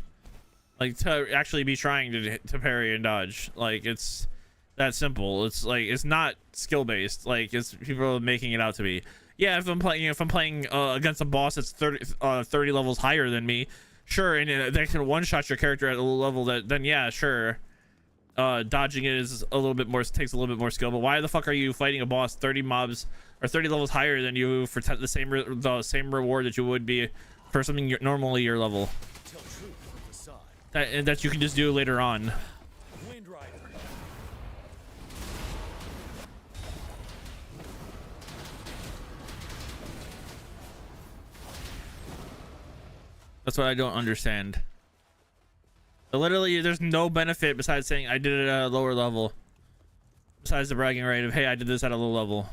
like to actually be trying to parry and dodge. Like it's that simple. It's like it's not skill based like it's people are making it out to be. Yeah, if I'm playing against a boss that's 30 levels higher than me, sure, and they can one shot your character at a level that, then yeah, sure, dodging it is a little bit more, takes a little bit more skill. But why the fuck are you fighting a boss 30 mobs or 30 levels higher than you for the same reward that you would be for something normally your level Tell truth from facade. that you can just do later on? Wind Rider. That's what I don't understand. Literally, there's no benefit besides saying I did it at a lower level. Besides the bragging right of, hey, I did this at a low level.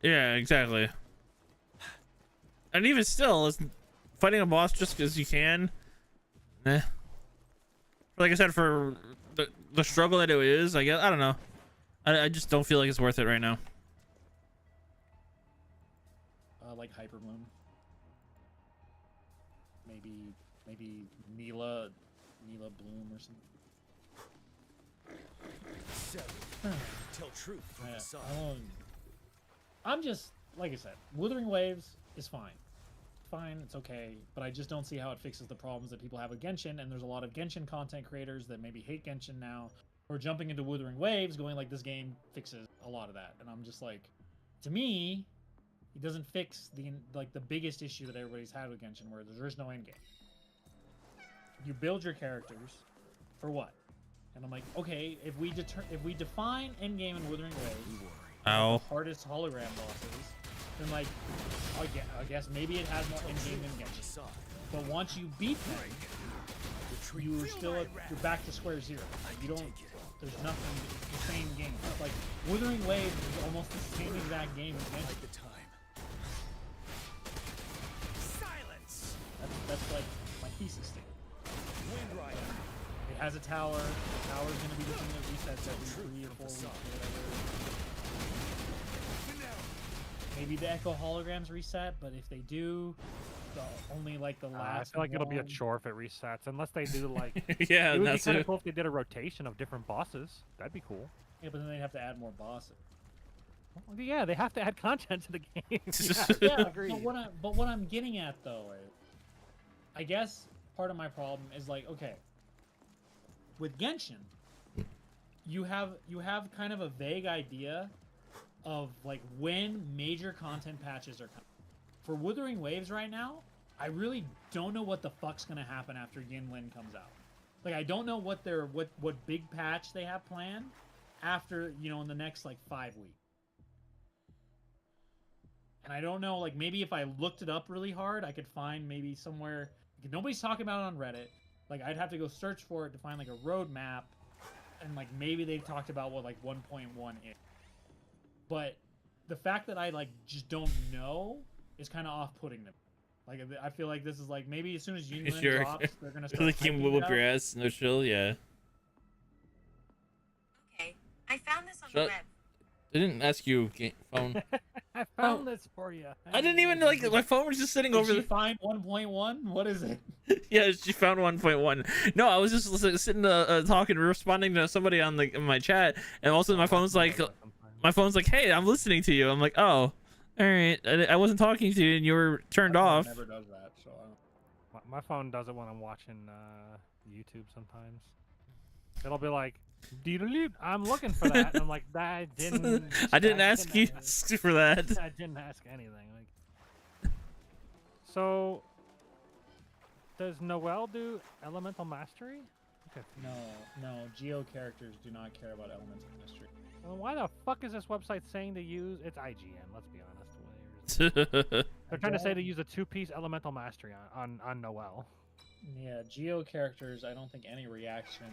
Yeah, exactly. And even still, it's fighting a boss just because you can. Eh. Like I said, for the struggle that it is, I guess, I don't know. I just don't feel like it's worth it right now. Like Hyper Bloom. Maybe Neela Bloom or something. 7. Tell truth from Yeah, facade. I'm just, like I said, Wuthering Waves is fine. Fine, it's okay, but I just don't see how it fixes the problems that people have with Genshin, and there's a lot of Genshin content creators that maybe hate Genshin now, or jumping into Wuthering Waves, going like, this game fixes a lot of that. And I'm just like, to me, it doesn't fix the biggest issue that everybody's had with Genshin, where there's no endgame. You build your characters for what? And I'm like, okay, if we define endgame in Wuthering Waves, Ow. the hardest hologram bosses, then like, I guess maybe it has more endgame than Genshin. But once you beat them, you're back to square zero. You don't. There's nothing. It's the same game. It's like Wuthering Waves is almost the same exact game as Genshin. The time. Silence. That's like my thesis statement. Wind Rider. It has a tower. The tower's gonna be the thing that resets every 3 or 4 weeks or whatever. Maybe the Echo holograms reset, but if they do, only like the I last. feel like it'll be a one- chore if it resets, unless they do like. Yeah, It would be that's kind it. of cool if they did a rotation of different bosses. That'd be cool. Yeah, but then they'd have to add more bosses. Well, yeah, they have to add content to the game. Yeah, agreed. but what I'm getting at though is, I guess part of my problem is like, okay, with Genshin, you have kind of a vague idea of like when major content patches are coming. For Wuthering Waves right now, I really don't know what the fuck's gonna happen after Yinlin comes out. Like I don't know what big patch they have planned after, in the next like 5 weeks. And I don't know, like maybe if I looked it up really hard, I could find maybe somewhere. Nobody's talking about it on Reddit. Like I'd have to go search for it to find like a roadmap, and like maybe they talked about what like 1.1 is. But the fact that I like just don't know is kind of off-putting them. Like I feel like this is like maybe as soon as Yinlin Sure. drops, they're gonna start. They can hyping it whip up. your ass, no chill, yeah. Okay, I found this on Shut- the web. I didn't ask you, phone. I found this for you. I didn't even like my phone was just sitting Did over she the. find 1.1? What is it? Yeah, she found 1.1. No, I was just sitting talking, responding to somebody on in my chat, and also my phone's like, hey, I'm listening to you. I'm like, oh, all right. I wasn't talking to you, and you were turned My phone off. never does that, so I don't. My phone does it when I'm watching YouTube sometimes. It'll be like, "Doodle-doot, I'm looking for that." And I'm like, I didn't ask you for that. I didn't ask anything. Like, so, does Noelle do elemental mastery? Okay. No, Geo characters do not care about elemental mystery. Well, why the fuck is this website saying to use? It's IGN. Let's be honest. They're trying to say to use a 2-piece elemental mastery on Noelle. Yeah, Geo characters. I don't think any reaction.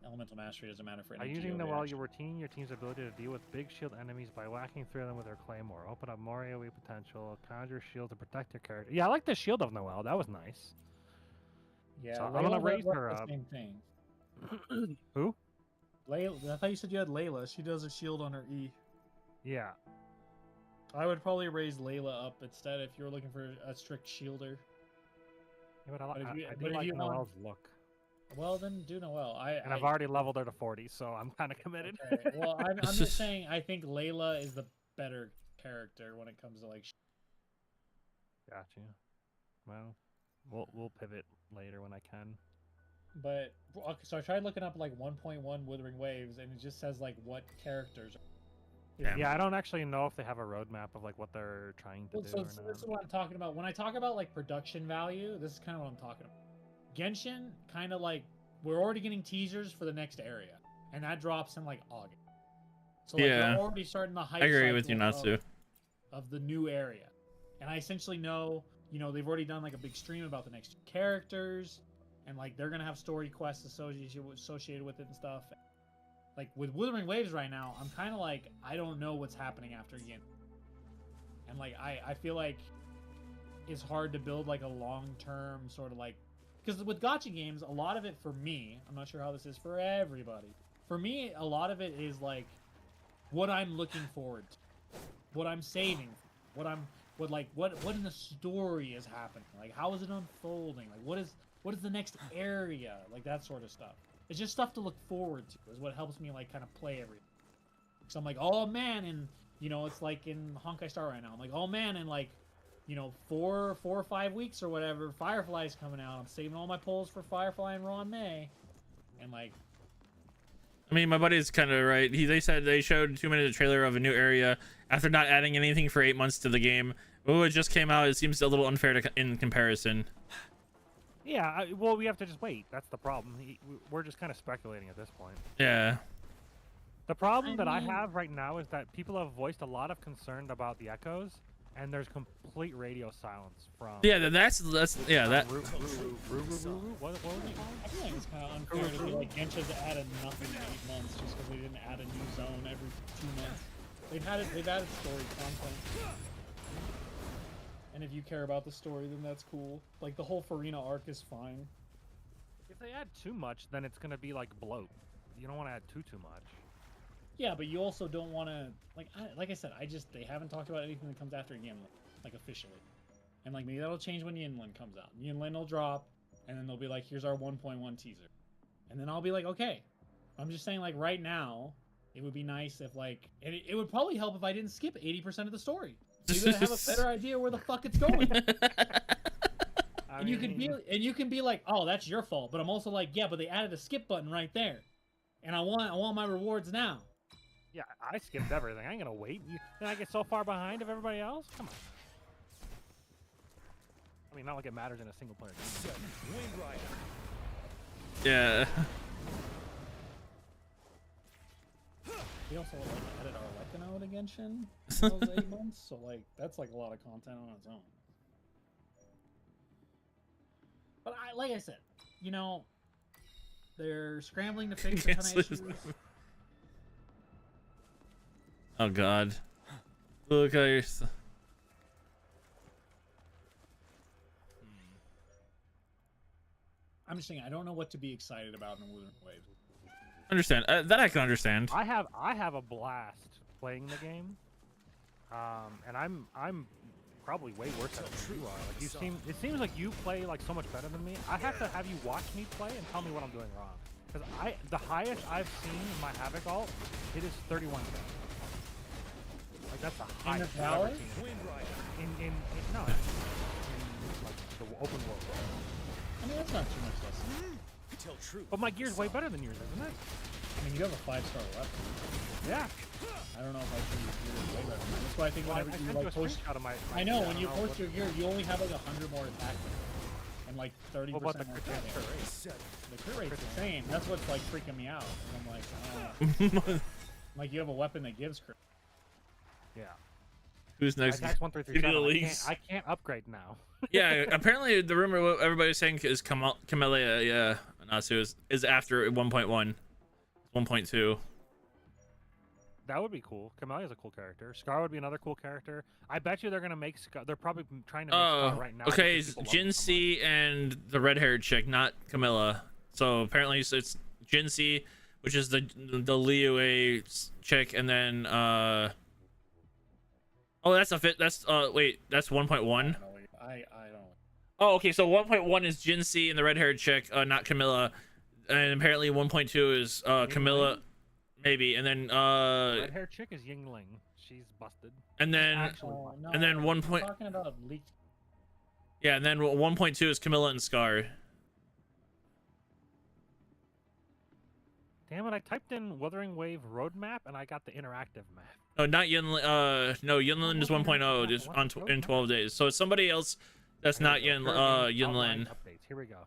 Elemental mastery doesn't matter for any. By Geo using Noelle, reaction. you retain your team's ability to deal with big shield enemies by whacking through them with their claymore. Open up more AoE potential. Conjure shield to protect your character. Yeah, I like the shield of Noelle. That was nice. Yeah, So I'm gonna Layla raise does her the up. Same thing. Who? Layla. I thought you said you had Layla. She does a shield on her E. Yeah. I would probably raise Layla up instead if you're looking for a strict shielder. Yeah, but I But if do like you want- Noelle's look. Well, then do Noelle. And I've already leveled her to 40, so I'm kind of committed. Okay. Well, I'm just saying. I think Layla is the better character when it comes to like. Gotcha. Well, we'll pivot later when I can. But okay, so I tried looking up like 1.1 Wuthering Waves, and it just says like what characters. Yeah, I don't actually know if they have a roadmap of like what they're trying to do. So Or this not. is what I'm talking about. When I talk about like production value, this is kind of what I'm talking about. Genshin, kind of like we're already getting teasers for the next area, and that drops in like August. So like, Yeah. we're already starting the hype. I agree with cycle you, Natsu. of the new area, and I essentially know, they've already done like a big stream about the next two characters, and like they're gonna have story quests associated with it and stuff. Like with Wuthering Waves right now, I'm kind of like I don't know what's happening after again, and like I feel like it's hard to build like a long-term sort of like, because with gacha games, a lot of it for me, I'm not sure how this is for everybody. For me, a lot of it is like what I'm looking forward to, what I'm saving, what in the story is happening, like how is it unfolding, like what is the next area, like that sort of stuff. It's just stuff to look forward to is what helps me like kind of play everything. So I'm like, oh man, and it's like in Honkai Star right now. I'm like, oh man, and like 4 or 5 weeks or whatever, Firefly's coming out. I'm saving all my polls for Firefly and Raw in May, and like. I mean, my buddy's kind of right. They said they showed 2 minute trailer of a new area after not adding anything for 8 months to the game. Oh, it just came out. It seems a little unfair in comparison. Yeah, well, we have to just wait. That's the problem. We're just kind of speculating at this point. Yeah. The problem that I have right now is that people have voiced a lot of concern about the echoes, and there's complete radio silence from. Yeah, that's yeah that. What was it called? I feel like it's kind of unfair to be like Genshin's added nothing in 8 months just because they didn't add a new zone every 2 months. They've added story content. And if you care about the story, then that's cool. Like the whole Farina arc is fine. If they add too much, then it's gonna be like bloat. You don't want to add too much. Yeah, but you also don't want to like I said. They haven't talked about anything that comes after Yinlin, like officially. And like maybe that'll change when Yinlin comes out. Yinlin will drop, and then they'll be like, "Here's our 1.1 teaser," and then I'll be like, "Okay." I'm just saying, like right now, it would be nice if like it would probably help if I didn't skip 80% of the story. Maybe I have a better idea where the fuck it's going. And you can be like, "Oh, that's your fault," but I'm also like, "Yeah, but they added a skip button right there, and I want my rewards now." Yeah, I skipped everything. I ain't gonna wait. Then I get so far behind of everybody else. Come on. I mean, not like it matters in a single player game. Yeah. We also added our Lekino to Genshin in those 8 months, so like that's like a lot of content on its own. But like I said, they're scrambling to fix a ton of issues. Oh God. Look at your. I'm just saying, I don't know what to be excited about in Wuthering Waves. Understand that I can understand. I have a blast playing the game, and I'm probably way worse at it than you are. Like it seems like you play like so much better than me. I have to have you watch me play and tell me what I'm doing wrong. Because the highest I've seen in my Havoc ult, it is 31 kills. Like that's the highest I've ever seen. In like the open world. I mean, that's not too much less. Tell truth. But my gear's way better than yours, isn't it? I mean, you have a 5-star weapon. Yeah. I don't know if I think your gear is way better than mine. That's why I think Well, whenever I you sent like a post, screenshot of my I know gear. when you don't know post your gear, you only have like 100 more attack and like 30% What about the more crit crit rate. rate? The crit rate's the same. That's what's like freaking me out. And I'm like, like you have a weapon that gives crit. Yeah. Who's next? That's Give me the 1337. leaks. I can't upgrade now. Yeah, apparently the rumor what everybody's saying is Camellia, yeah, Nasu is after 1.1, 1.2. That would be cool. Camelia's a cool character. Scar would be another cool character. I bet you they're gonna make Scar. They're probably trying to make Scar right now. Okay, because it's people love Jin him so C and the red-haired chick, not Camilla. So apparently it's Jin C, which is the Liu A chick, and then oh, that's a fit. That's wait, that's 1.1. I don't. Oh, okay. So 1.1 is Jin C and the red-haired chick, not Camilla, and apparently 1.2 is Camilla, maybe, and then red hair chick is Yingling. She's busted. and then No, and then I'm 1 point, talking about leaked. yeah, and then 1.2 is Camilla and Scar. Damn it! I typed in Wuthering Wave roadmap and I got the interactive map. No, not Yunlin. No, Yunlin is 1.0 just on in 12 days. So it's somebody else that's not Yunlin. Updates. Here we go.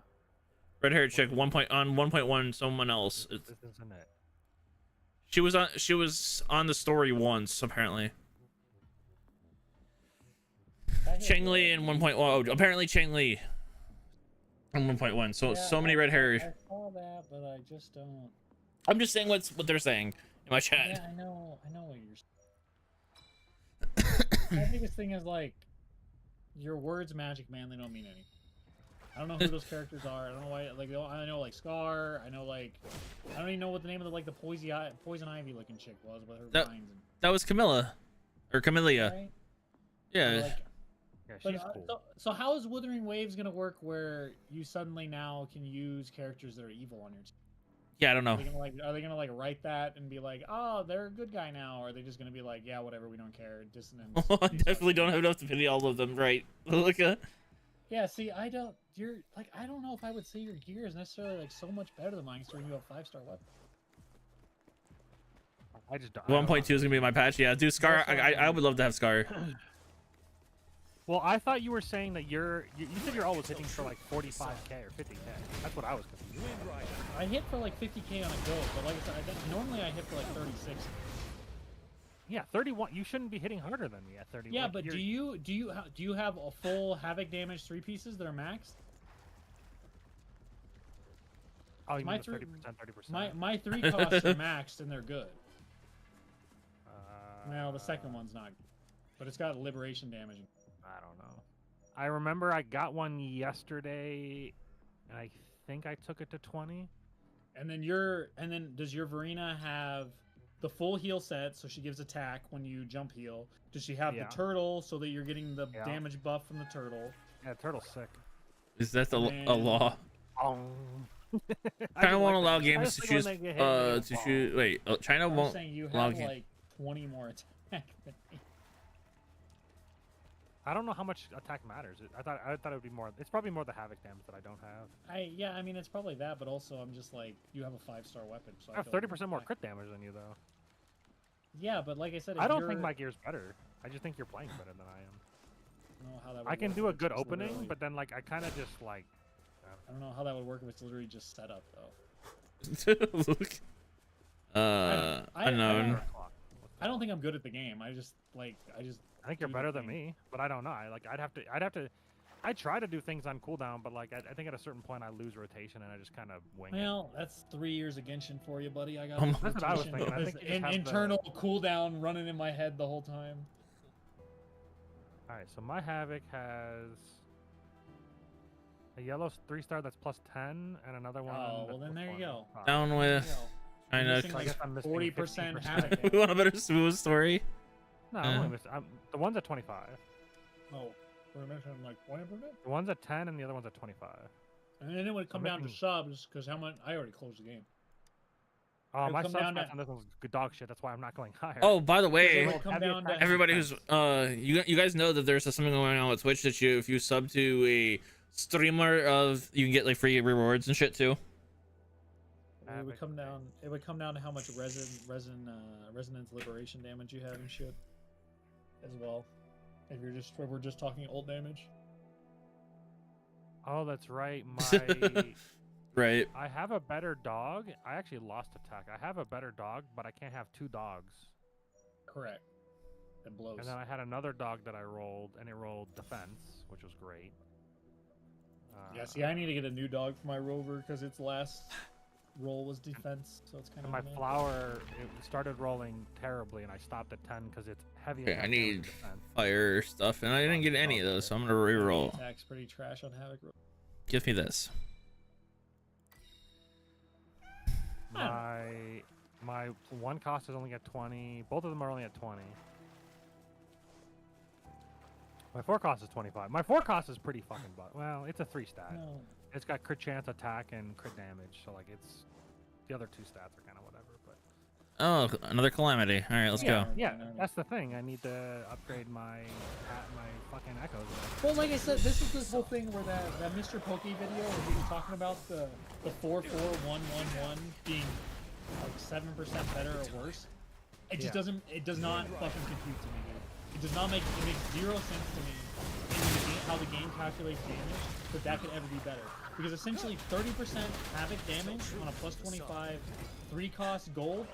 Red haired chick 1 point on 1.1. Someone else. This isn't it. She was on the story once apparently. Cheng Li in 1.1. Oh, apparently Cheng Li in 1.1. So Yeah, so many red hair. I saw that, but I just don't. I'm just saying what they're saying in my chat. Yeah, I know what you're saying. My biggest thing is like, your words magic, man. They don't mean anything. I don't know who those characters are. I don't know why. Like, I know like Scar. I know like, I don't even know what the name of the like the poison ivy looking chick was with her vines. That was Camilla, or Camellia. Right? Yeah. Like, Yeah, but, she's cool. so how is Wuthering Waves gonna work where you suddenly now can use characters that are evil on your team? Yeah, I don't know. Are they gonna like write that and be like, oh, they're a good guy now, or are they just gonna be like, yeah, whatever, we don't care, dissonance? I definitely don't have enough to pity all of them, right? Look at. Yeah, see, I don't. You're like, I don't know if I would say your gear is necessarily like so much better than mine, considering you have a 5-star weapon. I just don't. 1.2 is gonna be my patch. Yeah, dude, Scar. I would love to have Scar. Well, I thought you were saying that you said you're always hitting for like 45k or 50k. That's what I was confused. I hit for like 50k on a go, but like I said, normally I hit for like 36. Yeah, 31. You shouldn't be hitting harder than me at 31. Yeah, but do you have a full havoc damage 3 pieces that are maxed? Oh, you my mean the 3, 30%. my 3 costs are maxed and they're good. Well, the second one's not, but it's got liberation damage. I don't know. I remember I got one yesterday, and I think I took it to 20. And then does your Verena have the full heal set, so she gives attack when you jump heal? Does she have the turtle, so that you're getting the damage buff from the turtle? Yeah, turtle's sick. Is that a law? I China won't like allow that. games to choose to shoot. Wait, China I'm won't saying you allow have games. like 20 more attack than me. I don't know how much attack matters. I thought it would be more. It's probably more the havoc damage that I don't have. Yeah, I mean it's probably that, but also I'm just like, you have a 5-star weapon, so I have 30% more crit damage than you though. Yeah, but like I said, I don't think my gear's better. I just think you're playing better than I am. I don't know how that would I can work do a if good it's opening, literally- but then like I kind of just like. I don't know how that would work if it's literally just set up though. Look. Unknown. I don't think I'm good at the game. I think you're better than me, but I don't know. I'd have to. I try to do things on cooldown, but like I think at a certain point I lose rotation and I just kind of wing it. Well, that's 3 years of Genshin for you, buddy. I got That's what I was thinking. I think you just have internal cooldown running in my head the whole time. All right, so my havoc has a yellow 3-star that's +10 and another one. Oh, that's well then there you +20. go. Down with I know. Missing I like guess I'm missing 40% 15%. havoc. We want a better smooth story. No, the one's at 25. Oh, we're missing like 20%. The one's at 10 and the other one's at 25. And then it would come I'm down to missing- subs because how much I already closed the game. Oh, It'll my come sub down to- stats on this one's good dog shit. That's why I'm not going higher. Oh, by the It way, would come down to everybody who's you guys know that there's something going on with Twitch that if you sub to a streamer you can get like free rewards and shit too. It would come down. It would come down to how much resonance liberation damage you have and shit, as well. If we're just talking ult damage. Oh, that's right. My Right. I have a better dog. I actually lost attack. I have a better dog, but I can't have two dogs. Correct. It blows. And then I had another dog that I rolled, and it rolled defense, which was great. Yeah, see, I need to get a new dog for my rover because its last roll was defense, so it's kind And of my annoying. flower, it started rolling terribly, and I stopped at 10 because it's heavy. Okay, attack I damage need and defense. fire stuff, and I didn't get any of those, so I'm gonna reroll. Attack's pretty trash on Havoc. Give me this. My one cost is only at 20. Both of them are only at 20. My 4 cost is 25. My 4 cost is pretty fucking well, it's a 3 stat. No. It's got crit chance, attack, and crit damage. So like it's the other 2 stats are kind of whatever. But Oh, another calamity. All right, let's go. yeah, that's the thing. I need to upgrade my fucking echoes. Well, like I said, this is this whole thing where that Mr. Pokey video where he was talking about the 44111 being like 7% better or worse. It just doesn't. It does not fucking compute to me, dude. It does not make. It makes 0 sense to me how the game calculates damage that could ever be better. Because essentially 30% havoc damage on a plus 25 3-cost gold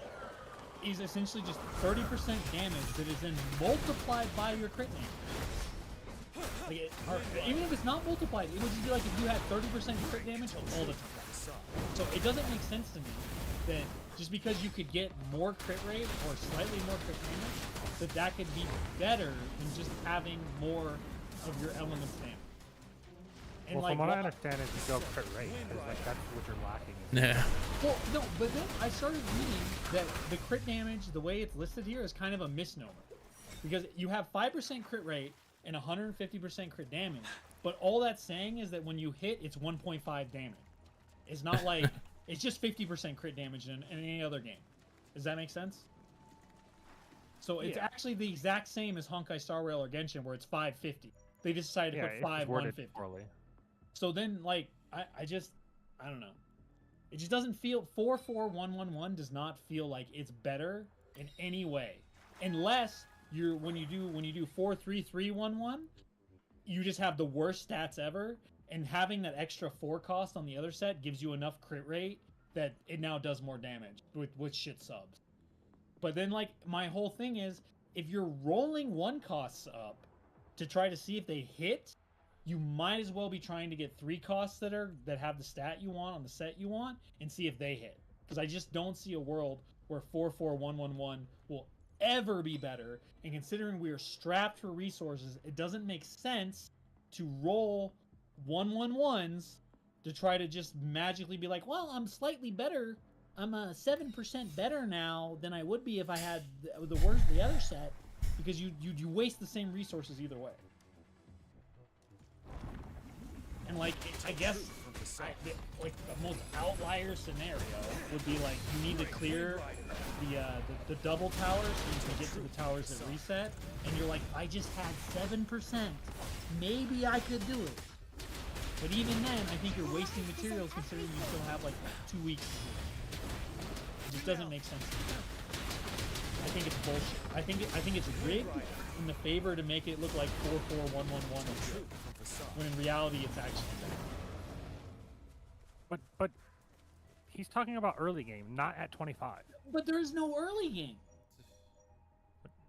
is essentially just 30% damage that is then multiplied by your crit damage. Like even if it's not multiplied, it would just be like if you had 30% crit damage all the time. So it doesn't make sense to me that just because you could get more crit rate or slightly more crit damage, that could be better than just having more of your elements damage. And Well, like, from what I understand is you go crit rate. 'Cause, like that's what you're lacking. Yeah. well, no, but then I started reading that the crit damage, the way it's listed here, is kind of a misnomer. Because you have 5% crit rate and 150% crit damage, but all that's saying is that when you hit, it's 1.5 damage. It's not like, it's just 50% crit damage in any other game. Does that make sense? So it's actually the exact same as Honkai Star Rail or Genshin, where it's 550. They just decided to put 150. So then, like, I don't know. It just doesn't feel 44111 does not feel like it's better in any way, unless when you do 43311, you just have the worst stats ever, and having that extra 4 cost on the other set gives you enough crit rate that it now does more damage with shit subs. But then, like, my whole thing is, if you're rolling 1 costs up to try to see if they hit, you might as well be trying to get 3 costs that have the stat you want on the set you want and see if they hit. Because I just don't see a world where 44111 will ever be better. And considering we are strapped for resources, it doesn't make sense to roll 111s to try to just magically be like, well, I'm slightly better. I'm 7% better now than I would be if I had the other set, because you waste the same resources either way. And like, I guess like the most outlier scenario would be like you need to clear the double towers so you can get to the towers that reset, and you're like, I just had 7%, maybe I could do it. But even then, I think you're wasting materials considering you still have like 2 weeks to do it. It just doesn't make sense to me. I think it's bullshit. I think it's rigged in the favor to make it look like 44111 is good, when in reality it's actually bad. But he's talking about early game, not at 25. But there is no early game.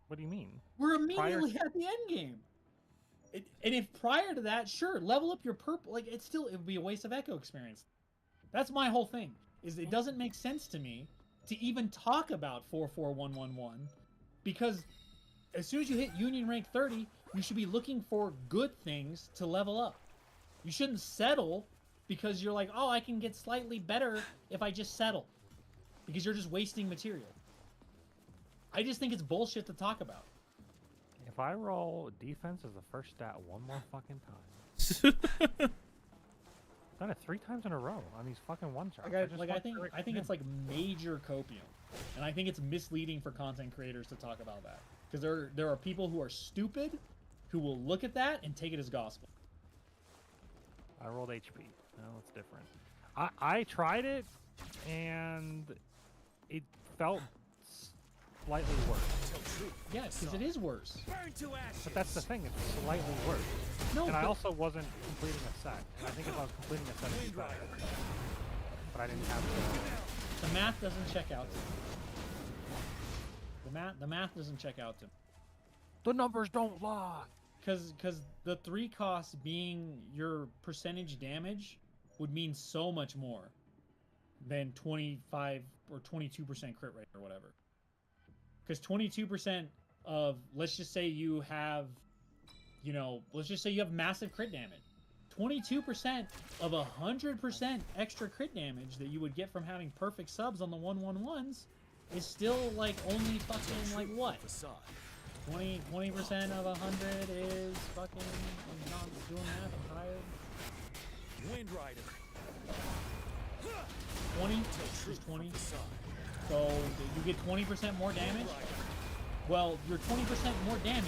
What do you mean? We're immediately at the end game. And if prior to that, sure, level up your purple. Like, it would be a waste of echo experience. That's my whole thing. Is it doesn't make sense to me to even talk about 44111, because as soon as you hit Union rank 30, you should be looking for good things to level up. You shouldn't settle because you're like, oh, I can get slightly better if I just settle. because you're just wasting material. I just think it's bullshit to talk about. If I roll defense as the first stat one more fucking time, I've done it 3 times in a row on these fucking one shots. I think it's like major copium, and I think it's misleading for content creators to talk about that because there are people who are stupid who will look at that and take it as gospel. I rolled HP. No, it's different. I tried it, and it felt slightly worse. Yeah, because it is worse. Burn to ashes. But that's the thing, it's slightly worse. No, And I but- also wasn't completing a set. And I think if I was completing a set, it'd be better. But I didn't have to. The math doesn't check out to me. The math doesn't check out to me. The numbers don't lie. Because the 3 costs being your percentage damage would mean so much more than 25 or 22% crit rate or whatever. Because 22% of, let's just say you have, let's just say you have massive crit damage. 22% of 100% extra crit damage that you would get from having perfect subs on the 111s is still like only fucking like what? 20% of 100 is fucking, I'm not doing math, I'm tired. Wind Rider. 20 is 20. So you get 20% more damage. Well, your 20% more damage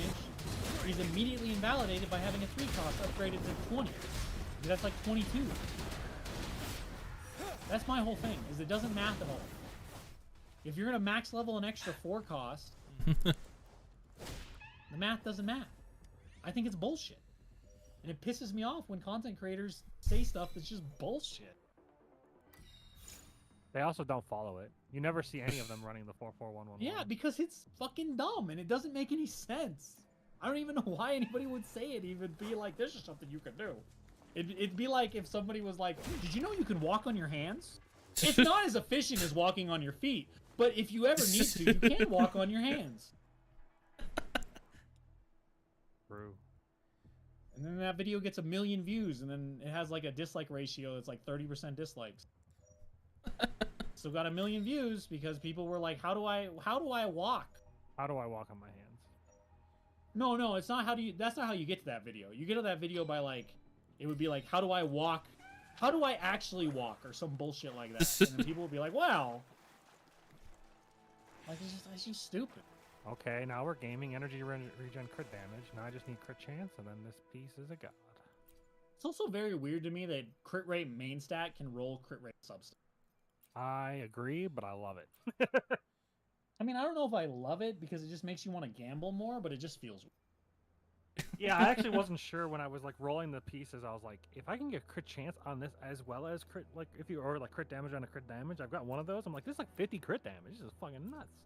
is immediately invalidated by having a 3 cost upgraded to 20. That's like 22. That's my whole thing, is it doesn't math at all. If you're gonna max level an extra 4 cost, the math doesn't math. I think it's bullshit. And it pisses me off when content creators say stuff that's just bullshit. They also don't follow it. You never see any of them running the 44111. Yeah, because it's fucking dumb and it doesn't make any sense. I don't even know why anybody would say it, even be like, this is something you can do. It'd be like if somebody was like, did you know you can walk on your hands? It's not as efficient as walking on your feet, but if you ever need to, you can walk on your hands. True. And then that video gets 1 million views, and then it has like a dislike ratio that's like 30% dislikes. Still got 1 million views because people were like, how do I walk? How do I walk on my hands? No, it's not that's not how you get to that video. You get to that video by like, it would be like, how do I walk? How do I actually walk? Or some bullshit like that. And then people would be like, well, like it's just stupid. Okay, now we're gaming energy regen crit damage. Now I just need crit chance, and then this piece is a god. It's also very weird to me that crit rate main stat can roll crit rate substat. I agree, but I love it. I mean, I don't know if I love it because it just makes you want to gamble more, but it just feels weird. Yeah, I actually wasn't sure when I was like rolling the pieces. I was like, if I can get crit chance on this as well as crit, like if you or like crit damage on a crit damage, I've got one of those. I'm like, this is like 50 crit damage. This is fucking nuts.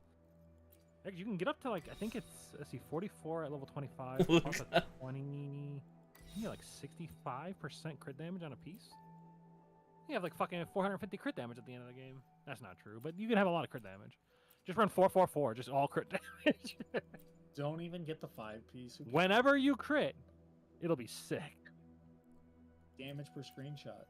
Like, you can get up to like, I think it's, let's see, 44 at level 25. Plus a 20, you get like 65% crit damage on a piece. You have like fucking 450 crit damage at the end of the game. That's not true, but you can have a lot of crit damage. Just run 444, just all crit damage. Don't even get the 5-piece. Whenever you crit, it'll be sick. Damage per screenshot.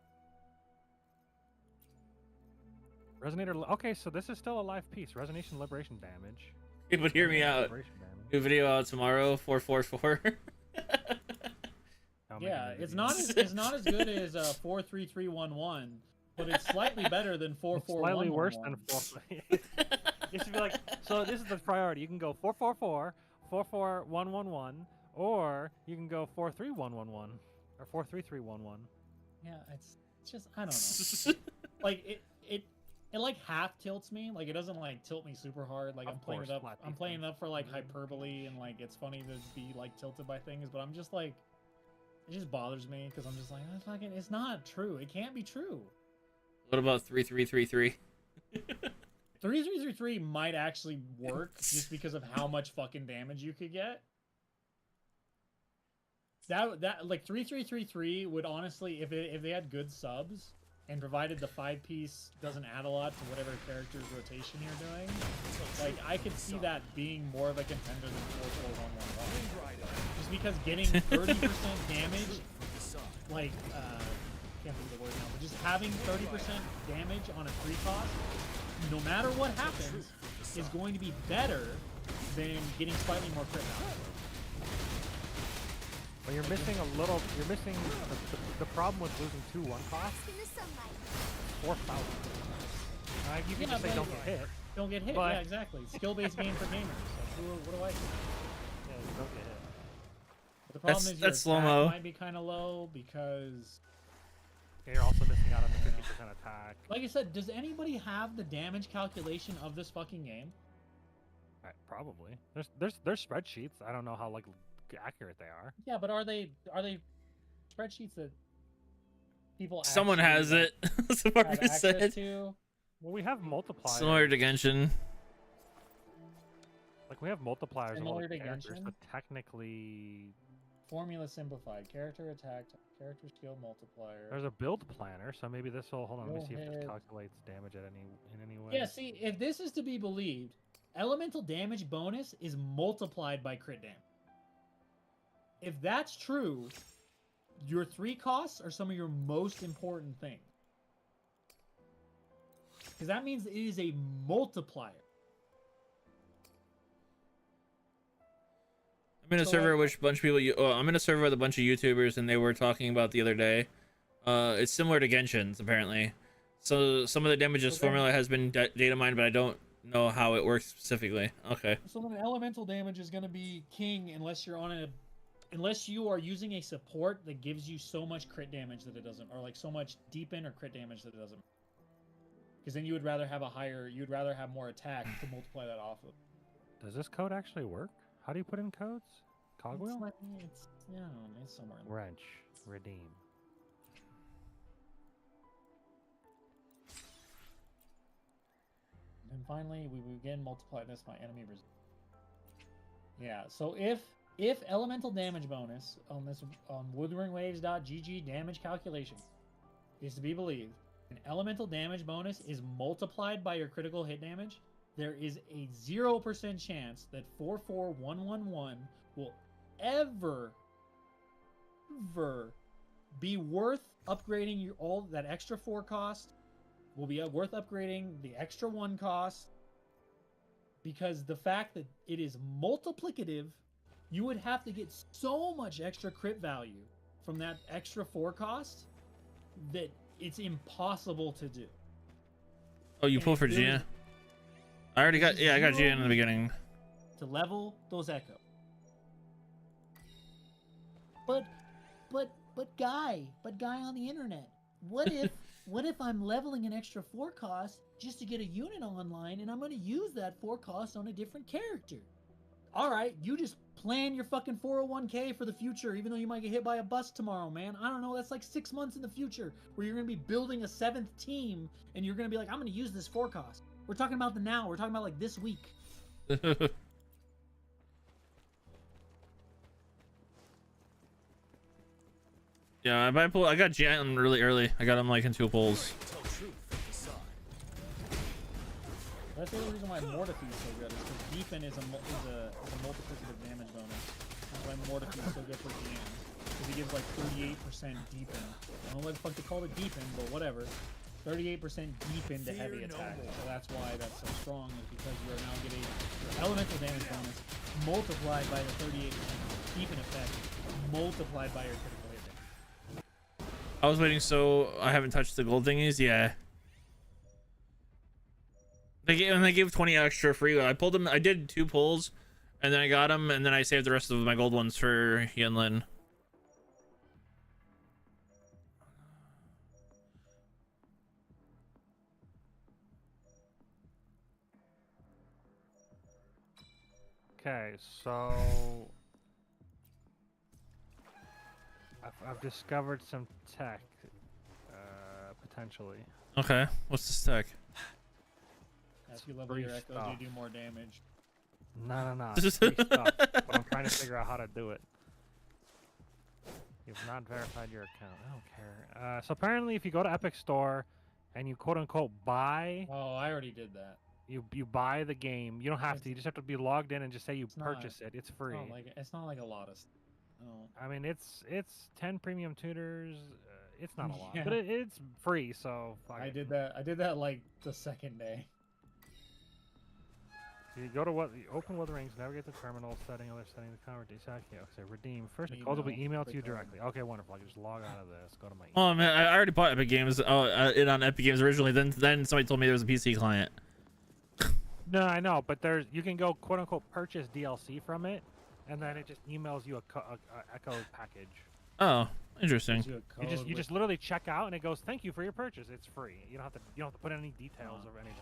Resonator. Okay, so this is still a live piece. Resonation liberation damage. Hey, but hear me out. New video out tomorrow. 444. Yeah, it's not as good as 43311, but it's slightly better than 44111. Slightly worse than 4. It should be like, so this is the priority. You can go 444, 44111, or you can go 43111 or 43311. Yeah, it's just, I don't know. Like it like half tilts me. Like it doesn't like tilt me super hard. Like I'm playing it up for like hyperbole and like it's funny to be like tilted by things, but I'm just like, it just bothers me because I'm just like, oh, fucking, it's not true. It can't be true. What about 3333? 3333 might actually work just because of how much fucking damage you could get. That like 3333 would honestly, if they had good subs and provided the 5-piece doesn't add a lot to whatever character's rotation you're doing, like I could see that being more of a contender than 44111. Just because getting 30% damage, like can't think of the word now, but just having 30% damage on a 3 cost no matter what happens, is going to be better than getting slightly more crit value. But you're missing a little. You're missing the problem with losing 2 1 costs. 4,000. You can just say don't get hit. Don't get hit. But- Yeah, exactly. Skill-based game for gamers. Like, what do I do? Yeah, you don't get hit. But the problem That's- is your that's attack slow-mo. might be kind of low because, Yeah, you're also missing out on the 50% attack. like I said, does anybody have the damage calculation of this fucking game? Probably. There's spreadsheets. I don't know how like accurate they are. Yeah, but are they spreadsheets that people Someone actually, has like, it. Someone have just access said. to? Well, we have multipliers. Similar to Genshin. Like we have multipliers of all Similar the to characters, Genshin? but technically Formula simplified. Character attack, character skill multiplier. there's a build planner. So maybe this will. Hold on, let me see if Go this ahead. calculates damage at in any way. Yeah, see, if this is to be believed, elemental damage bonus is multiplied by crit damage. If that's true, your 3 costs are some of your most important things. Because that means it is a multiplier. I'm in a So, server like- which bunch of people. I'm in a server with a bunch of YouTubers, and they were talking about the other day. It's similar to Genshin's apparently. So some of the damages So then- formula has been data mined, but I don't know how it works specifically. Okay. So then elemental damage is going to be king unless you're on unless you are using a support that gives you so much crit damage that it doesn't, or like so much deepen or crit damage that it doesn't. Because then you would rather have you'd rather have more attack to multiply that off of. Does this code actually work? How do you put in codes? Cogwheel? It's it's somewhere in there. Wrench. Redeem. And finally, we again multiply this by enemy resistance. Yeah, so if elemental damage bonus on this wutheringwaves.gg damage calculation is to be believed, an elemental damage bonus is multiplied by your critical hit damage, there is a 0% chance that 44111 will ever be worth upgrading all that extra 4 cost, will be worth upgrading the extra 1 cost, because the fact that it is multiplicative, you would have to get so much extra crit value from that extra 4 cost that it's impossible to do. Oh, you And pull for there Gia. is- I already got. there's Yeah, I got Gia in zero- the beginning. To level those echo. But guy on the internet, what if I'm leveling an extra 4 cost just to get a unit online, and I'm going to use that 4 cost on a different character? All right, you just plan your fucking 401k for the future, even though you might get hit by a bus tomorrow, man. I don't know, that's like 6 months in the future where you're going to be building a 7th team, and you're going to be like, I'm going to use this 4 cost. We're talking about the now. We're talking about like this week. Yeah, I got Gia in really early. I got him like in 2 pulls. Tell truth from facade. That's the only reason why Mortifee is so good, is because Deepen is a multiplicative damage bonus. That's why Mortifee is so good for GM. Because he gives like 38% Deepen. I don't know what the fuck they call it Deepen, but whatever. 38% Deepen to heavy Fear no attack. more. So that's why that's so strong, is because you are now getting your elemental damage bonus multiplied by the 38% Deepen effect, multiplied by your critical hit damage. I was waiting, so I haven't touched the gold thingies. Yeah. They gave 20 extra free. I pulled them. I did 2 pulls, and then I got them, and then I saved the rest of my gold ones for Yinlin. Okay, so I've discovered some tech, potentially. Okay, what's the stack? As you level free your echoes, stuff. you do more damage. No, it's free stuff, but I'm trying to figure out how to do it. You've not verified your account. I don't care. So apparently, if you go to Epic Store and you quote unquote buy, Oh, I already did that. you buy the game. You don't have to. You just have to be logged in and just say you It's not- purchase it. It's free. It's not like a lot of. Oh. I mean, it's 10 premium tutors. It's not a lot, Yeah. but it's free. So fuck I it. did that. I did that like the second day. You go to what? You open Wutherings, navigate the terminal, setting the convert exactly. Okay, redeem. First, the code will be emailed to you directly. Okay, wonderful. I can just log out of this. Go to my. Oh man, I already bought Epic Games. It on Epic Games originally. Then somebody told me there was a PC client. No, I know, but you can go quote unquote purchase DLC from it, and then it just emails you a Echo package. Oh, interesting. You just literally check out, and it goes, "Thank you for your purchase. It's free. You don't have to put any details or anything."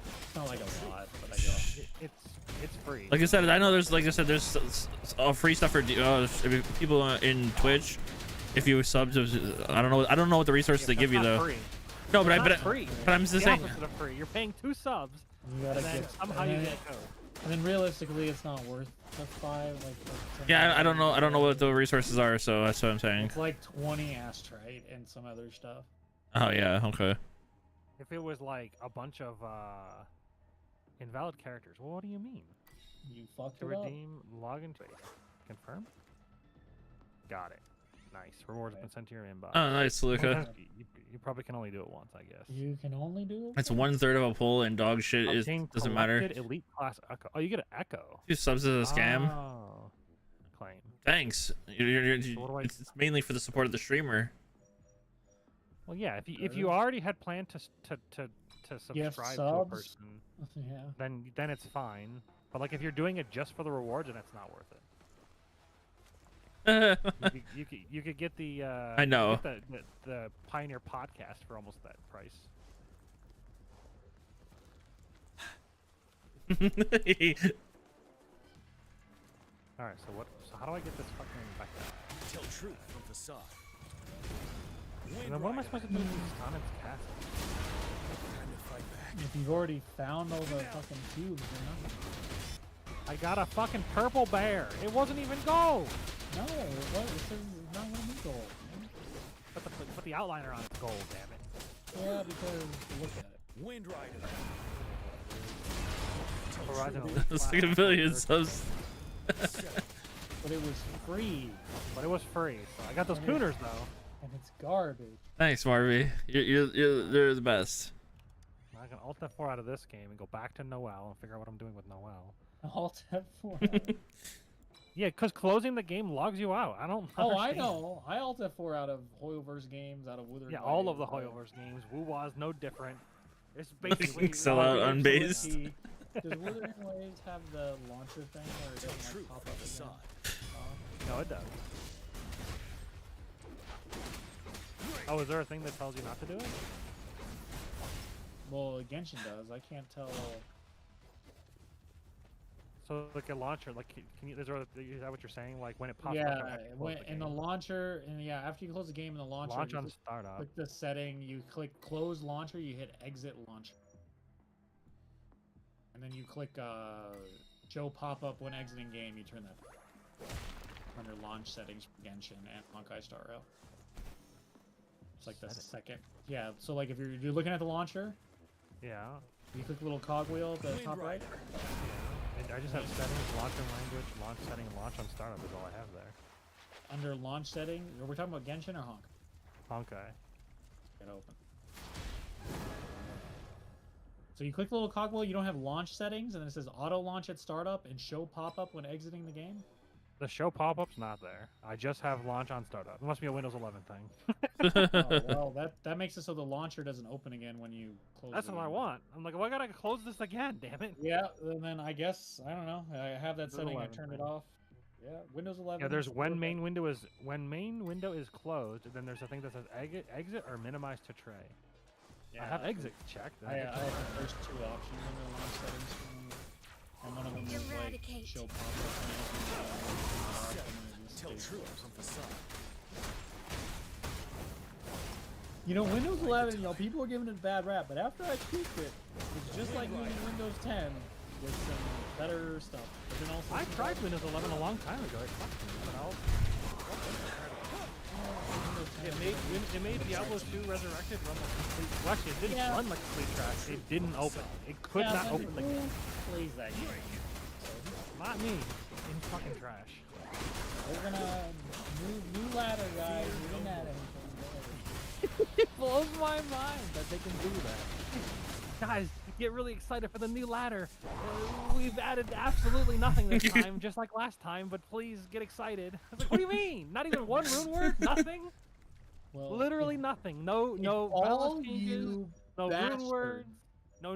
It's not like a lot, but I guess It's free. Like I said, I know there's free stuff for people in Twitch. If you sub to, I don't know what the resources they give you though. Free. No, but free. I'm just saying. Opposite of free. You're paying 2 subs. you gotta And then get somehow you get a code. And then realistically, it's not worth the 5. Like Yeah, I don't know what the resources are, so that's what I'm saying. It's like 20 astrite and some other stuff. Oh yeah, okay. If it was like a bunch of invalid characters, well, what do you mean? You fucked To it up. redeem, login trace. Confirm? Got it. Nice. Rewards have been sent to your inbox. Oh, nice, Luca. You probably can only do it once, I guess. You can only do it. It's 1/3 of a pull, and dog shit Obtain doesn't matter. collected Elite class Echo. Oh, you get an Echo. 2 subs is a scam. Oh. Claim. Thanks. It's mainly for the support of the streamer. Well, yeah. If you already had planned to subscribe to a subs? person, Yeah. then it's fine. But like if you're doing it just for the rewards, then it's not worth it. You could get the I know. the Pioneer podcast for almost that price. All right, so how do I get this fucking back down? Tell truth from facade. And then what am I supposed to do with these Sonnet's castle? Time to fight back. If you've already found all the fucking cubes, then nothing. I got a fucking purple bear. It wasn't even gold. No, what? It says it's not gonna be gold. Man. But the outliner on it's gold, damn it. Yeah, because look at it. Wind Rider. Horizon It's like a million subs. But it was free, But it was free. So I got those cooners though. and it's garbage. Thanks, Marvy. You're the best. I can Alt F4 out of this game and go back to Noel and figure out what I'm doing with Noel. Alt F4. Yeah, because closing the game logs you out. I don't. Oh, I understand. know. I Alt F4 out of Hoyoverse games, out of Wuthering. Yeah, all of the Waves, Hoyoverse games. Woo-Wah's no different. It's basically Sell out logging unbased. into it. Does Wuthering Waves have the launcher thing where it doesn't like, pop up Facade. again? No, it does. Oh, is there a thing that tells you not to do it? Well, Genshin does. I can't tell. So like a launcher, like can you? Is that what you're saying? Like when it pops up? Yeah, and actually close in the game? launcher, and yeah, after you close the game in the launcher, Launch you on just startup. click the setting, you click close launcher, you hit exit launcher, and then you click show pop up when exiting game. You turn that under launch settings for Genshin and Honkai Star Rail. It's like the second. Yeah, so like if you're looking at the launcher, Yeah. you click the little cogwheel at the top right. And I just have settings, launcher language, launch setting, launch on startup is all I have there. Under launch setting, are we talking about Genshin or Honk? Honkai. Get open. So you click the little cogwheel, you don't have launch settings, and then it says auto launch at startup and show pop up when exiting the game. The show pop-up's not there. I just have launch on startup. It must be a Windows 11 thing. Oh, well, that makes it so the launcher doesn't open again when you close. That's the what I game. want. I'm like, why gotta close this again? Damn it. Yeah, and then I guess I don't know. I have that Windows setting. I 11 turned it thing. off. Yeah, Windows 11. Yeah, there's when support main window is closed, and then there's a thing that says exit or minimize to tray. Yeah, I have exit checked. I have the first 2 options under launch settings, and one of them is like Eradicate. show pop up. Tell truth from facade. You know, Windows 11, people are giving it a bad rap, but after I tweaked it, it's just like using Windows 10 with some better stuff. But then also I tried Windows 11 a long time ago. It fucked me. But it made Diablo 2 Resurrected run like complete. Well, actually, it didn't run like complete trash. It didn't open. It could not open the game. Plays that game. Not me. In fucking trash. We're gonna new ladder, guys. We didn't add anything. It blows my mind that they can do that. Guys, get really excited for the new ladder. We've added absolutely nothing this time, just like last time, but please get excited. I was like, what do you mean? Not even one rune word? Nothing? Well, Literally nothing. No all balance changes, you no rune bastards words, no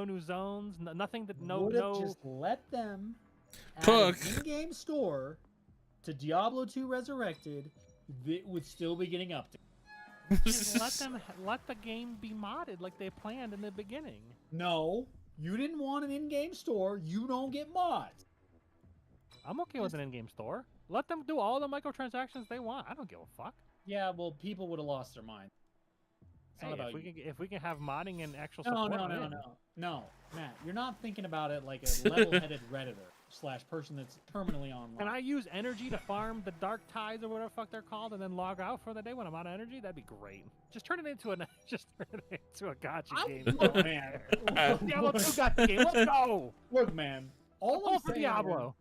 new zones, nothing that would have just let them add Puck. an in-game store to Diablo 2 Resurrected, it would still be getting updated. Just let the game be modded like they planned in the beginning. No, you didn't want an in-game store. You don't get mods. I'm okay with an in-game store. Let them do all the microtransactions they want. I don't give a fuck. Yeah, well, people would have lost their mind. It's not Hey, about you. if we can have modding and actual No, support. no, Matt, you're not thinking about it like a level-headed Redditor / person that's permanently online. Can I use energy to farm the dark tides or whatever the fuck they're called, and then log out for the day when I'm out of energy? That'd be great. Just turn it into a gotcha game. Look, man. Diablo 2 gotcha game. Let's go. Look, man. All All I'm for saying Diablo. is,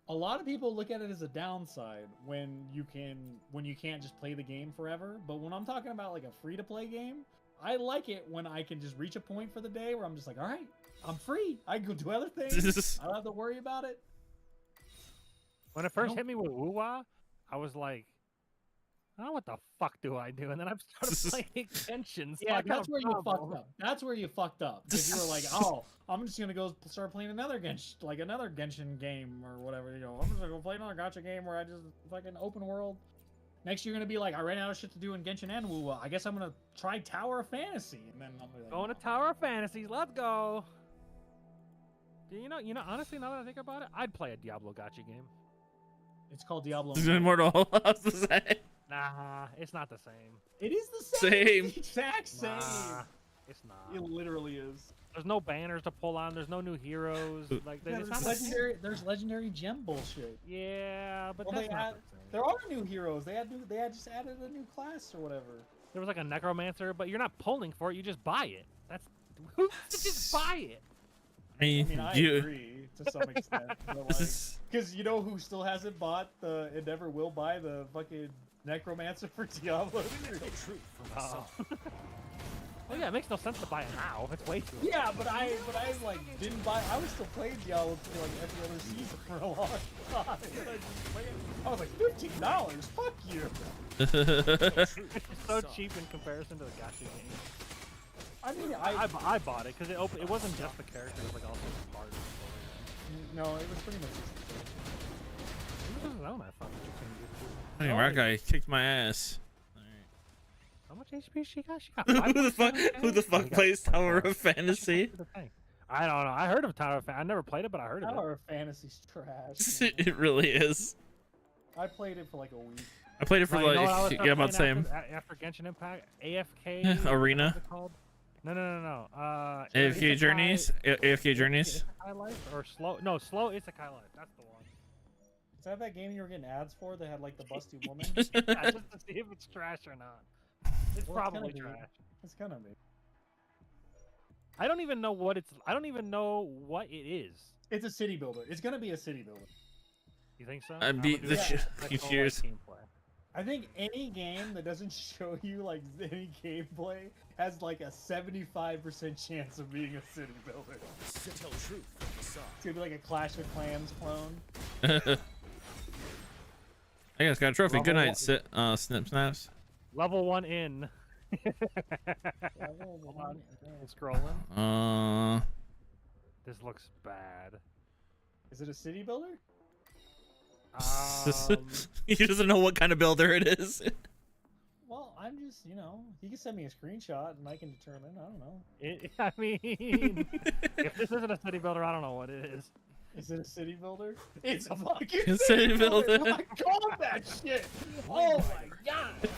a lot of people look at it as a downside when you can't just play the game forever. But when I'm talking about like a free-to-play game, I like it when I can just reach a point for the day where I'm just like, all right, I'm free. I can go do other things. I don't have to worry about it. When it first hit me with Woo-Wah, I was like, oh, what the fuck do I do? And then I started playing Genshin. So Yeah, I got that's a where you problem. fucked up. That's where you fucked up. Because you were like, oh, I'm just gonna go start playing another Genshin game or whatever. You know, I'm just gonna go play another gacha game where I just fucking open world. Next, you're gonna be like, I ran out of shit to do in Genshin and Woo-Wah. I guess I'm gonna try Tower of Fantasy, and then I'll be like, Going to Tower of Fantasies. Let's go. You know. Honestly, now that I think about it, I'd play a Diablo gacha game. It's called Diablo. Immortal. I was to say. Nah, it's not the same. It is the same. Same. It's the exact same. Nah, it's not. It literally is. There's no banners to pull on. There's no new heroes. Like Yeah, it's there's not legendary. There's legendary gem bullshit. Yeah, but Well, that's they not had- the same. There are new heroes. They had just added a new class or whatever. There was like a necromancer, but you're not pulling for it. You just buy it. That's who just buy it. I I mean, I you. agree to some extent. Because you know who still hasn't bought the and never will buy the fucking necromancer for Diablo 3? Oh. Well, yeah, it makes no sense to buy it now. It's way too. Yeah, but I like didn't buy. I was still playing Diablo 3 like every other season for a long time. I was like $15. Fuck you. It's so cheap in comparison to the gacha game. I mean, I bought it because it wasn't just the character, it was like also the parts. no, it was pretty much. Who doesn't own that fucking thing? Hey, our guy kicked my ass. How much HP she got? She got Who the fuck? 5.7K? Who the fuck plays Tower of Fantasy? I don't know. I heard of Tower of Fantasy. I never played it, but I heard of it. Tower of Fantasy's trash. Man. It really is. I played it for like a week. I played it for No, you know what I was like yeah, about the playing same. After Genshin Impact, AFK Arena? what's it called? No. AFK Journeys. AFK Journeys. Isekai Life or slow? No, slow Isekai Life. That's the one. Is that that game you were getting ads for that had like the busty woman? Yeah, just to see if it's trash or not. It's Well, probably gonna be. trash. It's gonna be. I don't even know what it's. I don't even know what it is. It's a city builder. It's gonna be a city builder. You think so? I beat the cheers. I think any game that doesn't show you like any gameplay has like a 75% chance of being a city builder. Tell truth from the side. It's gonna be like a Clash of Clans clone. I guess got a trophy. Good Level night, Snip Snaps. Level 1 in. Level one. Scrolling. This looks bad. Is it a city builder? He doesn't know what kind of builder it is. Well, I'm just, you know, he can send me a screenshot and I can determine. I don't know. I mean, if this isn't a city builder, I don't know what it is. Is it a city builder? It's a fucking City builder. I called that shit. Oh my god.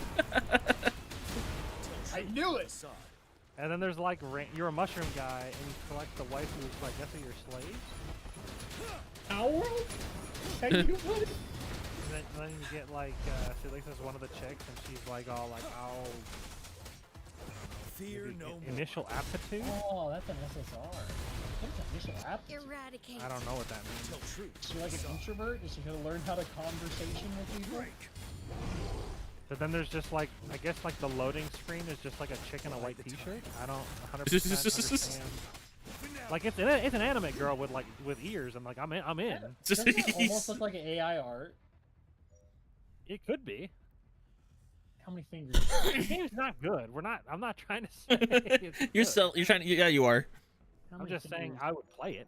I knew it. And then there's like you're a mushroom guy and you collect the wife who's like, guess your slave. Our world? Can you put it? And then you get like she thinks it's one of the chicks and she's like all like Fear no more. initial aptitude. Oh, that's an SSR. What's initial aptitude? Eradicate. I don't know what that means. Tell truth. Is she like an introvert? Is she gonna learn how to conversation with people? But then there's just like I guess like the loading screen is just like a chick in a white t-shirt. I don't 100% understand Like it's an anime girl with ears, and like I'm in. Doesn't that almost look like an AI art? It could be. How many fingers? The game's not good. I'm not trying to say it's You're good. you're trying to, yeah, you are. How I'm many just saying fingers? I would play it.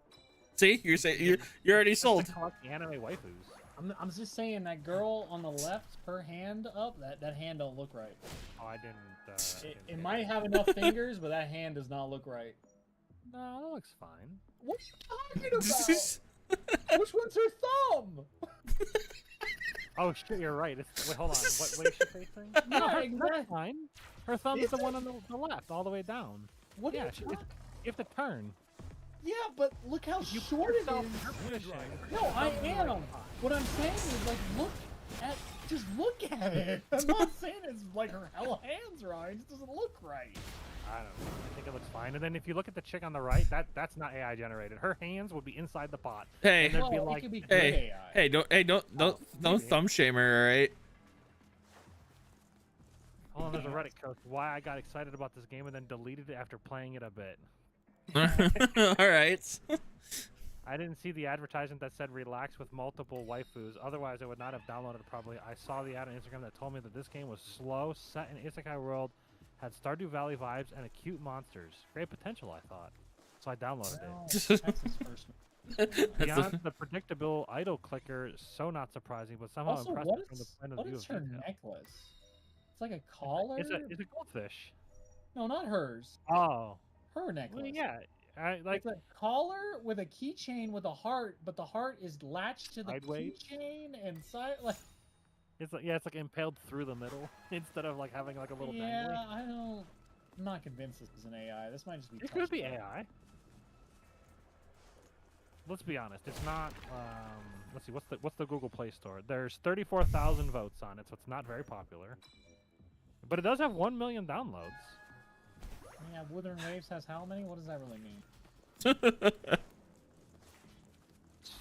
See, you're already Just to sold. collect the anime waifus. I'm just saying that girl on the left, her hand up, that hand don't look right. Oh, I didn't. It might have enough fingers, but that hand does not look right. No, that looks fine. What are you talking about? Which one's her thumb? Oh shit, you're right. Wait, hold on. What way is she facing? No, Yeah, her, exactly. that's fine. Her thumb is the one on the left, all the way down. What are Yeah, you talking? you have to turn. Yeah, but look how short it Yourself, is. you're pushing. No, I Thumb's in the am. right spot. What I'm saying is like just look at it. I'm not saying it's like her hell hands are on. It just doesn't look right. I don't know. I think it looks fine. And then if you look at the chick on the right, that's not AI generated. Her hands would be inside the pot. Hey, And there'd Well, be it like, could be good hey, AI. don't thumb shame her, all right? oh, there's a Reddit post. Why I got excited about this game and then deleted it after playing it a bit. All right. I didn't see the advertisement that said relax with multiple waifus. Otherwise, I would not have downloaded it probably. I saw the ad on Instagram that told me that this game was slow, set in Isekai world, had Stardew Valley vibes, and cute monsters. Great potential, I thought. So I downloaded it. Well, Texas first. Beyond the predictable idle clicker, so not surprising, but somehow Also, impressive what from the is, point of what view is of her detail. necklace? It's like a collar. It's a goldfish. No, not hers. Oh, Her necklace. well, yeah. I like It's a collar with a keychain with a heart, but the heart is latched to the Sideways? keychain and side like. it's like it's like impaled through the middle instead of like having like a little Yeah, dangly. I don't. I'm not convinced this is an AI. This might just be. It could be touch bar. AI. Let's be honest. It's not. Let's see. What's the Google Play Store? There's 34,000 votes on it, so it's not very popular. But it does have 1 million downloads. Yeah, Wuthering Waves has how many? What does that really mean?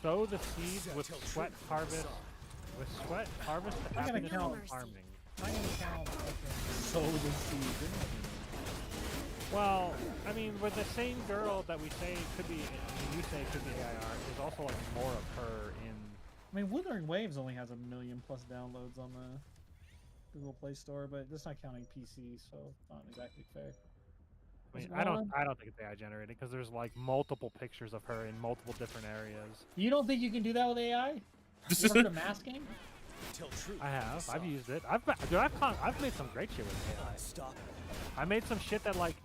Sow the seeds with sweat harvest. With sweat harvest the I'm gonna happiness count. of farming. I'm gonna count. Sow the seed. Well, I mean, with the same girl that we say could be, you say could be AI art, there's also like more of her in. I mean, Wuthering Waves only has 1 million plus downloads on the Google Play Store, but that's not counting PC, so it's not exactly fair. I mean, Is it wrong? I don't think it's AI generated because there's like multiple pictures of her in multiple different areas. You don't think you can do that with AI? You ever heard of masking? Tell truth. I have. Stop. I've used it. I've made some great shit with AI. Stop. I made some shit that like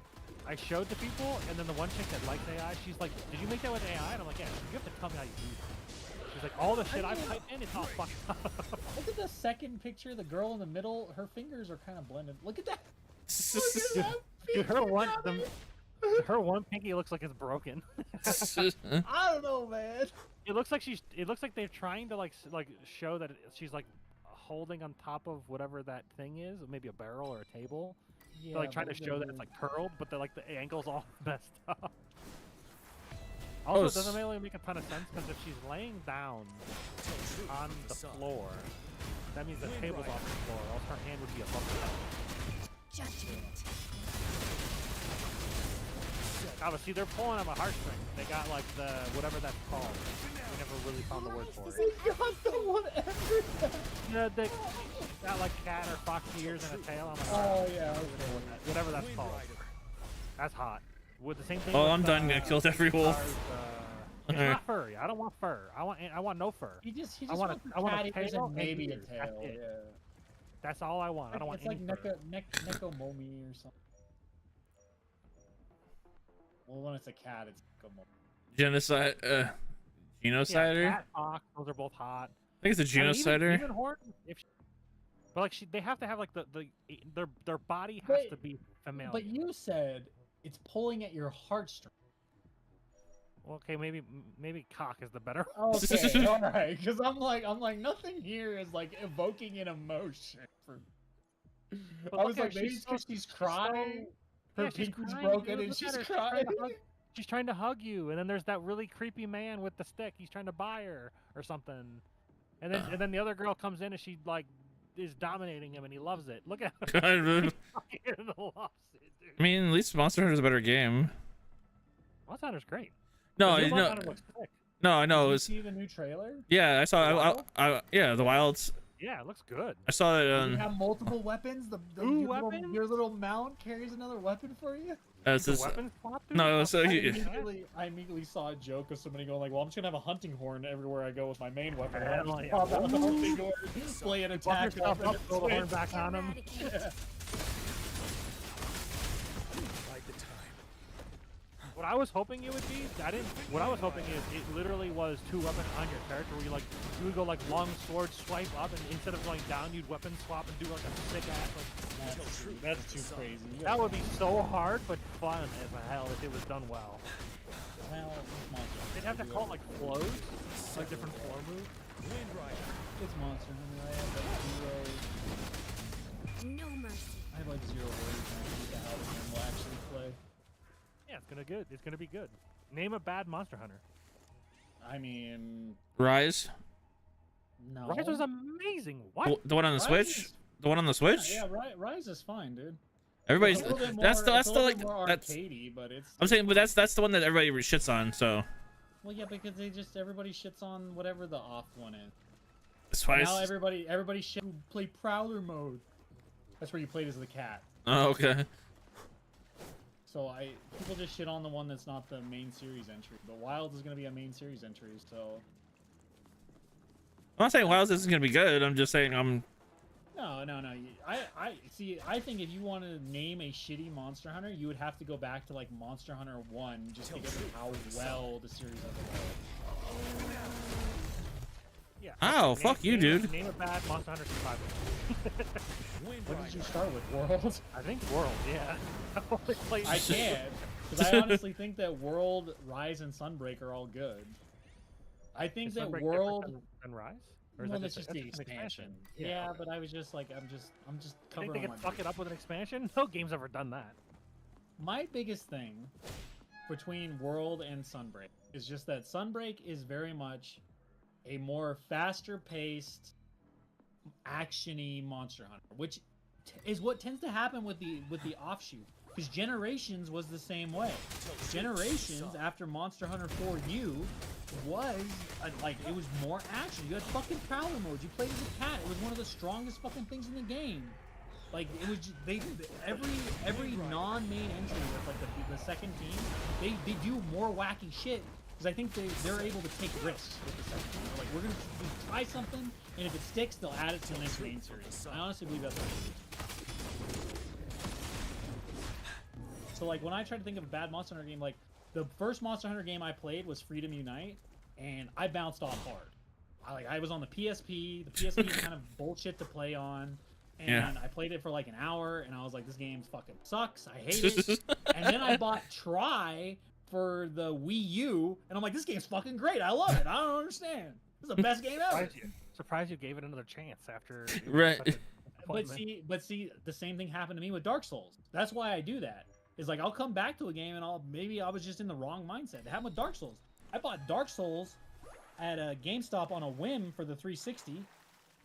I showed to people, and then the one chick that likes AI, she's like, "Did you make that with AI?" And I'm like, "Yeah." You have to tell me how you do it. She's like, "All the shit I've typed in, it's all fucked up." Look at the second picture. The girl in the middle, her fingers are kind of blended. Look at that. Dude, her one pinky looks like it's broken. I don't know, man. It looks like they're trying to like show that she's like holding on top of whatever that thing is, maybe a barrel or a table. Yeah, They're like trying to but show that then- it's like curled, but they're like the angle's all messed up. Also, it doesn't really make a ton of sense because if she's laying down on the floor, that means the table's off the floor, else her hand would be above the table. Judgment. Oh, but see, they're pulling on a heartstring. They got like the whatever that's called. We never really found the word for it. They got like cat or fox ears and a tail. I'm like, Oh yeah. whatever that's called. That's hot. With the same thing. Oh, with, I'm done. I killed every wolf. It's not furry. I don't want fur. I want no fur. He just I want wants I want cat a ears tail and maybe a ears. tail. That's it. Yeah. That's all I want. I don't want It's like any fur. Nekomomi or something. Well, when it's a cat, it's Nekomomi. Genocide, genocider. Yeah, cat, fox, those are both hot. I think it's a I mean, genocider. even horn, but like they have to have like their body has But- to be familiar. But you said it's pulling at your heartstrings. Well, okay, maybe cock is the better. Okay, all right. Because I'm like nothing here is like evoking an emotion. But I look was at like, her, maybe it's because she's crying. Her Yeah, she's pinky's crying, broken dude. and Look she's at her. crying. She's trying to hug you, and then there's that really creepy man with the stick. He's trying to buy her or something, and then the other girl comes in and she like is dominating him, and he loves it. Look at her. I He fucking loves it, dude. mean, at least Monster Hunter is a better game. Monster Hunter's great. No, The new no, Monster Hunter looks sick. no, I know. Did It you was, see the new trailer? yeah, I saw. The Wild? Yeah, the wilds. Yeah, it looks good. I saw it. You have multiple weapons. Two Your your little mount carries another weapon for you. It's The just, weapon swap, dude? no, How so fucking you- is that? I immediately saw a joke of somebody going like, "Well, I'm just gonna have a hunting horn everywhere I go with my main weapon." And I Hell just yeah. pop out the hunting horn, play an Fuck attack. yourself up, up, throw the horn back on him. Eradicate. Bide the time. What I was hoping it would be, what I was hoping is it literally was two weapons on your character where you would go like long sword swipe up, and instead of going down, you'd weapon swap and do like a sick ass That's too crazy. that would be so hard but fun as hell if it was done well. Well, it's Monster. They'd have to call it like flows, like different flow moves. Wind Rider. It's Monster. I mean, No mercy. I have like zero worries on how the game will actually play. Yeah, it's gonna good. It's gonna be good. Name a bad Monster Hunter. I mean, Rise. no. Rise was amazing. What? The one on the Rise Switch. is- The one on the Switch. Yeah, Rise is fine, dude. Everybody's. It's a little bit That's more- the it's a little like bit more that's. arcadey, but it's. I'm saying, but that's the one that everybody shits on. So Well, yeah, because everybody shits on whatever the off one is. that's why. Now everybody shit who play Prowler mode. That's where you played as the cat. Oh, okay. So people just shit on the one that's not the main series entry. But Wilds is gonna be a main series entry, so I'm not saying Wilds isn't gonna be good. I'm just saying no. I see. I think if you want to name a shitty Monster Hunter, you would have to go back to like Monster Hunter 1 just because of how well the series has evolved. Yeah. Oh, fuck you, dude. Name a bad Monster Hunter survival. Wind What did Rider. you start with, World? I think World. Yeah. I've only played I can't, because I honestly think that World, Rise, and Sunbreak are all good. I think Is that Sunbreak World. different than Rise? Or is Well, that that's just the an expansion. Yeah. Yeah, okay. but I was just like, I'm just I think covering they all can my fuck it up with an expansion. No game's ever done that. My biggest thing between World and Sunbreak is just that Sunbreak is very much a more faster paced, actiony Monster Hunter, which is what tends to happen with the offshoot. Because Generations was the same way. Generations after Monster Hunter 4U was like it was more action. You had fucking Prowler mode. You played as a cat. It was one of the strongest fucking things in the game. Like it was, every non-main entry with like the second team, they do more wacky shit because I think they're able to take risks with the second team. They're like we're gonna try something, and if it sticks, they'll add it to the next main series. I honestly believe that's what it is. So like when I try to think of a bad Monster Hunter game, like the first Monster Hunter game I played was Freedom Unite, and I bounced off hard. I was on the PSP. The PSP is kind of bullshit to play on. And Yeah. I played it for like an hour, and I was like, this game fucking sucks. I hate it. And then I bought Try for the Wii U, and I'm like, this game's fucking great. I love it. I don't understand. This is the best game ever. Surprised you gave it another chance after. it was Right. such a But disappointment. see, the same thing happened to me with Dark Souls. That's why I do that. Is like I'll come back to a game and maybe I was just in the wrong mindset. It happened with Dark Souls. I bought Dark Souls at a GameStop on a whim for the 360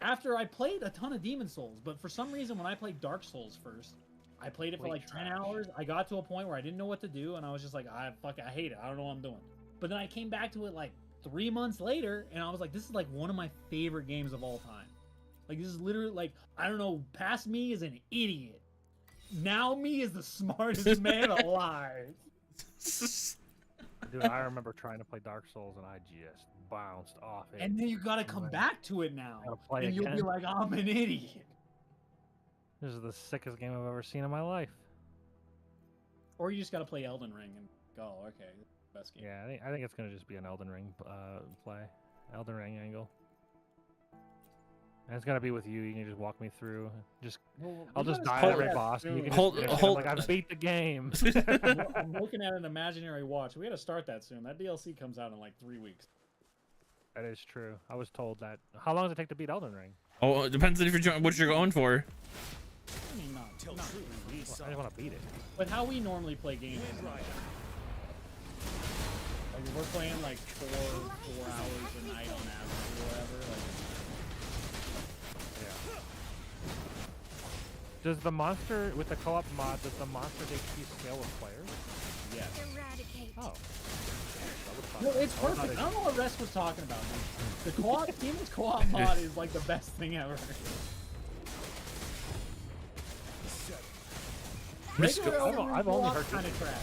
after I played a ton of Demon Souls. But for some reason, when I played Dark Souls first, I played it for like 10 hours. I got to a point where I didn't know what to do, and I was just like, I hate it. I don't know what I'm doing. But then I came back to it like 3 months later, and I was like, this is like one of my favorite games of all time. Like this is literally like, I don't know, past me is an idiot. Now me is the smartest man alive. Dude, I remember trying to play Dark Souls and I just bounced off it. And then you gotta come back to it now. Gotta play And you'll be again. like, I'm an idiot. This is the sickest game I've ever seen in my life. Or you just gotta play Elden Ring and go, okay, best game. Yeah, I think it's gonna just be an Elden Ring play, Elden Ring angle. And it's gotta be with you. You can just walk me through. Just Well, I'll we just gotta die at start every that boss. And you soon. can Hold- just finish it. hold- I'm like I've beat the game. I'm looking at an imaginary watch. We gotta start that soon. That DLC comes out in like 3 weeks. That is true. I was told that. How long does it take to beat Elden Ring? Oh, it depends on if you're what you're going for. I mean, not 3 weeks. I just want to beat it. But how we normally play games is like we're playing like 4 hours a night on average or whatever. Like, Yeah. Does the monster with the co-op mod? Does the monster HP scale with players? yet. Eradicate. Oh. No, it's perfect. I don't know what Rest was talking about. The co-op, Seamless co-op mod is like the best thing ever. Regular Elden Ring I've only co-op heard kind of trash.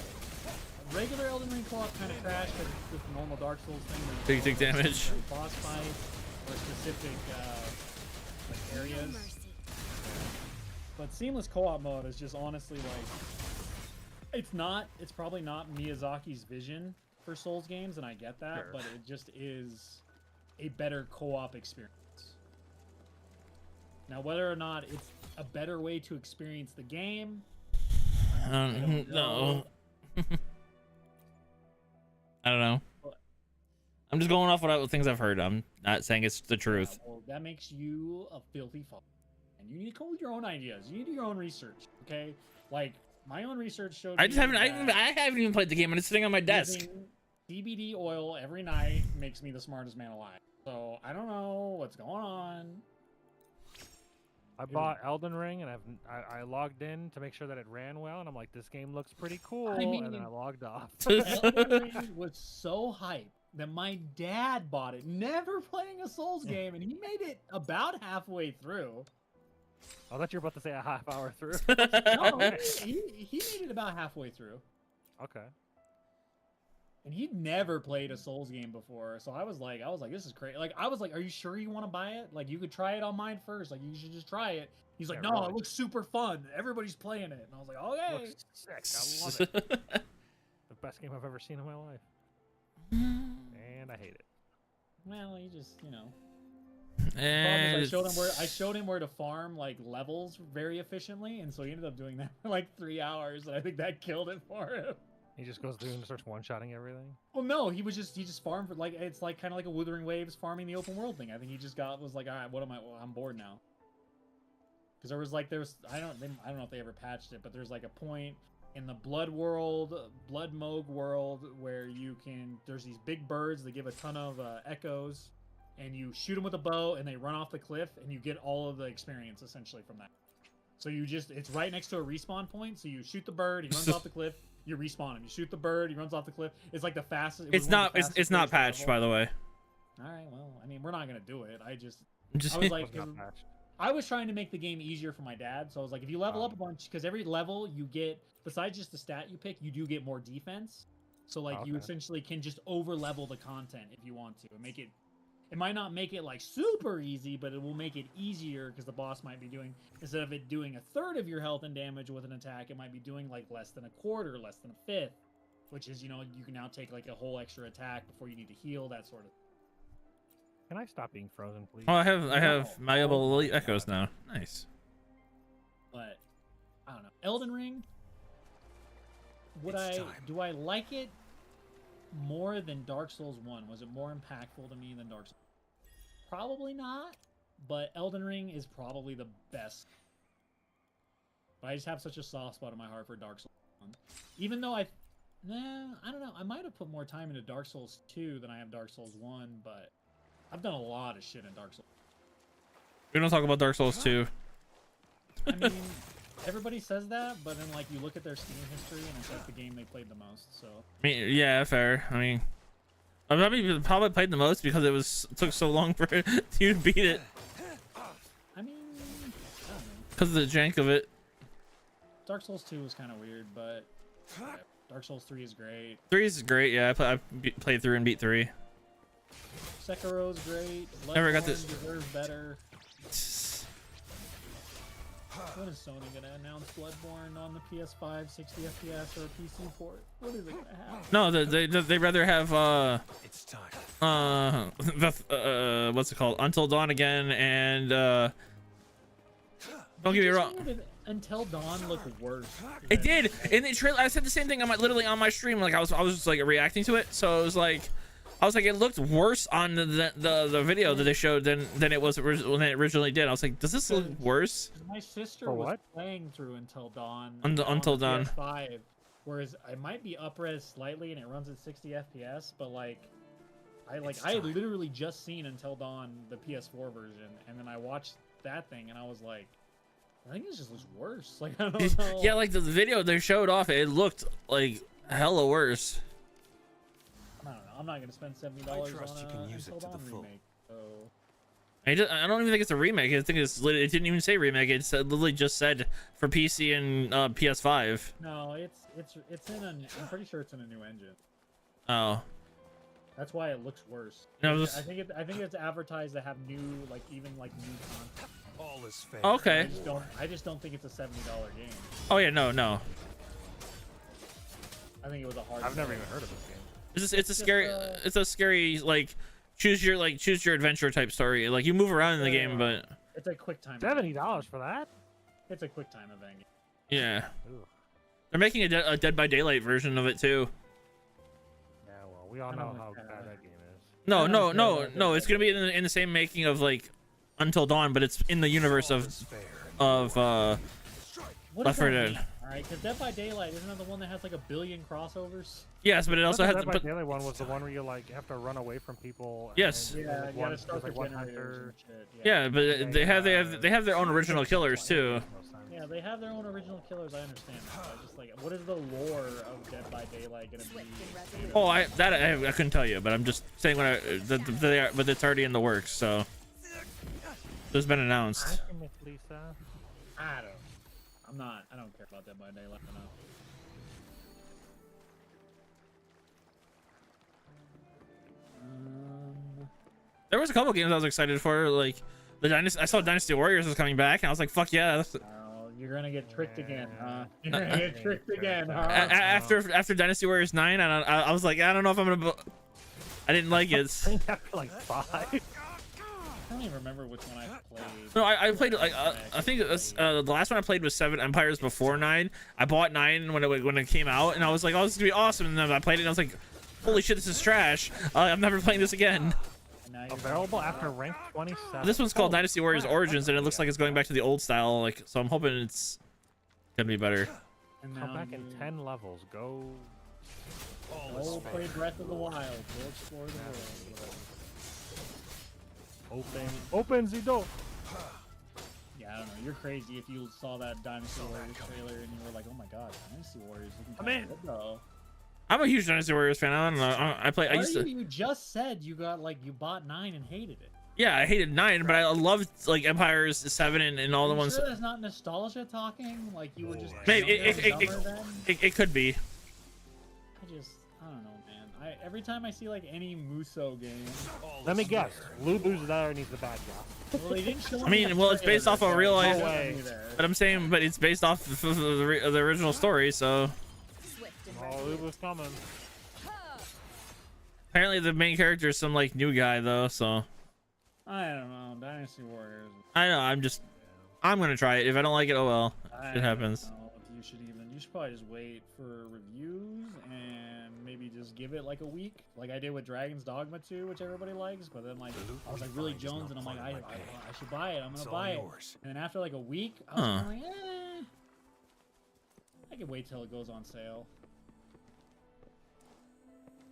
Regular Elden Ring co-op kind of trash because it's just the normal Dark Souls thing. Big take damage. Boss fights or specific like areas. Mercy. But Seamless co-op mode is just honestly like, it's probably not Miyazaki's vision for Souls games, and I get that, Sure. but it just is a better co-op experience. Now, whether or not it's a better way to experience the game, I don't No. I don't know. What? I'm just going off what things I've heard. I'm not saying it's the truth. well, that makes you a filthy fuck. And you need to come with your own ideas. You need to do your own research, okay? Like, my own research showed I just me haven't. that I haven't even played the game, and it's sitting on my desk. using CBD oil every night makes me the smartest man alive. So I don't know what's going on. I bought Elden Ring and I logged in to make sure that it ran well, and I'm like, this game looks pretty cool, and then mean- I logged off. Elden Ring was so hyped that my dad bought it, never playing a Souls game, and he made it about halfway through. I thought you were about to say a half hour through. No, he made it about halfway through. Okay. And he'd never played a Souls game before, so I was like, this is crazy. Like, I was like, are you sure you want to buy it? Like, you could try it on mine first. Like, you should just try it. He's like, Yeah, no, really. it looks super fun. Everybody's playing it. And I was like, okay. Looks sick. I love it. The best game I've ever seen in my life. And I hate it. Well, he just, you know. The problem And is I showed him where to farm like levels very efficiently, and so he ended up doing that for like 3 hours, and I think that killed it for him. He just goes through and starts one-shotting everything. Well, no, he just farmed for like, it's like kind of like a Wuthering Waves farming the open world thing. I think he just was like, all right, what am I'm bored now. Because I don't know if they ever patched it, but there's like a point in the Blood Moog world where there's these big birds that give a ton of echoes, and you shoot them with a bow and they run off the cliff, and you get all of the experience essentially from that. So it's right next to a respawn point, so you shoot the bird, he runs off the cliff, you respawn him. You shoot the bird, he runs off the cliff. It's like the fastest. it's not patched, by the way. All right, well, I mean, we're not gonna do it. I Just was like, It's not patched. I was trying to make the game easier for my dad, so I was like, if you level up a bunch, because every level you get, besides just the stat you pick, you do get more defense. So like you Okay. essentially can just over level the content if you want to, and make it. It might not make it like super easy, but it will make it easier because the boss might be doing, instead of it doing a third of your health and damage with an attack, it might be doing like less than a quarter, less than a fifth, which is, you know, you can now take like a whole extra attack before you need to heal, that sort of thing. Can I stop being frozen, please? Oh, I have malleable elite echoes now. Nice. But I don't know. Elden Ring. It's time. Do I like it more than Dark Souls 1? Was it more impactful to me than Dark Souls? Probably not, but Elden Ring is probably the best. But I just have such a soft spot in my heart for Dark Souls 1. Even though I don't know. I might have put more time into Dark Souls 2 than I have Dark Souls 1, but I've done a lot of shit in Dark Souls. We don't talk about Dark Souls 2. I mean, everybody says that, but then like you look at their Steam history and it's like the game they played the most. So I mean, yeah, fair. I mean, I probably played the most because it took so long for you to beat it I mean, I don't know. because of the jank of it. Dark Souls 2 was kind of weird, but Dark Souls 3 is great. 3 is great. Yeah, I played through and beat 3. Sekiro's great. Never got Bloodborne this- deserves better. When is Sony gonna announce Bloodborne on the PS5 60 FPS or a PC port? What is it gonna have? No, they rather have It's time. what's it called? Until Dawn again, and don't get me wrong. Until Dawn looked worse. It did. In the trailer, I said the same thing. Literally on my stream. Like I was just like reacting to it. So it was like, it looked worse on the video that they showed than it was when it originally did. I was like, does this look worse? My sister For was what? playing through Until Dawn. Until on the Dawn. PS5, whereas I might be up-res slightly and it runs at 60 FPS, but like I had literally just seen Until Dawn, the PS4 version, and then I watched that thing and I was like, I think it just looks worse. Like I don't know. Yeah, like the video they showed off, it looked like hella worse. I don't know. I'm not gonna spend $70 I on trust you can use it Until to the Dawn full. remake. So I don't even think it's a remake. I think it didn't even say remake. It literally just said for PC and PS5. no, it's in an. I'm pretty sure it's in a new engine. Oh. That's why it looks worse. No, I think it's advertised to have new even new content. All is fair. Okay. I just don't think it's a $70 game. Oh yeah, no. I think it was a hard. I've never sell. even heard of this game. It's a scary like choose your adventure type story. Like you move around in the game, but It's a quick time. $70 for that? It's a quick time event. yeah, Ooh. they're making a Dead by Daylight version of it too. Yeah, well, we all I know don't how know. bad that game is. No. It's gonna be in the same making of like Until Dawn, but it's in the universe All of is fair. What Left does 4 that Dead. mean? All right, because Dead by Daylight isn't that the one that has like 1 billion crossovers? Yes, but it also has. The But Dead by one was the one where you like have to run away from people. Yes. and Yeah, like, you one, gotta start there's, the like one generators hunter. and shit. yeah, but they have their own original killers too. Yeah, they have their own original killers. I understand that. I just like, what is the lore of Dead by Daylight gonna Swift be? and resolute. Oh, I couldn't tell you, but I'm just saying but it's already in the works, so it's been announced. Lisa. I don't care about Dead by Daylight enough. There was a couple games I was excited for, like the Dynasty. I saw Dynasty Warriors was coming back, and I was like, "Fuck yeah!" Oh, you're gonna get tricked again, huh? You're gonna get tricked again, huh? After Dynasty Warriors 9, I was like, I don't know if I'm gonna. I didn't like it. I think after like 5. I don't even remember which one I played. No, I played like I think it was, the last one I played was 7 Empires before 9. I bought 9 when it came out, and I was like, "Oh, this is gonna be awesome!" And then I played it, and I was like, "Holy shit, this is trash! I'm never playing this again." And now you're Available after rank 27. This one's called Dynasty Warriors Origins, and it looks like it's going back to the old style. Like, so I'm hoping it's gonna be better. and Come now back in you 10 levels. Go. All is go fair. play Breath of the Wild. Go explore the world. Open the door. Yeah, I don't know. You're crazy if you saw that Dynasty Warriors trailer and you were like, "Oh my god, Dynasty Warriors looking I'm kinda in. good, though." I'm a huge Dynasty Warriors fan. I don't know. I used to. You just said you bought 9 and hated it. Yeah, I hated 9, but I loved like Empires 7 and all the You ones. sure that's not nostalgia talking? Like you were just Maybe younger and dumber then? it could be. I don't know, man. Every time I see like any Muso game, All Let me is guess. fair. Lubu's there and he's the bad guy. well, they didn't show. I mean, well, it's based off a real life. No way. But I'm saying, but it's based off of the original story. So Swift and Oh, resolute. Lubu's coming. apparently the main character is some like new guy though. So I don't know, Dynasty Warriors. I know. I'm gonna try it. If I don't like it, oh well. I It happens. don't know if you should probably just wait for reviews and maybe just give it like a week, like I did with Dragon's Dogma 2, which everybody likes. But then like The loot I was we like really find is Jones, not and I'm like part of my pay. I should buy it. I'm It's gonna all buy it. yours. And then after like a week, I was Huh. kinda like, I can wait till it goes on sale.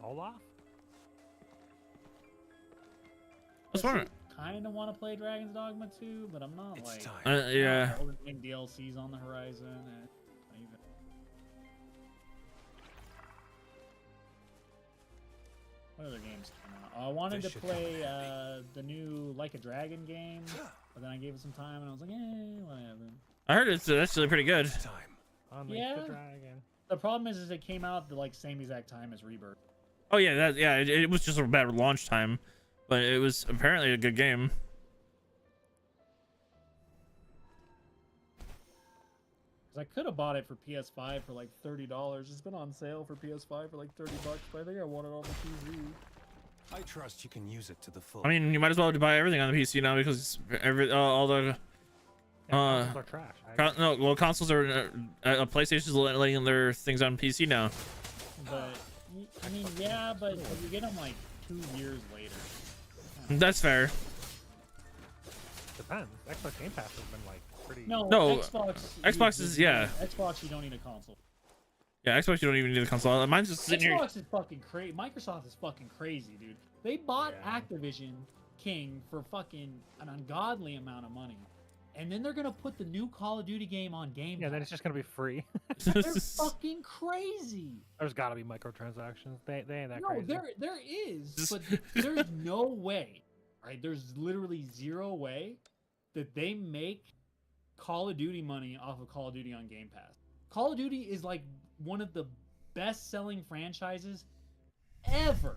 Olaf? What's wrong? Kind of want to play Dragon's Dogma 2, but I'm not It's like. time. Yeah. All the big DLCs on the horizon. And even... What other games came out? I wanted This to should come in play handy. the new Like a Dragon game, but then I gave it some time and I was like, whatever. I heard it's actually pretty good. Time. Unleash Yeah. the dragon. The problem is it came out the like same exact time as Rebirth. Oh yeah, it was just a bad launch time, but it was apparently a good game. Cause I could have bought it for PS5 for like $30. It's been on sale for PS5 for like $30, but I think I want it on the TV. I trust you can use it to the full. I mean, you might as well buy everything on the PC now because all the Yeah, consoles are trash. consoles are PlayStation's letting their things on PC now. But I mean, yeah, but you get them like 2 years later. That's fair. Depends. Xbox Game Pass has been like pretty. No, No, Xbox. Xbox, you don't need a console. Yeah, Xbox, you don't even need the console. Mine's just sitting here. Xbox is fucking crazy. Microsoft is fucking crazy, dude. They bought Yeah. Activision King for fucking an ungodly amount of money. and then they're gonna put the new Call of Duty game on Game Yeah, then Pass. it's just gonna be free. They're fucking crazy. There's gotta be microtransactions. They ain't that No, crazy. there is, but there's no way, right? There's literally zero way that they make Call of Duty money off of Call of Duty on Game Pass. Call of Duty is like one of the best-selling franchises ever,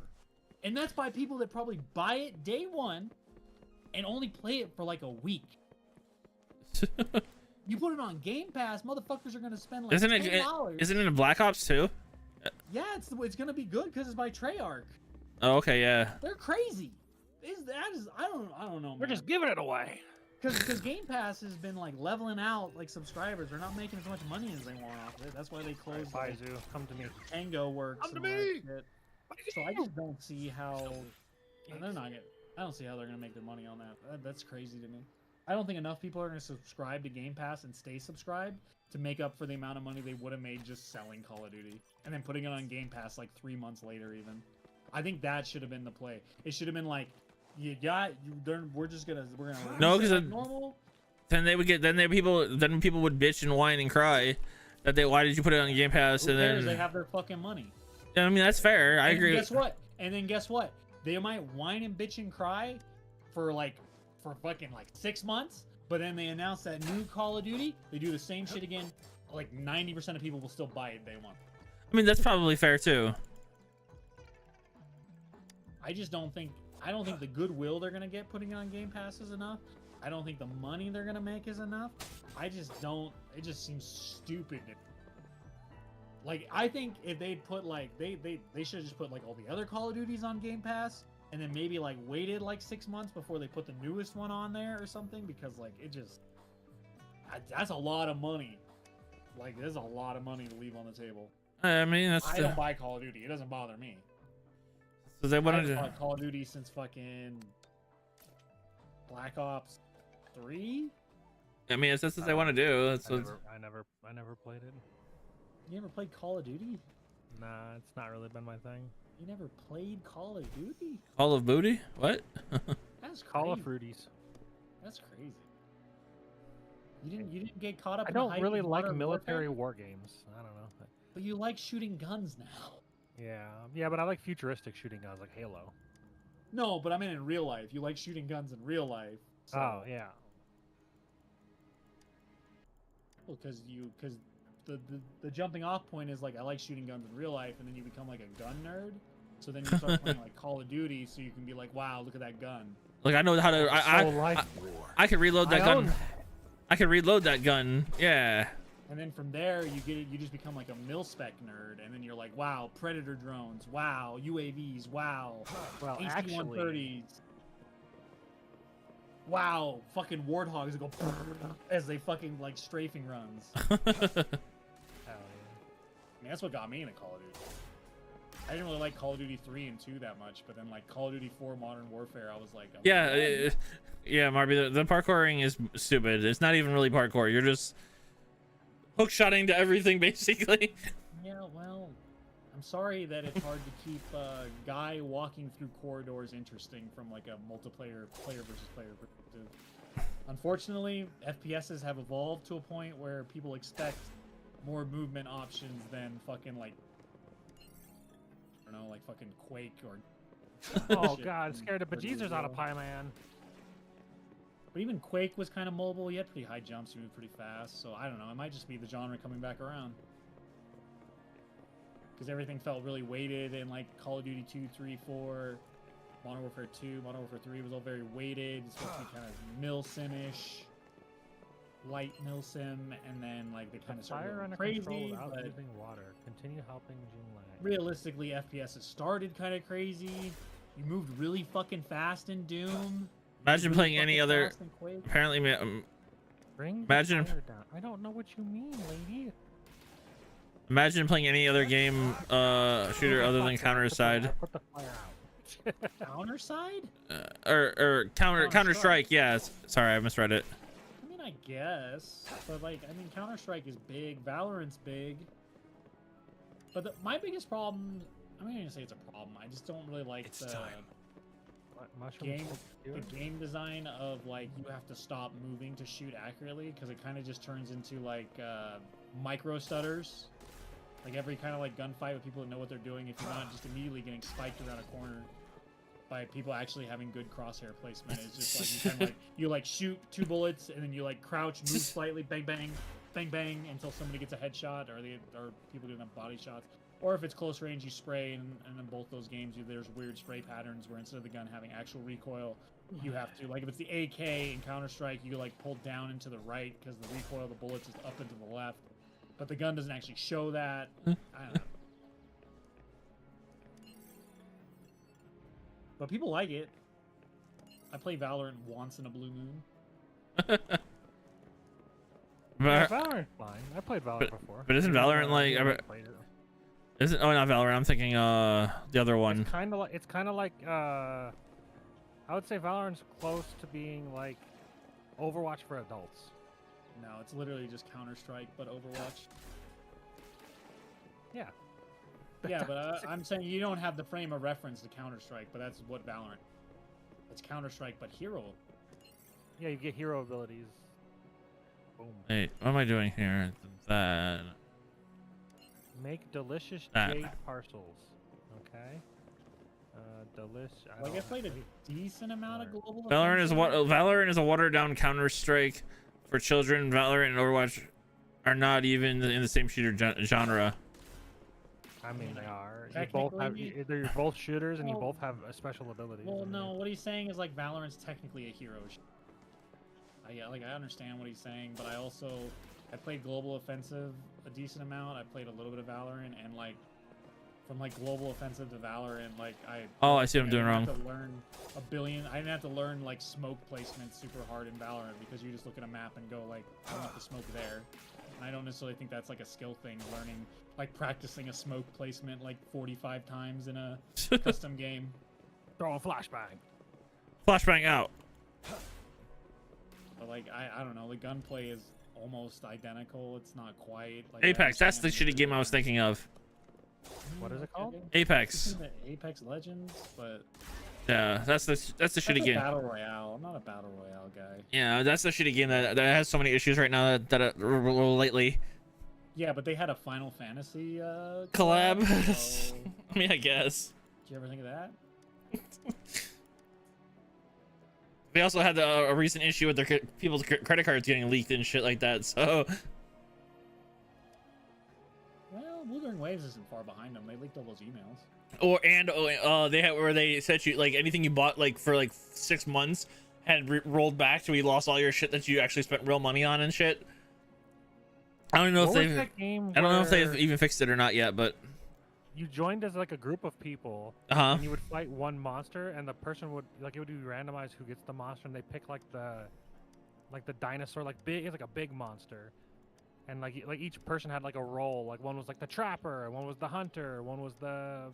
and that's by people that probably buy it day one and only play it for like a week. You put it on Game Pass, motherfuckers are gonna spend like $10. Isn't it in Black Ops 2? Yeah, it's gonna be good because it's by Treyarch. Oh, okay, yeah. They're crazy. I don't know. We're just giving it away. Because Game Pass has been like leveling out like subscribers. They're not making as much money as they want off it. That's why they closed like, Baizu, come to me. Tango Works. Come to and all me! that shit. So I just don't see how they're not get. I don't see how they're gonna make their money on that. That's crazy to me. I don't think enough people are gonna subscribe to Game Pass and stay subscribed to make up for the amount of money they would have made just selling Call of Duty and then putting it on Game Pass like 3 months later. Even I think that should have been the play. It should have been like, we're gonna No, because like normal. then people would bitch and whine and cry that why did you put it on Game Pass? Who And cares? then They have their fucking money. I mean that's fair. I And agree. Guess what? And then guess what? They might whine and bitch and cry for fucking like 6 months, but then they announce that new Call of Duty. They do the same shit again. Like 90% of people will still buy it day one. I mean that's probably fair too. I don't think the goodwill they're gonna get putting it on Game Pass is enough. I don't think the money they're gonna make is enough. I just don't. It just seems stupid. Like I think if they put like they should just put like all the other Call of Duties on Game Pass, and then maybe like waited like 6 months before they put the newest one on there or something, because like that's a lot of money. Like there's a lot of money to leave on the table. I mean that's I don't buy Call of Duty. It doesn't bother me. so they I wanted haven't to. bought Call of Duty since fucking Black Ops 3. I mean that's what they want to do. I never played it. You never played Call of Duty? Nah, it's not really been my thing. You never played Call of Duty? Call of Booty? What? That's crazy. Call of Fruities. That's crazy. You didn't get caught up. I in the don't hype really of like Modern military Warfare? war games. I don't know. But you like shooting guns now. Yeah, but I like futuristic shooting guns like Halo. No, but I mean in real life. You like shooting guns in real life. So, Oh yeah. Well, because the jumping off point is like I like shooting guns in real life, and then you become like a gun nerd. So then you start playing like Call of Duty, so you can be like, wow, look at that gun. Like I know how to. I can reload that gun. I can reload that gun. Yeah. And then from there, you just become like a mil-spec nerd, and then you're like, wow, Predator drones, wow, UAVs, wow, Well, HT-130s, wow, fucking warthogs that go as they fucking like strafing runs. I Hell yeah. mean, that's what got me into Call of Duty. I didn't really like Call of Duty 3 and 2 that much, but then like Call of Duty 4 Modern Warfare, I was like, yeah, Marby, the parkouring is stupid. It's not even really parkour. You're just hook-shotting to everything, basically. Yeah, well, I'm sorry that it's hard to keep a guy walking through corridors interesting from like a multiplayer player versus player perspective. Unfortunately, FPSs have evolved to a point where people expect more movement options than fucking like, I don't know, like fucking Quake or. Oh shit god, from scared the 30 years bejesus out of ago. Pie Man. But even Quake was kind of mobile. You had pretty high jumps. You moved pretty fast. So I don't know. It might just be the genre coming back around. Because everything felt really weighted in like Call of Duty 2, 3, 4, Modern Warfare 2, Modern Warfare 3 was all very weighted. It's supposed to be kind of mil-sim-ish, light mil-sim, and then like they kind of Fire started under going control crazy. without But using water. Continue helping June Lag. realistically, FPS has started kind of crazy. You moved really fucking fast in Doom. Imagine Really playing any fucking other. fast in Quake. Apparently, Bring Imagine- the fire down. I don't know what you mean, lady. imagine playing any other game shooter other than Counter Side Put the fire out. Counter side? or Counter Strike. Yeah, sorry, I misread it. I mean, I guess, but like, I mean, Counter Strike is big, Valorant's big, but my biggest problem, I'm not gonna say it's a problem. I just don't really like It's the time. Mushroom. game the game design of like you have to stop moving to shoot accurately because it kind of just turns into like micro stutters. Like every kind of like gunfight with people that know what they're doing, if you're not just immediately getting spiked around a corner by people actually having good crosshair placement, it's just like you kind of like you like shoot 2 bullets and then you like crouch, move slightly, bang bang, bang bang until somebody gets a headshot or people getting body shots. Or if it's close range, you spray, and in both those games, there's weird spray patterns where instead of the gun having actual recoil, you have to, like if it's the AK in Counter-Strike, you like pull down and to the right because the recoil of the bullets is up and to the left. But the gun doesn't actually show that. I don't know. But people like it. I play Valorant once in a blue moon. Yeah, Valorant's fine. I played Valorant before. But isn't Valorant like? Isn't not Valorant? I'm thinking the other one. It's kind of like I would say Valorant's close to being like Overwatch for adults. No, it's literally just Counter-Strike, but Overwatch. Yeah. Yeah, but I'm saying you don't have the frame of reference to Counter-Strike, but that's what Valorant. It's Counter-Strike, but hero. Yeah, you get hero abilities. Boom. Wait, what am I doing here? That. Make delicious jade parcels. Okay. Like I played a decent amount of global. Valorant is a watered down Counter-Strike for children. Valorant and Overwatch are not even in the same shooter genre. I mean, they are. They're both shooters, and you both have special abilities. Well, no, what he's saying is like Valorant's technically a hero. I understand what he's saying, but I played Global Offensive a decent amount. I played a little bit of Valorant, and like from like Global Offensive to Valorant, like I see what I'm doing wrong. I didn't have to learn a billion. I didn't have to learn like smoke placement super hard in Valorant because you just look at a map and go like, I want the smoke there. And I don't necessarily think that's like a skill thing. Learning like practicing a smoke placement like 45 times in a custom game. Throw a flashbang. Flashbang out. But like I don't know, the gunplay is almost identical. It's not quite like Apex. That's the shitty game I was thinking of. What is it called? Apex. Apex Legends, but yeah, that's the shitty game. Battle Royale. I'm not a Battle Royale guy. Yeah, that's the shitty game that has so many issues right now that lately. Yeah, but they had a Final Fantasy collab. So... I mean, I guess. Did you ever think of that? They also had a recent issue with their people's credit cards getting leaked and shit like that. So. Well, Wuthering Waves isn't far behind them. They leaked all those emails. They had where they said you like anything you bought like for like 6 months had rolled back, so you lost all your shit that you actually spent real money on and shit. I don't know if they've even fixed it or not yet, but you joined as like a group of people, and you would fight one monster, and the person would like it would be randomized who gets the monster, and they pick like the dinosaur, like big. It's like a big monster. And like each person had like a role. Like one was like the trapper, one was the hunter, one was the. Are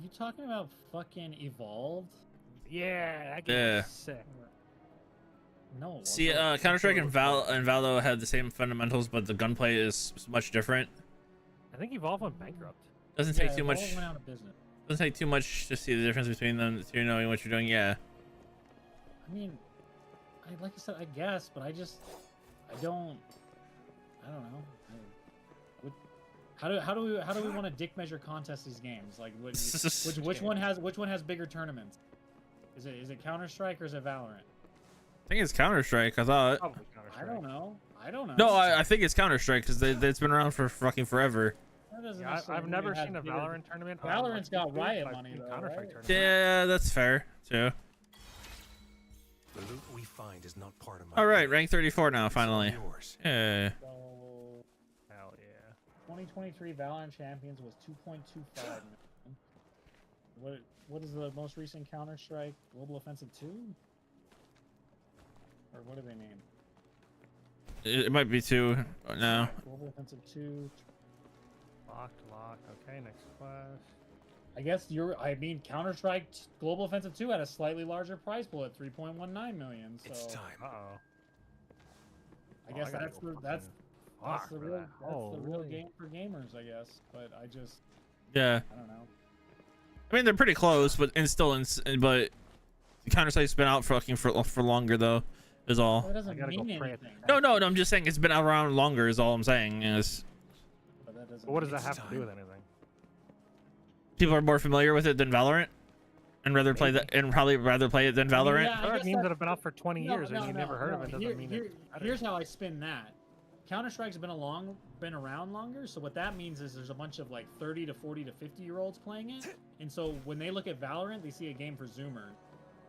you talking about fucking Evolved? Yeah, that game is sick. No. See, Counter-Strike and Valo have the same fundamentals, but the gunplay is much different. I think Evolve went bankrupt. Doesn't take too much. Went out of business. Doesn't take too much to see the difference between them. So you knowing what you're doing. Yeah. I mean, like I said, I guess, but I don't know. How do we want to dick measure contest these games? Like which one has bigger tournaments? Is it Counter-Strike or is it Valorant? I think it's Counter-Strike. I thought. I don't know. No, I think it's Counter-Strike because it's been around for fucking forever. Yeah, I've never seen a Valorant tournament. Valorant's got Riot money though, right? Yeah, that's fair too. The loot we find is not part of my. All right, rank 34 now, finally. Yeah. So, hell yeah. 2023 Valorant Champions was 2.25 million. What is the most recent Counter-Strike? Global Offensive 2? Or what do they name? It might be 2 now. Global Offensive 2. Locked. Okay, next quest. I guess Counter-Strike Global Offensive 2 had a slightly larger prize pool at 3.19 million. So it's time. I guess that's the real game for gamers, I guess. But I don't know. I mean, they're pretty close, but but Counter-Strike's been out for longer though, is Well, all. it doesn't gotta go mean pray at anything. No, I'm just saying it's been around longer is all I'm saying. Is But that doesn't But what does mean that have to do with anything? people are more familiar with it than Valorant, and probably rather play it than Valorant. yeah, I There are guess games that- that have been out for 20 years and you never heard of it. Doesn't mean it's better. Here's how I spin that. Counter Strike's been around longer, so what that means is there's a bunch of like 30 to 40 to 50-year-olds playing it, and so when they look at Valorant, they see a game for Zoomer,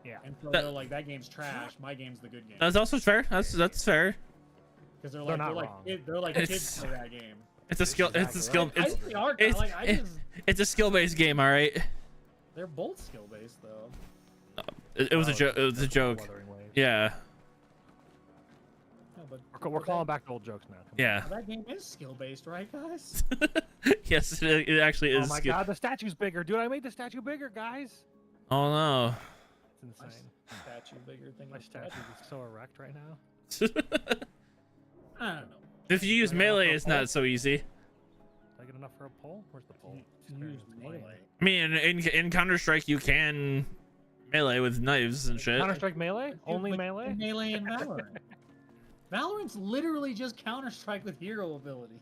Yeah. and so they're like, that game's trash. My game's the good game. That's also fair. That's fair. Because They're not wrong. they're like It's- kids play that game. It's a skill. It's a skill. I think they are. Like I just, It's a skill-based game. All right. they're both skill based though. It was a joke. It was a joke. Wuthering Waves. Yeah. No, but We're calling back to old jokes now. Come Yeah. that game is skill based, right, guys? Yes, it actually on. is. Oh my god, the statue's bigger. Dude, I made the statue bigger, guys. Oh no. It's insane. Statue bigger thing. My statue is so erect right now. I don't know. If you use melee, it's not so easy. Did I get enough for a pole? Where's the pole? Use melee. I mean, in Counter-Strike, you can melee with knives and shit. Counter-Strike melee? Only But melee? Melee and Valorant. Valorant's literally just Counter Strike with hero ability.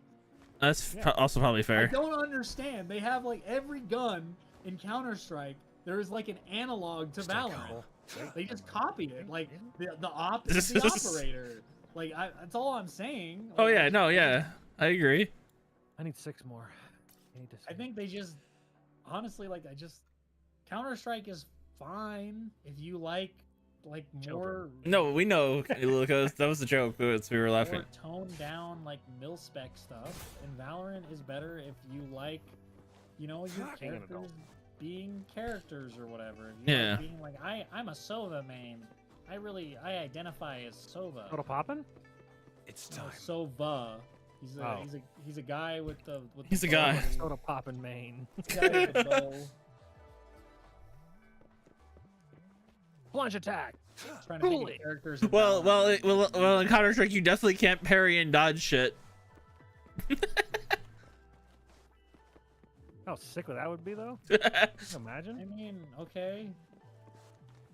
That's Yeah. also probably I fair. don't understand. They have like every gun in Counter Strike. There is like an analog to Valorant. They just copied it. Like the op is the operator. Like that's all I'm saying. Oh Like, yeah, no, yeah, I agree. I need 6 more. I think they just honestly like Counter Strike is fine if you like more No, we know, Lucas. That was a joke. We were laughing. more toned down like mil spec stuff, and Valorant is better if you like, you know, your Being an characters adult. being characters or whatever. If you Yeah. like being like I'm a Sova main. I identify as Sova. Total poppin'? It's No, time. Sova. He's a Oh. he's a guy with the He's a bow. guy. Total poppin' main. Guy with the bow. Plunge attack. Trying to think Truly. of characters. in Well, Valorant. well, in Counter-Strike, you definitely can't parry and dodge shit. How sick that would be, though? Can you imagine? I mean, okay.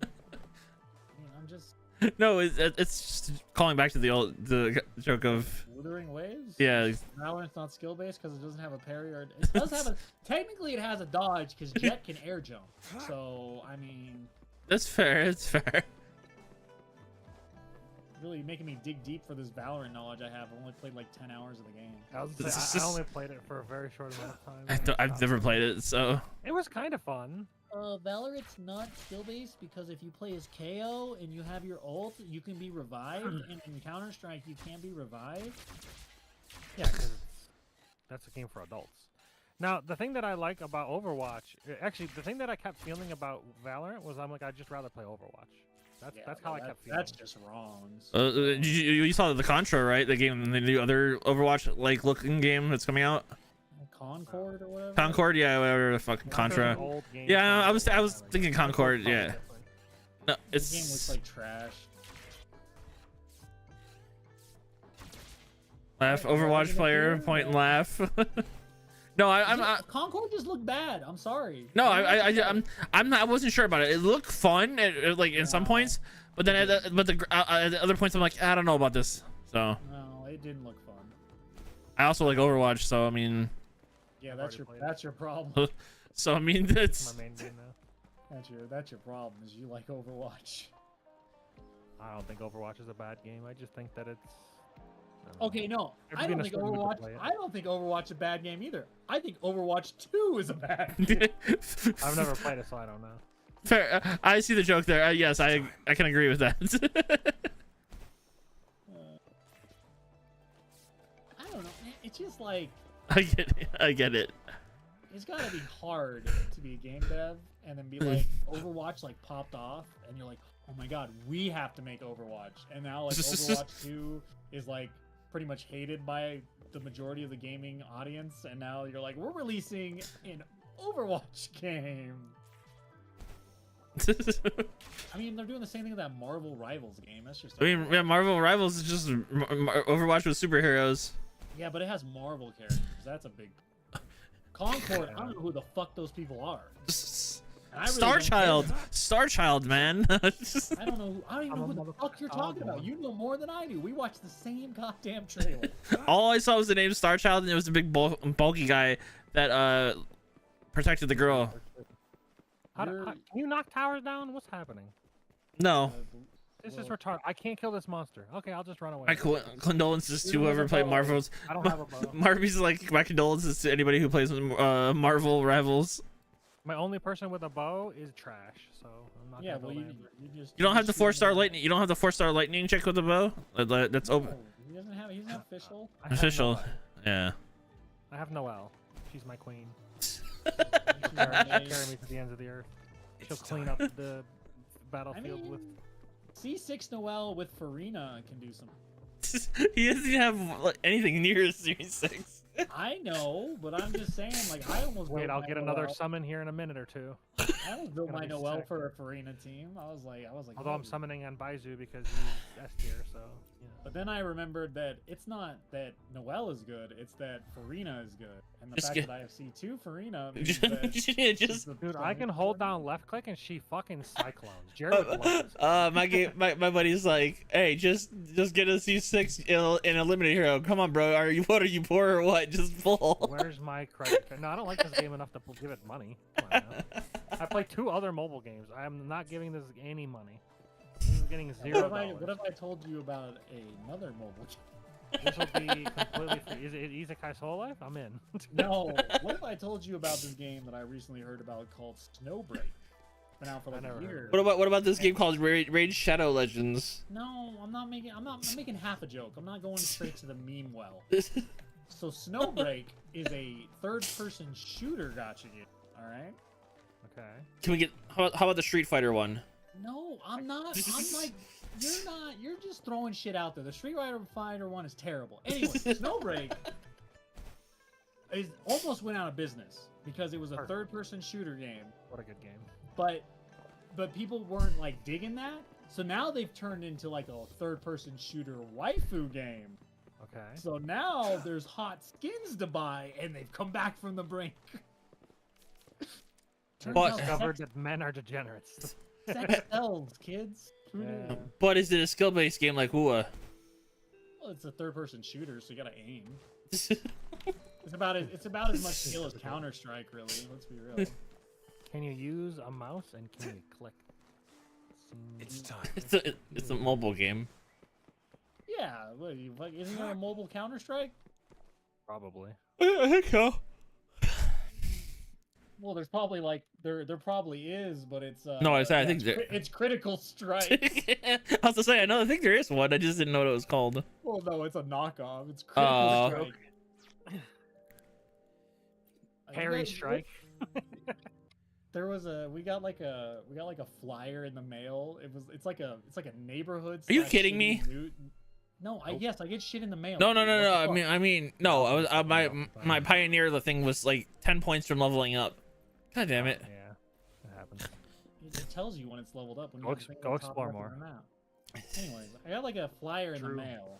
I mean, I'm just No, it's just calling back to the joke of Wuthering Waves. yeah. Valorant's not skill based because it doesn't have a parry or it does have a technically it has a dodge because Jet can air jump. So I mean, That's fair. It's fair. really making me dig deep for this Valorant knowledge I have. I've only played like 10 hours of the game. I only played it for a very short amount of time. I've never played it, so It was kind of fun. Valorant's not skill based because if you play as KO and you have your ult, you can be revived, and in Counter Strike you can't be revived. Yeah, because that's a game for adults. Now, the thing that I like about Overwatch, actually, the thing that I kept feeling about Valorant was I'm like, I'd just rather play Overwatch. That's how I kept feeling. That's just wrong. you saw the Contra, right? The game, the new other Overwatch like looking game that's coming out. Concord or whatever. Concord, yeah, whatever the fucking Contra. Old game Yeah, from I was Overwatch. thinking Concord, yeah. No, This game looks it's like trash. laugh. Overwatch player point and laugh. No, I Concord just looked bad. I'm sorry. no, I wasn't sure about it. It looked fun, like in some points, but then at the other points, I'm like, I don't know about this. So No, it didn't look fun. I also like Overwatch, so I mean, Yeah, I've that's already your played problem. so I mean, It's that's my main game now. That's your problem. Is you like Overwatch. I don't think Overwatch is a bad game. I just think that it's. I don't know. Okay, no, I Everybody don't in a think certain mood to Overwatch. play it. I don't think Overwatch is a bad game either. I think Overwatch 2 is a bad game. I've never played it, so I don't know. fair. I see the joke there. Yes, I can agree with that. I don't know. It's just like I get it. I get it. it's gotta be hard to be a game dev and then be like Overwatch like popped off and you're like, oh my god, we have to make Overwatch, and now like Overwatch 2 is like pretty much hated by the majority of the gaming audience, and now you're like, we're releasing an Overwatch game. I mean, they're doing the same thing with that Marvel Rivals game. That's just I mean, yeah, Marvel Rivals is just Overwatch with superheroes. yeah, but it has Marvel characters. That's a big Concord. I don't know who the fuck those people are. And I really Star don't care. Child, Star Child, man. I don't know. I don't even know I'm a who the fuck you're talking motherfucker. about. You know more than I do. We watched the same goddamn trailer. All I saw was the name Star Child, and it was the big bulky guy that protected the girl. Can you knock towers down? What's happening? No, This is retarded. I can't kill this monster. Okay, I'll just run away. my condolences to whoever played Marvel's. I don't have a bow. Marvy's like, my condolences to anybody who plays Marvel Rivals. My only person with a bow is trash, so I'm not Yeah, gonna well, go you there. just. You don't have the shoot 4-star him. lightning. You don't have the 4-star lightning check with the bow. That's open. No, he doesn't have. He's not official. I have Official. Noelle. Yeah. I have Noelle. She's my queen. She's Carry nice. me to the ends of the earth. She'll It's clean time. up the battlefield with. C6 Noel with Farina can do some. He doesn't have like, anything near a Series 6. I know, but I'm just saying, like, I almost Wait, built I'll my get another Noel. summon here in a minute or two. I almost built Gonna my be Noel sick. for a Farina team. I was like, Although I'm oh. summoning on Baizu because he's S tier, so yeah. But then I remembered that it's not that Noel is good; it's that Farina is good, and the Just fact get- that I have C2 Farina means that Just she's the Dude, I can stronger hold Farina. down left click and she fucking cyclones. Jared loves this. my buddy's like, hey, just get a C6 in a limited hero. Come on, bro. Are you poor or what? Just pull. Where's my credit card? No, I don't like this game enough to give it money. Come on now. I play 2 other mobile games. I am not giving this any money. This is getting $0. What if I told you about another mobile game? This will be completely free. Is it Isekai Soul Life? I'm in. No. What if I told you about this game that I recently heard about called Snowbreak? It's been out for like never a heard year. of What about this game called Raid Shadow Legends? No, I'm making half a joke. I'm not going straight to the meme well. So Snowbreak is a third-person shooter gotcha game. All right. Okay. Can we get how about the Street Fighter one? No, I'm not. I'm like, you're not. You're just throwing shit out there. The Street Fighter one is terrible. Anyway, Snowbreak is almost went out of business because it was a Perfect. third-person shooter game. What a good game. But people weren't like digging that. So now they've turned into like a third-person shooter waifu game. Okay. So now there's hot skins to buy, and they've come back from the brink. Turns But- out Discovered that men are degenerates. sex sells, kids. Who knew? Yeah. But is it a skill-based game like WUA? Well, it's a third-person shooter, so you gotta aim. It's about as much skill as Counter-Strike, really. Let's be real. Can you use a mouse and can you click? It's time. it's a mobile game. Yeah, what, isn't there a mobile Counter-Strike? Probably. I think so. Well, there's probably like there probably is, but it's No, I yeah, think it's, there- it's Critical Strike. I was to say, I think there is one. I just didn't know what it was called. Well, no, it's a knockoff. It's Critical Oh. Strike. Parry guys- strike. There was we got like a flyer in the mail. It's like a neighborhood. Are you slash kidding city me? No, yes, I get shit in the mail. No. dude. What the fuck? I mean, no. I was my pioneer. The thing was like 10 points from leveling up. God damn it. Yeah, it happens. It tells you when it's leveled up. When Go you ex- think go on top explore left of more. the map. Anyways, I got like a flyer in True. the mail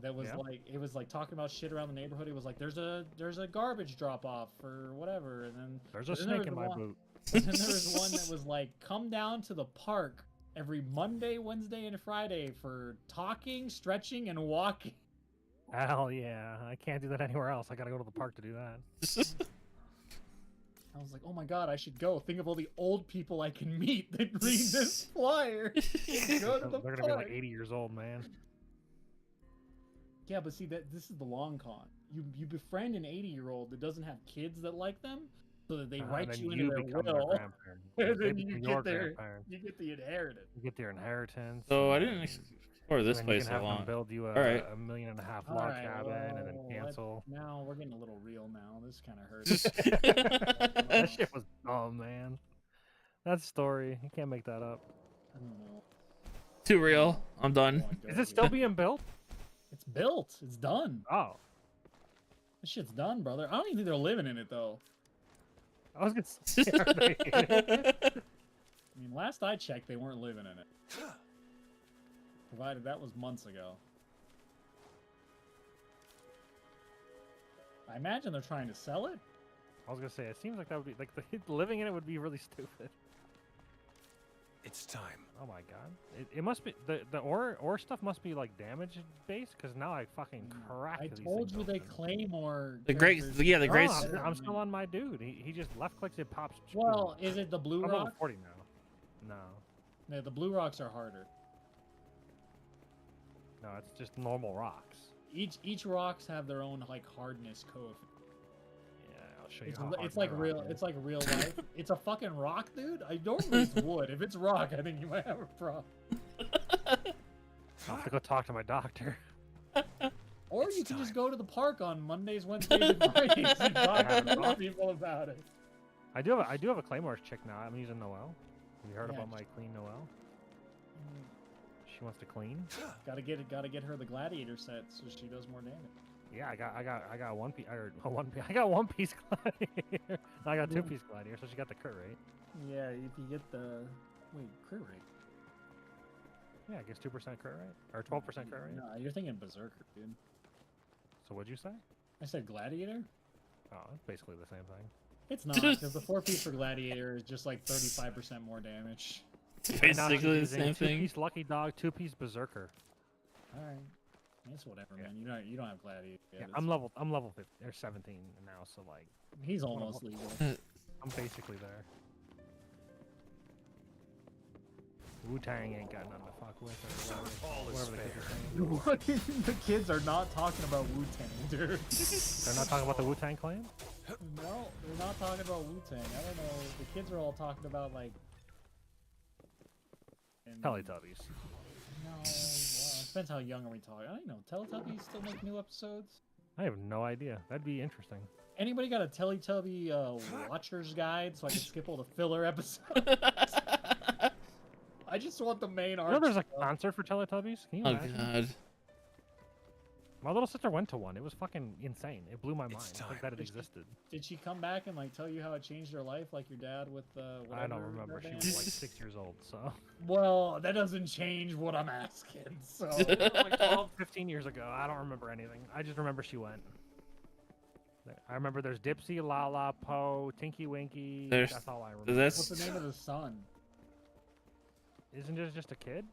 that was Yeah. like it was like talking about shit around the neighborhood. It was like there's a garbage drop off or whatever, and then There's a then there snake was in my one- boot. and then there was one that was like come down to the park every Monday, Wednesday, and Friday for talking, stretching, and walking. Hell yeah. I can't do that anywhere else. I gotta go to the park to do that. I was like, oh my god, I should go. Think of all the old people I can meet that read this flyer. And go to They're the gonna be like park. 80 years old, man. Yeah, but see that this is the long con. You befriend an 80-year-old that doesn't have kids that like them, so that they And write then you into their become their will, grandparent. and They then you become your get their grandparents. you get the inheritance. You get their inheritance. So I and didn't explore this then you place can a have them lot. build you a, Alright. a $1.5 million log Alright, cabin and then well, cancel. Now we're getting a little real. Now this kind of hurts. That shit was dumb, man. That story, you can't make that up. I don't know. Too real. I'm done. Oh, I Is go it still here. being built? It's built. It's done. Oh, This shit's done, brother. I don't even think they're living in it though. I was gonna say, are they in it? I mean, last I checked, they weren't living in it. Provided that was months ago. I imagine they're trying to sell it. I was gonna say, it seems like that would be like living in it would be really stupid. It's time. Oh my god. It must be the ore stuff must be like damage based because now I fucking crack. I these told things you they open. Claymore. The great, characters yeah, the are great. better I'm than still me. on my dude. He just left clicks, it pops. Well, is it the blue I'm level rock? 40 now. No, No, the blue rocks are harder. no, it's just normal rocks. Each rocks have their own like hardness coefficient. Yeah, I'll show you. It's, how hard it's my like rock real. is. It's like real life. It's a fucking rock, dude. I normally it's wood. If it's rock, I think you might have a problem. I'll have to go talk to my doctor. Or It's you can just time. go to the park on Mondays, Wednesdays, and Fridays and talk to people about it. I do have a Claymore chick now. I'm using Noelle. Have you heard Yeah, about my clean Noelle? She wants to clean. Gotta get her the gladiator set so she does more damage. Yeah, I got one piece. I got one piece gladiator. I got two piece gladiator, so she got the crit rate. Yeah, if you get the crit rate. Yeah, I guess 2% crit rate or 12% crit rate. No, you're thinking berserker, dude. So what'd you say? I said gladiator. Oh, it's basically the same thing. It's not because the 4-piece for gladiator is just like 35% more damage. Right now she's Basically the using same thing. 2-piece lucky dog, 2-piece berserker. All right, it's whatever, Yeah. man. You don't have gladiator. Yeah, Yet. I'm level 15 or 17 now, so like He's almost legal. I'm basically there. Wu-Tang ain't got nothing to fuck with or All is whatever the fair. kids are saying. What do you mean the kids are not talking about Wu-Tang, dude? They're not talking about the Wu-Tang Clan? No, they're not talking about Wu-Tang. I don't know. The kids are all talking about like. Teletubbies. No, well, it depends how young are we talking. I don't know. Teletubbies still make new episodes. I have no idea. That'd be interesting. Anybody got a Teletubby watcher's guide so I can skip all the filler episodes? I just want the main arc. You know there's a stuff. concert for Teletubbies? Can you Oh imagine? god. My little sister went to one. It was fucking insane. It blew my mind. It's Like time. that it existed. Did she come back and like tell you how it changed her life, like your dad with whatever? I don't remember. that She band? was like 6 years old, so. Well, that doesn't change what I'm asking. So Like 12, 15 years ago. I don't remember anything. I just remember she went. I remember there's Dipsy, Lala, Poe, Tinky Winky. There's- That's all I remember. That's what's the name of the son? Isn't it just a kid?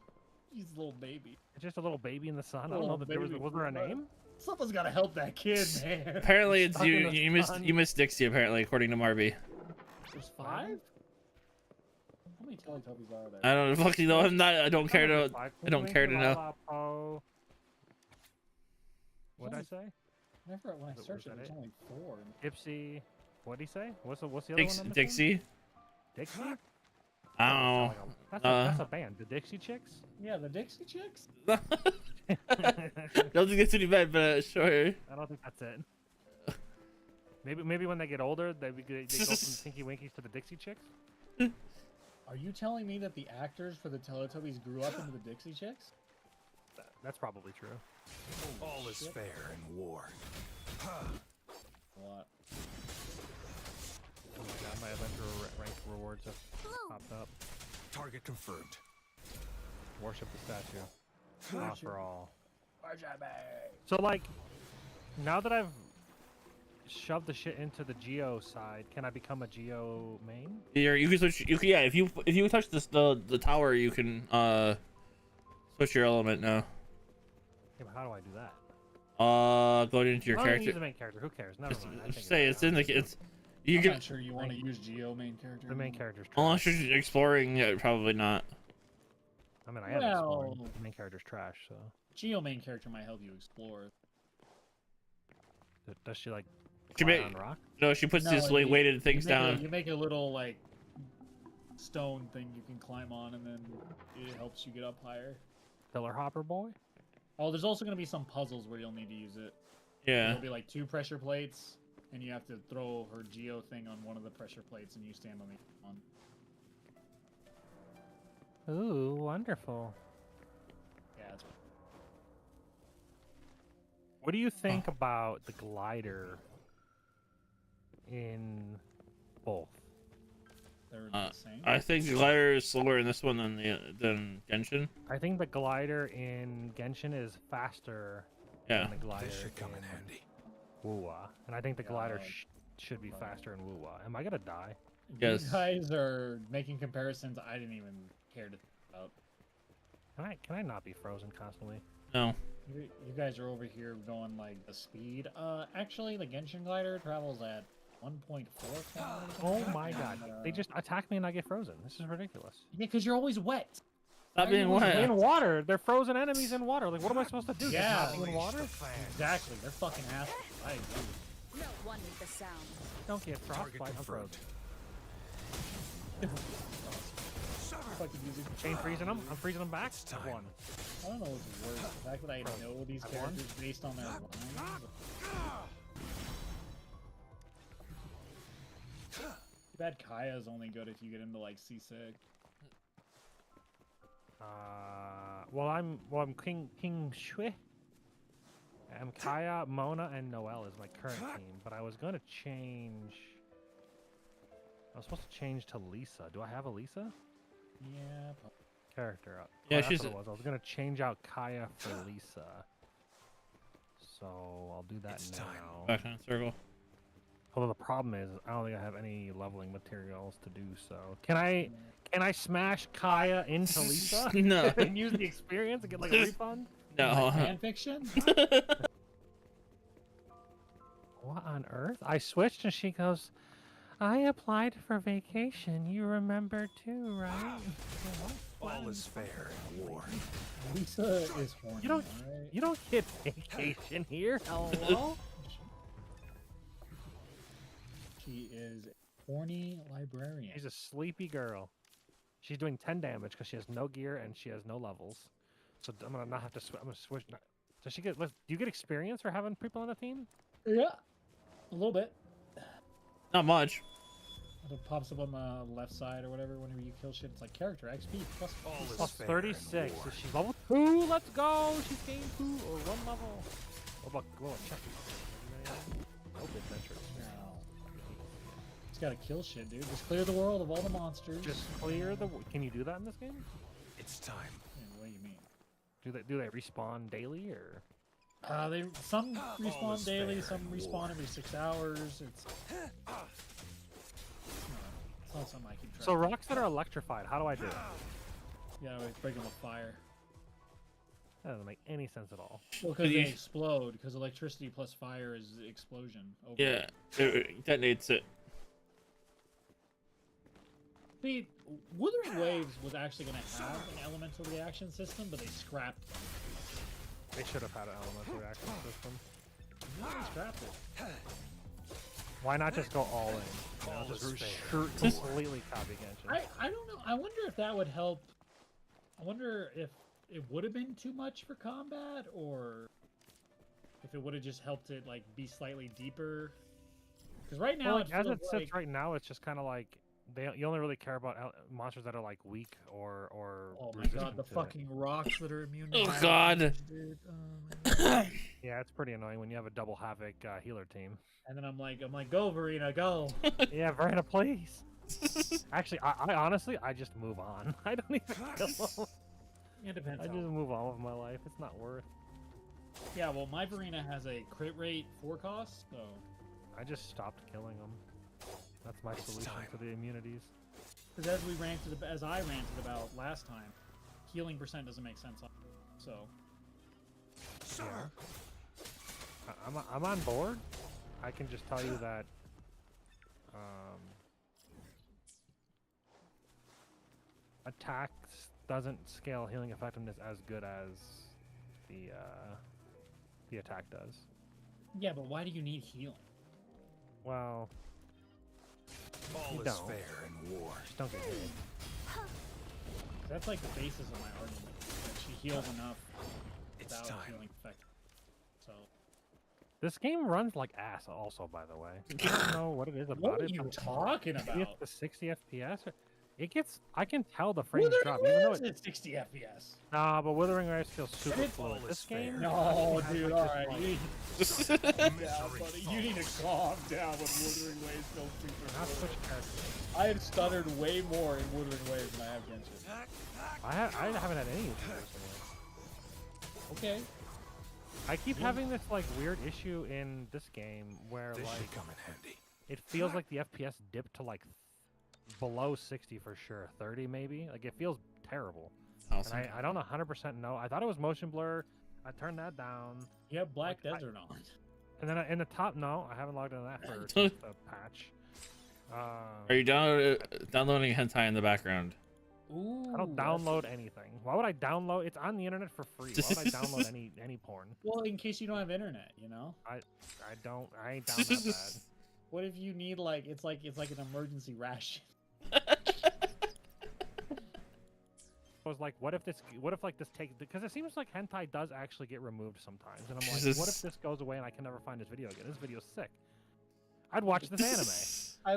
He's a little baby. It's just a little baby in the sun. I don't Little know that there was. baby. Was there a name? Someone's got to help that kid, man. apparently it's Stuck in you. the You sun. missed Dixie apparently according to Marby. There's 5? How many Teletubbies are there? I don't fucking know. I'm not. I don't care to. Five. I don't care to know. Lala, Poe. What'd I say? Whenever when I Was search it, that there's it? only 4. Dipsy. What'd he say? What's the other one? I'm missing? Dixie. Dixie. I don't know. That's a band. The Dixie Chicks. Yeah, the Dixie Chicks. Don't think it's too bad, but sure. I don't think that's it. Maybe when they get older, they go from the Tinky Winkies to the Dixie Chicks. Are you telling me that the actors for the Teletubbies grew up into the Dixie Chicks? That's probably true. All is fair in war. What? Oh my god, my adventure rank rewards have popped up. Target confirmed. Worship the statue. Not for all. Worship me. So like, now that I've shoved the shit into the Geo side, can I become a Geo main? You can switch. You can, yeah. If you touch this the tower, you can switch your element now. Yeah, but how do I do that? Go into your I'm not gonna use character. the main character. Who cares? Never mind. I take it Say back. it's in the it's. You I'm can not sure you want to use Geo main character. The main character's unless trash. you're exploring. Yeah, probably not. I mean, I am exploring. Well- The main character's trash, so. Geo main character might help you explore. Does she like She fly may- on rock? No, she puts No, these you- weighted things you make down. you make a little like stone thing you can climb on, and then it helps you get up higher. Pillar hopper boy? Oh, there's also gonna be some puzzles where you'll need to use it. Yeah. There'll be like 2 pressure plates, and you have to throw her Geo thing on one of the pressure plates, and you stand on the one. Ooh, wonderful. Yeah, it's What do you think about the glider in both? they're the same. I think the glider is slower in this one than Genshin. I think the glider in Genshin is faster Yeah. than the glider This should come in in handy. Wuwa. And I think the glider God. should be faster in Wuwa. Am I gonna die? Yes. You guys are making comparisons I didn't even care to think about. Can I not be frozen constantly? No. You guys are over here going like the speed. Actually, the Genshin glider travels at 1.4 kilometers. Oh my god. They just attack me and I get frozen. This is ridiculous. Yeah, because you're always wet. Stop being wet. In water. They're frozen enemies in water. Like, what am I supposed to do? Yeah. Just not be in water? Exactly. They're fucking assholes. I agree. No one with the sound. Don't get frostbite. I'm frozen. Fucking music. Chain freezing them. I'm freezing them back. time. One. I don't know what's worse. The fact that I know these I've won. characters based on their lines. Too bad Kaya's only good if you get into like seasick. Well, I'm King Shui. Kaya, Mona, and Noelle is my current team, but I was gonna change. I was supposed to change to Lisa. Do I have a Lisa? Yeah. Character up. Yeah, That's she's what it was. I was gonna change out Kaya for Lisa. So I'll do that It's now. time. Back in circle. Although the problem is, I don't think I have any leveling materials to do so. Can I smash Kaya into Lisa? No. And use the experience and get like a refund? No. Fan fiction? What on earth? I switched and she goes, I applied for vacation. You remember too, right? All is fair in war. Lisa is horny. You don't- alright? You don't get vacation here. Hello? She is a horny librarian. She's a sleepy girl. She's doing 10 damage because she has no gear and she has no levels. So I'm gonna not have to. I'm gonna switch. Does she get? Do you get experience for having people on the team? Yeah, a little bit. Not much. It pops up on the left side or whatever whenever you kill shit. It's like character XP plus. All is Plus fair 36. in war. Is she level 2? Let's go. She's gained 2 or 1 level. What about check? Nope, adventures. No. Just gotta kill shit, dude. Just clear the world of all the monsters. Just clear the. Can you do that in this game? It's time. Yeah, what do you mean? Do they respawn daily or? Some All respawn is daily, fair some in respawn war. every 6 hours. It's not something I keep track So of. rocks that are electrified, how do I do it? Yeah, we break them with fire. That doesn't make any sense at all. Well, because you- they explode. Because electricity plus fire is explosion. Over. Yeah. It detonates it. See, Wuthering Waves was actually going to have an elemental reaction system, but they scrapped it. They should have had an elemental reaction system. No, they scrapped it. Why not just go all in? You know, All just is fair. completely copy Genshin. I don't know. I wonder if that would help. I wonder if it would have been too much for combat, or if it would have just helped it like be slightly deeper. Because right now, Well, like, as feels it sits right now, it's just kind of like you only really care about monsters that are like weak or. Oh my resistant god, the to it. fucking rocks that are immune to Oh, fire, God. dude. Oh, my God. Yeah, it's pretty annoying when you have a double havoc healer team. And then I'm like, go, Verena, go. Yeah, Verena, please. Actually, I honestly, I just move on. I don't even kill them. It depends. I how- just move on with my life. It's not worth. Yeah, well, my Verena has a crit rate 4 cost, so. I just stopped killing them. That's my It's solution time. to the immunities. Because as I ranted about last time, healing percent doesn't make sense. So. Sir. I'm on board. I can just tell you that attacks doesn't scale healing effectiveness as good as the attack does. Yeah, but why do you need healing? Well, All You is don't. fair in war. just don't get hit. That's like the basis of my argument. That she heals enough It's without time. healing effect. So. This game runs like ass. Also, by the way, I don't know what it is about What are it. you but talking It's about? the 60 FPS. It gets. I can tell the frames Wuthering drop, even though Waves it. at 60 FPS. Nah, but Wuthering Waves feels super It's fluid. all This is fair. game. No, has, dude, like, alright. this, You, like, yeah, buddy, you need to calm down when Wuthering Waves feels super not fluid. switch characters. I have stuttered way more in Wuthering Waves than I have Genshin. I haven't had any issues recently. Okay. I keep having this like weird issue in this game where This like should come in handy. it feels like the FPS dipped to like below 60 for sure. 30 maybe. Like it feels terrible. Awesome. And I don't 100% know. I thought it was motion blur. I turned that down. You have Black Like, Desert on. And then in the top, no, I haven't logged into that for the patch. Are you downloading hentai in the background? Ooh, I don't download anything. Why would I download? It's on the internet for free. Why would I download any porn? Well, in case you don't have internet, you know. I ain't down that bad. What if you need like it's like an emergency ration? I was like, what if like this takes, because it seems like hentai does actually get removed sometimes, and I'm like, what if this goes away and I can never find this video again? This video's sick. I'd watch this anime. I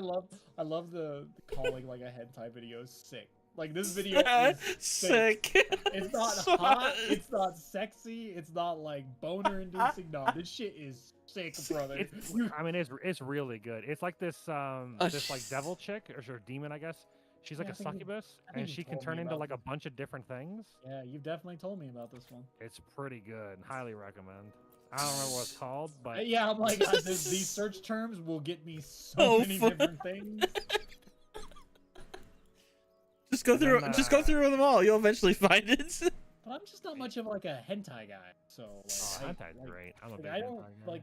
love the calling like a hentai video sick. Like this video is sick. It's not hot. It's not sexy. It's not like boner inducing. No, this shit is sick, brother. I mean, it's really good. It's like this this like devil chick or demon, I guess. She's like Yeah, a succubus, and she can turn into like a bunch of different things. Yeah, you've definitely told me about this one. It's pretty good. Highly recommend. I don't remember what it's called, but Yeah, I'm like these search terms will get me so many different things. Just go through. Just go through them all. You'll eventually find it. But I'm just not much of like a hentai guy, so like, hentai's great. I'm a big I don't hentai guy. like.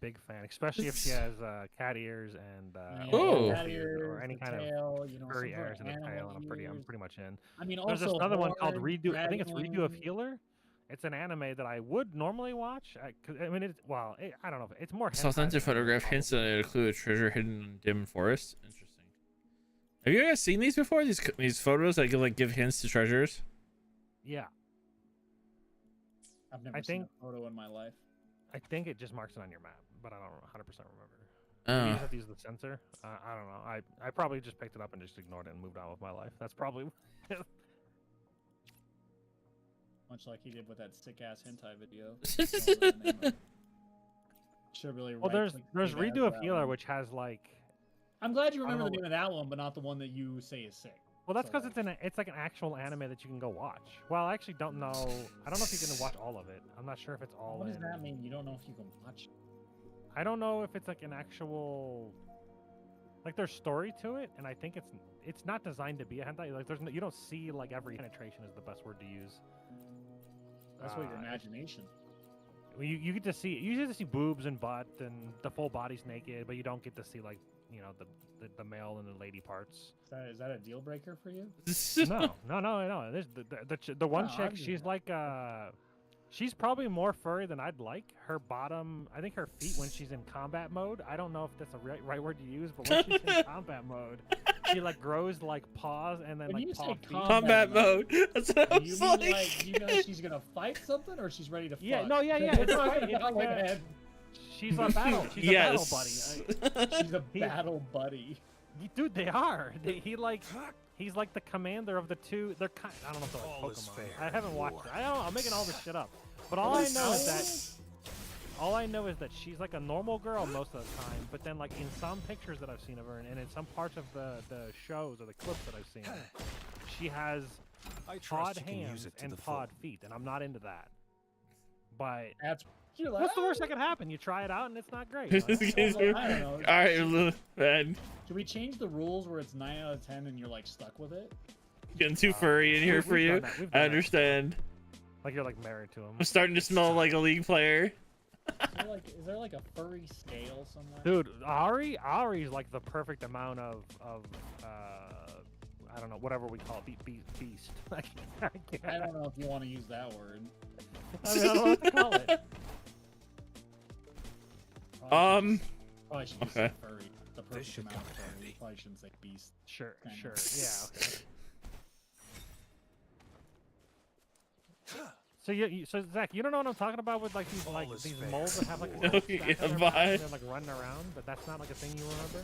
Big fan, especially if she has cat ears and Ooh. Cat ears, or any the kind tail, of you know, furry some sort ears of in the tail. animal And I'm ears. pretty much in. I mean, There's also another one called horn, Redo. I think it's Redo of dragon. Healer. It's an anime that I would normally watch. I mean, I don't know. It's more. Authentic photograph hints that it include a treasure hidden in dim forest. Interesting. Have you guys seen these before? These photos that give hints to treasures. Yeah, I've never I seen think- a photo in my life. I think it just marks it on your map, but I don't 100% remember. Oh. Maybe you have to use the sensor. I don't know. I probably just picked it up and just ignored it and moved on with my life. That's probably. Much like he did with that sick ass hentai video. Should really. Well, there's Redo of Healer, which has like. I'm glad you I don't remember the know name of that one, but not the one that you say is sick. Well, that's So, because it's like an actual anime that you can go watch. Well, I actually don't know. I don't know if you can watch all of it. I'm not sure if it's all. What does in. that mean? You don't know if you can watch. I don't know if it's like an actual. Like there's story to it, and I think it's not designed to be a hentai. Like there's no, you don't see like every penetration is the best word to use. That's what your imagination. You get to see you get to see boobs and butt and the full body's naked, but you don't get to see like the male and the lady parts. Is that a deal breaker for you? No. There's the one No, chick. I'm She's just- like she's probably more furry than I'd like. Her bottom, I think her feet when she's in combat mode. I don't know if that's a right word to use, but when she's in combat mode, she like grows like paws and then When you like paw say feet. Combat mode. That's what I You was mean like. like you know she's gonna fight something or she's ready to fight? Yeah, no, yeah. We're It's talking fight- about it's, like she's a battle. She's a battle buddy. Yes. she's a battle buddy. Dude, they are. He's like the commander of the two. They're kind. I don't know if they're like All is Pokemon. fair I haven't watched war. it. I don't know. I'm making all this shit up. But all I know is that she's like a normal girl most of the time. But then like in some pictures that I've seen of her and in some parts of the shows or the clips that I've seen, she has I pawed trust you can use hands it to and the full. pawed feet, and I'm not into that. But You're like, what's the worst that can happen? You try it out and it's not great. I don't know. All right, man. Should we change the rules where it's 9 out of 10 and you're like stuck with it? Getting too furry in here we've for you. done that. We've done I that. understand. Like you're like married to him. I'm starting to smell like a League player. Is there like a furry scale somewhere? Dude, Ari's like the perfect amount of I don't know, whatever we call it, beast. I I don't know if you want to use that word. I mean, I don't know what to call it. Probably should just okay. say furry. The perfect should amount come of in furry. handy. Probably shouldn't say beast. Sure, Kinda. sure, yeah, okay. So Zach, you don't know what I'm talking about with like All is these fair. moles that have like a No, little stack yeah, on their bye. back and they're like running around, but that's not like a thing you remember?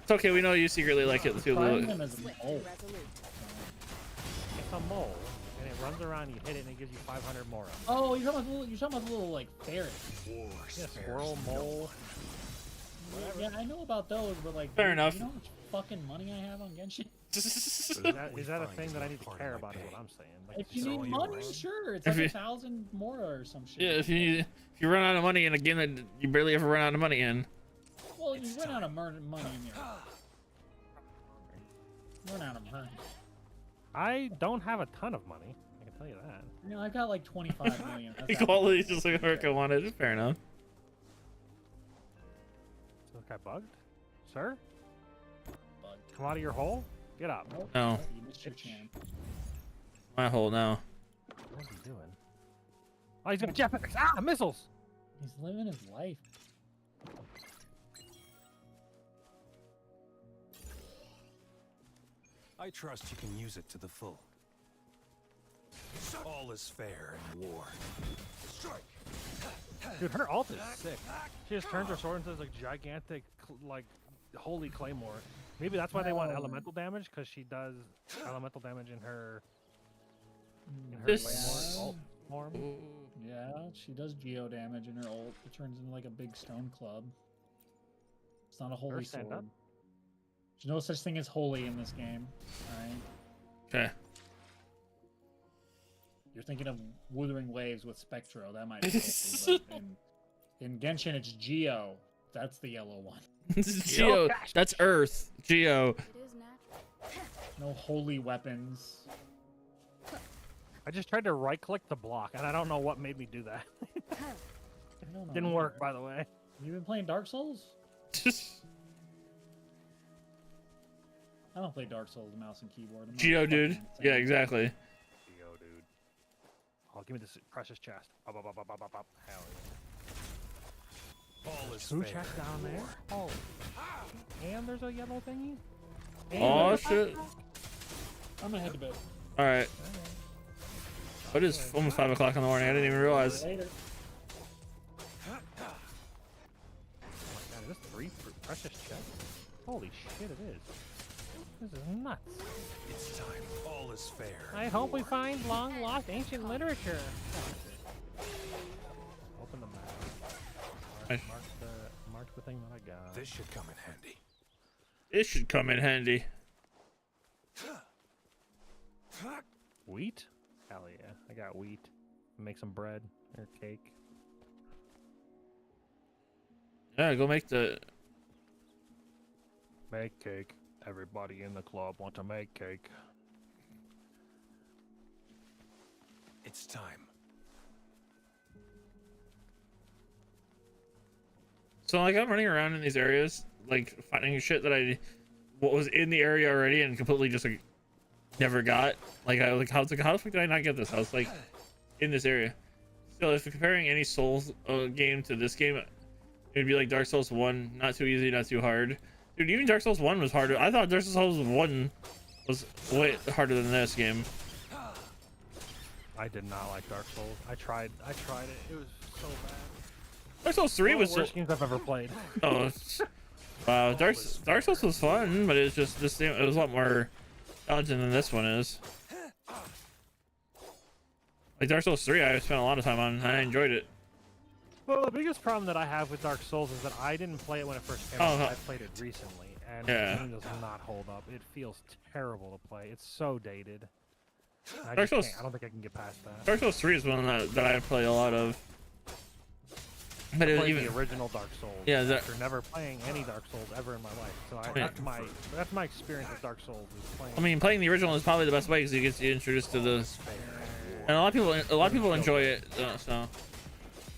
It's okay. We know you secretly like it too. Find them as a Swift mole. and resolute. It's a mole, and it runs around. You hit it, and it gives you 500 more. Oh, you're talking about the little like ferret. War Yeah, spares squirrel, no mole. one. Yeah, I know about those, but like, Fair enough. You know how much fucking money I have on Genshin? Is that a thing that I need to care about? Is what I'm saying. Like, If you So need you money, run? sure, it's If like you- 1,000 more or some shit. Yeah, if you run out of money in a game that you barely ever run out of money in. Well, Well, you run out of money in there. Run out of money. I don't have a ton of money. I can tell you that. You know, I've got like 25 million. That's Equality is just like America wanted. Fair enough. Is this guy bugged? Sir? Bug. Come out of your hole? Get up. Nope. No. You missed your chance. My hole now. What's he doing? Oh, he's gonna jetpack. Ah, missiles! He's living his life. I trust you can use it to the full. All is fair in war. Strike. Dude, her ult is sick. She just turns her sword into this like gigantic, like holy claymore. Maybe that's why they want elemental damage, because she does elemental damage in her This- claymore ult form. Yeah, she does geo damage in her ult. It turns into like a big stone club. It's not a holy stand sword. up. There's no such thing as holy in this game. Alright. Okay. You're thinking of Wuthering Waves with Spectro. That might be holy, but in Genshin it's Geo. That's the yellow one. Geo. That's Earth. Geo. It is natural. No holy weapons. I just tried to right click the block, and I don't know what made me do that. I don't know Didn't either. work, by the way. You been playing Dark Souls? I don't play Dark Souls mouse and keyboard. I'm not Geo, dude. fucking Yeah, insane. exactly. Yo, dude. Oh, give me this precious chest. Up, up, up, up, up, up, up. Hell yeah. All is Two fair. chests down there. Oh. And there's a yellow thingy. And Oh there's a shit. I'm gonna head to bed. All right. It is almost 5 o'clock in the morning. I didn't even realize. Later. God, is this 3 precious chests? Holy shit, it is. This is nuts. It's time. All is fair. I hope we find long lost ancient literature. Open the map. Nice. Mark the thing that I got. This should come in handy. It should come in handy. Wheat? Hell yeah. I got wheat. Make some bread or cake. Yeah, go make the. Make cake. Everybody in the club want to make cake. It's time. So like I'm running around in these areas, like finding shit that what was in the area already and completely just like never got. Like I like how the fuck did I not get this? I was like in this area. So if comparing any Souls game to this game, it'd be like Dark Souls 1, not too easy, not too hard. Dude, even Dark Souls 1 was harder. I thought Dark Souls 1 was way harder than this game. I did not like Dark Souls. I tried it. It was so bad. Dark Souls 3 One was of the worst games I've ever played. oh wow. Dark Souls was fun, but it's just this game. It was a lot more challenging than this one is. Like Dark Souls 3, I spent a lot of time on. I enjoyed it. Well, the biggest problem that I have with Dark Souls is that I didn't play it when it first came out. I played it recently, and Yeah. the game does not hold up. It feels terrible to play. It's so dated. I Dark just Souls- can't- I don't think I can get past that. Dark Souls 3 is one that I play a lot of. But I it, played even the original Dark Souls. Yeah, that- after never playing any Dark Souls ever in my life. So Yeah. that's my experience with Dark Souls is playing. I mean, playing the original is probably the best way because you get introduced to the. And a lot of people enjoy it. So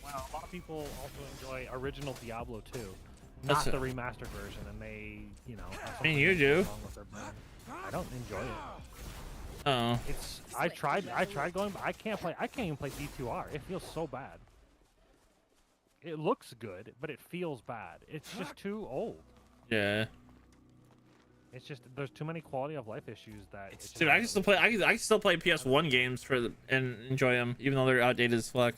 Well, a lot of people also enjoy original Diablo 2, That's not a- the remastered version, and they, have I mean, something you do. wrong with their brand. I don't enjoy it. oh, It's I tried going, but I can't even play D2R. It feels so bad. It looks good, but it feels bad. It's just too old. yeah. It's just there's too many quality of life issues that. It's Dude, I can still play. I can still play PS1 games and enjoy them, even though they're outdated as fuck.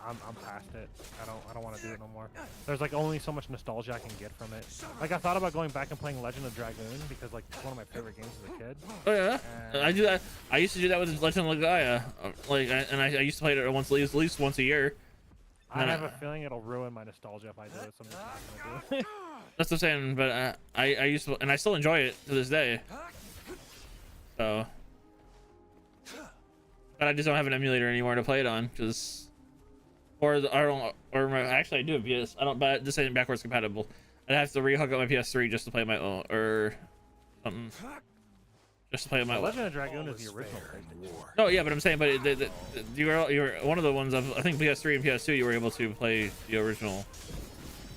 I'm past it. I don't want to do it no more. There's like only so much nostalgia I can get from it. Like I thought about going back and playing Legend of Dragoon because like it's one of my favorite games as a kid. Oh yeah, I do that. I used to do that with Legend of Legaia. I used to play it at least once a year. I have a feeling it'll ruin my nostalgia if I do it, so I'm just not gonna do it. That's what I'm saying, but I used to, and I still enjoy it to this day. So, but I just don't have an emulator anymore to play it on because I don't, actually I do have PS. I don't, but this ain't backwards compatible. I'd have to re-hook up my PS3 just to play my own, or something. Just to play my. Legend of Dragoon is the original PlayStation. No, yeah, but I'm saying, but you were one of the ones of, I think PS3 and PS2 you were able to play the original,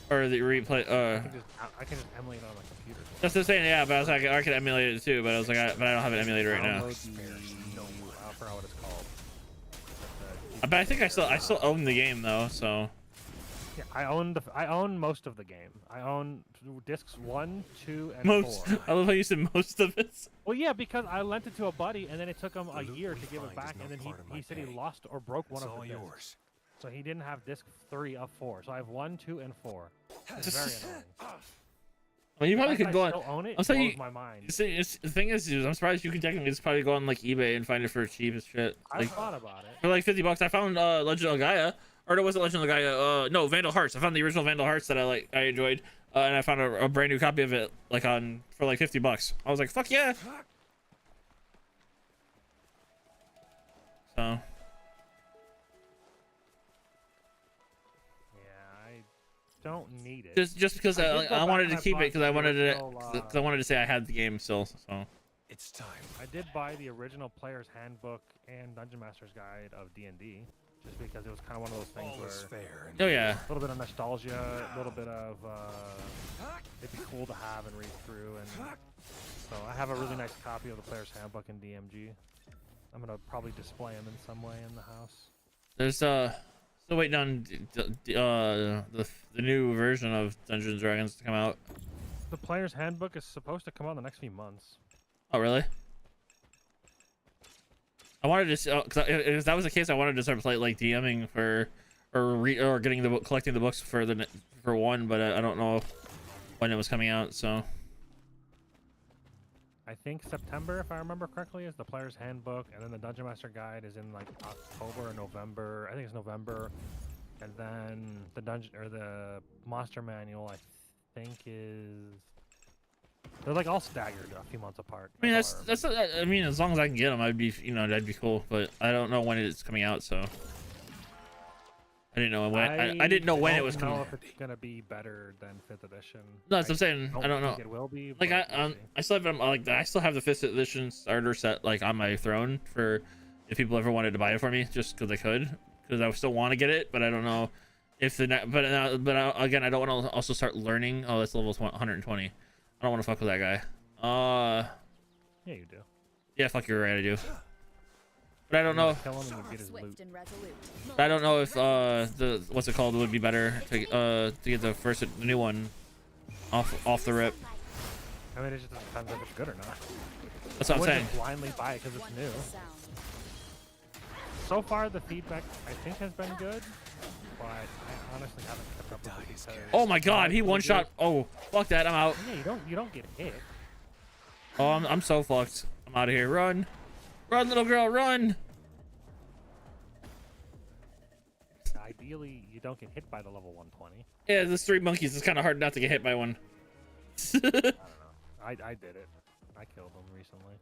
or the replay. I can just emulate it on my computer. That's the same, yeah. But I was like, I could emulate it too, but I was like, but I don't have an emulator right now. I forgot what it's called. But I think I still own the game though, so. Yeah, I own most of the game. I own discs 1, 2, and Most. 4. I love how you said most of it. Well, yeah, because I lent it to a buddy, and then it took him a year to give it back, and then he said he lost or broke one of the discs. Yours. So he didn't have disc 3 of 4. So I have 1, 2, and 4. It's very annoying. Well, you probably could go on. Still own it. I'm saying blows my mind. the thing is, I'm surprised you can technically just probably go on like eBay and find it for cheap as shit. I Like, thought about it. for like $50, I found Legend of Gaia, or it wasn't Legend of Gaia. No, Vandal Hearts. I found the original Vandal Hearts that I enjoyed, and I found a brand new copy of it like for like $50. I was like, fuck yeah. So. Yeah, I don't need it. Just because I wanted to keep it because I wanted to say I had the game still. So. It's time. I did buy the original Player's Handbook and Dungeon Master's Guide of D&D, just because it was kind of one of those things All where is fair. Oh yeah. a little bit of nostalgia, a little bit of it'd be cool to have and read through, and so I have a really nice copy of the Player's Handbook in DMG. I'm gonna probably display them in some way in the house. There's still waiting on the new version of Dungeons and Dragons to come out. The Player's Handbook is supposed to come out in the next few months. Oh really? I wanted to, cause if that was the case, I wanted to start playing like DMing for, or getting the book, collecting the books for one, but I don't know when it was coming out. So I think September, if I remember correctly, is the Player's Handbook, and then the Dungeon Master Guide is in like October or November. I think it's November, and then the the Monster Manual, I think is. They're like all staggered a few months apart. I mean I mean, as long as I can get them, I'd be, that'd be cool. But I don't know when it's coming out, so I didn't know when. I didn't know when it was coming. I don't know if it's gonna be better than 5th edition. No, that's what I'm saying. I don't know. Think it will be. Like but I still have I still have the 5th edition starter set like on my throne for if people ever wanted to buy it for me, just because they could, because I still want to get it, but I don't know if again I don't want to also start learning. Oh, that's level 120. I don't want to fuck with that guy. Yeah, you do. Yeah, fuck, you're right, I do. But I don't know. Kill him and you get his loot. Swift and resolute. I don't know if the what's it called would be better to get the new one off the rip. I mean, it just depends if it's good or not. That's what I'm saying. Just blindly buy it because it's new. Wonderful sound. So far, the feedback I think has been good, but I honestly haven't kept up with it. Because Oh my god, he one shot. Oh, fuck that, I'm out. Yeah, you don't get hit. Oh, I'm so fucked. I'm out of here. Run, little girl, run. Ideally, you don't get hit by the level 120. Yeah, there's 3 monkeys. It's kind of hard not to get hit by one. I don't know. I did it. I killed them recently.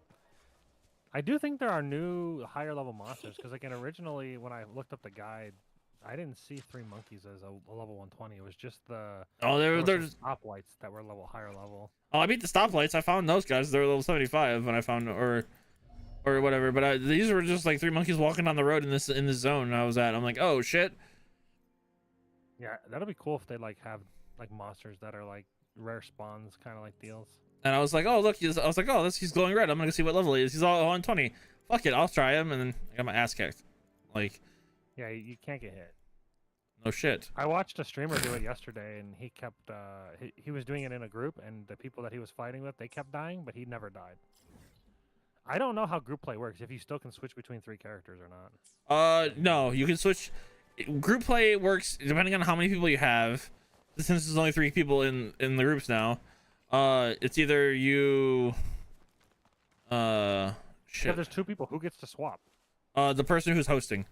I do think there are new higher level monsters because, like, originally when I looked up the guide, I didn't see 3 monkeys as a level 120. It was just the there's stoplights that were higher level. Oh, I beat the stoplights. I found those guys. They're level 75 when I found or whatever. But these were just like 3 monkeys walking down the road in this zone I was at. I'm like, oh shit. Yeah, that'll be cool if they like have like monsters that are like rare spawns, kind of like deals. And I was like, oh look, he's glowing red. I'm gonna see what level he is. He's all 120. Fuck it, I'll try him. And then I got my ass kicked. Like, yeah, you can't get hit. No shit. I watched a streamer do it yesterday, and he kept he was doing it in a group, and the people that he was fighting with, they kept dying, but he never died. I don't know how group play works, if you still can switch between 3 characters or not. No, you can switch. Group play works depending on how many people you have. Since there's only 3 people in the groups now, it's either you shit. If there's 2 people, who gets to swap? The person who's hosting.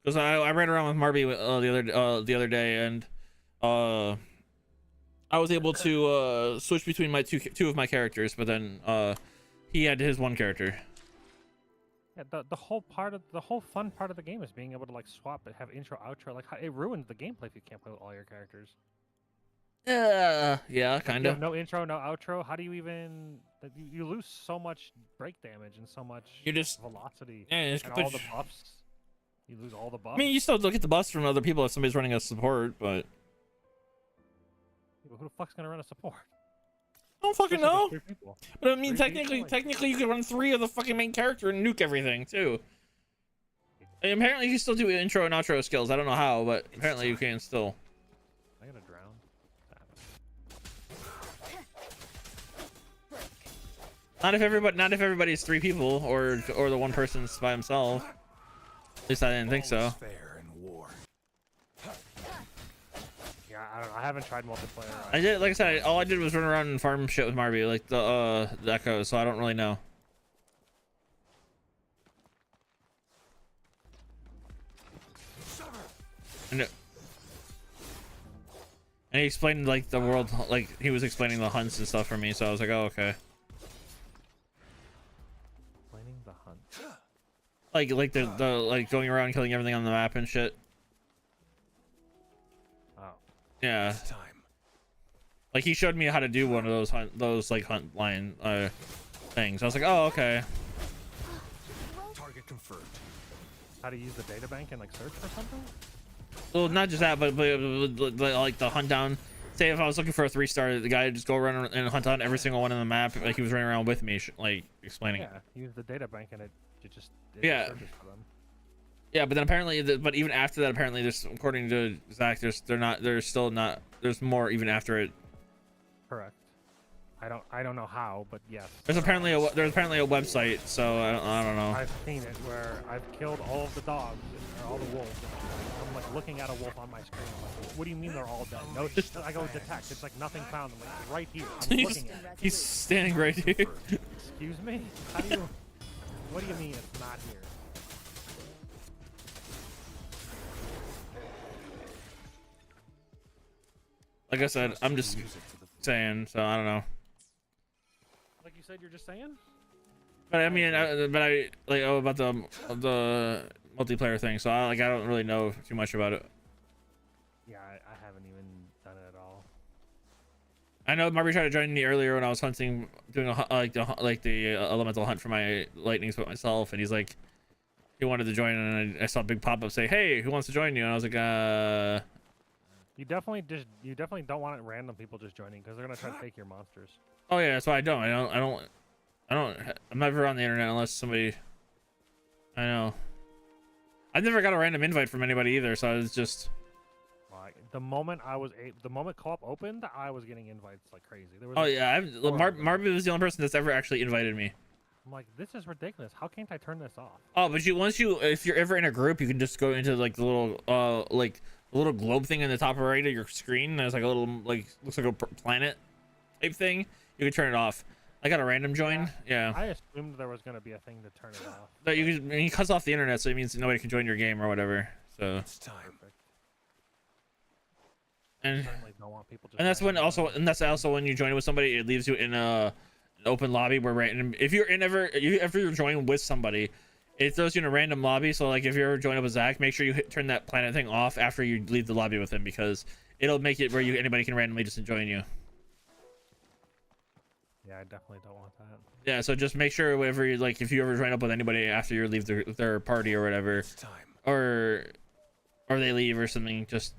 Because I ran around with Marby the other day, and I was able to switch between my two of my characters, but then he had his one character. Yeah, the whole fun part of the game is being able to like swap and have intro outro. Like it ruins the gameplay if you can't play with all your characters. Yeah, Like, kind you of. have no intro, no outro. How do you even? Like, you lose so much break damage and so much You just velocity yeah, you just and put, all the buffs. You lose all the buffs. I mean, you still look at the buffs from other people if somebody's running a support, but Who the fuck's gonna run a support? I don't fucking Especially know. with 3 people. But I mean, 3 people, like- technically, you could run 3 of the fucking main character and nuke everything too. And apparently, you can still do intro and outro skills. I don't know how, but apparently you can still. I'm gonna drown. Not if everybody's 3 people or the one person's by himself. At least I didn't think so. All's fair in war. Yeah, I don't know. I haven't tried multiplayer. I did, like I said, all I did was run around and farm shit with Marby, like the echoes. So I don't really know. And he explained like the world, like he was explaining the hunts and stuff for me. So I was like, oh okay. Explaining the hunt. Like the like going around killing everything on the map and shit. Oh. Yeah. It's time. Like he showed me how to do one of those like hunt line things. I was like, oh okay. Target confirmed. How to use the data bank and like search for something? Well, not just that, but like the hunt down. Say if I was looking for a 3-star, the guy would just go around and hunt down every single one on the map, like he was running around with me, like explaining. Yeah, use the data bank and it just Yeah. searches for them. Yeah, but then apparently, but even after that, apparently there's, according to Zach, there's more even after it. Correct. I don't know how, but yes. There's apparently a website, so I don't know. I've seen it where I've killed all of the dogs or all the wolves. I'm like looking at a wolf on my screen. I'm like, what do you mean they're all dead? No, I go detect. It's like nothing found. I'm like, it's right here. I'm looking at it. He's standing right here. Excuse me? How do you? What do you mean it's not here? Like I said, I'm just saying, so I don't know. Like you said, you're just saying? But I mean, I like about the multiplayer thing, so I don't really know too much about it. Yeah, I haven't even done it at all. I know Marby tried to join me earlier when I was hunting, doing the elemental hunt for my lightnings with myself, and he's like, he wanted to join, and I saw a big pop up say, "Hey, who wants to join you?" And I was like, You definitely don't want random people just joining because they're gonna try to take your monsters. Oh yeah, that's why I don't. I'm never on the internet unless somebody. I know. I've never got a random invite from anybody either, so I was just. Like the moment co-op opened, I was getting invites like crazy. There was Oh like, yeah, Marby was the only person that's ever actually invited me. I'm like, this is ridiculous. How can't I turn this off? Oh, but if you're ever in a group, you can just go into like the little globe thing in the top right of your screen. There's like a little looks like a planet type thing. You can turn it off. I got a random join. Yeah. I assumed there was gonna be a thing to turn it off. But he cuts off the internet, so it means nobody can join your game or whatever. So. It's time. And Certainly don't want people to that's also when you join with somebody, it leaves you in an open lobby where random. If you're joined with somebody, it throws you in a random lobby. So like if you ever join up with Zach, make sure you turn that planet thing off after you leave the lobby with him, because it'll make it where anybody can randomly just join you. Yeah, I definitely don't want that. Yeah, so just make sure whenever if you ever join up with anybody after you leave their party or whatever, It's time. or they leave or something, just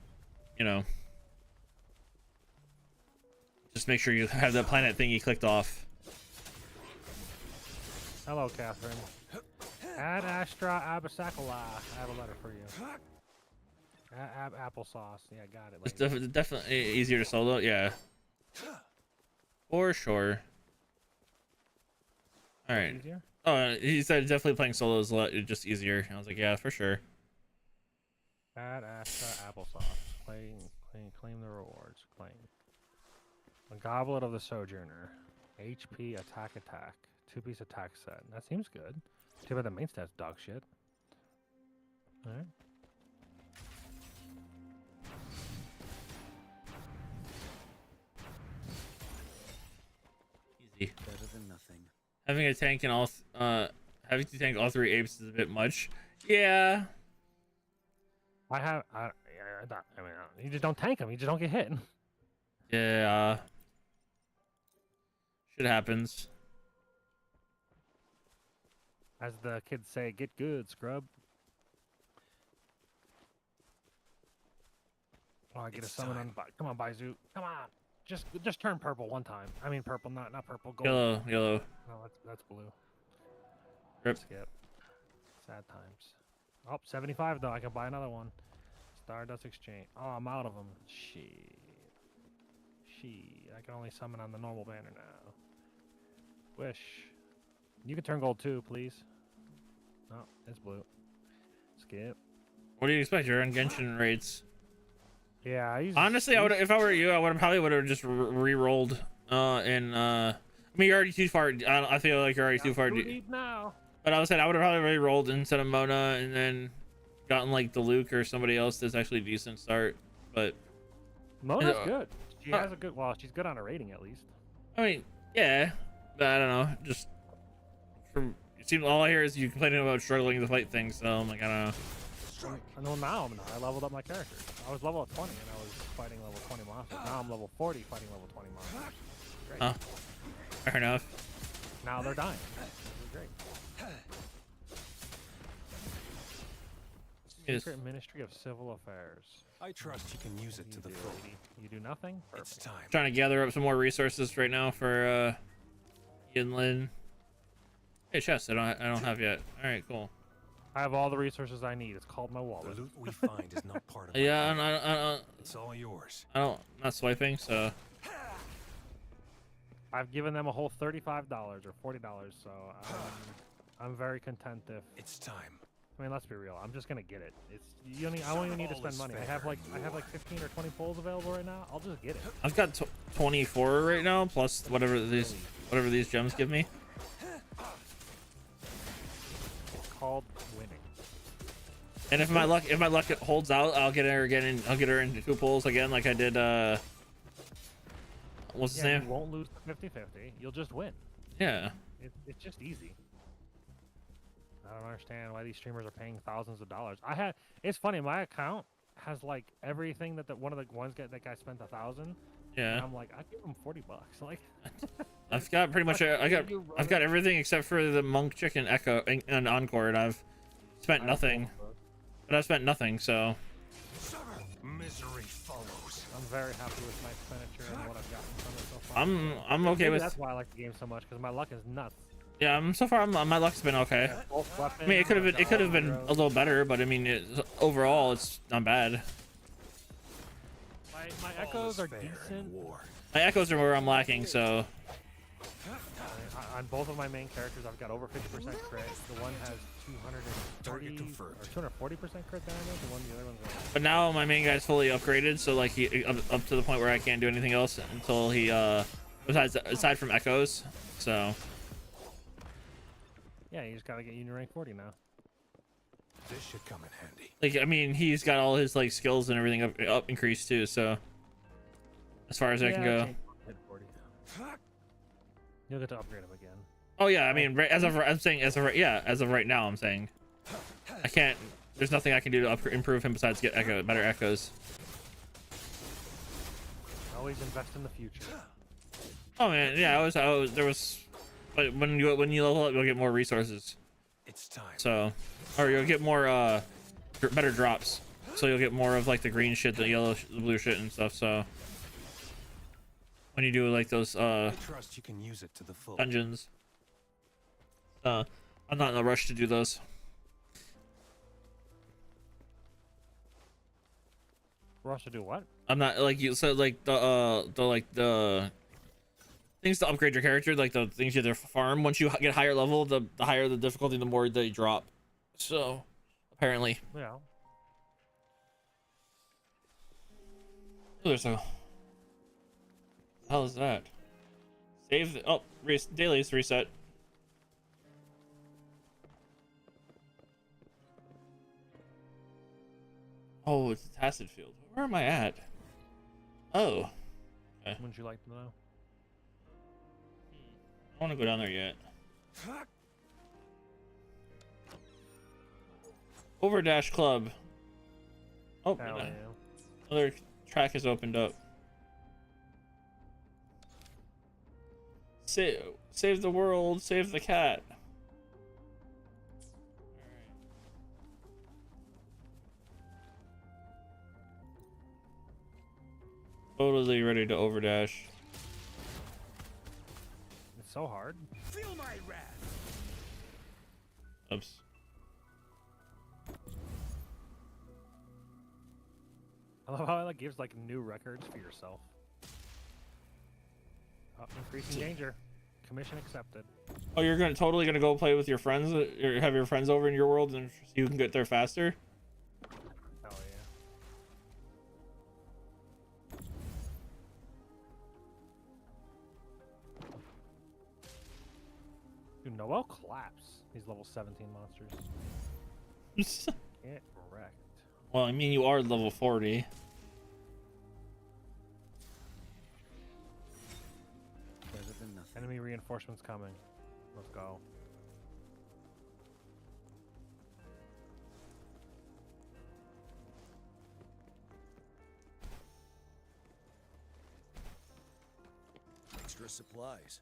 just make sure you have the planet thingy clicked off. Hello, Catherine. Ad Astra Abasakala. I have a letter for you. Applesauce. Yeah, got it. It's definitely easier to solo. Yeah. For sure. All right. Easier? Oh, he said definitely playing solo is just easier. I was like, yeah, for sure. Ad Astra Applesauce. Claim the rewards. Claim. A Goblet of the Sojourner. HP attack. 2-piece attack set. That seems good. Too bad the main stat's dog shit. Alright. Easy. Better than nothing. Having a tank and Having to tank all 3 apes is a bit much. Yeah. You just don't tank them. You just don't get hit. Yeah. Shit happens. As the kids say, get good, scrub. Oh, I get a It's summon on. time. Come on, Baizu. Come on. Just turn purple one time. I mean purple, not purple. Gold. Yellow. No, that's blue. Rip. Skip. Sad times. Oh, 75 though. I can buy another one. Stardust Exchange. Oh, I'm out of them. Shit. I can only summon on the normal banner now. Wish. You can turn gold too, please. No, it's blue. Skip. What do you expect? You're on Genshin rates. Yeah, I use. Honestly, I would, if I were you, I would probably would have just re-rolled. I mean, you're already too far. I feel like you're already too far. Now. But I was saying I would have probably re-rolled instead of Mona, and then gotten like the Luke or somebody else that's actually a decent start. But Mona's good. She has a good. Well, she's good on a rating at least. I mean, yeah, but I don't know. Just from it seems all I hear is you complaining about struggling to fight things. So I'm like, I don't know. I know now I'm not. I leveled up my character. I was level 20 and I was fighting level 20 monsters. Now I'm level 40 fighting level 20 monsters. Great. Huh. Fair enough. Now they're dying. This is great. Yes. Secret Ministry of Civil Affairs. I trust you can use it to the full. You do nothing? It's Perfect. time. Trying to gather up some more resources right now for Yinlin. Hey, chest. I don't have yet. All right, cool. I have all the resources I need. It's called my The wallet. loot we find is not part of. Yeah, my It's all yours. I'm not swiping, so I've given them a whole $35 or $40, so I'm very content if. It's time. I mean, let's be real. I'm just gonna get it. I won't even need to spend money. I have like 15 or 20 pulls available right now. I'll just get it. I've got 24 right now, plus whatever these gems give me. It's called winning. And if my luck holds out, I'll get her again. I'll get her into 2 pulls again, like I did. What's his name? You won't lose 50-50. You'll just win. Yeah. It's just easy. I don't understand why these streamers are paying thousands of dollars. It's funny. My account has like everything that one of the ones that guy spent 1,000. Yeah. And I'm like, I give him $40. Like. I've got pretty much. I've got everything except for the monk chicken echo and encore, and I've spent nothing. But I've spent nothing, so. Misery follows. I'm very happy with my expenditure and what I've gotten from it so far. I'm okay with. That's why I like the game so much, because my luck is nuts. Yeah, so far my luck's been okay. I mean, it could have been a little better, but I mean, overall it's not bad. My echoes are decent. My echoes are where I'm lacking, so. On both of my main characters, I've got over 50% crit. The one has 230 or 240% crit damage. The other one's like. But now my main guy's fully upgraded, so like he up to the point where I can't do anything else until he aside from echoes. So. Yeah, you just gotta get Union rank 40 now. This should come in handy. Like, I mean, he's got all his like skills and everything up increased too. So. As far as I can go. You'll get to upgrade him again. Oh yeah, I mean, as of right now, I'm saying I can't. There's nothing I can do to improve him besides get better echoes. Always invest in the future. Oh man, yeah, there was, but when you level up, you'll get more resources. It's time. So, or you'll get more better drops. So you'll get more of like the green shit, the yellow, the blue shit, and stuff. So when you do like those I trust you can use it to the full. dungeons, I'm not in a rush to do those. Rush to do what? I'm not like you said, like the things to upgrade your character, like the things you have to farm. Once you get higher level, the higher the difficulty, the more they drop. So apparently, Yeah. oh, there's a. The hell is that? Save the dailies reset. Oh, it's a tacit field. Where am I at? Oh. Okay. Wouldn't you like to know? I don't want to go down there yet. Overdash Club. Oh, Hell yeah. another track has opened up. Save the world, save the cat. Totally ready to overdash. It's so hard. Feel my wrath. Oops. I love how it like gives like new records for yourself. Oh, increasing danger. Commission accepted. Oh, you're totally gonna go play with your friends? Or have your friends over in your world and you can get there faster? Hell yeah. Dude, Noel claps these level 17 monsters. Get wrecked. Well, I mean, you are level 40. Better than nothing. Enemy reinforcements coming. Let's go. Extra supplies.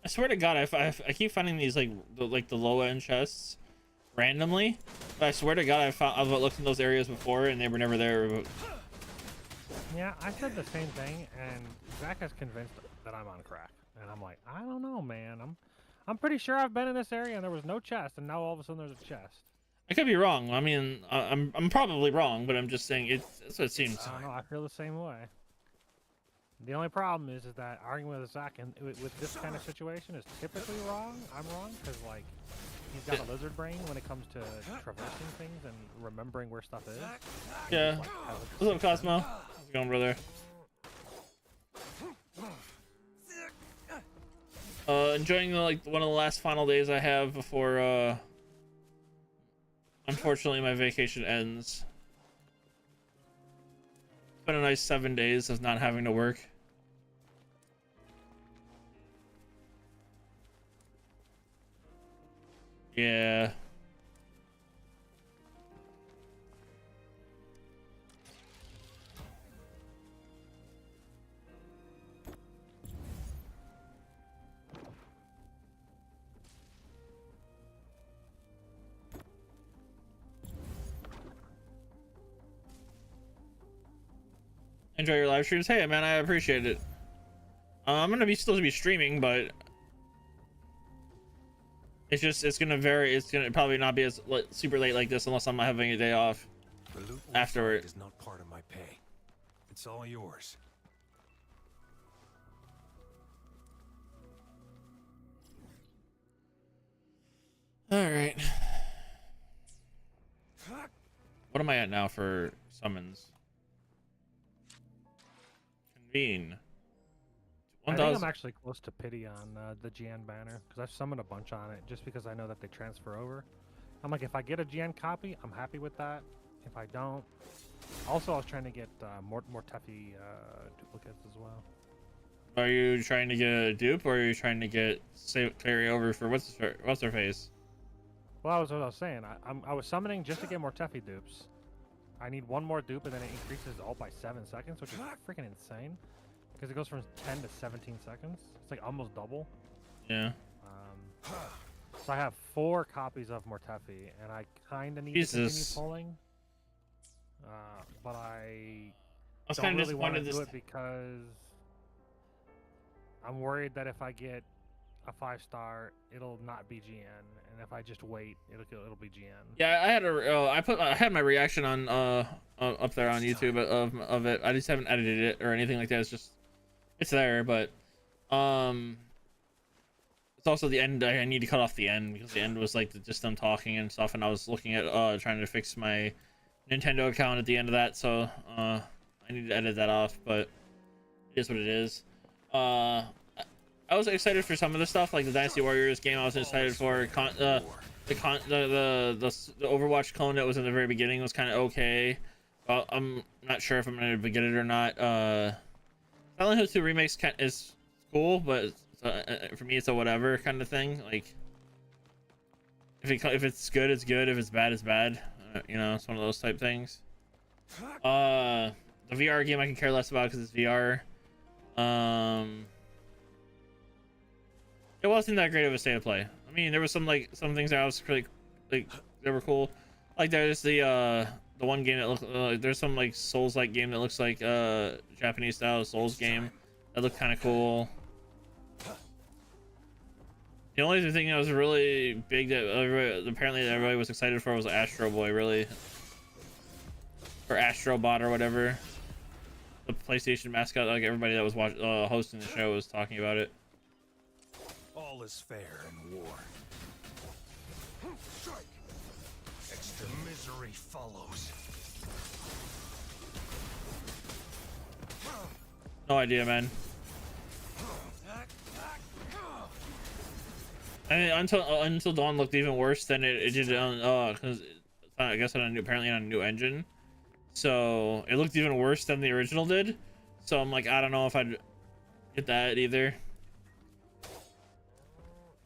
I swear to God, I keep finding these like the low end chests randomly. But I swear to God, I've looked in those areas before and they were never there. Yeah, I said the same thing, and Zach is convinced that I'm on crack, and I'm like, I don't know, man. I'm pretty sure I've been in this area and there was no chest, and now all of a sudden there's a chest. I could be wrong. I mean, I'm probably wrong, but I'm just saying that's what it seems. I don't know. I feel the same way. The only problem is that arguing with Zach and with this kind of situation is typically wrong. I'm wrong because like he's got a lizard brain when it comes to traversing things and remembering where stuff is. Yeah. Like, What's up, Cosmo? How's it going, brother? Enjoying like one of the last final days I have before unfortunately my vacation ends. It's been a nice 7 days of not having to work. Yeah. Enjoy your live streams. Hey man, I appreciate it. I'm gonna still be streaming, but it's gonna vary. It's gonna probably not be as super late like this unless I'm having a day off The loot afterward. is not part of my pay. It's all yours. All right. What am I at now for summons? Convene. I 1,000. think I'm actually close to pity on the Gian banner because I've summoned a bunch on it just because I know that they transfer over. I'm like, if I get a Gian copy, I'm happy with that. If I don't, also I was trying to get more Teffy duplicates as well. Are you trying to get a dupe, or are you trying to get carry over for what's her face? Well, that was what I was saying. I was summoning just to get more Teffy dupes. I need one more dupe, and then it increases all by 7 seconds, which is freaking insane. Because it goes from 10 to 17 seconds. It's like almost double. Yeah. So I have 4 copies of Mortefi, and I kind of need to continue pulling. But I was don't kind of really want to disappointed do it because I'm worried that if I get a 5-star, it'll not be GN, and if I just wait, it'll be GN. Yeah, I had my reaction on up there on YouTube of it. I just haven't edited it or anything like that. It's there, but it's also the end. I need to cut off the end because the end was like just them talking and stuff, and I was looking at trying to fix my Nintendo account at the end of that, so I need to edit that off, but it is what it is. I was excited for some of the stuff, like the Dynasty Warriors game. I was excited for the Overwatch clone that was in the very beginning was kind of okay. I'm not sure if I'm gonna get it or not. Silent Hill 2 Remakes is cool, but for me, it's a whatever kind of thing. Like, if it's good, it's good. If it's bad, it's bad. You know, it's one of those type things. The VR game I can care less about because it's VR. It wasn't that great of a state of play. I mean, there was some things that I was really like they were cool. Like there's the one game that looked there's some like Souls-like game that looks like Japanese style Souls game that looked kind of cool. The only thing that was really big that apparently everybody was excited for was Astro Boy, really, or Astro Bot or whatever. The PlayStation mascot, like everybody that was hosting the show was talking about it. All is fair in war. Strike. Extra misery follows. No idea, man. I mean, until Dawn looked even worse than it did on because I guess apparently on a new engine, so it looked even worse than the original did. So I'm like, I don't know if I'd get that either,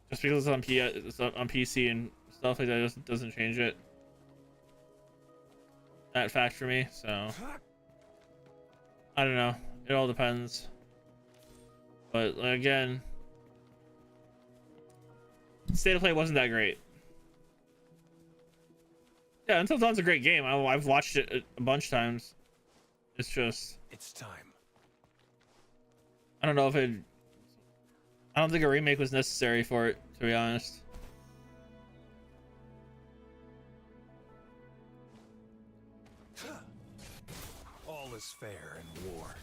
just because it's on PC and stuff like that just doesn't change it that fact for me. So I don't know. It all depends. But again, state of play wasn't that great. Yeah, Until Dawn's a great game. I've watched it a bunch of times. It's just, It's time. I don't know if it, I don't think a remake was necessary for it, to be honest. All is fair in war.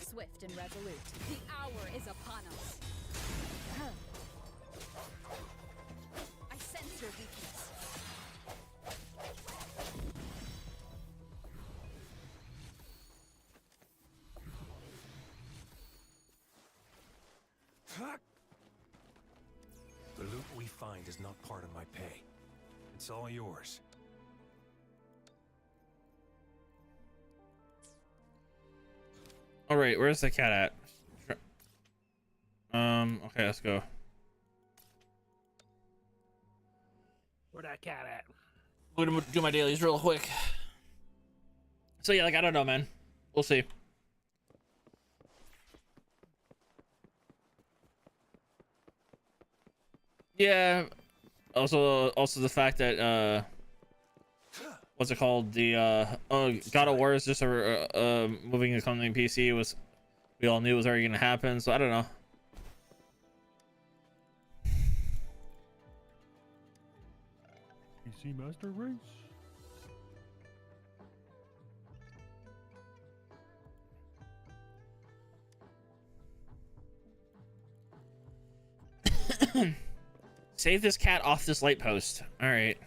Swift and resolute. The hour is upon us. I sense your weakness. The loot we find is not part of my pay. It's all yours. All right, where's the cat at? Okay, let's go. Where that cat at? I'm gonna do my dailies real quick. So yeah, like, I don't know, man. We'll see. Yeah. Also the fact that what's it called? The God of War is just a moving to something PC was, we all knew it was already gonna happen. So I don't know. PC Master Race. Save this cat off this light post. All right.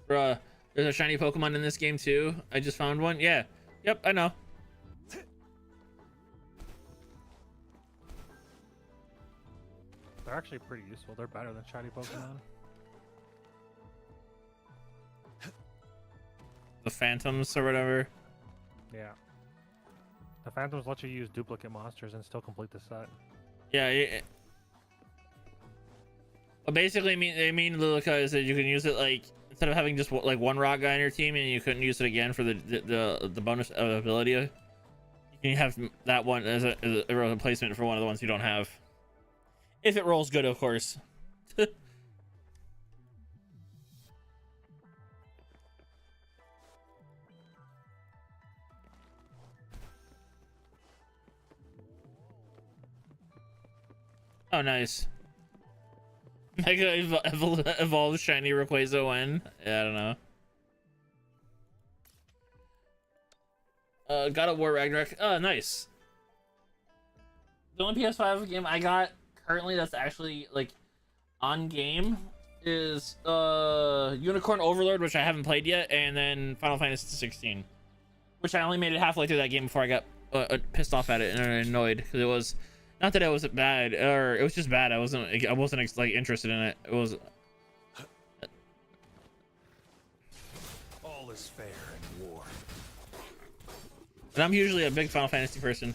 Bruh, there's a shiny Pokemon in this game too. I just found one. Yeah. Yep, I know. They're actually pretty useful. They're better than shiny Pokemon. The Phantoms or whatever. Yeah. The Phantoms let you use duplicate monsters and still complete the set. Yeah. Well, basically, they mean Lilica is that you can use it like, instead of having just like one rock guy on your team and you couldn't use it again for the bonus ability, you can have that one as a replacement for one of the ones you don't have. If it rolls good, of course. Oh, nice. Mega evolved shiny Rayquaza when? Yeah, I don't know. God of War Ragnarok. Oh, nice. The only PS5 game I got currently that's actually like on game is Unicorn Overlord, which I haven't played yet, and then Final Fantasy 16, which I only made it halfway through that game before I got pissed off at it and annoyed because it was. Not that it was bad, or it was just bad. I wasn't like interested in it. It was. All is fair in war. And I'm usually a big Final Fantasy person.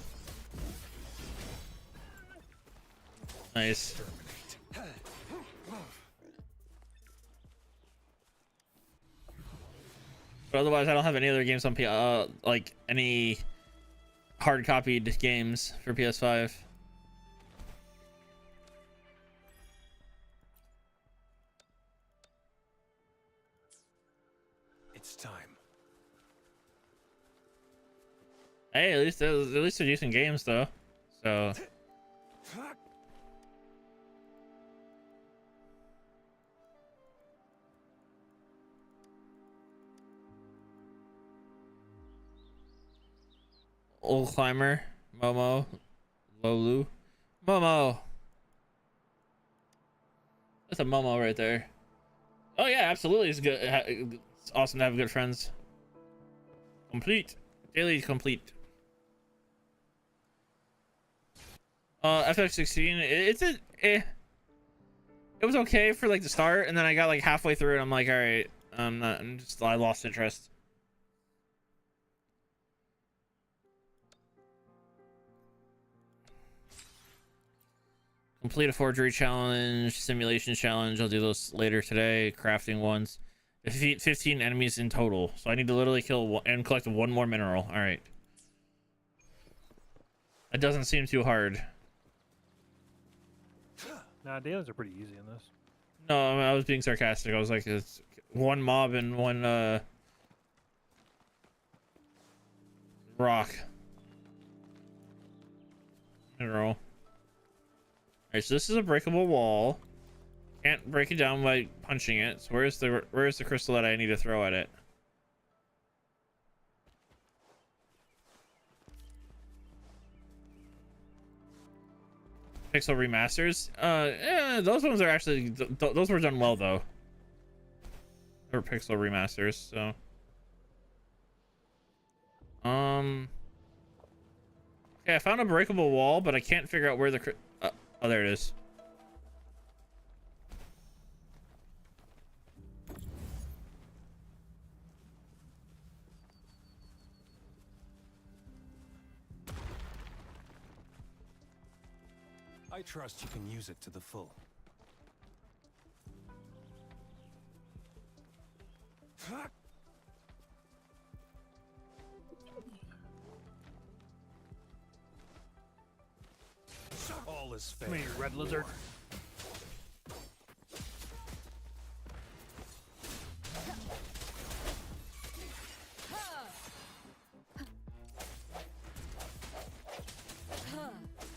Nice. But otherwise, I don't have any other games on like any hard copied games for PS5. It's time. Hey, at least they're decent games though. So Old Climber, Momo, Lolu, Momo. That's a Momo right there. Oh yeah, absolutely. It's good. It's awesome to have good friends. Complete. Daily complete. FX16. It was okay for like the start, and then I got like halfway through, and I'm like, all right, I lost interest. Complete a forgery challenge, simulation challenge. I'll do those later today. Crafting ones. Defeat 15 enemies in total. So I need to literally kill one and collect one more mineral. All right. It doesn't seem too hard. Nah, dailies are pretty easy in this. No, I mean, I was being sarcastic. I was like, it's one mob and one rock. Mineral. Alright, so this is a breakable wall. Can't break it down by punching it. So where's the crystal that I need to throw at it? Pixel remasters. Yeah, those ones are actually those were done well though. They were pixel remasters, so. Okay, I found a breakable wall, but I can't figure out where the oh, there it is. I trust you can use it to the full. All is fair. Come here, you red lizard.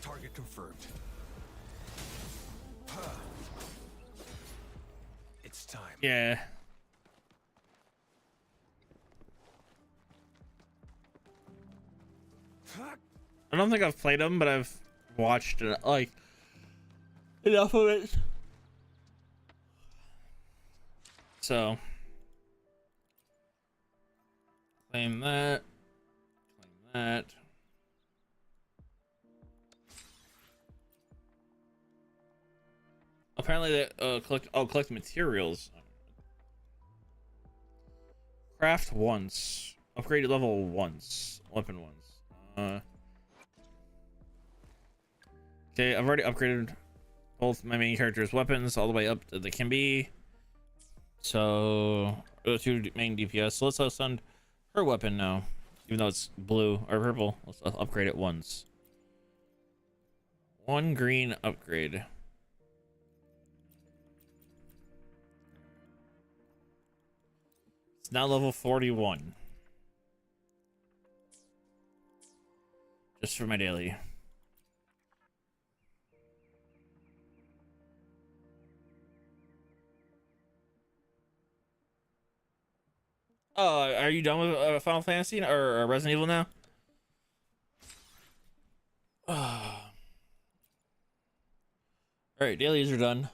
Target confirmed. It's time. Yeah. I don't think I've played them, but I've watched it, like enough of it. So claim that. Claim that. Apparently they collect materials. Craft once. Upgraded level once. Weapon once. Okay, I've already upgraded both my main character's weapons all the way up to the can be. So, two main DPS. So let's send her weapon now. Even though it's blue or purple, let's upgrade it once. One green upgrade. It's now level 41. Just for my daily. Are you done with Final Fantasy or Resident Evil now? All right, dailies are done.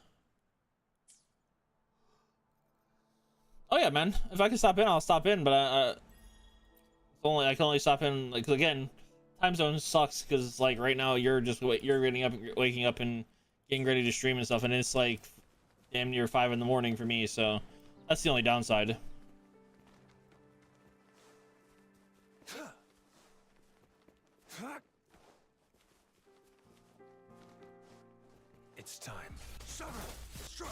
Oh yeah, man. If I can stop in, I'll stop in. But I can only stop in like again. Time zone sucks because like right now you're waking up and getting ready to stream and stuff, and it's like damn near 5 in the morning for me. So that's the only downside. It's time. Summer, strike.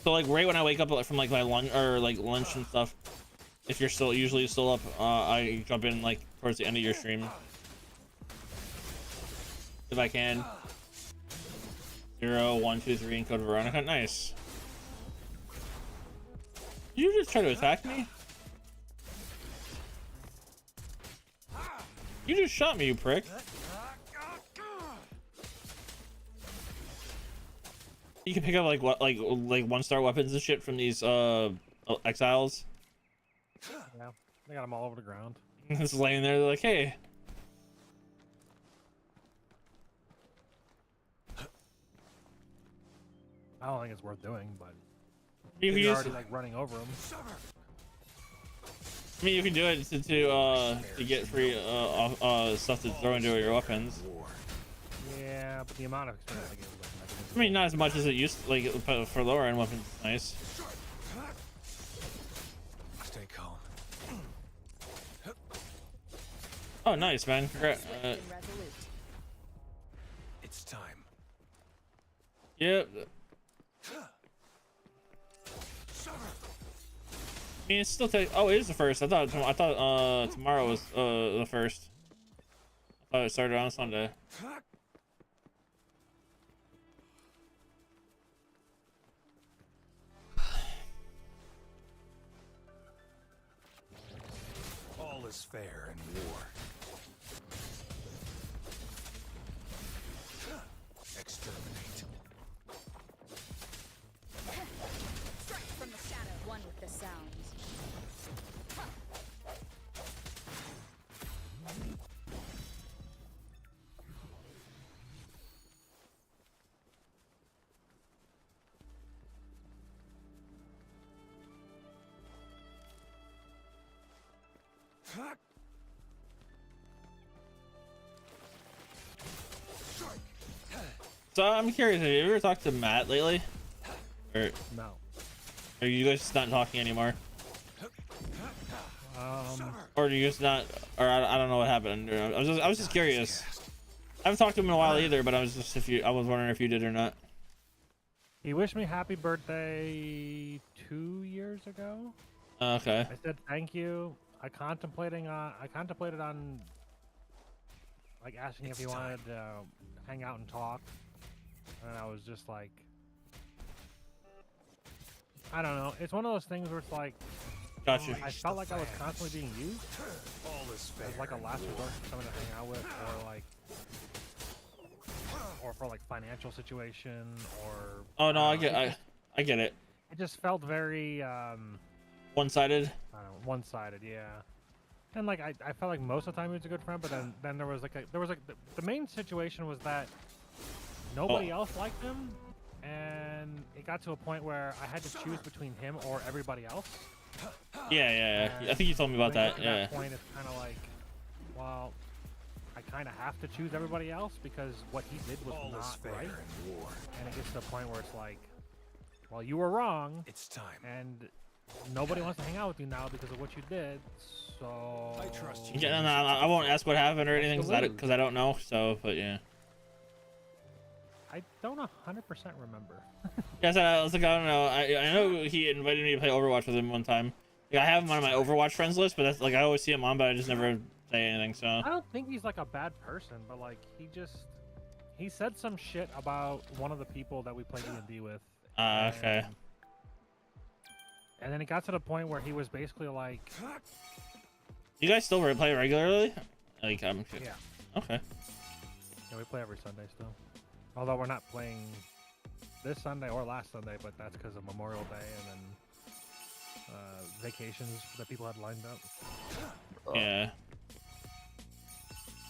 So like right when I wake up from like my lunch or like lunch and stuff, if you're still usually still up, I jump in like towards the end of your stream if I can. 0, 1, 2, 3 and code Veronica. Nice. Did you just try to attack me? You just shot me, you prick. You can pick up like what like 1-star weapons and shit from these exiles. Yeah, they got them all over the ground. Just laying there, they're like, hey. I don't think it's worth doing, but You can you're use, already like running over them. I mean, you can do it to get free stuff to throw into your weapons. Yeah, but the amount of experience I get was like negative. I mean, not as much as it used to, like for lower end weapons. It's nice. Stay calm. Oh, nice, man. Congrats. Swift and resolute. It's time. Yep. I mean, it's still take. Oh, it is the first. I thought tomorrow was the first. I thought it started on Sunday. All is fair in war. Exterminate. Strike from the shadow. One with the sound. So I'm curious. Have you ever talked to Matt lately? Or No. are you guys just not talking anymore? Or do you just not? Or I don't know what happened. I was just curious. I haven't talked to him in a while either, but I was wondering if you did or not. He wished me happy birthday 2 years ago. Okay. I said thank you. I contemplated on like asking if he wanted to hang out and talk, and I was just like, I don't know. It's one of those things where it's like, Gotcha. I felt like I was constantly being used All is fair. as like a last resort for someone to hang out with, or for like financial situation, or Oh no, I don't know. get it. It just felt very One-sided. I don't know, one-sided, yeah. And like I felt like most of the time he was a good friend, but then there was the main situation was that nobody else liked him, and it got to a point where I had to choose between him or everybody else. Yeah. I think you told me about When you that. get to Yeah. that point, it's kind of like, well, I kind of have to choose everybody else because what he did was All is not fair right, in war. and it gets to the point where it's like, well, you were wrong, It's time. and nobody wants to hang out with you now because of what you did. So I trust you. Yeah, no, I won't ask what happened or anything because I don't know. So, but yeah. I don't 100% remember. Yes, I was like, I don't know. I know he invited me to play Overwatch with him one time. Like, I have him on my Overwatch friends list, but that's like I always see him on, but I just never say anything. So I don't think he's like a bad person, but like he said some shit about one of the people that we played D&D with. okay. And then it got to the point where he was basically like, You guys still play regularly? Like I'm. yeah, Okay. yeah, we play every Sunday still. Although we're not playing this Sunday or last Sunday, but that's because of Memorial Day and then vacations that people had lined up. Yeah.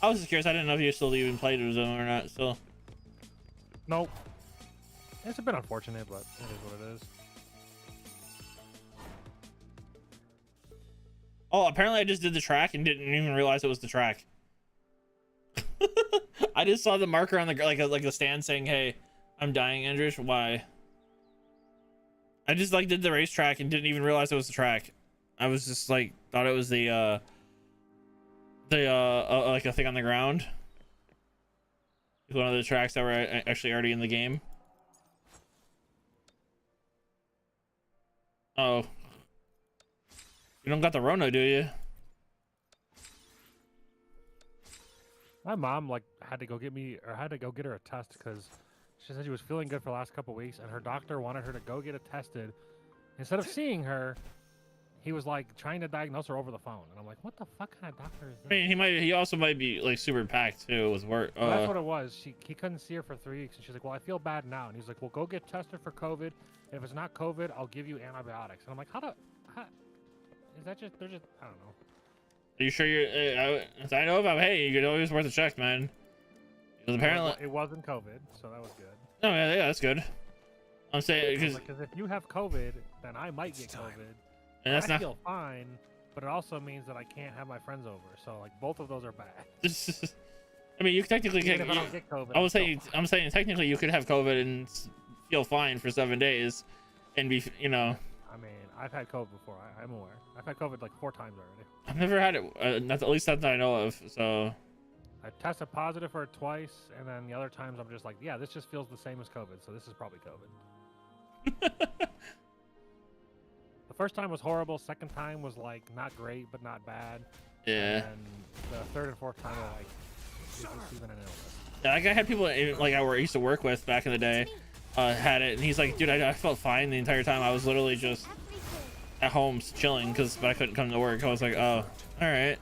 I was just curious. I didn't know if you still even played with them or not. Still. Nope. It's a bit unfortunate, but it is what it is. Oh, apparently I just did the track and didn't even realize it was the track. I just saw the marker on the like a stand saying, "Hey, I'm dying, Andrews." Why? I just like did the racetrack and didn't even realize it was the track. I was just like thought it was the The like a thing on the ground. It's one of the tracks that were actually already in the game. Oh, you don't got the Rona, do you? My mom like had to go get her a test because she said she was feeling good for the last couple weeks, and her doctor wanted her to go get it tested. Instead of seeing her, he was like trying to diagnose her over the phone, and I'm like, what the fuck kind of doctor is I this? mean, he also might be like super packed too with work. Well, that's what it was. He couldn't see her for 3 weeks, and she's like, well, I feel bad now, and he's like, well, go get tested for COVID. If it's not COVID, I'll give you antibiotics. And I'm like, how is that just? They're just, I don't know. Are you sure you're? As I know about, hey, you could always worth a check, man. Because apparently It wasn't COVID, so that was good. no, yeah, that's good. I'm saying Because if you have COVID, then I might get COVID. and that's I not. feel fine, but it also means that I can't have my friends over. So like both of those are bad. I mean, you technically Even can't. if I don't get COVID, I was I'm saying, still fine. I'm saying technically you could have COVID and feel fine for 7 days, and be, you know. I mean, I've had COVID before. I'm aware. I've had COVID like 4 times already. I've never had it. Not, at least that I know of. So. I tested positive for it twice, and then the other times I'm just like, yeah, this just feels the same as COVID, so this is probably COVID. The first time was horrible. Second time was like not great, but not bad. Yeah. And the third and fourth time were like, is this even an illness? Yeah, like I had people like I used to work with back in the day, had it, and he's like, dude, I felt fine the entire time. I was literally just at home chilling but I couldn't come to work. I was like, oh, all right.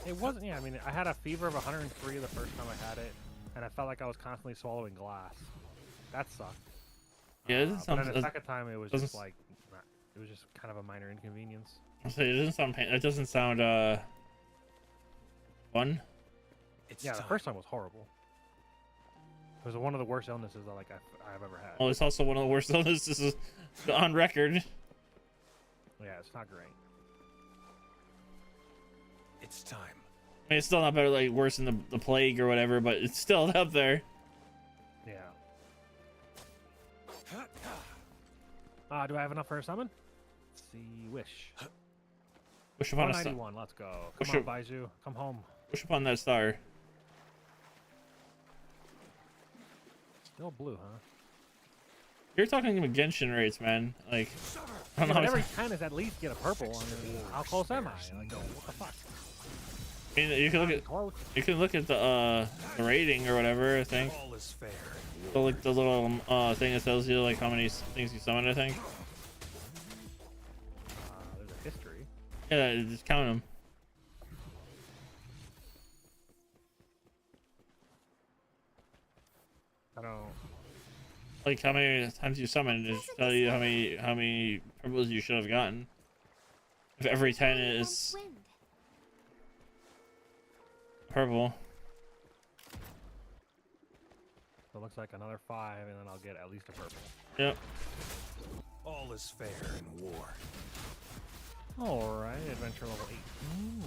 It wasn't. Yeah, I mean, I had a fever of 103 the first time I had it, and I felt like I was constantly swallowing glass. That sucked. Yeah, But then the second time, it was just like, it was just kind of a minor inconvenience. It doesn't sound it doesn't sound fun. Yeah, the first time was horrible. It was one of the worst illnesses that I've ever had. Well, it's also one of the worst illnesses on record. Yeah, it's not great. It's time. I mean, it's still not better, like worse than the plague or whatever, but it's still up there. Yeah. Do I have enough for a summon? Let's see. Wish. Wish upon a star. 191. Let's go. Wish Come on, up- Baiju. Come home. Wish upon that star. Still blue, huh? You're talking about Genshin rates, man. Like, I don't know. But How every 10 is at least get a purple. I mean, how close am I? Like, what the fuck? I mean, you can look at Close. the rating or whatever. I think. All is fair. So, like the little thing that tells you like how many things you summon. I think. There's a history. Yeah, just count them. I don't. Like how many times you summoned, just tell you how many purples you should have gotten. If every 10 is purple. So it looks like another 5, and then I'll get at least a purple. Yep. All is fair in war. Alright, adventure level 18.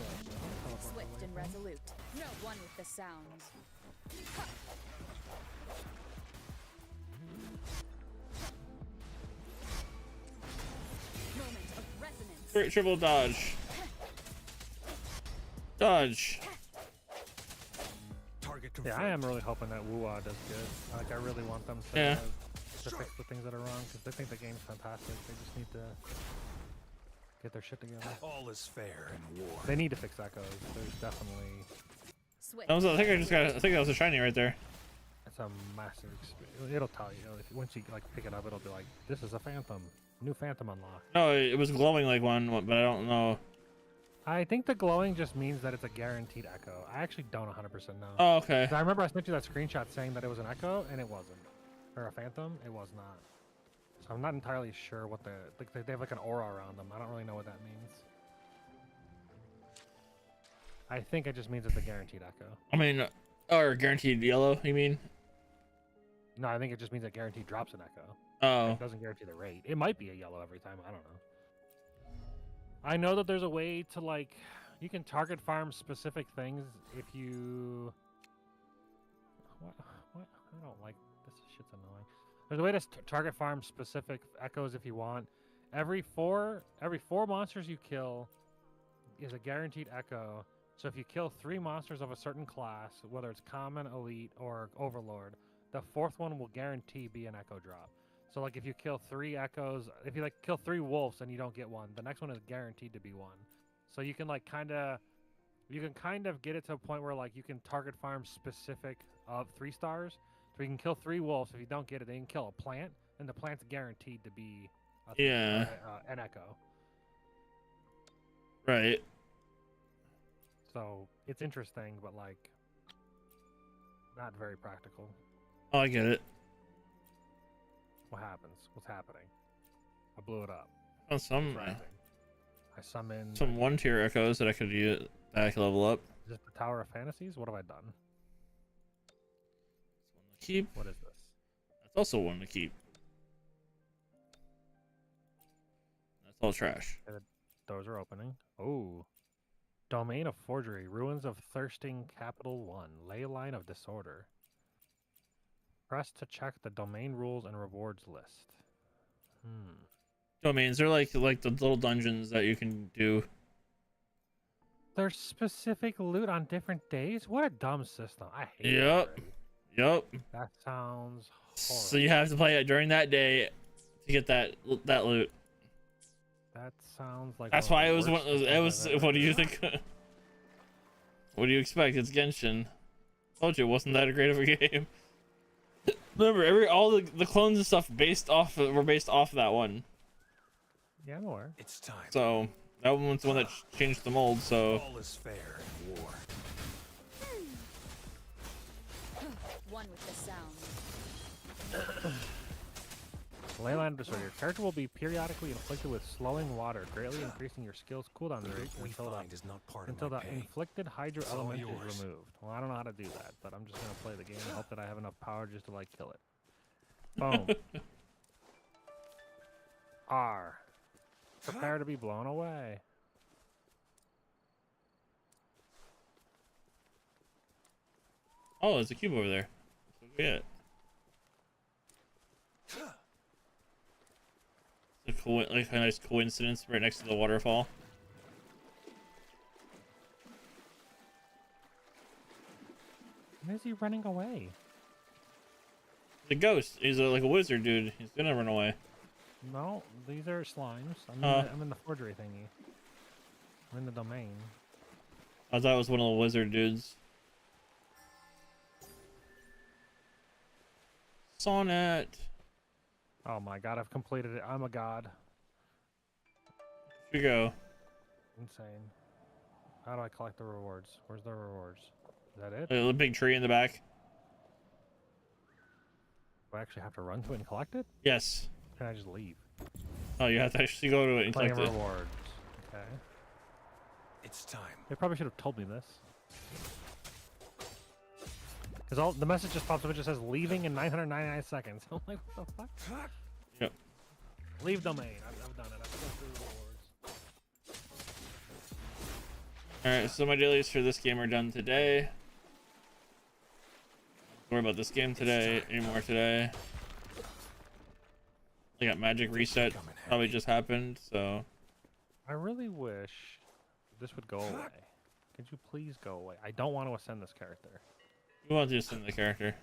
Swift and resolute. No one with the sounds. Moment of resonance. Triple dodge. Dodge. Target Yeah, confirmed. I am really hoping that Wuwa does good. Like, I really want them to, Yeah. to fix the things that are wrong, because they think the game's fantastic. They just need to get their shit together. All is fair in war. They need to fix echoes. There's definitely... Swift. I think that was a shiny right there. It's a massive experience. It'll tell you. Once you like pick it up, it'll be like, this is a phantom. New phantom unlocked. No, it was glowing like one, but I don't know. I think the glowing just means that it's a guaranteed echo. I actually don't 100% know. Oh, okay. 'Cause I remember I sent you that screenshot saying that it was an echo, and it wasn't. Or a phantom, it was not. So I'm not entirely sure what they have like an aura around them. I don't really know what that means. I think it just means it's a guaranteed echo. I mean, or guaranteed yellow, you mean? No, I think it just means it guaranteed drops an echo. Oh. It doesn't guarantee the rate. It might be a yellow every time. I don't know. I know that there's a way to like, you can target farm specific things if you. What? I don't like this. Shit's annoying. There's a way to target farm specific echoes if you want. Every four monsters you kill is a guaranteed echo, So if you kill 3 monsters of a certain class, whether it's common, elite, or overlord, the 4th one will guarantee be an echo drop. So like if you kill 3 echoes, if you like kill 3 wolves and you don't get one, the next one is guaranteed to be one. So you can like kind of get it to a point where like you can target farm specific of 3 stars. So you can kill 3 wolves. If you don't get it, then you can kill a plant, and the plant's guaranteed to be Yeah. an echo. Right. So it's interesting, but like not very practical. Oh, I get it. What happens? What's happening? I blew it up. Oh, some It's rising. I summoned some 1-tier echoes that I could use that I could level up. Is this the Tower of Fantasies? What have I done? Keep. What is this? That's also one to keep. That's all trash. Doors are opening. Oh. Domain of Forgery. Ruins of Thirsting Capital 1. Ley Line of Disorder. Press to check the domain rules and rewards list. Domains are like the little dungeons that you can do. There's specific loot on different days? What a dumb system. I hate it. Yep. Yep. That sounds horrible. So you have to play it during that day to get that loot. That sounds like That's why it was one. It was. What do you think? What do you expect? It's Genshin. Told you it wasn't that great of a game. Remember, all the clones and stuff were based off that one. Yeah, I'm aware. It's time. So that one was the one that changed the mold. So All is fair in war. One with the sound. Ley Line of Disorder. Your character will be periodically inflicted with slowing water, greatly increasing your skill's cooldown The duration we until find is not part of the my pay. inflicted hydro all element yours. is removed. Well, I don't know how to do that, but I'm just gonna play the game and hope that I have enough power just to like kill it. Boom. R. Prepare to be blown away. oh, there's a cube over there. Yeah. Like a nice coincidence right next to the waterfall. Why is he running away? The ghost. He's like a wizard, dude. He's gonna run away. No, these are slimes. I'm in the forgery thingy. I'm in the domain. I thought it was one of the wizard dudes. Sonnet. Oh my god, I've completed it. I'm a god. Here you go. Insane. How do I collect the rewards? Where's the rewards? Is that it? A big tree in the back. Do I actually have to run to it and collect it? Yes. Can I just leave? Oh, you have to actually go to it and Claim collect it. rewards. Okay. It's time. They probably should have told me this. Because all the message just pops up. It just says leaving in 999 seconds. I'm like, what the fuck? Yep. Leave domain. I've done it. I've gone through the rewards. Alright, so my dailies for this game are done today. Don't worry about this game today anymore today. I got magic reset. Probably just happened, so. I really wish this would go away. Could you please go away? I don't want to ascend this character. We want to ascend the character.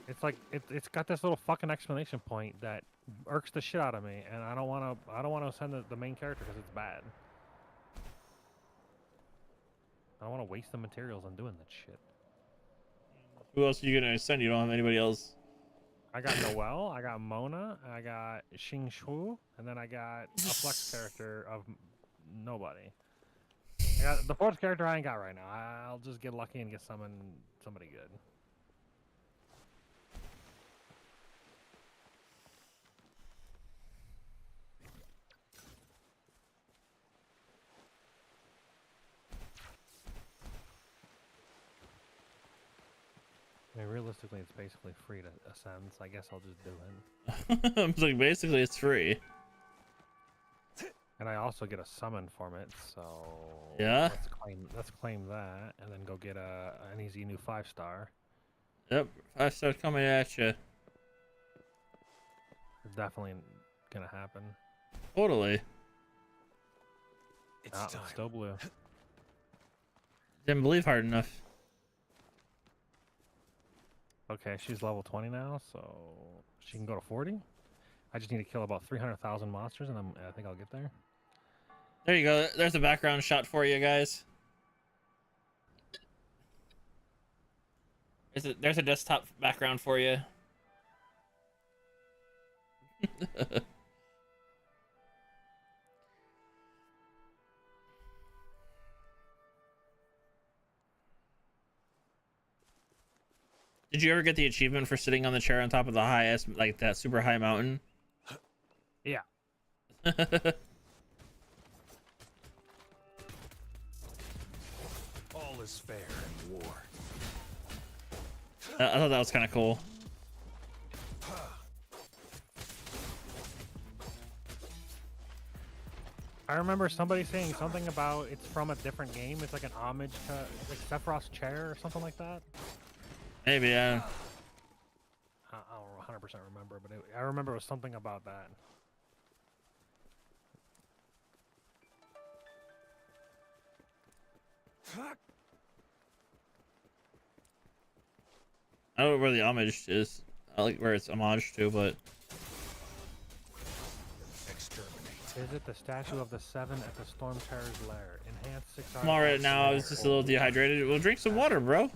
It's like it's got this little fucking exclamation point that irks the shit out of me, and I don't want to ascend the main character because it's bad. I don't want to waste the materials on doing that shit. Who else are you gonna ascend? You don't have anybody else. I got Noelle, I got Mona, I got Xing Shu, and then I got a flex character of nobody. I got the 4th character I ain't got right now. I'll just get lucky and get somebody good. I mean, realistically, it's basically free to ascend, so I guess I'll just do it. I'm like, basically, it's free. And I also get a summon from it, so Yeah? let's claim that, and then go get an easy new 5-star. Yep, 5-star coming at you. It's definitely gonna happen. Totally. It's Ah, time. it's still blue. Didn't believe hard enough. Okay, she's level 20 now, so she can go to 40. I just need to kill about 300,000 monsters, and I think I'll get there. There you go. There's a background shot for you guys. There's a desktop background for you. Did you ever get the achievement for sitting on the chair on top of the highest, like that super high mountain? Yeah. All is fair in war. I thought that was kind of cool. I remember somebody saying something about it's from a different game. It's like an homage to like Sephiroth's chair or something like that. Maybe, yeah. I don't 100% remember, but I remember it was something about that. I don't know where the homage is. I like where it's homage to, but Exterminate. Visit the statue of the Seven at the Storm Terror's lair. Enhance 6 I'm all right now. I was just a little dehydrated. We'll drink some water, bro.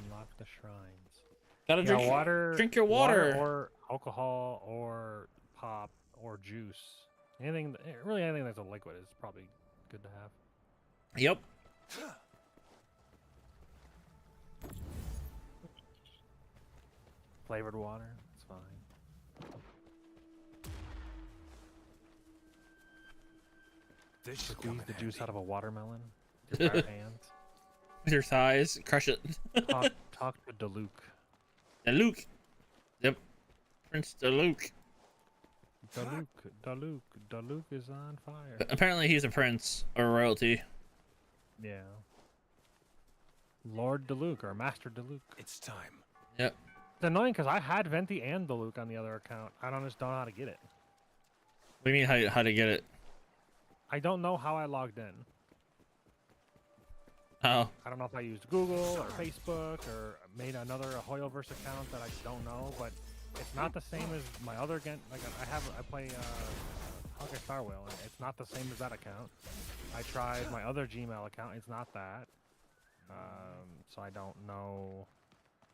Unlock the shrines. Gotta Yeah, drink water. Drink your water. Or alcohol, or pop, or juice. Anything, really anything that's a liquid is probably good to have. Yep. Flavored water, it's fine. This should Squeeze come in the juice handy. out of a watermelon. With your bare hands. With your thighs, crush it. Talk to Diluc. Diluc. Yep. Prince Diluc. Diluc is on fire. Apparently he's a prince or royalty. Yeah. Lord Diluc or Master Diluc. It's time. Yep. It's annoying because I had Venti and Diluc on the other account. I just don't know how to get it. What do you mean how to get it? I don't know how I logged in. Oh. I don't know if I used Google or Facebook or made another Hoyoverse account that I don't know, but it's not the same as my other again. Like I play Hawkeye Star Whale, and it's not the same as that account. I tried my other Gmail account; it's not that. So I don't know.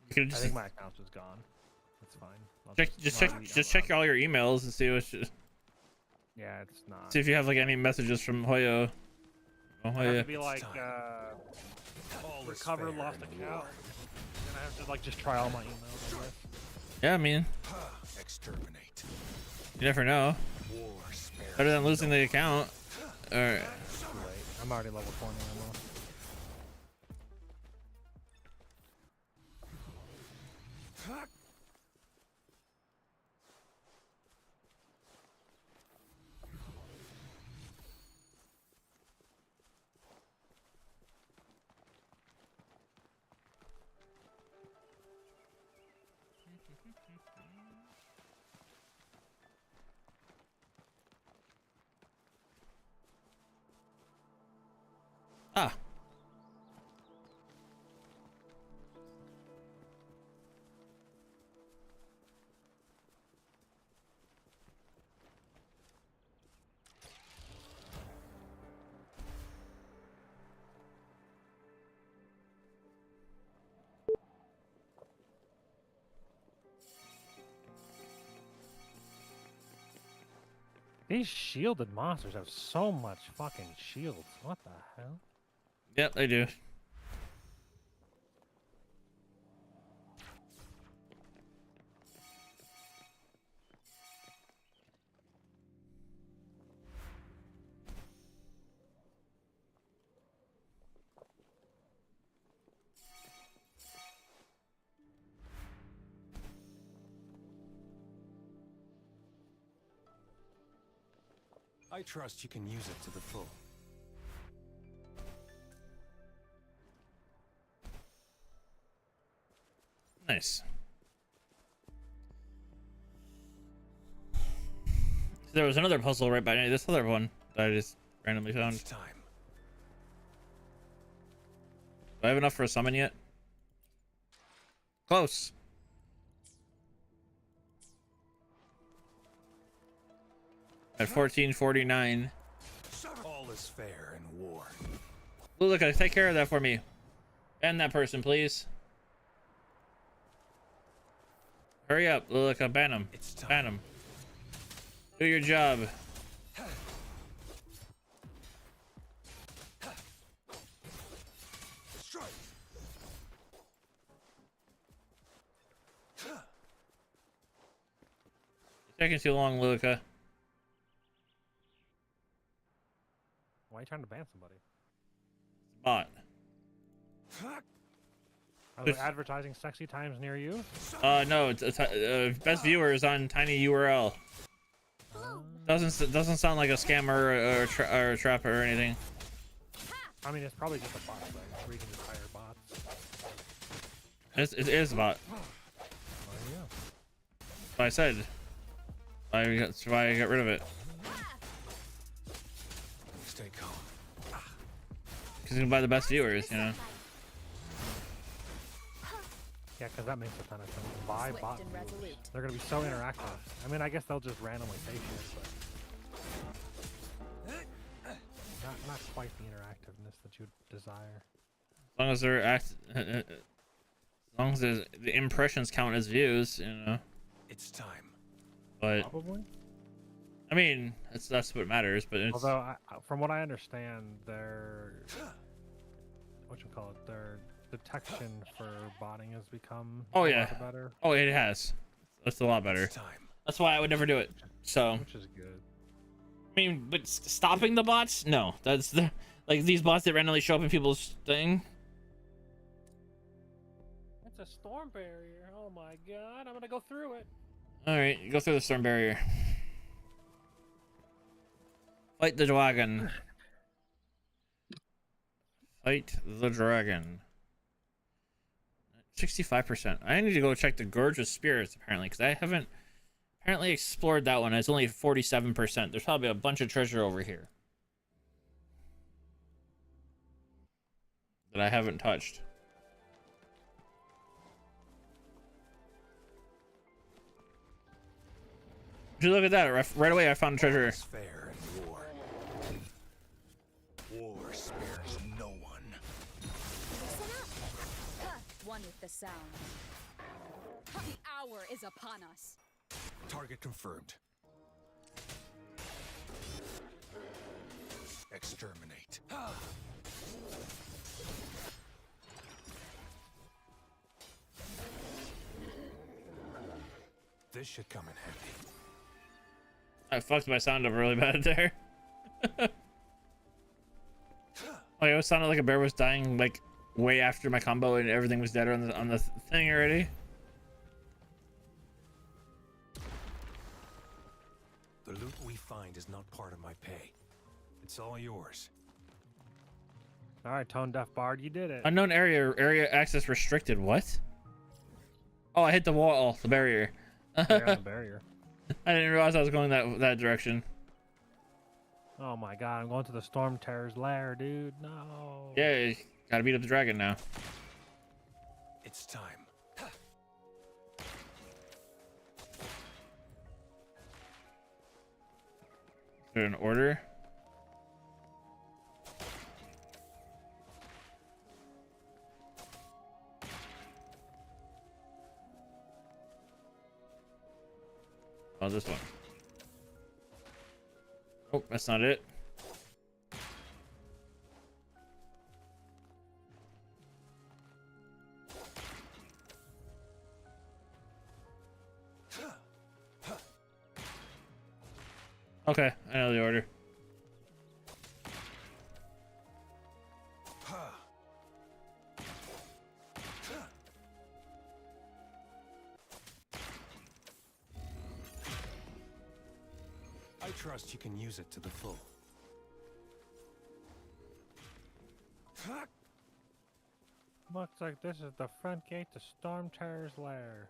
You can I just think my account's just gone. It's fine. I'll just check all your emails and see what. Yeah, it's not. See if you have like any messages from Hoyo. Oh, I have Hoyo. to be like All is recover fair lost in account, war. and I have to like just try all my emails. I guess. Yeah, I mean, Exterminate. you never know. War spares Better than losing the account. All right. Too late. I'm already level 20 almost. Ah. These shielded monsters have so much fucking shields. What the hell? Yep, they do. I trust you can use it to the full. Nice. There was another puzzle right by this other one that I just randomly found. It's time. Do I have enough for a summon yet? Close. At 1449. All is fair in war. Lulika, take care of that for me. Ban that person, please. Hurry up, Lulika, ban him. Ban him. Do your job. Strike. You're taking too long, Lulika. Why are you trying to ban somebody? Bot. Are they advertising sexy times near you? No, it's best viewers on Tiny URL. Doesn't sound like a scam or a trap or anything. I mean, it's probably just a bot, right? Where you can just hire bots. It is a bot. Oh, yeah. What I said. That's why I got rid of it. Stay calm. Because you can buy the best viewers, you know. Yeah, because that makes a ton of sense. Buy Swift bot and viewers. resolute. They're gonna be so interactive. I mean, I guess they'll just randomly say shit, but not quite the interactiveness that you desire. As long as they're as long as the impressions count as views, you know. It's time. But Probably. I mean, that's what matters. But it's Although, from what I understand, their their detection for botting has become Oh, a yeah. lot better, oh, it has. That's a lot better. It's time. That's why I would never do it. So which is good. I mean, but stopping the bots? No, that's the like these bots that randomly show up in people's thing. It's a storm barrier. Oh my god, I'm gonna go through it. All right, go through the storm barrier. Fight the dragon. Fight the dragon. 65%. I need to go check the Gorge of Spirits apparently, because I haven't apparently explored that one. It's only 47%. There's probably a bunch of treasure over here that I haven't touched. Would you look at that? Right away I found a treasure. It's fair in war. War spares no one. Listen up. Huh, one with the sound. The hour is upon us. Target confirmed. Exterminate. This should come in handy. I fucked my sound up really bad there. Oh, it sounded like a bear was dying like way after my combo and everything was dead on the thing already. The loot we find is not part of my pay. It's all yours. All right, Tone Deaf Bard, you did it. Unknown area access restricted. What? Oh, I hit the wall, the barrier. You're on the barrier. I didn't realize I was going that direction. Oh my god, I'm going to the Storm Terror's lair, dude. No. Yeah, gotta beat up the dragon now. It's time. Is there an order? Oh, this one. Oh, that's not it. Okay, I know the order. I trust you can use it to the full. Looks like this is the front gate to Storm Terror's lair.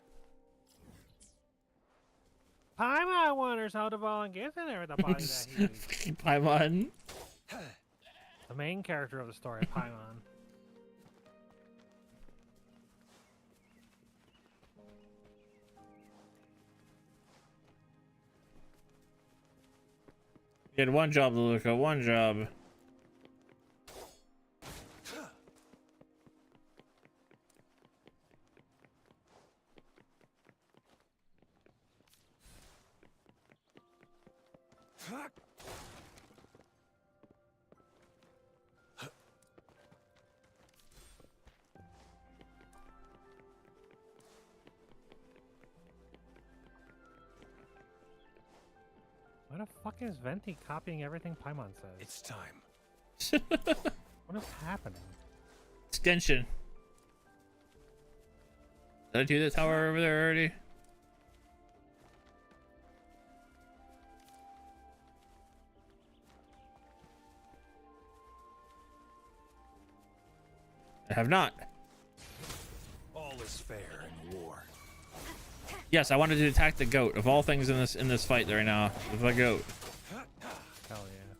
Paimon wonders how the Devon gets in there with the body that he is. Fucking Paimon. The main character of the story, Paimon. Get one job, Luca. One job. Why the fuck is Venti copying everything Paimon says? It's time. What is happening? Extension. Did I do the tower over there already? I have not. All is fair in war. Yes, I wanted to attack the goat. Of all things in this fight right now, the goat. Hell yeah.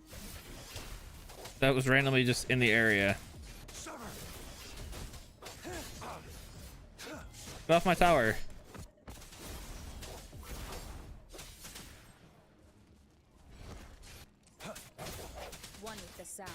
That was randomly just in the area. Get off my tower. One with the sounds.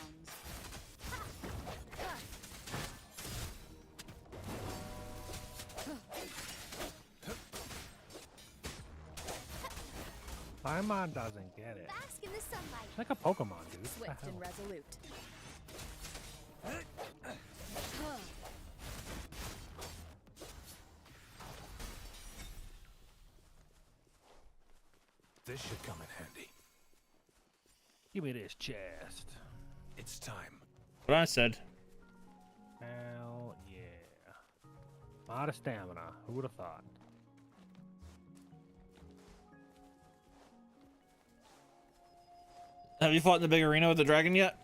Paimon doesn't get it. Bask in the sunlight. It's like a Pokemon, dude. Swift What the and hell? resolute. This should come in handy. Give me this chest. It's time. What I said. Hell yeah. A lot of stamina. Who would have thought? Have you fought in the big arena with the dragon yet?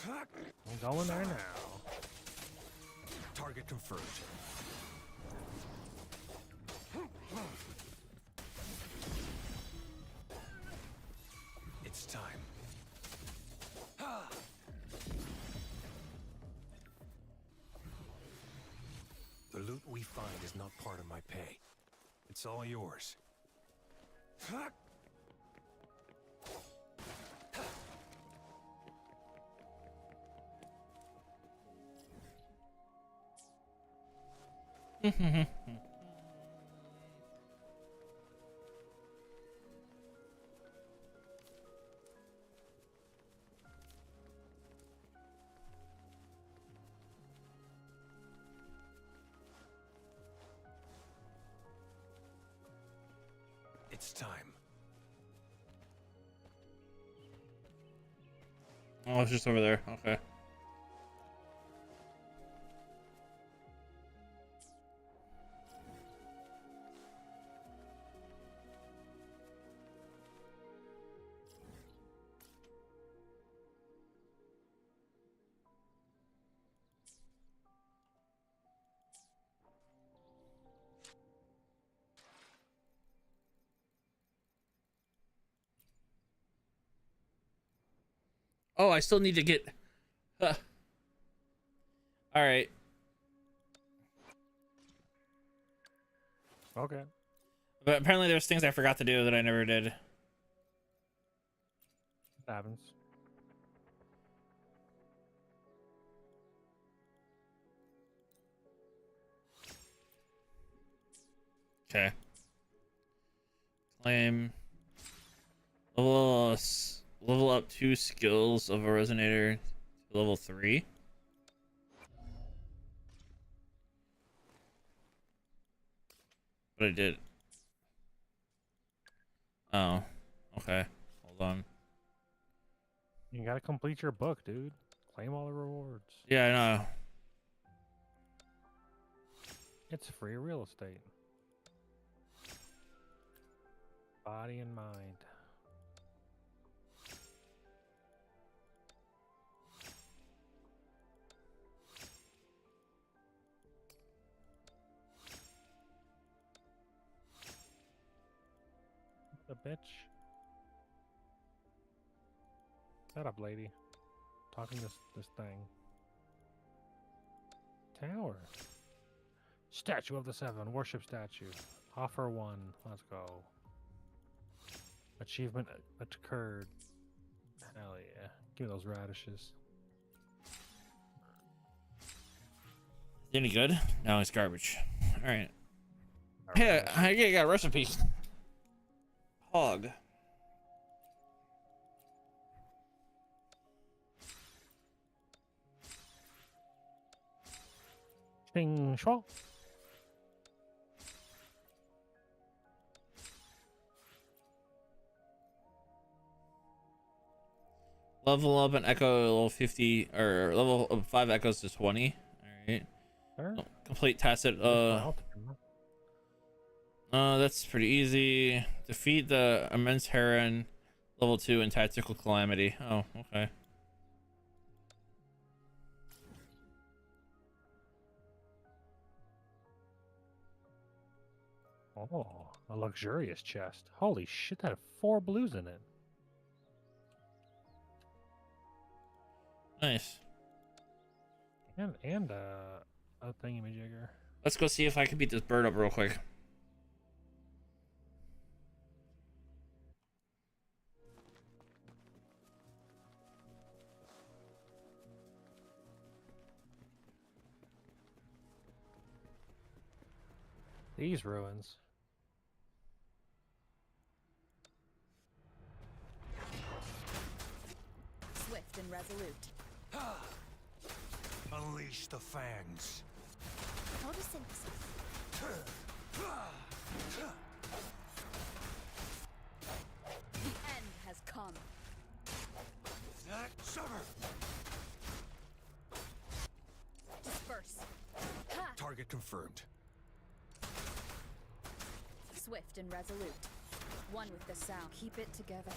I'm going there now. Target confirmed. It's time. The loot we find is not part of my pay. It's all yours. It's time. Oh, it's just over there. Okay. Oh, I still need to get. All right. Okay. But apparently there's things I forgot to do that I never did. It happens. Okay. Claim. Level up 2 skills of a resonator to level 3. But I did. Oh. Okay. Hold on. You gotta complete your book, dude. Claim all the rewards. Yeah, I know. It's free real estate. Body and mind. The bitch. Shut up, lady. Talking this thing. Tower. Statue of the Seven. Worship statue. Offer 1. Let's go. Achievement occurred. Hell yeah. Give me those radishes. Any good? No, it's garbage. All right. Hey, I got a recipe. Hog. Bing shwa. Level up an echo level 50 or level up 5 echoes to 20. All right. Sure. Oh, complete tacit. That's pretty easy. Defeat the immense heron. Level 2 and tactical calamity. Oh, okay. Oh, a luxurious chest. Holy shit, that had 4 blues in it. Nice. And a thingamajigger. Let's go see if I can beat this bird up real quick. These ruins. Swift and resolute. Unleash the fangs. Photosynthesis. The end has come. Summer. Disperse. Ha! Target confirmed. Swift and resolute. One with the sound. Keep it together.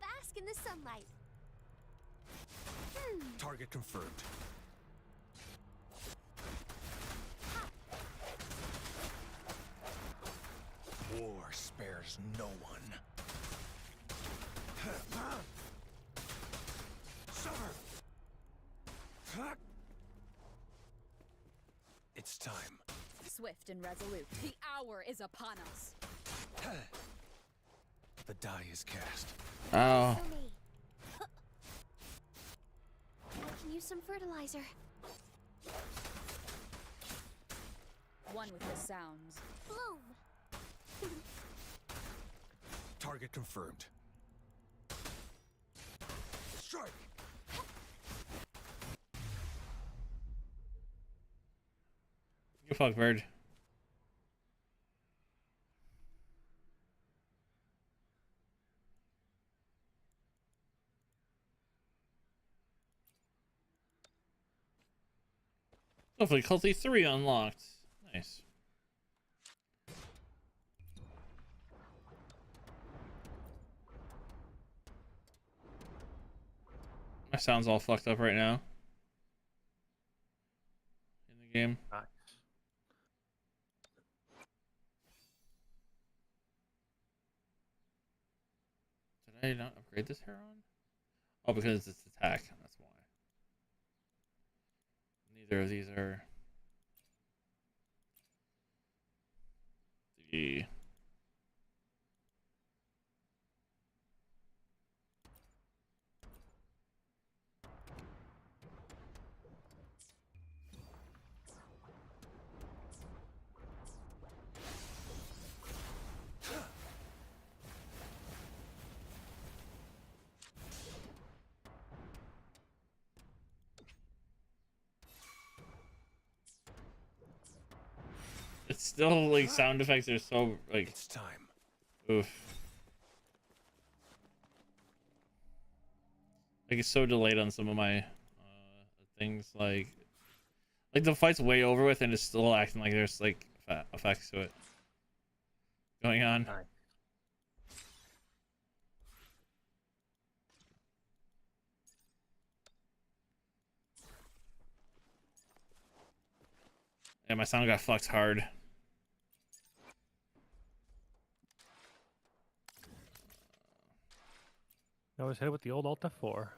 Bask in the sunlight. Target confirmed. War spares no one. Summer. It's time. Swift and resolute. The hour is upon us. The die is cast. Oh. For me. I can use some fertilizer. One with the sounds. Bloom. Target confirmed. Strike. You fuck bird. Difficulty 3 unlocked. Nice. My sound's all fucked up right now. In the game. Nice. Did I not upgrade this Heron? Oh, because it's attack. That's why. Neither of these are the it's still like sound effects are so like It's time. oof. Like it's so delayed on some of my things like the fight's way over with and it's still acting like there's like effects to it going on. Nice. Yeah, my sound got fucked hard. I always hit it with the old Alt F4.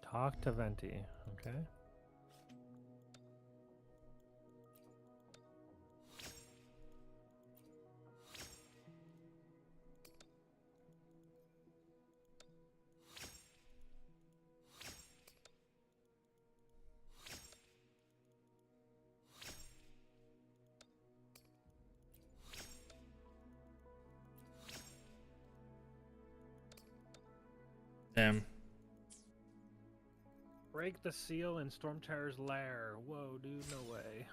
Talk to Venti. Okay. Damn. Break the seal in Storm Terror's lair. Whoa, dude, no way.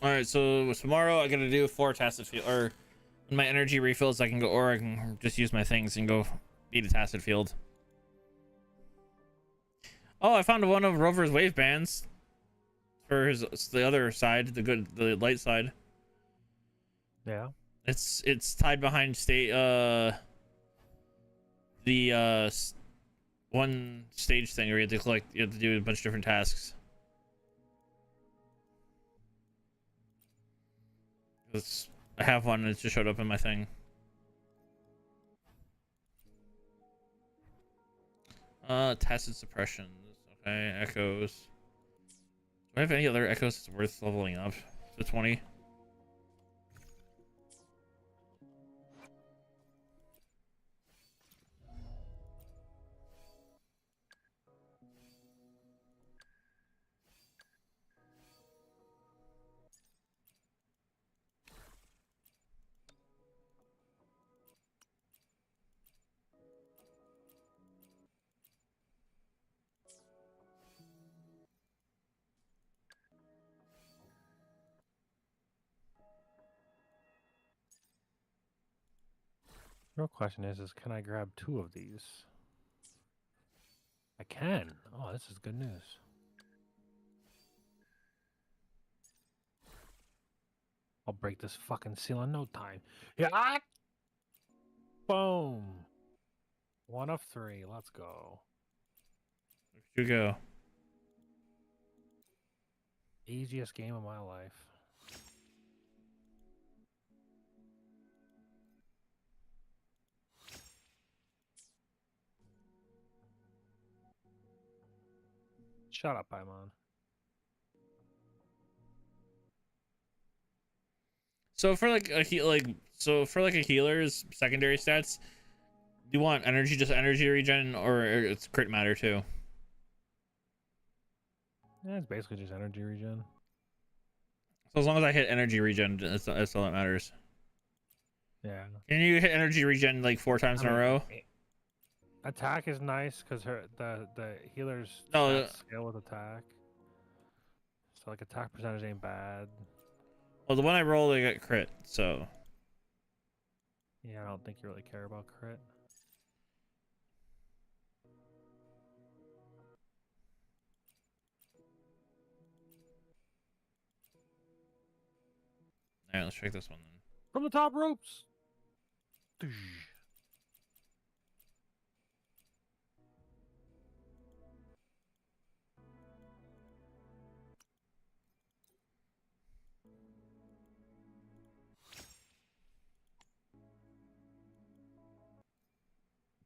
All right, so tomorrow I gotta do 4 Tacit Field, or when my energy refills, I can go, or I can just use my things and go beat a Tacit Field. Oh, I found one of Rover's wave bands for the other side, the light side. Yeah. It's tied behind one stage thing where you have to do a bunch of different tasks. I have one and it just showed up in my thing. Tacit suppressions. Okay, echoes. Do I have any other echoes that's worth leveling up to 20? Real question is can I grab 2 of these? I can. Oh, this is good news. I'll break this fucking seal in no time. Yeah. Boom. 1 of 3. Let's go. Here you go. Easiest game of my life. Shut up, Paimon. So for like a healer's secondary stats, do you want energy, just energy regen, or it's crit matter too? Yeah, it's basically just energy regen. So as long as I hit energy regen, that's all that matters. Yeah. Can you hit energy regen like 4 times in a row? Attack is nice because the healer's No, stats scale with attack. So like attack percentage ain't bad. well, the one I rolled, I got crit, so. Yeah, I don't think you really care about crit. All right, let's check this one then. From the top ropes.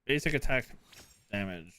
Basic attack damage.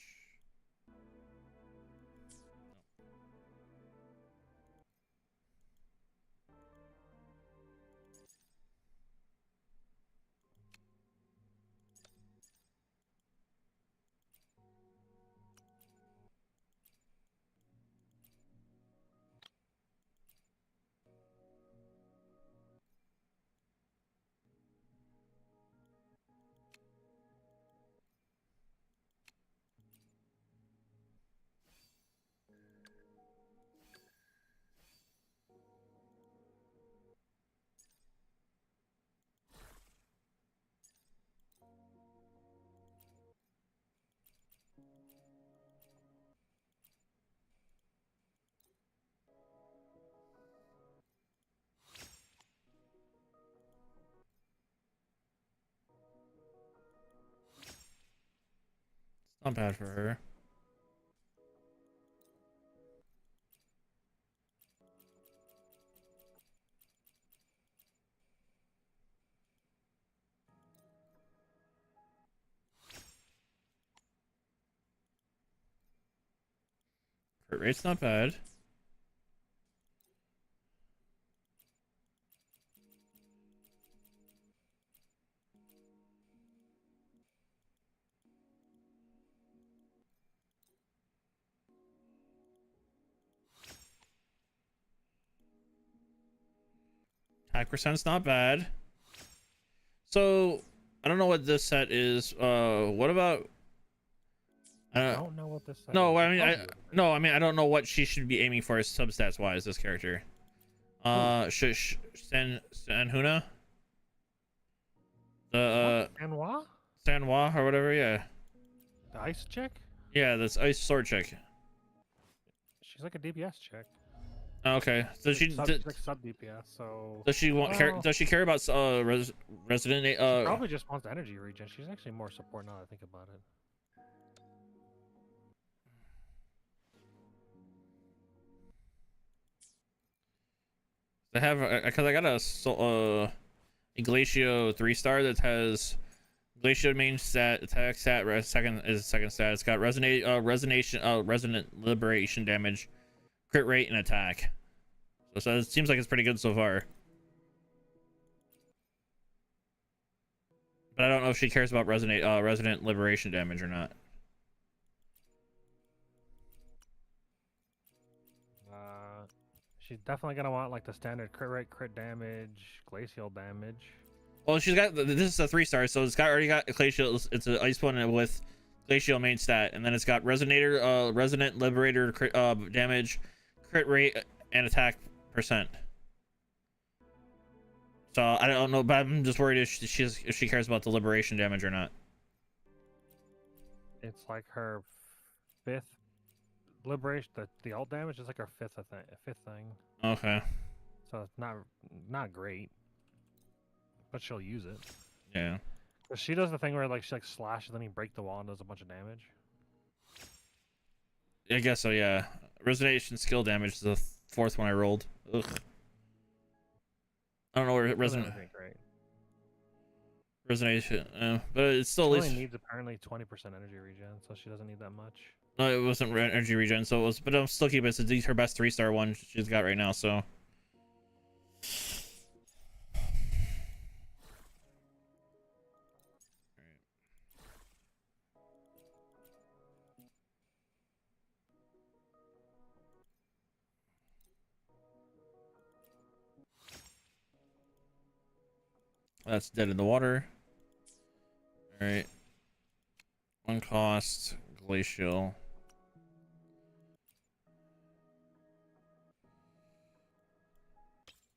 Not bad for her. Crit rate's not bad. Attack percent's not bad. So I don't know what this set is. What about? I don't know what this. Set No, is. I mean, no, I mean, I don't know what she should be aiming for substats wise. This character, Sanhuna, the Anwa? Sanwa or whatever. Yeah, The ice chick? yeah, this ice sword chick. She's like a DPS chick. Okay, so She's like sub DPS. So does she want care? Does she care about resident? she probably just wants energy regen. She's actually more support now that I think about it. I have because I got a Glacio 3-star that has Glacio main stat, attack stat, second stat. It's got resonant liberation damage, crit rate, and attack. So it seems like it's pretty good so far. But I don't know if she cares about resonant liberation damage or not. She's definitely gonna want like the standard crit rate, crit damage, glacial damage. Well, she's got this is a 3-star, so it's already got glacial. It's an ice one with glacial main stat, and then it's got resonant liberator crit, damage, crit rate, and attack percent. So I don't know, but I'm just worried if she cares about the liberation damage or not. It's like her 5th liberation. The alt damage is like her 5th thing. Okay. So it's not great, but she'll use it. Yeah. But she does the thing where like she like slashes, then you break the wall and does a bunch of damage. I guess so. Yeah. Resonation skill damage is the 4th one I rolled. Ugh. I don't know where resonation, but it's still she at least only needs apparently 20% energy regen, so she doesn't need that much. No, it wasn't energy regen, so it was. But I'm still keeping it. It's her best 3-star one she's got right now. So. That's dead in the water. All right. One cost glacial.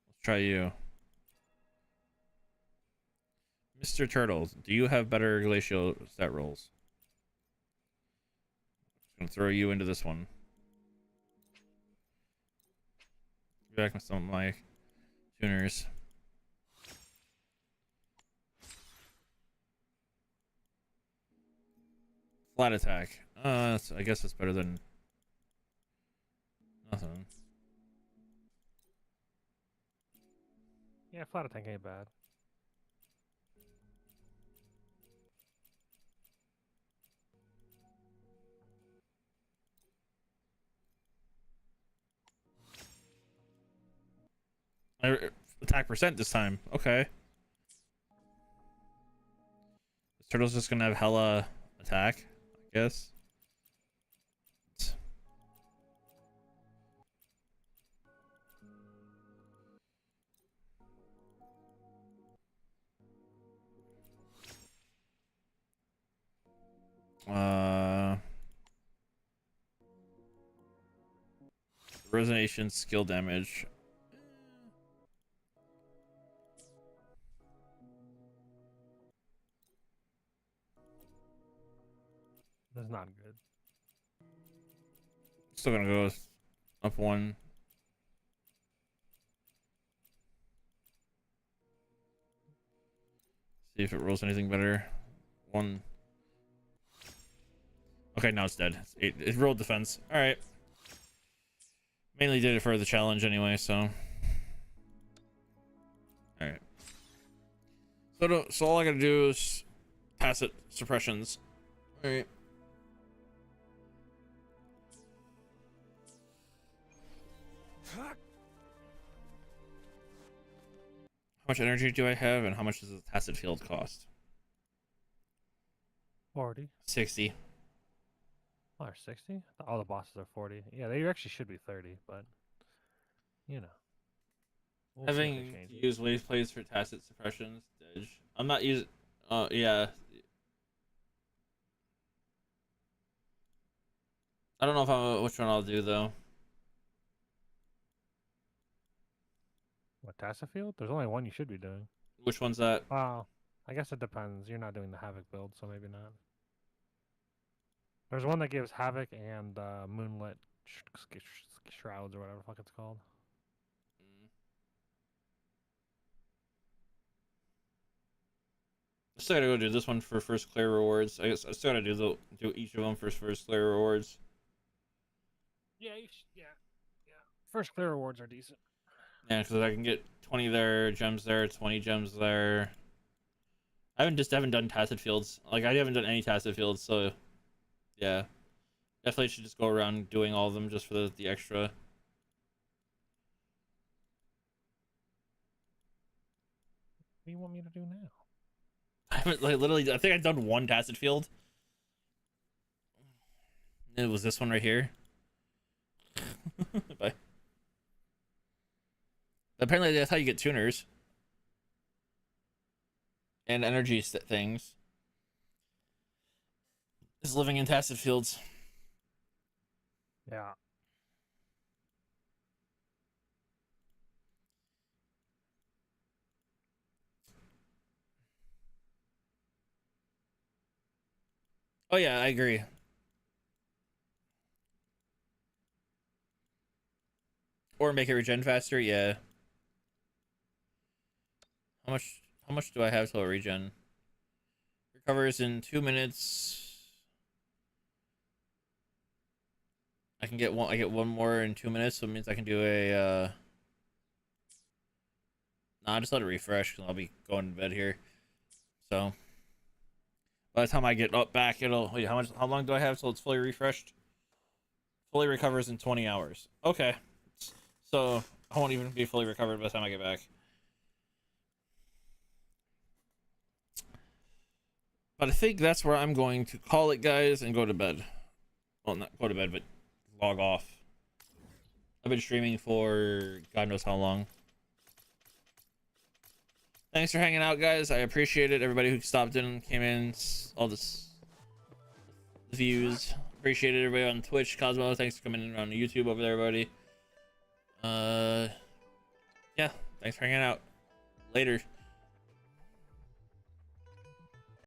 Let's try you. Mr. Turtle, do you have better glacial stat rolls? I'm gonna throw you into this one. Back with some of my tuners. Flat attack. I guess it's better than nothing. Yeah, flat attack ain't bad. Attack percent this time. Okay. This turtle's just gonna have hella attack, I guess. Resonation skill damage. That's not good. Still gonna go up one. See if it rolls anything better. One. Okay, now it's dead. It rolled defense. All right. Mainly did it for the challenge anyway, so. All right. So all I gotta do is pass it suppressions. All right. How much energy do I have, and how much does the tacit field cost? 40. 60. Oh, they're 60? All the bosses are 40. Yeah, they actually should be 30, but you know. We'll Having used wave plays for tacit suppressions, I'm not using. Yeah. I don't know if which one I'll do though. What, Tacit Field? There's only one you should be doing. Which one's that? Wow. I guess it depends. You're not doing the Havoc build, so maybe not. There's one that gives Havoc and Moonlit Shrouds or whatever the fuck it's called. I still gotta go do this one for first clear rewards. I guess I still gotta do each of them for first clear rewards. Yeah, yeah. First clear rewards are decent. Yeah, because I can get 20 there, gems there, 20 gems there. I haven't done tacit fields. Like I haven't done any tacit fields, so yeah, definitely should just go around doing all of them just for the extra. What do you want me to do now? I haven't like literally. I think I've done one tacit field. It was this one right here. Bye. Apparently, that's how you get tuners and energy things. Is living in tacit fields. Yeah. Oh yeah, I agree. Or make it regen faster. Yeah. How much do I have till regen? Recovers in 2 minutes. I get one more in 2 minutes, so it means I can do a nah, just let it refresh because I'll be going to bed here. So by the time I get up back, it'll wait, how long do I have till it's fully refreshed? Fully recovers in 20 hours. Okay. So I won't even be fully recovered by the time I get back. But I think that's where I'm going to call it, guys, and go to bed. Well, not go to bed, but log off. I've been streaming for God knows how long. Thanks for hanging out, guys. I appreciate it. Everybody who stopped in, came in, all this views. Appreciate it. Everybody on Twitch, Cosmo. Thanks for coming in on YouTube over there, buddy. Yeah. Thanks for hanging out. Later.